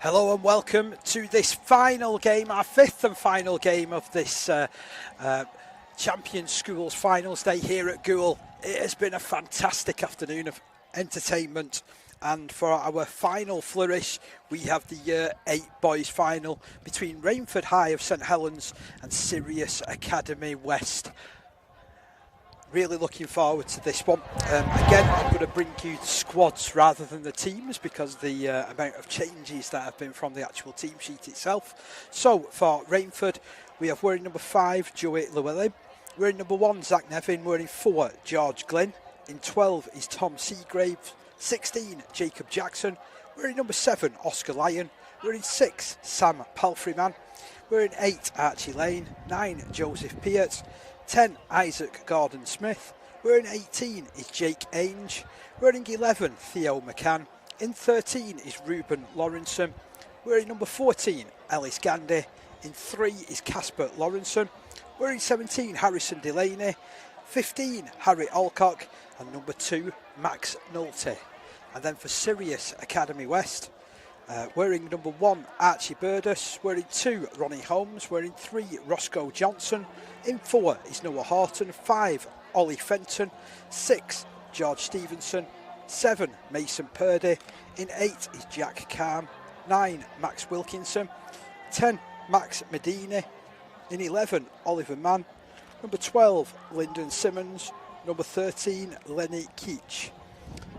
Hello and welcome to this final game, our fifth and final game of this Champion Schools Finals Day here at Goole. It has been a fantastic afternoon of entertainment, and for our final flourish we have the Year 8 boys final between Rainford High of St Helens and Sirius Academy West. Really looking forward to this one. Again, I'm going to bring you the squads rather than the teams because the amount of changes that have been from the actual team sheet itself. So for Rainford, we have wearing number 5, Joey Llewellyn. Wearing number 1, Zach Nevin. Wearing 4, George Glynn. In 12 is Tom Seagrave. 16, Jacob Jackson. Wearing number 7, Oscar Lyon. Wearing 6, Sam Palfreyman. Wearing 8, Archie Lane. 9, Joseph Peart. 10, Isaac Gordon-Smith. Wearing 18 is Jake Ainge. Wearing 11, Theo McCann. In 13 is Ruben Lawrenson. Wearing number 14, Ellis Gandy. In 3 is Casper Lawrenson. Wearing 17, Harrison Delaney. 15, Harry Alcock. And number 2, Max Nolte. And then for Sirius Academy West, wearing number 1, Archie Burdus. Wearing 2, Ronnie Holmes. Wearing 3, Roscoe Johnson. In 4 is Noah Horton. 5, Ollie Fenton. 6, George Stevenson. 7, Mason Purdy. In 8 is Jack Calm. 9, Max Wilkinson. 10, Max Medina. In 11, Oliver Mann. Number 12, Lyndon Simmons. Number 13, Lenny Keach.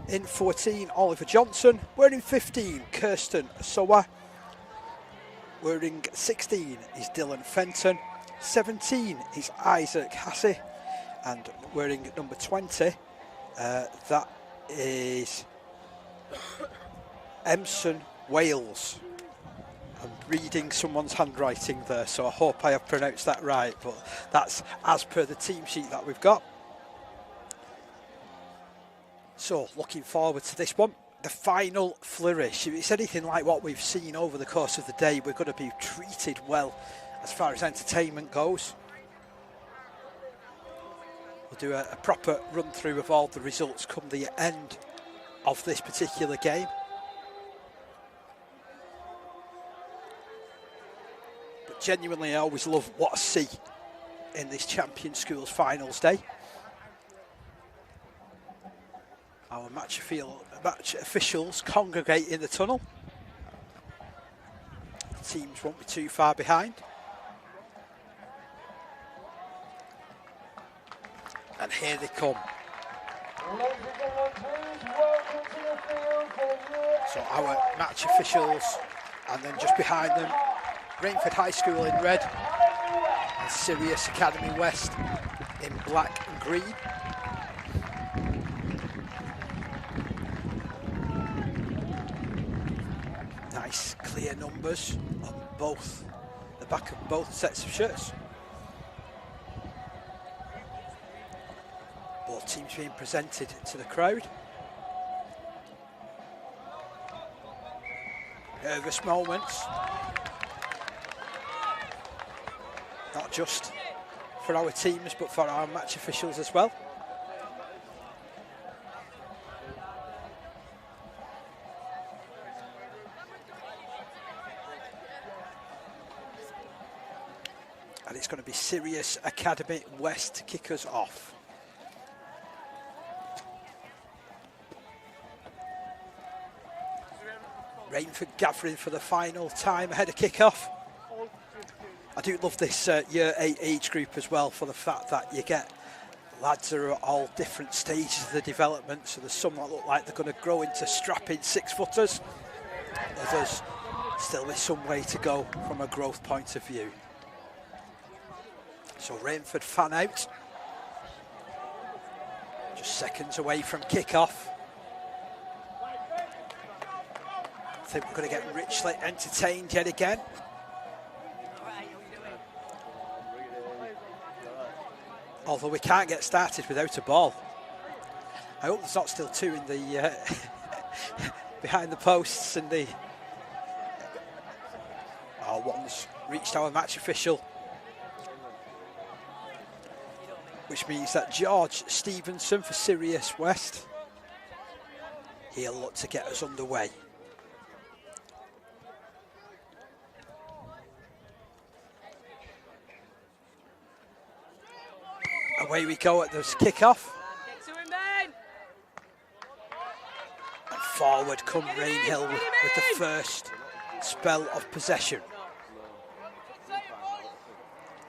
In 14, Oliver Johnson. Wearing 15, Kirsten Sowa. Wearing 16 is Dylan Fenton. 17 is Isaac Hassey. And wearing number 20, that is Emson Wales. I'm reading someone's handwriting there, so I hope I have pronounced that right, but that's as per the team sheet that we've got. So looking forward to this one, the final flourish. If it's anything like what we've seen over the course of the day, we're going to be treated well as far as entertainment goes. We'll do a proper run through of all the results come the end of this particular game. But genuinely I always love what I see in this Champion Schools Finals Day. Our match officials congregate in the tunnel. The teams won't be too far behind. And here they come. So our match officials, and then just behind them, Rainford High School in red and Sirius Academy West in black and green. Nice clear numbers on both the back of both sets of shirts. Both teams being presented to the crowd. Nervous moments. Not just for our teams, but for our match officials as well. And it's going to be Sirius Academy West to kick us off. Rainford gathering for the final time ahead of kick-off. I do love this Year 8 age group as well, for the fact that you get lads that are at all different stages of the development. So there's some that look like they're going to grow into strapping 6-footers. Others still with some way to go from a growth point of view. So Rainford fan out. Just seconds away from kick-off. think we're going to get richly entertained yet again. Although we can't get started without a ball. I hope there's not still two in the behind the posts and the. Oh, one's reached our match official, which means that George Stevenson for Sirius West, he'll look to get us underway. Away we go at this kick-off. And forward come Rainhill with the first spell of possession.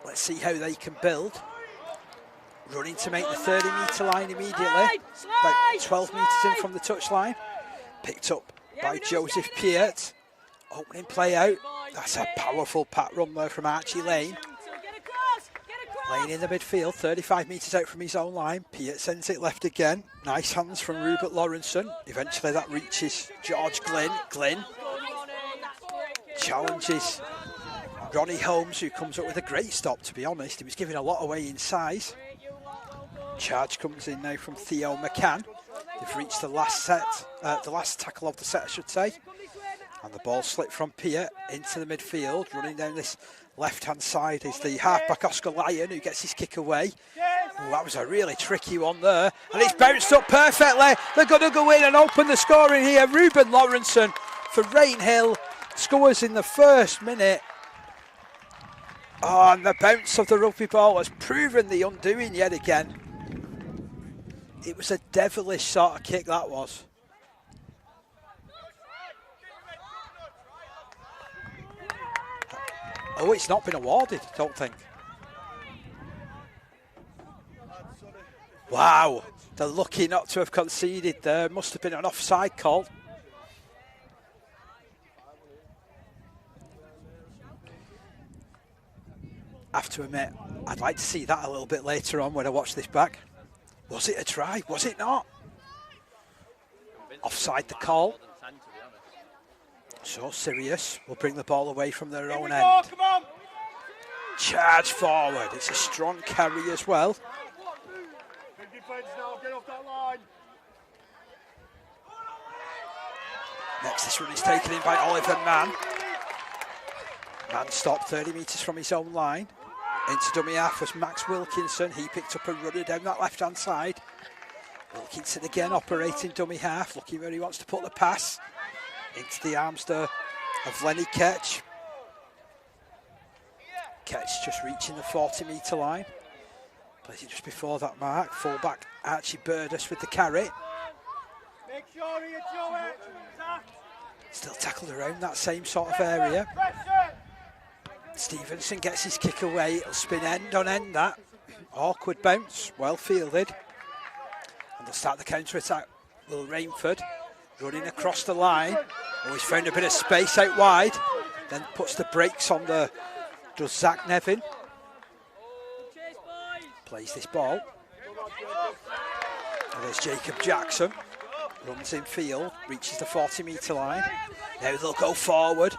Let's see how they can build. Running to make the 30-metre line immediately. About 12 metres in from the touchline. Picked up by Joseph Piet. Opening play out. That's a powerful pat run there from Archie Lane. Lane in the midfield, 35 metres out from his own line. Piet sends it left again. Nice hands from Rupert Lawrenson. Eventually that reaches George Glynn. Glynn challenges Ronnie Holmes, who comes up with a great stop, to be honest. He was giving a lot away in size. Charge comes in now from Theo McCann. They've reached the last set, the last tackle of the set, I should say. And the ball slipped from Piet into the midfield. Running down this left-hand side is the halfback Oscar Lyon, who gets his kick away. Oh, that was a really tricky one there. And it's bounced up perfectly. They're going to go in and open the scoring here. Ruben Lawrenson for Rainhill scores in the first minute. Oh, and the bounce of the rugby ball has proven the undoing yet again. It was a devilish sort of kick, that was. Oh, it's not been awarded, I don't think. Wow, they're lucky not to have conceded there. Must have been an offside call. I have to admit, I'd like to see that a little bit later on when I watch this back. Was it a try? Was it not? Offside the call. So Sirius will bring the ball away from their own end. Charge forward. It's a strong carry as well. Next, this run is taken in by Oliver Mann. Mann stopped 30 metres from his own line. Into dummy half was Max Wilkinson. He picked up a runner down that left-hand side. Wilkinson again operating dummy half, looking where he wants to put the pass. Into the arms there of Lenny Ketch. Ketch just reaching the 40-metre line. Plays it just before that mark. Fullback Archie Burdus with the carry. Make sure you throw it. Still tackled around that same sort of area. Stevenson gets his kick away. It'll spin end on end, that. Awkward bounce, well fielded. And they'll start the counter-attack. Will Rainford running across the line. Oh, he's found a bit of space out wide. Then puts the brakes on the... Does Zach Nevin. Plays this ball. And there's Jacob Jackson. Runs in field, reaches the 40-metre line. Now they'll go forward.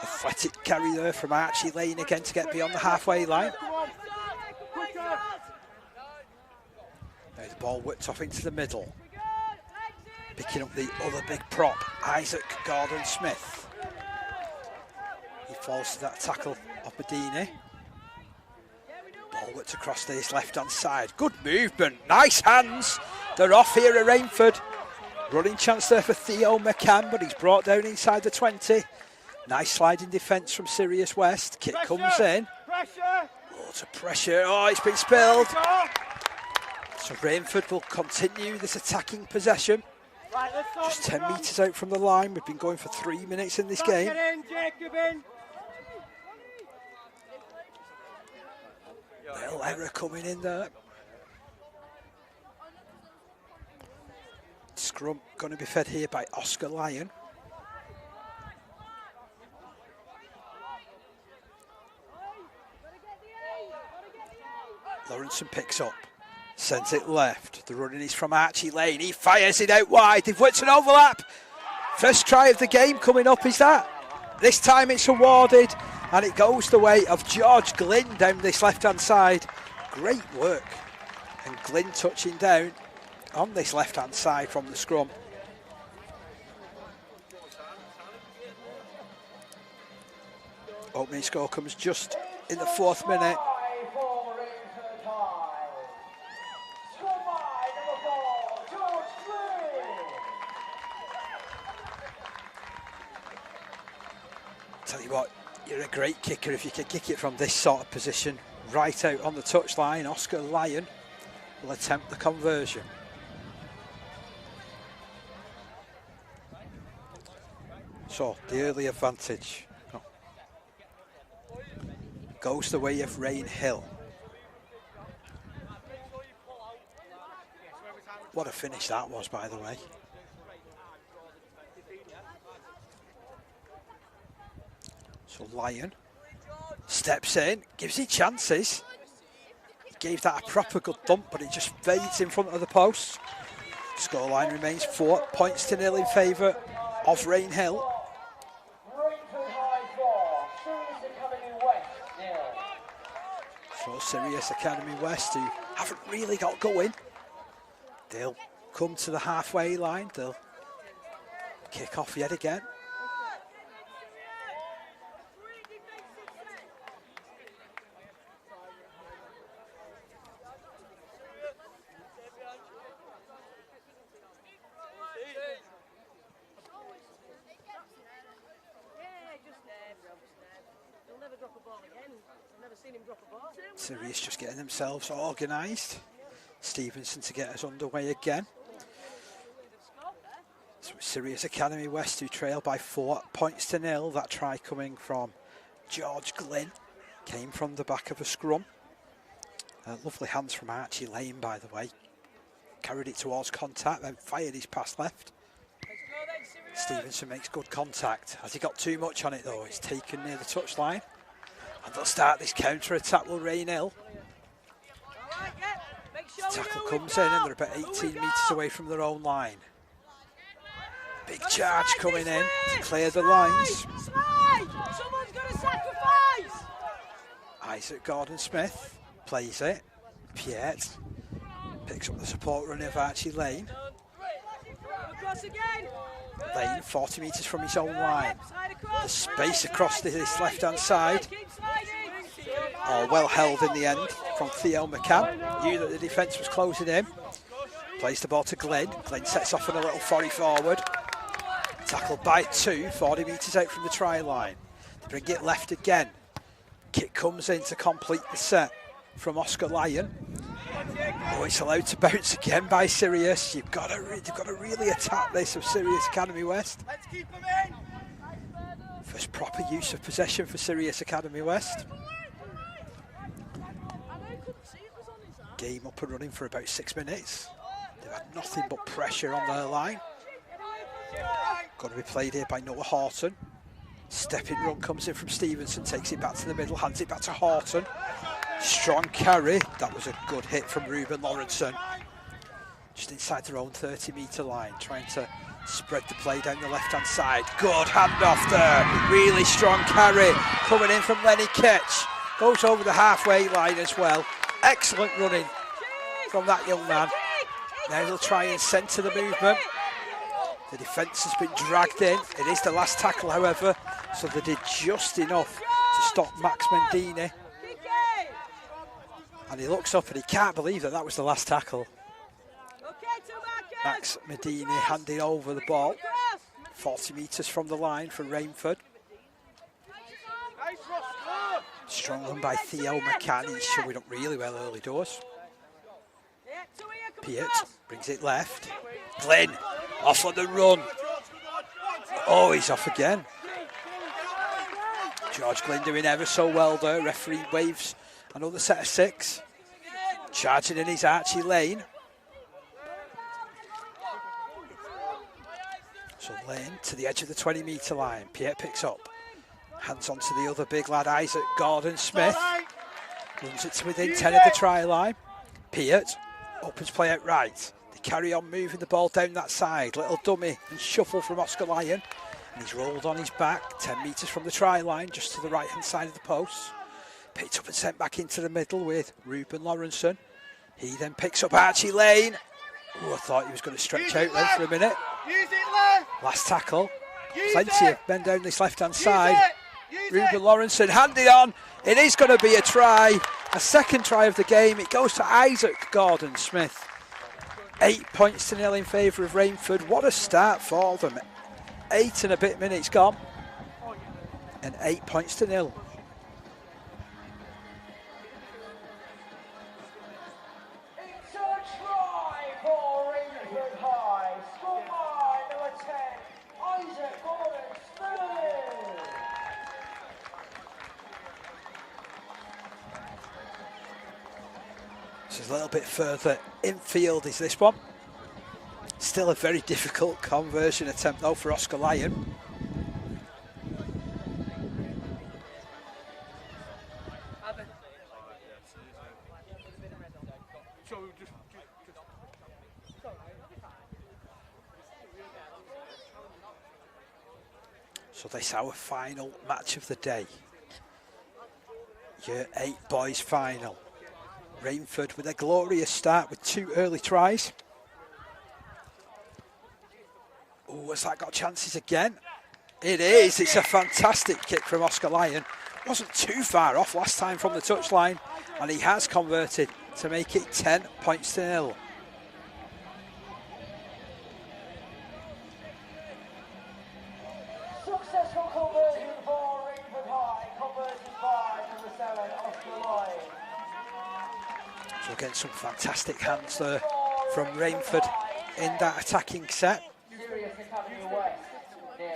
Athletic carry there from Archie Lane again to get beyond the halfway line. Now the ball whipped off into the middle. Picking up the other big prop, Isaac Gordon-Smith. He falls to that tackle of Bedini. Ball whipped across to his left-hand side. Good movement, nice hands. They're off here at Rainford. Running chance there for Theo McCann, but he's brought down inside the 20. Nice sliding defence from Sirius West. Kick comes in. Lots of pressure. Oh, it's been spilled. So Rainford will continue this attacking possession. Just 10 metres out from the line. We've been going for 3 minutes in this game. Little error coming in there. Scrum going to be fed here by Oscar Lyon. Lawrenson picks up, sends it left. The running is from Archie Lane. He fires it out wide. They've worked an overlap. First try of the game coming up is that. This time it's awarded, and it goes the way of George Glynn down this left-hand side. Great work. And Glynn touching down on this left-hand side from the scrum. Opening score comes just in the 4th minute. Tell you what, you're a great kicker if you can kick it from this sort of position. Right out on the touchline, Oscar Lyon will attempt the conversion. So, the early advantage goes the way of Rain Hill. What a finish that was, by the way. So Lyon steps in, gives it chances. He gave that a proper good thump, but it just fades in front of the post. Scoreline remains 4-0 in favour of Rain Hill. So Sirius Academy West, who haven't really got going, they'll come to the halfway line. They'll kick off yet again. Sirius just getting themselves organised. Stevenson to get us underway again. So Sirius Academy West, who trail by 4-0. That try coming from George Glynn came from the back of a scrum. Lovely hands from Archie Lane, by the way. Carried it towards contact, then fired his pass left. Stevenson makes good contact. Has he got too much on it though? It's taken near the touchline. And they'll start this counter-attack with Rain Hill. The tackle comes in and they're about 18 metres away from their own line. Big charge coming in to clear the lines. Someone's got to sacrifice! Isaac Gordon-Smith plays it. Piet picks up the support run of Archie Lane. Lane 40 metres from his own line. The space across this left-hand side. Oh, well held in the end from Theo McCann. Knew that the defence was closing in. Plays the ball to Glenn. Glenn sets off on a little 40 forward. Tackled by 2, 40 metres out from the try line. They bring it left again. Kick comes in to complete the set from Oscar Lyon. Oh, it's allowed to bounce again by Sirius. They've got to really attack this of Sirius Academy West. Let's keep them in. First proper use of possession for Sirius Academy West. Game up and running for about 6 minutes. They've had nothing but pressure on their line. Got to be played here by Noah Horton. Stepping run comes in from Stevenson, takes it back to the middle, hands it back to Horton. Strong carry. That was a good hit from Ruben Lawrenson. Just inside their own 30-metre line, trying to spread the play down the left-hand side. Good handoff there. Really strong carry coming in from Lenny Ketch. Goes over the halfway line as well. Excellent running from that young man. Now they'll try and centre the movement. The defence has been dragged in. It is the last tackle, however, so they did just enough to stop Max Mendini. And he looks up and he can't believe that that was the last tackle. Max Medini handing over the ball. 40 metres from the line for Rainford. Strong run by Theo McCann. He's showing up really well early doors. Piet brings it left. Glenn off on the run. Oh, he's off again. George Glenn doing ever so well there. Referee waves another set of 6. Charging in his Archie Lane. So Lane to the edge of the 20-metre line. Piet picks up. Hands on to the other big lad, Isaac Gordon-Smith. Runs it to within 10 of the try line. Piet opens play out right. They carry on moving the ball down that side. Little dummy and shuffle from Oscar Lyon. And he's rolled on his back, 10 metres from the try line, just to the right-hand side of the post. Picked up and sent back into the middle with Ruben Lawrenson. He then picks up Archie Lane. Oh, I thought he was going to stretch out there for a minute. Last tackle. Plenty of men down this left-hand side. Ruben Lawrenson handed on. It is going to be a try. A second try of the game. It goes to Isaac Gordon-Smith. 8 points to 0 in favour of Rainford. What a start for them. 8 and a bit minutes gone. And 8 points to 0. It's a try for Rainford High. Scored by number 10, Isaac Gordon-Smith. This is a little bit further infield is this one. Still a very difficult conversion attempt though for Oscar Lyon. So this is our final match of the day. Year 8 boys final. Rainford with a glorious start with 2 early tries. Oh, has that got chances again? It is. It's a fantastic kick from Oscar Lyon. Wasn't too far off last time from the touchline, and he has converted to make it 10 points to 0. Successful conversion for Rainford High, converted by number 7, Oscar Lyon. So again, some fantastic hands there from Rainford in that attacking set. Sirius Academy West, 0.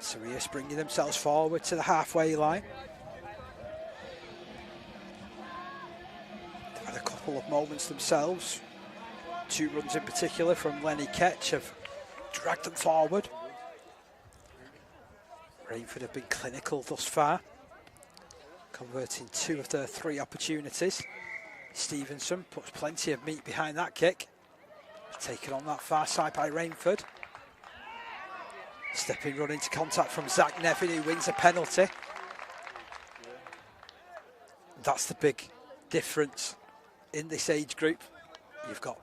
Sirius bringing themselves forward to the halfway line. They've had a couple of moments themselves. 2 runs in particular from Lenny Ketch have dragged them forward. Rainford have been clinical thus far, converting 2 of their 3 opportunities. Stevenson puts plenty of meat behind that kick. Taken on that far side by Rainford. Stepping run into contact from Zach Nevin, who wins a penalty. That's the big difference in this age group. You've got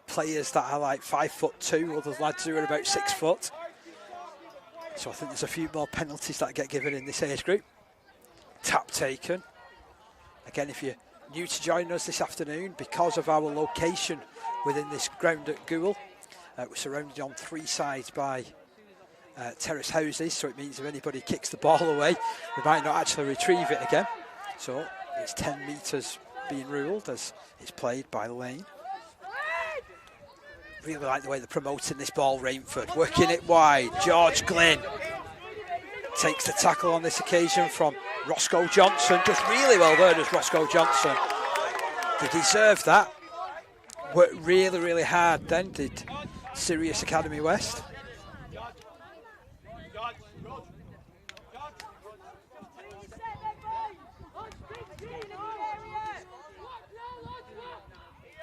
players that are like 5'2", other lads who are about 6 foot. So I think there's a few more penalties that get given in this age group. Tap taken. Again, if you're new to joining us this afternoon, because of our location within this ground at Goole, we're surrounded on 3 sides by terrace houses, so it means if anybody kicks the ball away, we might not actually retrieve it again. So it's 10 metres being ruled as it's played by Lane. Really like the way they're promoting this ball, Rainford. Working it wide, George Glynn takes the tackle on this occasion from Roscoe Johnson. Does really well there, does Roscoe Johnson. They deserve that. Worked really, really hard then, did Sirius Academy West.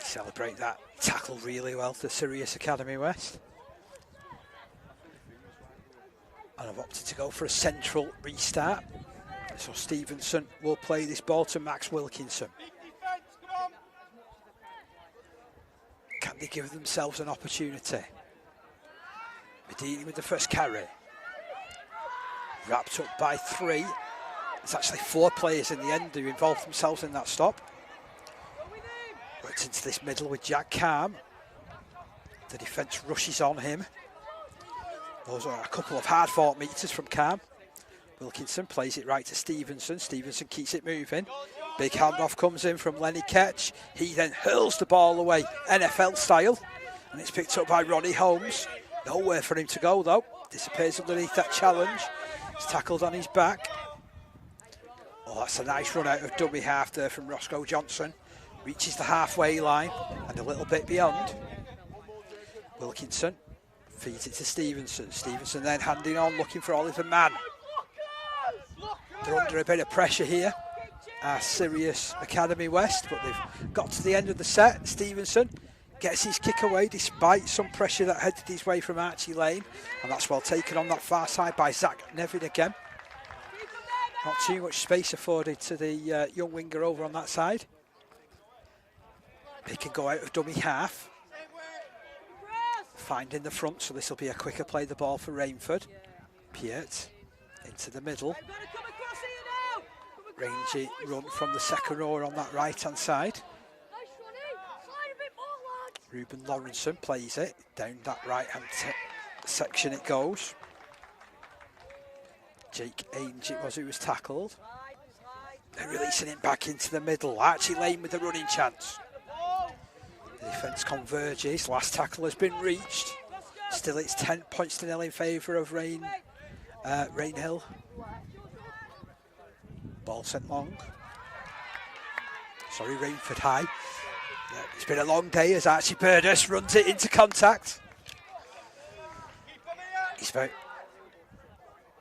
Celebrate that tackle really well to Sirius Academy West. And I've opted to go for a central restart. So Stevenson will play this ball to Max Wilkinson. Can they give themselves an opportunity? Medini with the first carry. Wrapped up by 3. It's actually 4 players in the end who involved themselves in that stop. Worked into this middle with Jack Calm. The defence rushes on him. Those are a couple of hard-fought metres from Calm. Wilkinson plays it right to Stevenson. Stevenson keeps it moving. Big handoff comes in from Lenny Ketch. He then hurls the ball away, NFL style. And it's picked up by Ronnie Holmes. Nowhere for him to go, though. Disappears underneath that challenge. He's tackled on his back. Oh, that's a nice run out of dummy half there from Roscoe Johnson. Reaches the halfway line and a little bit beyond. Wilkinson feeds it to Stevenson. Stevenson then handing on, looking for Oliver Mann. They're under a bit of pressure here. are Sirius Academy West, but they've got to the end of the set. Stevenson gets his kick away despite some pressure that headed his way from Archie Lane, and that's well taken on that far side by Zach Nevin again. Not too much space afforded to the young winger over on that side. He can go out of dummy half. Finding the front, so this will be a quicker play the ball for Rainford. Piet into the middle. Rangy run from the second rower on that right hand side. Ruben Lawrenson plays it down that right hand section it goes. Jake Ainge it was who was tackled. They're releasing it back into the middle. Archie Lane with the running chance. The defence converges. Last tackle has been reached. Still it's 10 points to 0 in favour of Rainhill. Ball sent long. Sorry, Rainford high. Yeah, it's been a long day as Archie Burdess runs it into contact. He's about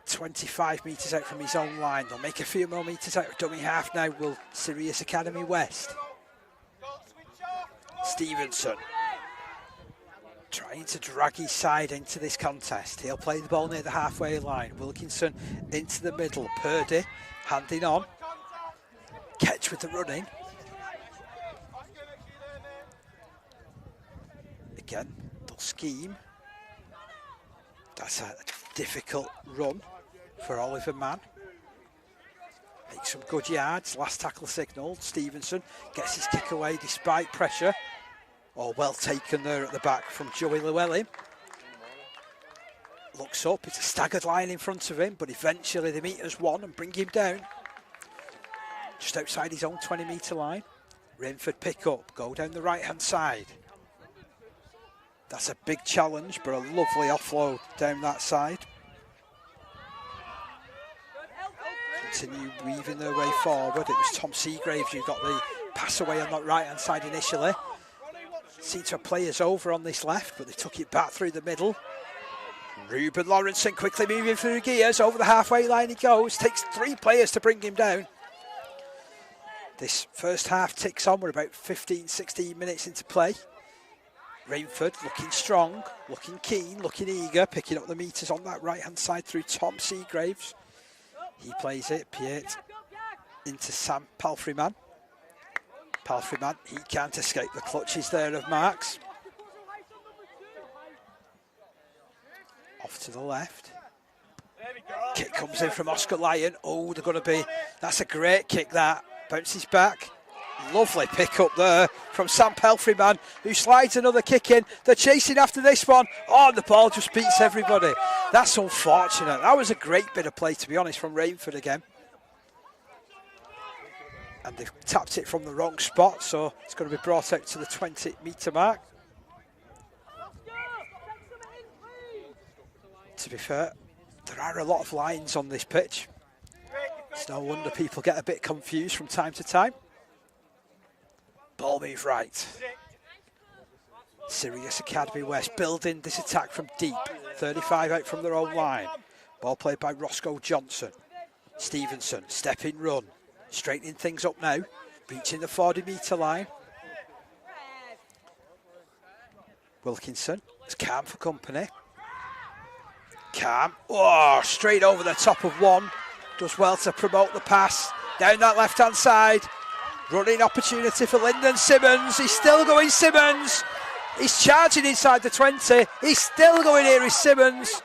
25 metres out from his own line. They'll make a few more metres out of dummy half now, will Sirius Academy West. Stevenson trying to drag his side into this contest. He'll play the ball near the halfway line. Wilkinson into the middle. Purdy handing on. Catch with the running. Again, they'll scheme. That's a difficult run for Oliver Mann. Makes some good yards. Last tackle signalled. Stevenson gets his kick away despite pressure. Oh, well taken there at the back from Joey Llewellyn. Looks up, it's a staggered line in front of him, but eventually they meet as one and bring him down. Just outside his own 20-metre line. Rainford pick up, go down the right-hand side. That's a big challenge, but a lovely offload down that side. Continue weaving their way forward. It was Tom Seagraves who got the pass away on that right-hand side initially. Seemed to have players over on this left, but they took it back through the middle. Ruben Lawrenson quickly moving through the gears. Over the halfway line he goes. Takes 3 players to bring him down. This first half ticks on. We're about 15, 16 minutes into play. Rainford looking strong, looking keen, looking eager, picking up the metres on that right-hand side through Tom Seagraves. He plays it, Piet into Sam Palfreyman. Palfreyman, he can't escape the clutches there of Marks. Off to the left. Kick comes in from Oscar Lyon. Oh, they're going to be, that's a great kick that. Bounces back. Lovely pick up there from Sam Palfreyman, who slides another kick in. They're chasing after this one. Oh, and the ball just beats everybody. That's unfortunate. That was a great bit of play, to be honest, from Rainford again. And they've tapped it from the wrong spot, so it's going to be brought out to the 20-metre mark. To be fair, there are a lot of lines on this pitch. It's no wonder people get a bit confused from time to time. Ball move right. Sirius Academy West building this attack from deep. 35 out from their own line. Ball played by Roscoe Johnson. Stevenson, step in run. Straightening things up now. Reaching the 40-metre line. Wilkinson is calm for company. Calm. Oh, straight over the top of one. Does well to promote the pass. Down that left-hand side. Running opportunity for Lyndon Simmons. He's still going Simmons. He's charging inside the 20. He's still going here, is Simmons.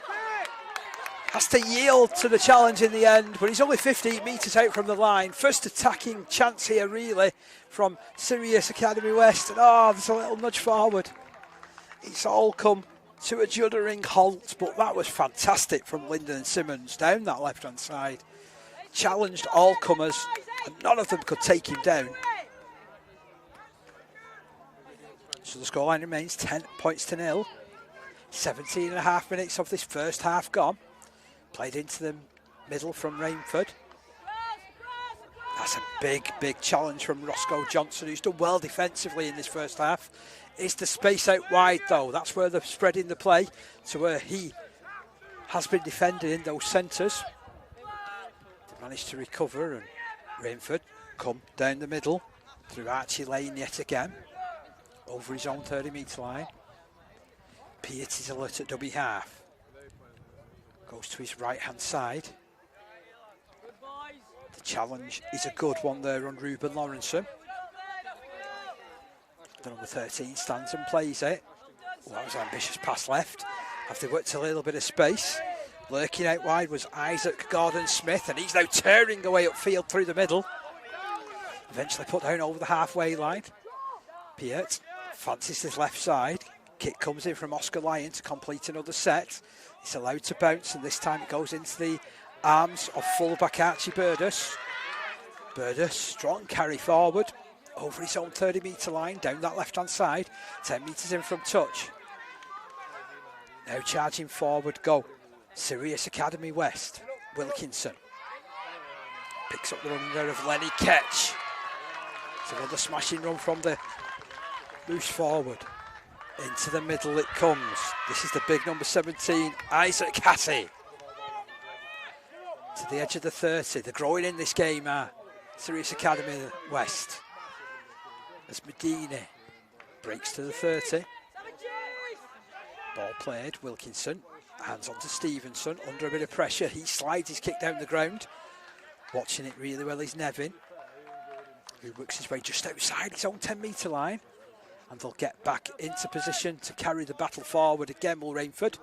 Has to yield to the challenge in the end, but he's only 15 metres out from the line. First attacking chance here, really, from Sirius Academy West. And there's a little nudge forward. It's all come to a juddering halt, but that was fantastic from Lyndon Simmons down that left-hand side. Challenged all comers, and none of them could take him down. So the scoreline remains 10 points to 0. 17 and a half minutes of this first half gone. Played into the middle from Rainford. That's a big, big challenge from Roscoe Johnson, who's done well defensively in this first half. It's the space out wide, though. That's where they're spreading the play to where he has been defending in those centres. They managed to recover, and Rainford come down the middle through Archie Lane yet again. Over his own 30-metre line. Peart is alert at dummy half. Goes to his right-hand side. The challenge is a good one there on Ruben Lawrenson. The number 13 stands and plays it. Oh, that was an ambitious pass left. After they worked a little bit of space. Lurking out wide was Isaac Gordon-Smith, and he's now tearing away upfield through the middle. Eventually put down over the halfway line. Peart fancies his left side. Kick comes in from Oscar Lyon to complete another set. It's allowed to bounce, and this time it goes into the arms of fullback Archie Burdus. Burdus, strong carry forward. Over his own 30-metre line, down that left-hand side. 10 metres in from touch. Now charging forward, go. Sirius Academy West. Wilkinson. Picks up the run there of Lenny Ketch. It's another smashing run from the loose forward. Into the middle it comes. This is the big number 17, Isaac Cassie. To the edge of the 30. They're growing in this game, Sirius Academy West. As Medina breaks to the 30. Ball played, Wilkinson. Hands on to Stevenson, under a bit of pressure. He slides his kick down the ground. Watching it really well is Nevin, who works his way just outside his own 10-metre line. And they'll get back into position to carry the battle forward again, will Rainford.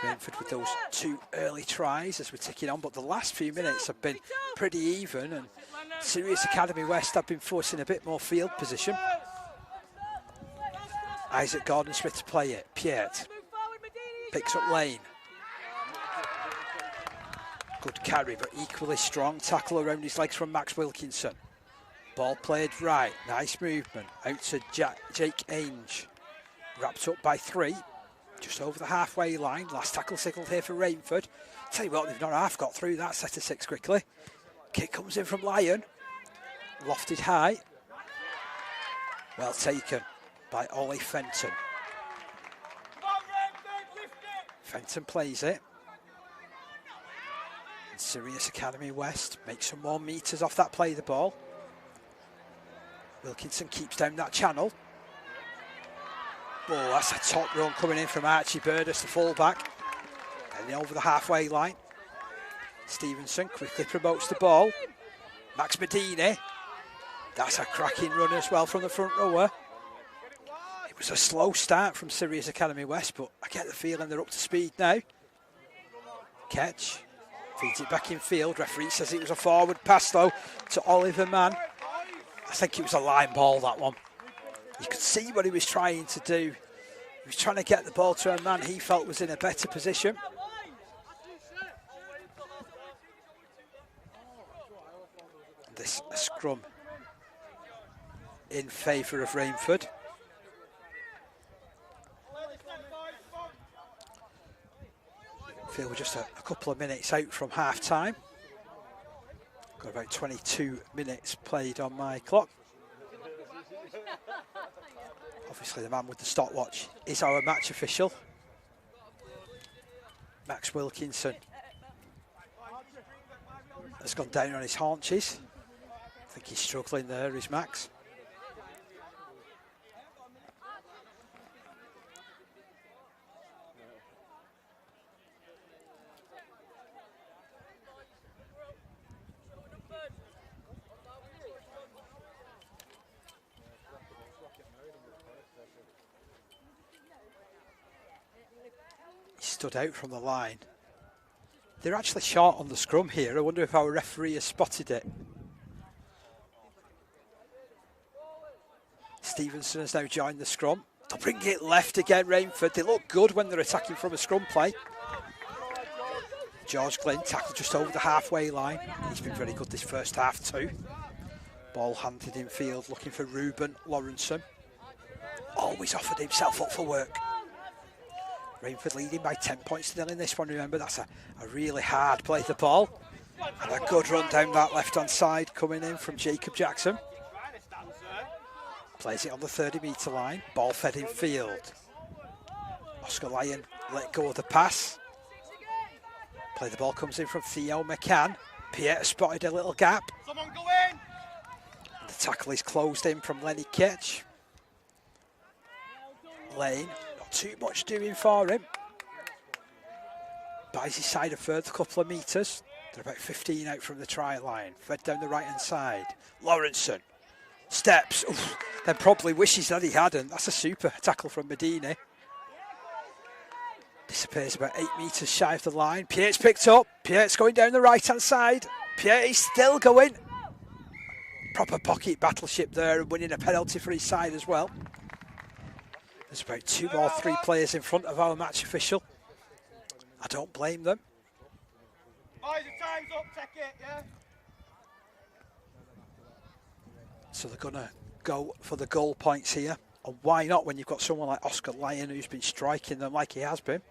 Rainford with those 2 early tries as we're ticking on, but the last few minutes have been pretty even, and Sirius Academy West have been forcing a bit more field position. Isaac Gordon-Smith to play it. Peart picks up Lane. Good carry, but equally strong tackle around his legs from Max Wilkinson. Ball played right, nice movement. Out to Jake Ainge. Wrapped up by 3, just over the halfway line. Last tackle signalled here for Rainford. Tell you what, they've not half got through that set of 6 quickly. Kick comes in from Lyon. Lofted high. Well taken by Ollie Fenton. Fenton plays it. And Sirius Academy West makes some more metres off that play the ball. Wilkinson keeps down that channel. Oh, that's a top run coming in from Archie Burdus, the fullback. And over the halfway line. Stevenson quickly promotes the ball. Max Medina. That's a cracking run as well from the front rower. It was a slow start from Sirius Academy West, but I get the feeling they're up to speed now. Catch. Feeds it back in field. Referee says it was a forward pass though to Oliver Mann. I think it was a line ball, that one. You could see what he was trying to do. He was trying to get the ball to a man he felt was in a better position. This a scrum in favour of Rainford. I feel we're just a couple of minutes out from half time. Got about 22 minutes played on my clock. Obviously the man with the stopwatch is our match official, Max Wilkinson. Has gone down on his haunches. I think he's struggling there, is Max. Stood out from the line. They're actually short on the scrum here. I wonder if our referee has spotted it. Stevenson has now joined the scrum. They'll bring it left again, Rainford. They look good when they're attacking from a scrum play. George Glynn tackled just over the halfway line. He's been very good this first half too. Ball handed in field, looking for Ruben Lawrenson. Always offered himself up for work. Rainford leading by 10 points to 0 in this one. Remember, that's a really hard play the ball. And a good run down that left-hand side coming in from Jacob Jackson. Plays it on the 30-metre line. Ball fed in field. Oscar Lyon let go of the pass. Play the ball comes in from Theo McCann. Pierre spotted a little gap. Someone go in. The tackle is closed in from Lenny Ketch. Lane, not too much doing for him. Buys his side a further couple of metres. They're about 15 out from the try line. Fed down the right hand side. Lawrenson steps. Oof, then probably wishes that he hadn't. That's a super tackle from Medina. Disappears about 8 metres shy of the line. Pierre's picked up. Pierre's going down the right hand side. Pierre is still going. Proper pocket battleship there and winning a penalty for his side as well. There's about 2 or 3 players in front of our match official. I don't blame them. Boys, the time's up, take it, yeah? So they're going to go for the goal points here. And why not when you've got someone like Oscar Lyon who's been striking them like he has been.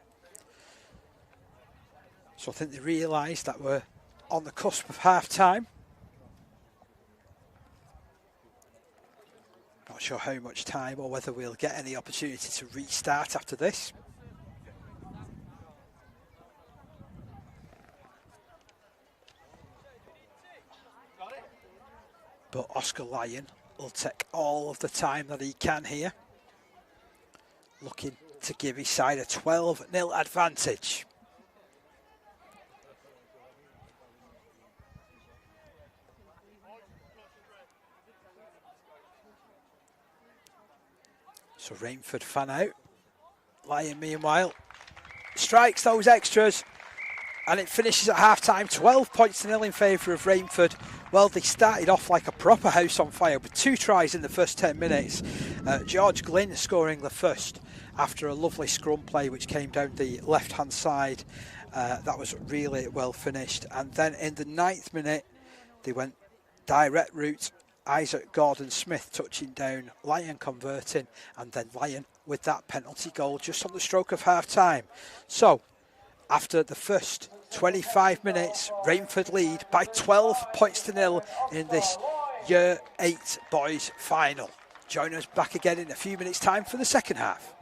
So I think they realise that we're on the cusp of half-time. Not sure how much time or whether we'll get any opportunity to restart after this. But Oscar Lyon will take all of the time that he can here. Looking to give his side a 12-0 advantage. So Rainford fan out. Lyon meanwhile strikes those extras. And it finishes at half-time, 12 points to 0 in favour of Rainford. Well, they started off like a proper house on fire with 2 tries in the first 10 minutes. George Glynn scoring the first after a lovely scrum play which came down the left-hand side. That was really well finished. And then in the 9th minute, they went direct route. Isaac Gordon-Smith touching down, Lyon converting, and then Lyon with that penalty goal just on the stroke of half-time. So, after the first 25 minutes, Rainford lead by 12 points to 0 in this Year 8 boys final. Join us back again in a few minutes' time for the second half.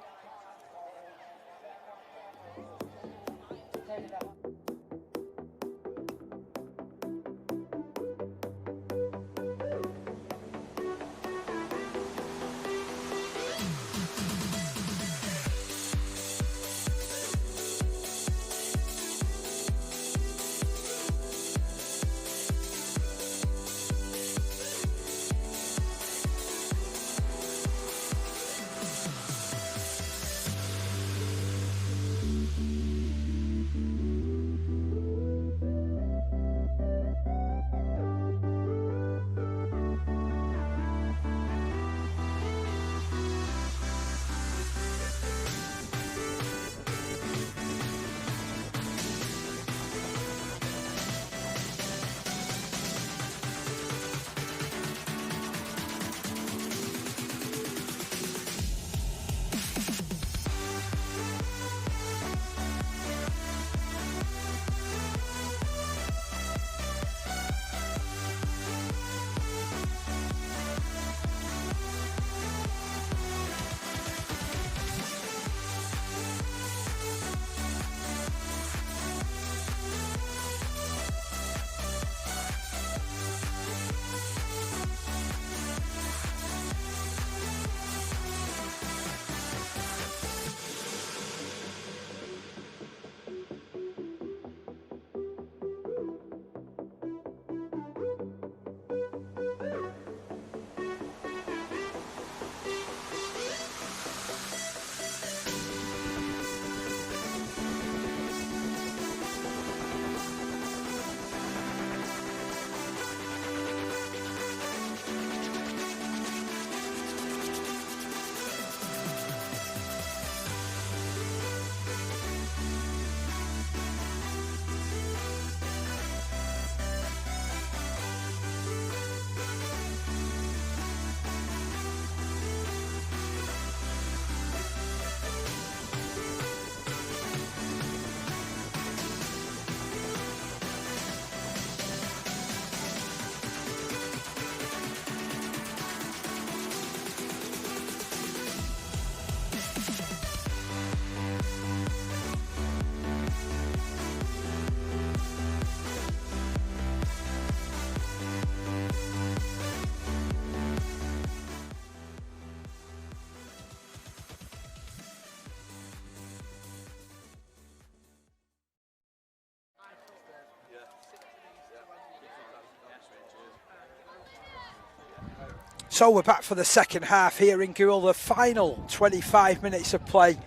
So we're back for the second half here in Goole, the final 25 minutes of play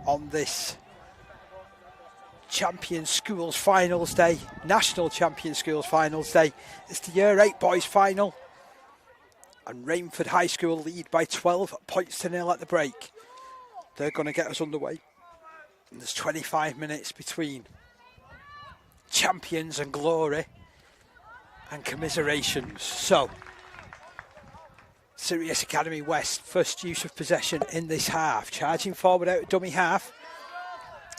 on this Champion Schools Finals Day, National Champion Schools Finals Day. It's the Year 8 boys final, and Rainford High School lead by 12 points to nil at the break. They're going to get us underway. And there's 25 minutes between champions and glory and commiserations. So, Sirius Academy West, first use of possession in this half. Charging forward out of dummy half.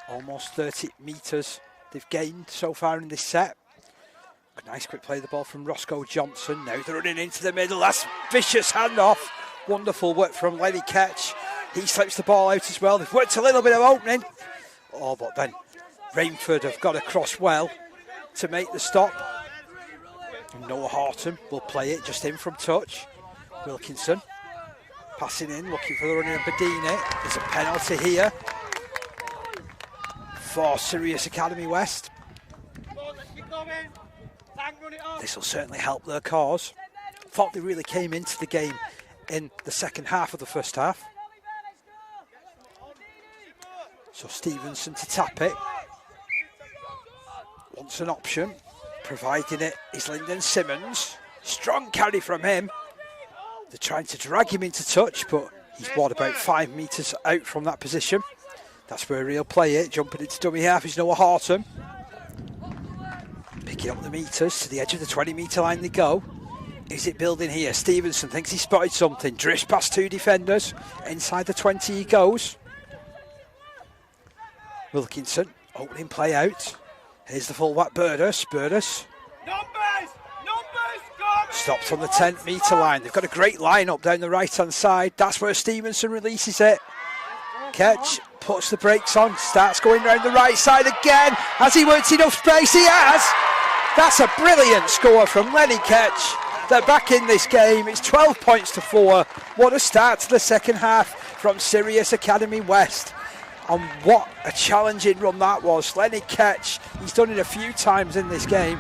Almost 30 metres they've gained so far in this set. Nice quick play of the ball from Roscoe Johnson. Now they're running into the middle. That's vicious handoff. Wonderful work from Lenny Ketch. He slips the ball out as well. They've worked a little bit of opening. Oh, but then Rainford have got across well to make the stop. And Noah Horton will play it just in from touch. Wilkinson passing in, looking for the running of Bedini. There's a penalty here for Sirius Academy West. This will certainly help their cause. Thought they really came into the game in the second half of the first half. So Stevenson to tap it. Wants an option. Providing it is Lyndon Simmons. Strong carry from him. They're trying to drag him into touch, but he's about 5 metres out from that position. That's where he'll play it. Jumping into dummy half is Noah Horton. Picking up the metres to the edge of the 20-metre line they go. Is it building here? Stevenson thinks he spotted something. Drifts past two defenders. Inside the 20 he goes. Wilkinson opening play out. Here's the fullback Burdus. Stopped on the 10-metre line. They've got a great line-up down the right-hand side. That's where Stevenson releases it. Ketch puts the brakes on, starts going round the right side again. Has he worked enough space? He has! That's a brilliant score from Lenny Ketch. They're back in this game. It's 12 points to 4. What a start to the second half from Sirius Academy West. And what a challenging run that was. Lenny Ketch, he's done it a few times in this game,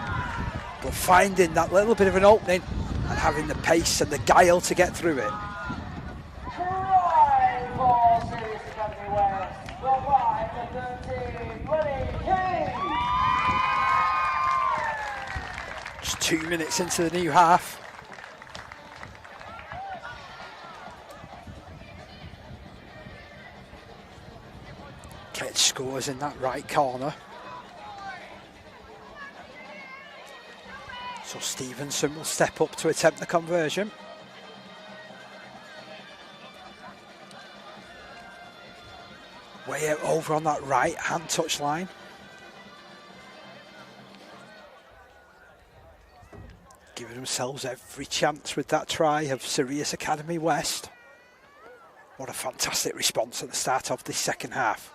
but finding that little bit of an opening and having the pace and the guile to get through it. Try for Sirius Academy West. The 5 to 13, Lenny King. Just 2 minutes into the new half. Ketch scores in that right corner. So Stevenson will step up to attempt the conversion. Way out over on that right hand touch line. Giving themselves every chance with that try of Sirius Academy West. What a fantastic response at the start of this second half.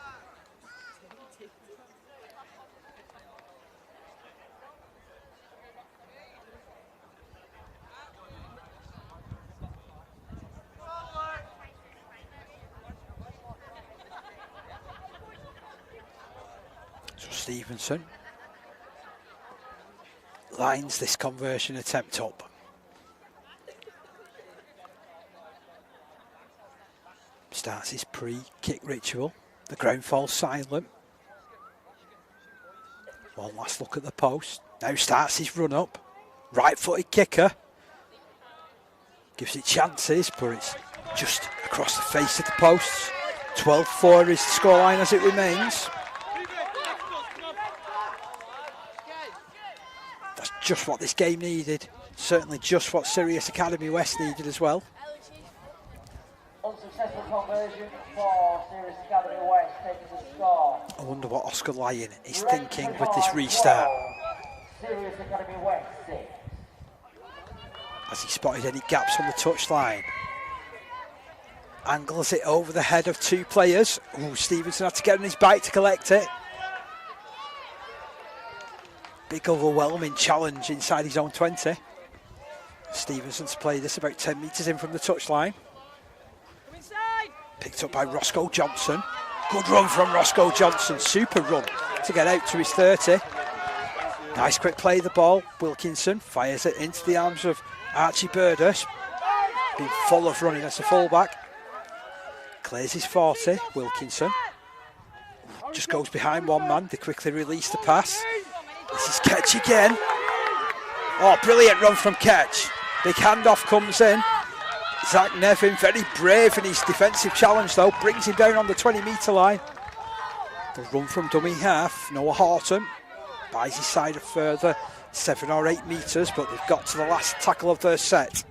Stevenson lines this conversion attempt up. Starts his pre-kick ritual. The ground falls silent. One last look at the post. Now starts his run up. Right-footed kicker. Gives it chances, but it's just across the face of the posts. 12-4 is the scoreline as it remains. That's just what this game needed. Certainly just what Sirius Academy West needed as well. Unsuccessful conversion for Sirius Academy West, taking the score. I wonder what Oscar Lyon is thinking with this restart. Sirius Academy West 6. Has he spotted any gaps on the touchline? Angles it over the head of two players. Ooh, Stevenson had to get on his bike to collect it. Big overwhelming challenge inside his own 20. Stevenson to play this about 10 metres in from the touchline. Picked up by Roscoe Johnson. Good run from Roscoe Johnson. Super run to get out to his 30. Nice quick play of the ball. Wilkinson fires it into the arms of Archie Burdus. been full of running as a fullback. Clears his 40, Wilkinson. Just goes behind one man, they quickly release the pass. This is Ketch again. Oh, brilliant run from Ketch. Big handoff comes in. Zach Nevin, very brave in his defensive challenge though, brings him down on the 20-metre line. The run from dummy half, Noah Horton buys his side a further 7 or 8 metres, but they've got to the last tackle of their set.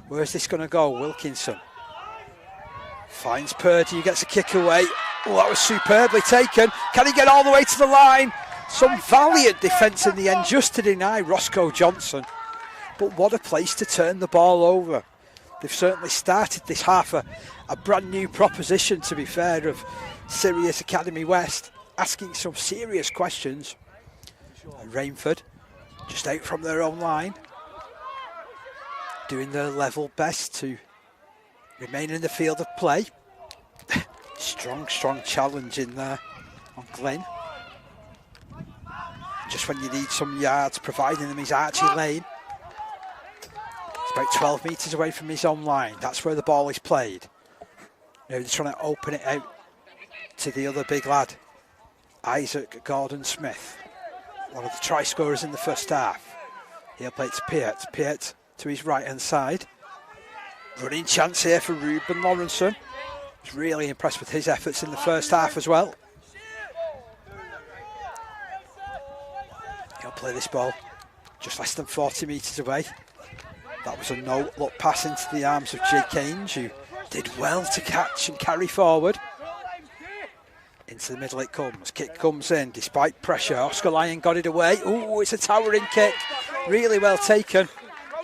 Where's this going to go? Wilkinson finds Purdy, who gets a kick away. Oh, that was superbly taken. Can he get all the way to the line? Some valiant defence in the end, just to deny Roscoe Johnson. But what a place to turn the ball over. They've certainly started this half a brand new proposition, to be fair, of Sirius Academy West, asking some serious questions. And Rainford, just out from their own line, doing their level best to remain in the field of play. Strong challenge in there on Glenn. Just when you need some yards, providing them is Archie Lane. It's about 12 metres away from his own line. That's where the ball is played. Now they're trying to open it out to the other big lad, Isaac Gordon-Smith, one of the try scorers in the first half. He'll play it to Piet. Piet to his right-hand side. Running chance here for Ruben Lawrenson. Was really impressed with his efforts in the first half as well. He'll play this ball just less than 40 metres away. That was a no-look pass into the arms of Jake Ainge, who did well to catch and carry forward. Into the middle it comes. Kick comes in despite pressure. Oscar Lyon got it away. Oh, it's a towering kick. Really well taken.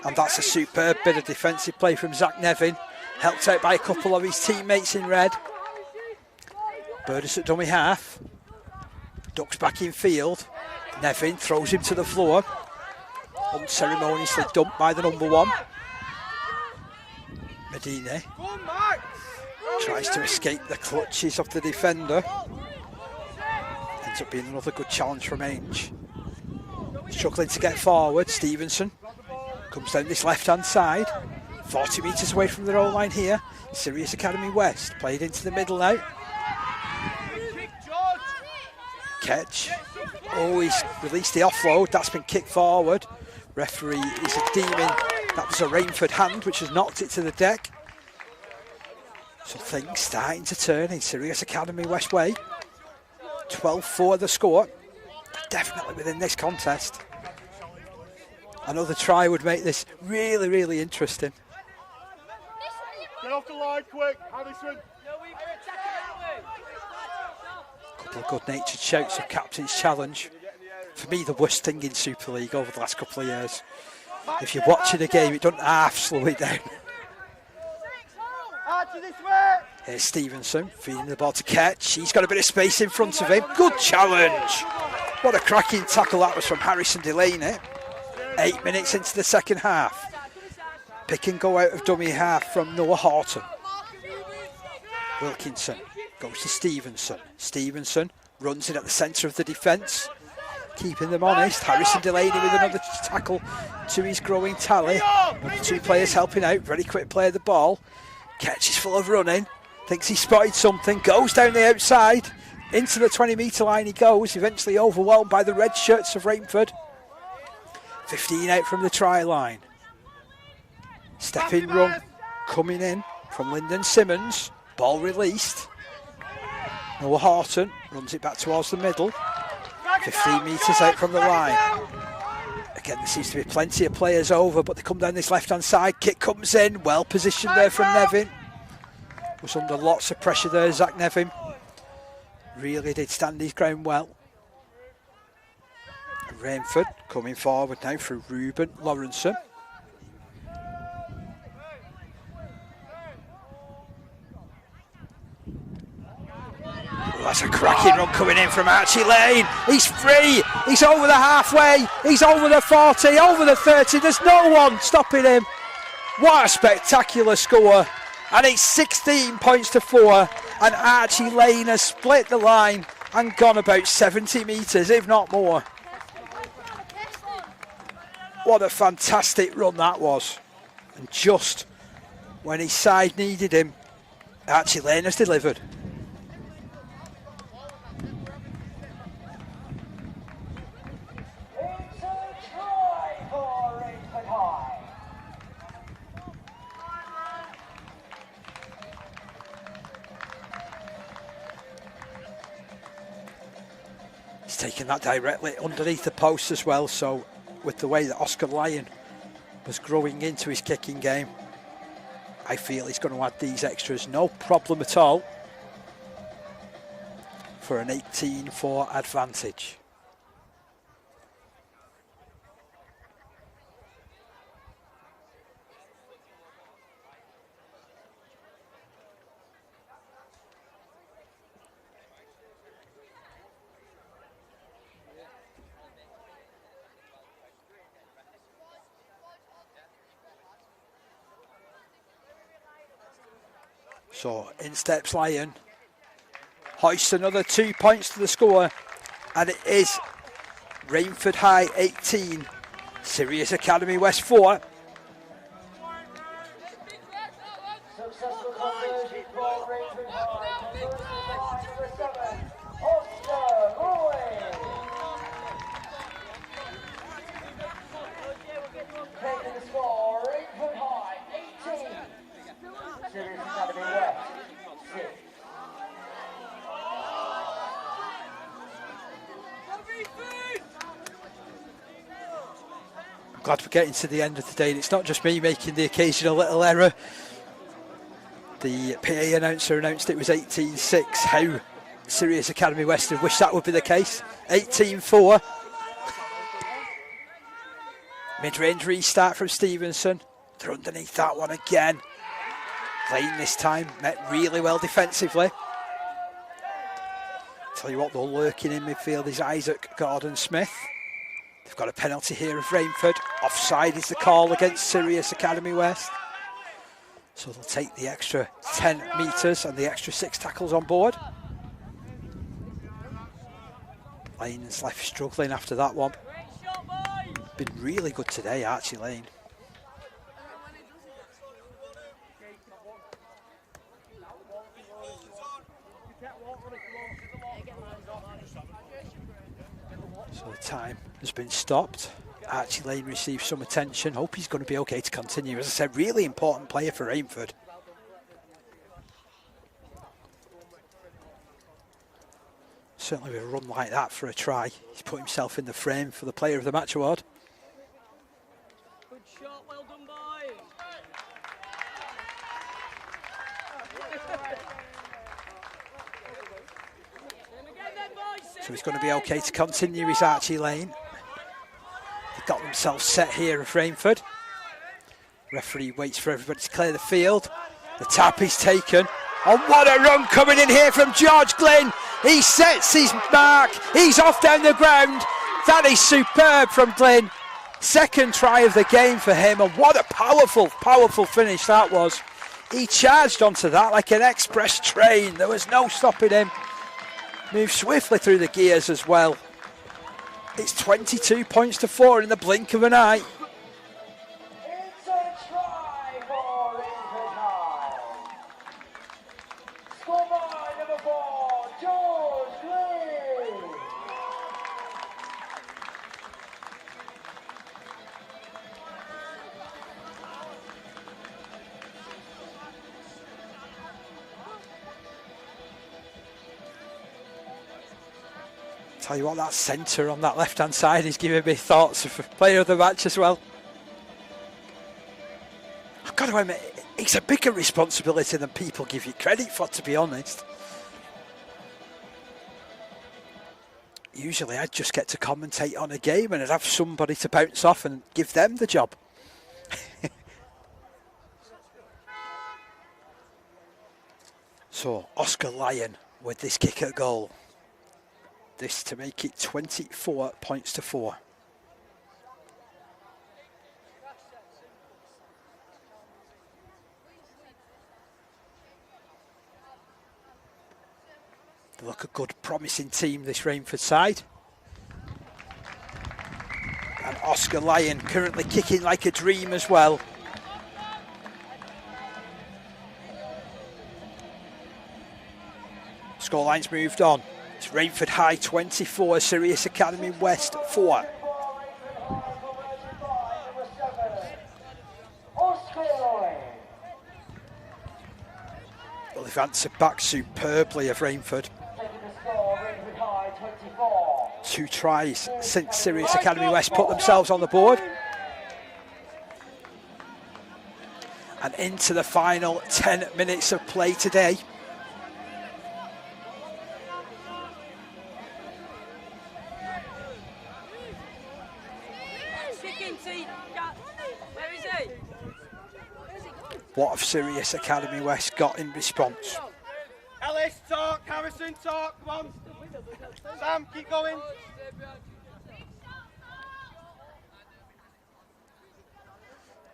And that's a superb bit of defensive play from Zach Nevin. Helped out by a couple of his teammates in red. Burdus at dummy half. Ducks back in field. Nevin throws him to the floor. Unceremoniously dumped by the number 1. Medina tries to escape the clutches of the defender. Ends up being another good challenge from Ainge. Struggling to get forward. Stevenson comes down this left-hand side. 40 metres away from their own line here. Sirius Academy West played into the middle now. Ketch. Oh, he's released the offload. That's been kicked forward. Referee is deeming that was a Rainford hand, which has knocked it to the deck. So things starting to turn in Sirius Academy West way. 12-4 the score. Definitely within this contest. Another try would make this really, really interesting. Get off the line quick, Harrison. Couple of good-natured shouts of captain's challenge. For me, the worst thing in Super League over the last couple of years. If you're watching a game, it doesn't half slow it down. Here's Stevenson feeding the ball to Ketch. He's got a bit of space in front of him. Good challenge. What a cracking tackle that was from Harrison Delaney. 8 minutes into the second half. Pick and go out of dummy half from Noah Horton. Wilkinson goes to Stevenson. Stevenson runs it at the centre of the defence, keeping them honest. Harrison Delaney with another tackle to his growing tally. Another 2 players helping out. Very quick play of the ball. Ketch is full of running. Thinks he spotted something. Goes down the outside. Into the 20-metre line he goes. Eventually overwhelmed by the red shirts of Rainford. 15 out from the try line. Step-in run coming in from Lyndon Simmons. Ball released. Noah Horton runs it back towards the middle. 15 metres out from the line. Again, there seems to be plenty of players over, but they come down this left-hand side. Kick comes in. Well positioned there from Nevin. Was under lots of pressure there, Zach Nevin. Really did stand his ground well. Rainford coming forward now for Ruben Lawrenson. That's a cracking run coming in from Archie Lane. He's free. He's over the halfway. He's over the 40, over the 30. There's no one stopping him. What a spectacular score. And it's 16 points to 4. And Archie Lane has split the line and gone about 70 metres, if not more. What a fantastic run that was. And just when his side needed him. Archie Lane has delivered. It's a try for Rainford High. He's taken that directly underneath the post as well, so with the way that Oscar Lyon was growing into his kicking game, I feel he's going to add these extras, no problem at all, for an 18-4 advantage. So in steps Lyon, hoists another 2 points to the score, and it is Rainford High 18, Sirius Academy West 4. Successful conversion for Rainford High. Conversion by number 7, Oscar Lloyd. Taking the score, Rainford High 18, Sirius Academy West 6. I'm glad we're getting to the end of the day, and it's not just me making the occasional little error. The PA announcer announced it was 18-6. How Sirius Academy West have wished that would be the case. 18-4. Mid-range restart from Stevenson. They're underneath that one again. Lane this time met really well defensively. Tell you what, though, lurking in midfield is Isaac Gordon-Smith. They've got a penalty here of Rainford. Offside is the call against Sirius Academy West. So they'll take the extra 10 metres and the extra 6 tackles on board. Lane's left struggling after that one. Been really good today, Archie Lane. So the time has been stopped. Archie Lane receives some attention. Hope he's going to be okay to continue. As I said, really important player for Rainford. Certainly with a run like that for a try, he's put himself in the frame for the Player of the Match award. Good shot, well done, boys. So he's going to be okay to continue his Archie Lane. They've got themselves set here of Rainford. Referee waits for everybody to clear the field. The tap is taken. And what a run coming in here from George Glynn. He sets his mark. He's off down the ground. That is superb from Glynn. Second try of the game for him. And what a powerful, powerful finish that was. He charged onto that like an express train. There was no stopping him. Moved swiftly through the gears as well. It's 22 points to 4 in the blink of an eye. It's a try for Rainford High. Score by number 4, George Glynn. Tell you what, that centre on that left-hand side is giving me thoughts of Player of the Match as well. I've got to admit, it's a bigger responsibility than people give you credit for, to be honest. Usually I'd just get to commentate on a game and I'd have somebody to bounce off and give them the job. So, Oscar Lyon with this kick at goal. This to make it 24 points to 4. They look a good, promising team, this Rainford side. And Oscar Lyon currently kicking like a dream as well. Scoreline's moved on. It's Rainford High 24, Sirius Academy West 4. Well, they've answered back superbly of Rainford. 2 tries since Sirius Academy West put themselves on the board. And into the final 10 minutes of play today. What have Sirius Academy West got in response? Ellis, talk. Harrison, talk. Come on. Sam, keep going.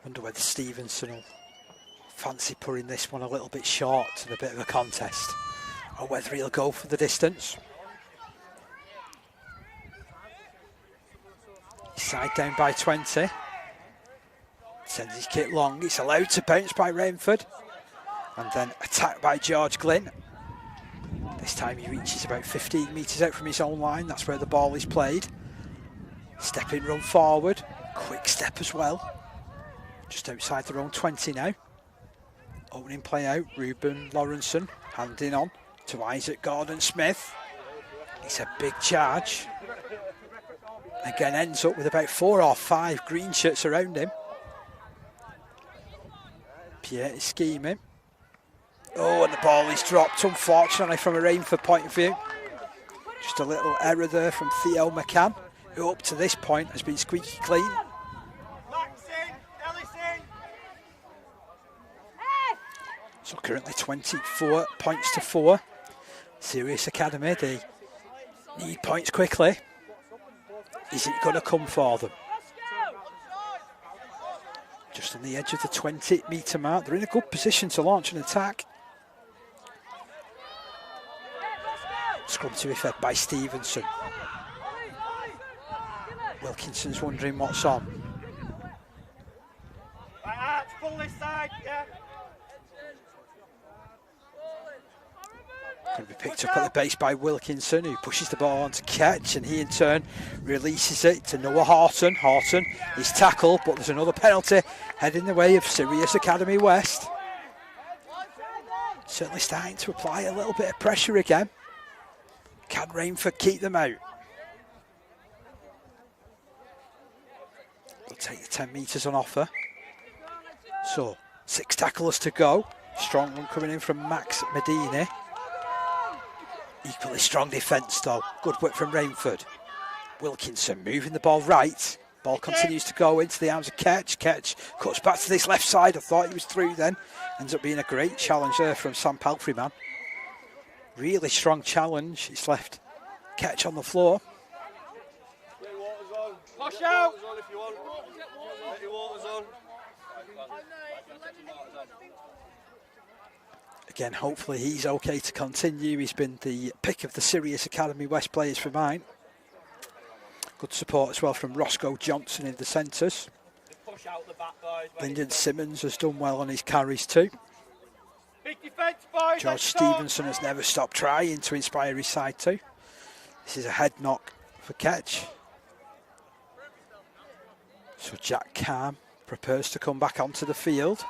Wonder whether Stevenson will fancy putting this one a little bit short and a bit of a contest, or whether he'll go for the distance. Side down by 20. Sends his kick long. It's allowed to bounce by Rainford. And then attacked by George Glynn. This time he reaches about 15 metres out from his own line. That's where the ball is played. Step in, run forward. Quick step as well. Just outside their own 20 now. Opening play out. Ruben Lawrenson handing on to Isaac Gordon-Smith. It's a big charge. Again, ends up with about 4 or 5 green shirts around him. Pierre is scheming. Oh, and the ball is dropped, unfortunately, from a Rainford point of view. Just a little error there from Theo McCann, who up to this point has been squeaky clean. So currently 24 points to 4. Sirius Academy, they need points quickly. Is it going to come for them? Just on the edge of the 20-metre mark. They're in a good position to launch an attack. Scrum to be fed by Stevenson. Wilkinson's wondering what's on. Pull this side, yeah. Going to be picked up at the base by Wilkinson, who pushes the ball on to catch, and he in turn releases it to Noah Horton. Horton is tackled, but there's another penalty heading the way of Sirius Academy West. Certainly starting to apply a little bit of pressure again. Can Rainford keep them out? They'll take the 10 metres on offer. So 6 tacklers to go. Strong one coming in from Max Medina. Equally strong defence though. Good work from Rainford. Wilkinson moving the ball right. Ball continues to go into the arms of Ketch. Ketch cuts back to this left side. I thought he was through then. Ends up being a great challenge there from Sam Palfreyman. Really strong challenge. He's left Ketch on the floor. Push out. Again, hopefully he's okay to continue. He's been the pick of the Sirius Academy West players for mine. Good support as well from Roscoe Johnson in the centres. Lyndon Simmons has done well on his carries too. Big defence, boys. George Stevenson has never stopped trying to inspire his side too. This is a head knock for Ketch. So Jack Calm prepares to come back onto the field.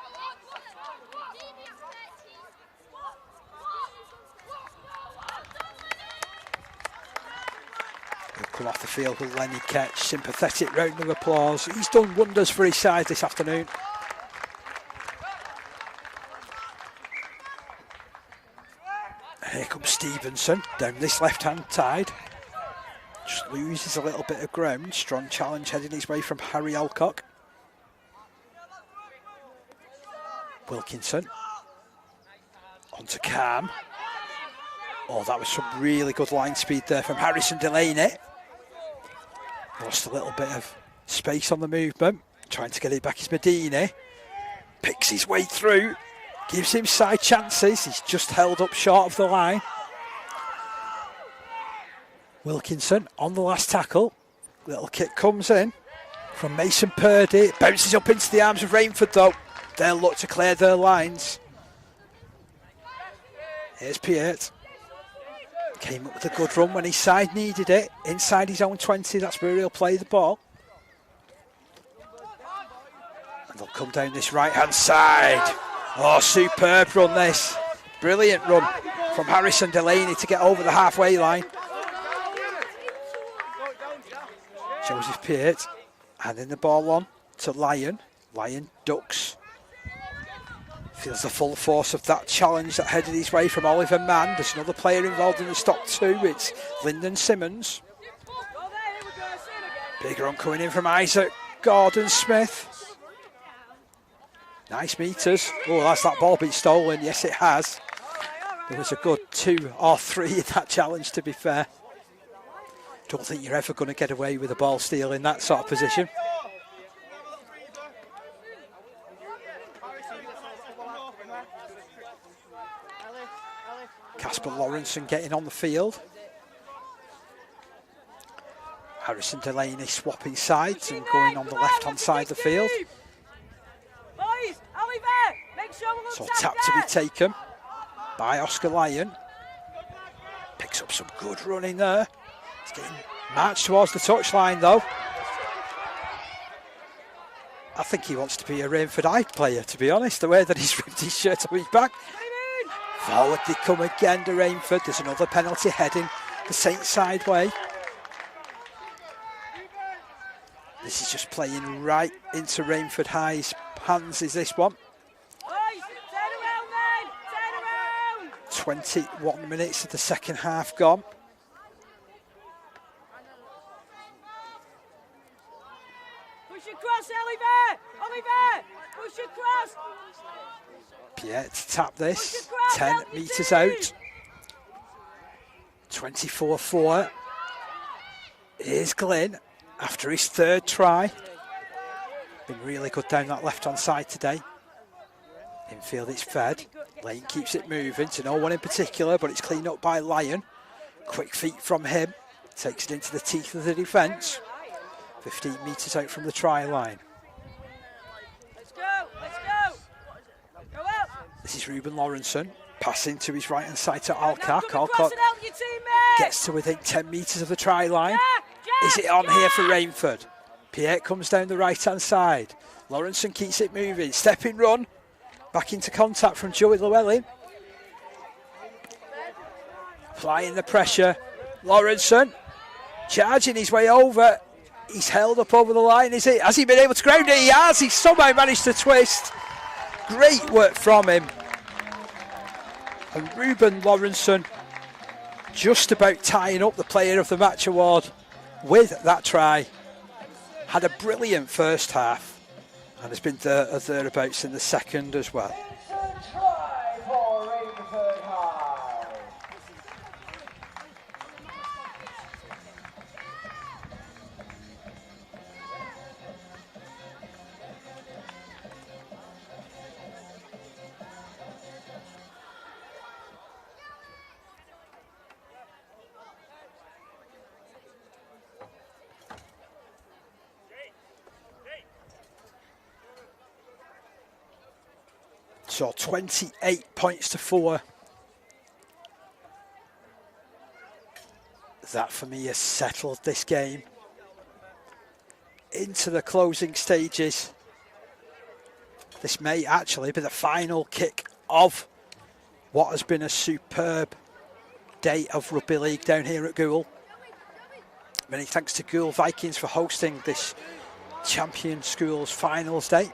He'll come off the field with Lenny Ketch. Sympathetic round of applause. He's done wonders for his side this afternoon. Here comes Stevenson down this left-hand side. Just loses a little bit of ground. Strong challenge heading his way from Harry Alcock. Wilkinson. On to Cam. Oh, that was some really good line speed there from Harrison Delaney. Lost a little bit of space on the movement. Trying to get it back is Medina. Picks his way through. Gives him side chances. He's just held up short of the line. Wilkinson on the last tackle. Little kick comes in from Mason Purdy. It bounces up into the arms of Rainford though. They'll look to clear their lines. Here's Piet. Came up with a good run when his side needed it. Inside his own 20, that's where he'll play the ball. And they'll come down this right-hand side. Oh, superb run this. Brilliant run from Harrison Delaney to get over the halfway line. Joseph Peart handing the ball on to Lyon. Lyon ducks. Feels the full force of that challenge that headed his way from Oliver Mann. There's another player involved in the stop too. It's Lyndon Simmons. Big run coming in from Isaac Gordon-Smith. Nice meters. Oh, that's that ball been stolen. Yes, it has. There was a good 2 or 3 in that challenge, to be fair. Don't think you're ever going to get away with a ball steal in that sort of position. Casper Lawrenson getting on the field. Harrison Delaney swapping sides and going on the left-hand side of the field. So tap to be taken by Oscar Lyon. Picks up some good running there. He's getting marched towards the touchline though. I think he wants to be a Rainford High player, to be honest, the way that he's ripped his shirt off his back. Forward they come again to Rainford. There's another penalty heading the Saints side way. This is just playing right into Rainford High's hands, is this one. 21 minutes of the second half gone. Push across, Oliver! Oliver! Push across! Pierre to tap this. 10 metres out. 24-4. Here's Glynn after his third try. Been really good down that left-hand side today. Infield it's fed. Lane keeps it moving to no one in particular, but it's cleaned up by Lyon. Quick feet from him. Takes it into the teeth of the defence. 15 metres out from the try line. Let's go! Let's go! Go out! This is Ruben Lawrenson. Passing to his right-hand side to Alcock. Alcock gets to within 10 metres of the try line. Is it on here for Rainford? Pierre comes down the right-hand side. Lawrenson keeps it moving. Stepping run. Back into contact from Joey Llewellyn. Applying the pressure. Lawrenson charging his way over. He's held up over the line, is it? Has he been able to ground it? He has. He's somehow managed to twist. Great work from him. And Ruben Lawrenson just about tying up the Player of the Match award with that try. Had a brilliant first half. And has been thereabouts in the second as well. It's a try for Rainford High. So 28 points to 4. That for me has settled this game into the closing stages. This may actually be the final kick of what has been a superb day of rugby league down here at Goole. Many thanks to Goole Vikings for hosting this Champion Schools Finals Day.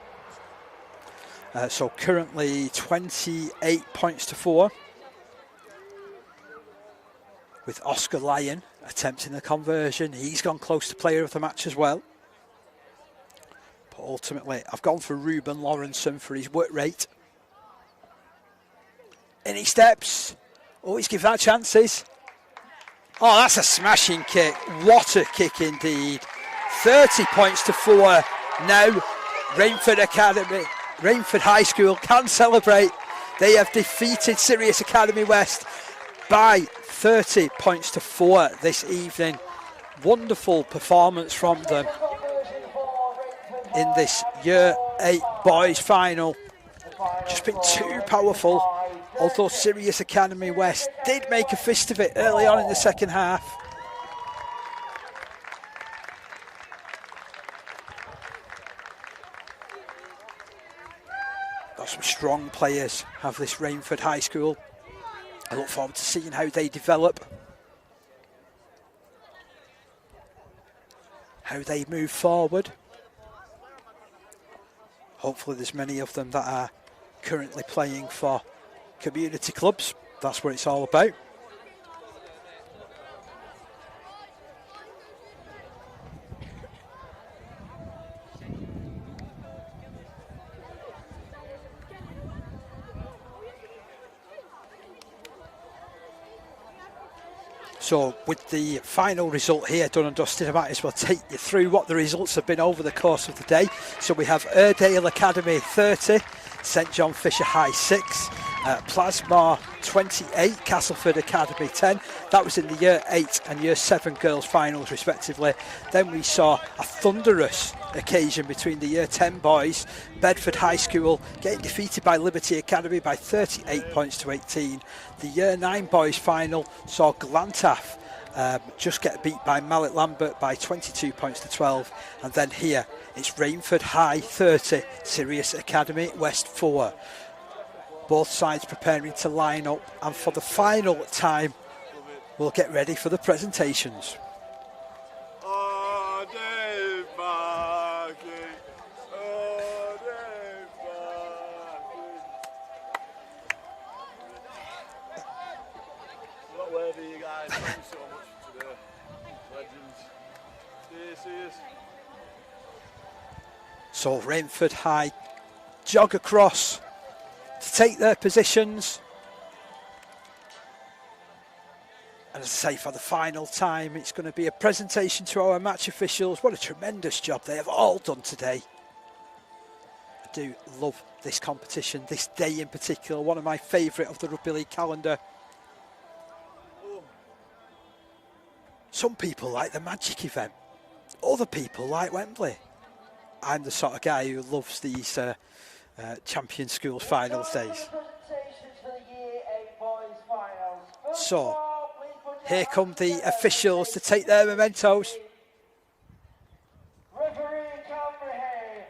So currently 28 points to 4, with Oscar Lyon attempting the conversion. He's gone close to Player of the Match as well. But ultimately, I've gone for Ruben Lawrenson for his work rate. In he steps. Always give that chances. Oh, that's a smashing kick. What a kick indeed. 30 points to 4. Now, Rainford High School can celebrate. They have defeated Sirius Academy West by 30 points to 4 this evening. Wonderful performance from them in this Year 8 boys final. Just been too powerful although Sirius Academy West did make a fist of it early on in the second half. Got some strong players, have this Rainford High School. I look forward to seeing how they develop, how they move forward. Hopefully there's many of them that are currently playing for community clubs. That's what it's all about. So with the final result here done and dusted, I might as well take you through what the results have been over the course of the day. So we have Airedale Academy 30, St John Fisher High 6, Plasmar 28, Castleford Academy 10. That was in the Year 8 and Year 7 girls finals respectively. Then we saw a thunderous occasion between the Year 10 boys, Bedford High School getting defeated by Liberty Academy by 38 points to 18. The Year 9 boys final saw Glantaf just get beat by Mallet Lambert by 22 points to 12. And then here it's Rainford High 30, Sirius Academy West 4. Both sides preparing to line up, and for the final time we'll get ready for the presentations. So Rainford High jog across to take their positions, and as I say, for the final time it's going to be a presentation to our match officials. What a tremendous job they have all done today. I do love this competition, this day in particular, one of my favourite of the Rugby League calendar. Some people like the Magic event, other people like Wembley. I'm the sort of guy who loves these Champion Schools finals days. So here come the officials to take their mementos. Referee Calvary,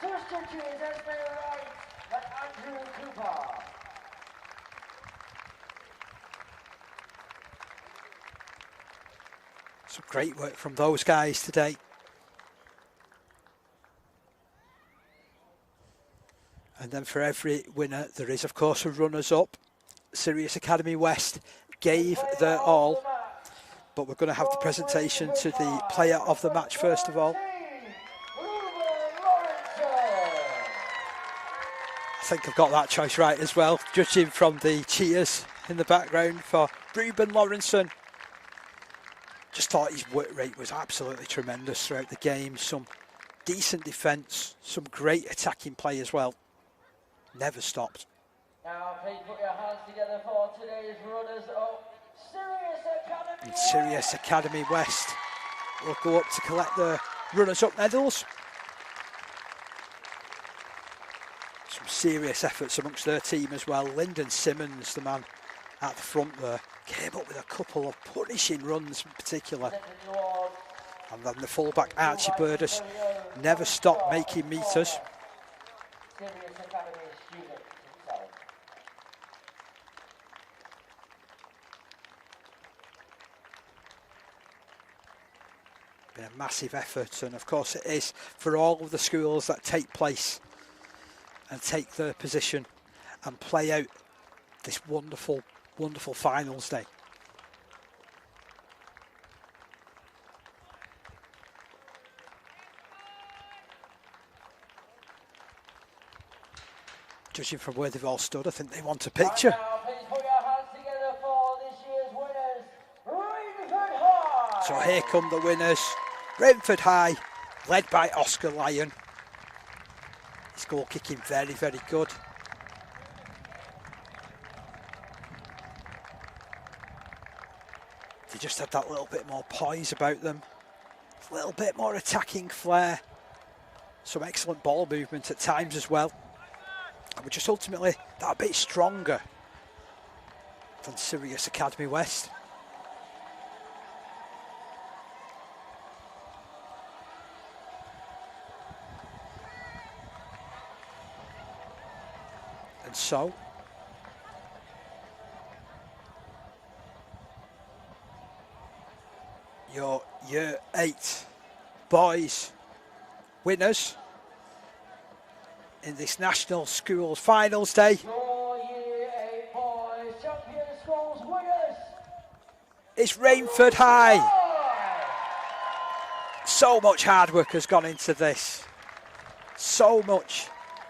substitutes Esme Wright and Andrew Cooper. Some great work from those guys today. And then for every winner, there is, of course, a runners-up. Sirius Academy West gave their all. But we're going to have the presentation to the player of the match first of all. I think I've got that choice right as well, judging from the cheers in the background for Ruben Lawrenson. Just thought his work rate was absolutely tremendous throughout the game. Some decent defence, some great attacking play as well. Never stopped. Now please put your hands together for today's runners-up, Sirius Academy. And Sirius Academy West will go up to collect the runners-up medals. Some serious efforts amongst their team as well. Lyndon Simmons, the man at the front there, came up with a couple of punishing runs in particular. And then the fullback Archie Burgess never stopped making meters. Sirius Academy student himself. Been a massive effort, and of course it is for all of the schools that take place and take their position and play out this wonderful, wonderful finals day. Judging from where they've all stood, I think they want a picture. Now, please put your hands together for this year's winners, Rainford High. So here come the winners, Rainford High, led by Oscar Lyon. His goal kicking very, very good. They just had that little bit more poise about them, a little bit more attacking flair, some excellent ball movement at times as well. And we're just ultimately that bit stronger from Sirius Academy West. And so, your Year 8 boys winners in this National Schools Finals Day Your Year 8 boys champion schools winners. is Rainford High. So much hard work has gone into this. So much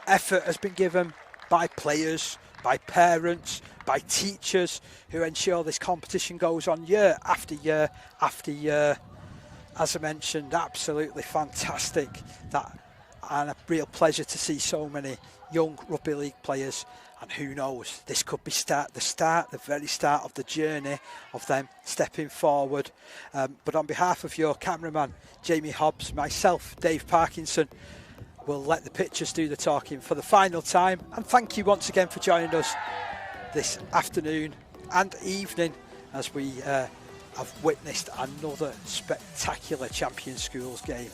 effort has been given by players, by parents, by teachers who ensure this competition goes on year after year after year. As I mentioned, absolutely fantastic, and a real pleasure to see so many young rugby league players. And who knows, this could be the very start of the journey of them stepping forward. But on behalf of your cameraman, Jamie Hobbs, myself, Dave Parkinson, we'll let the pictures do the talking for the final time. And thank you once again for joining us this afternoon and evening as we have witnessed another spectacular Champion Schools game.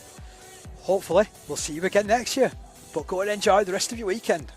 Hopefully, we'll see you again next year. But go and enjoy the rest of your weekend.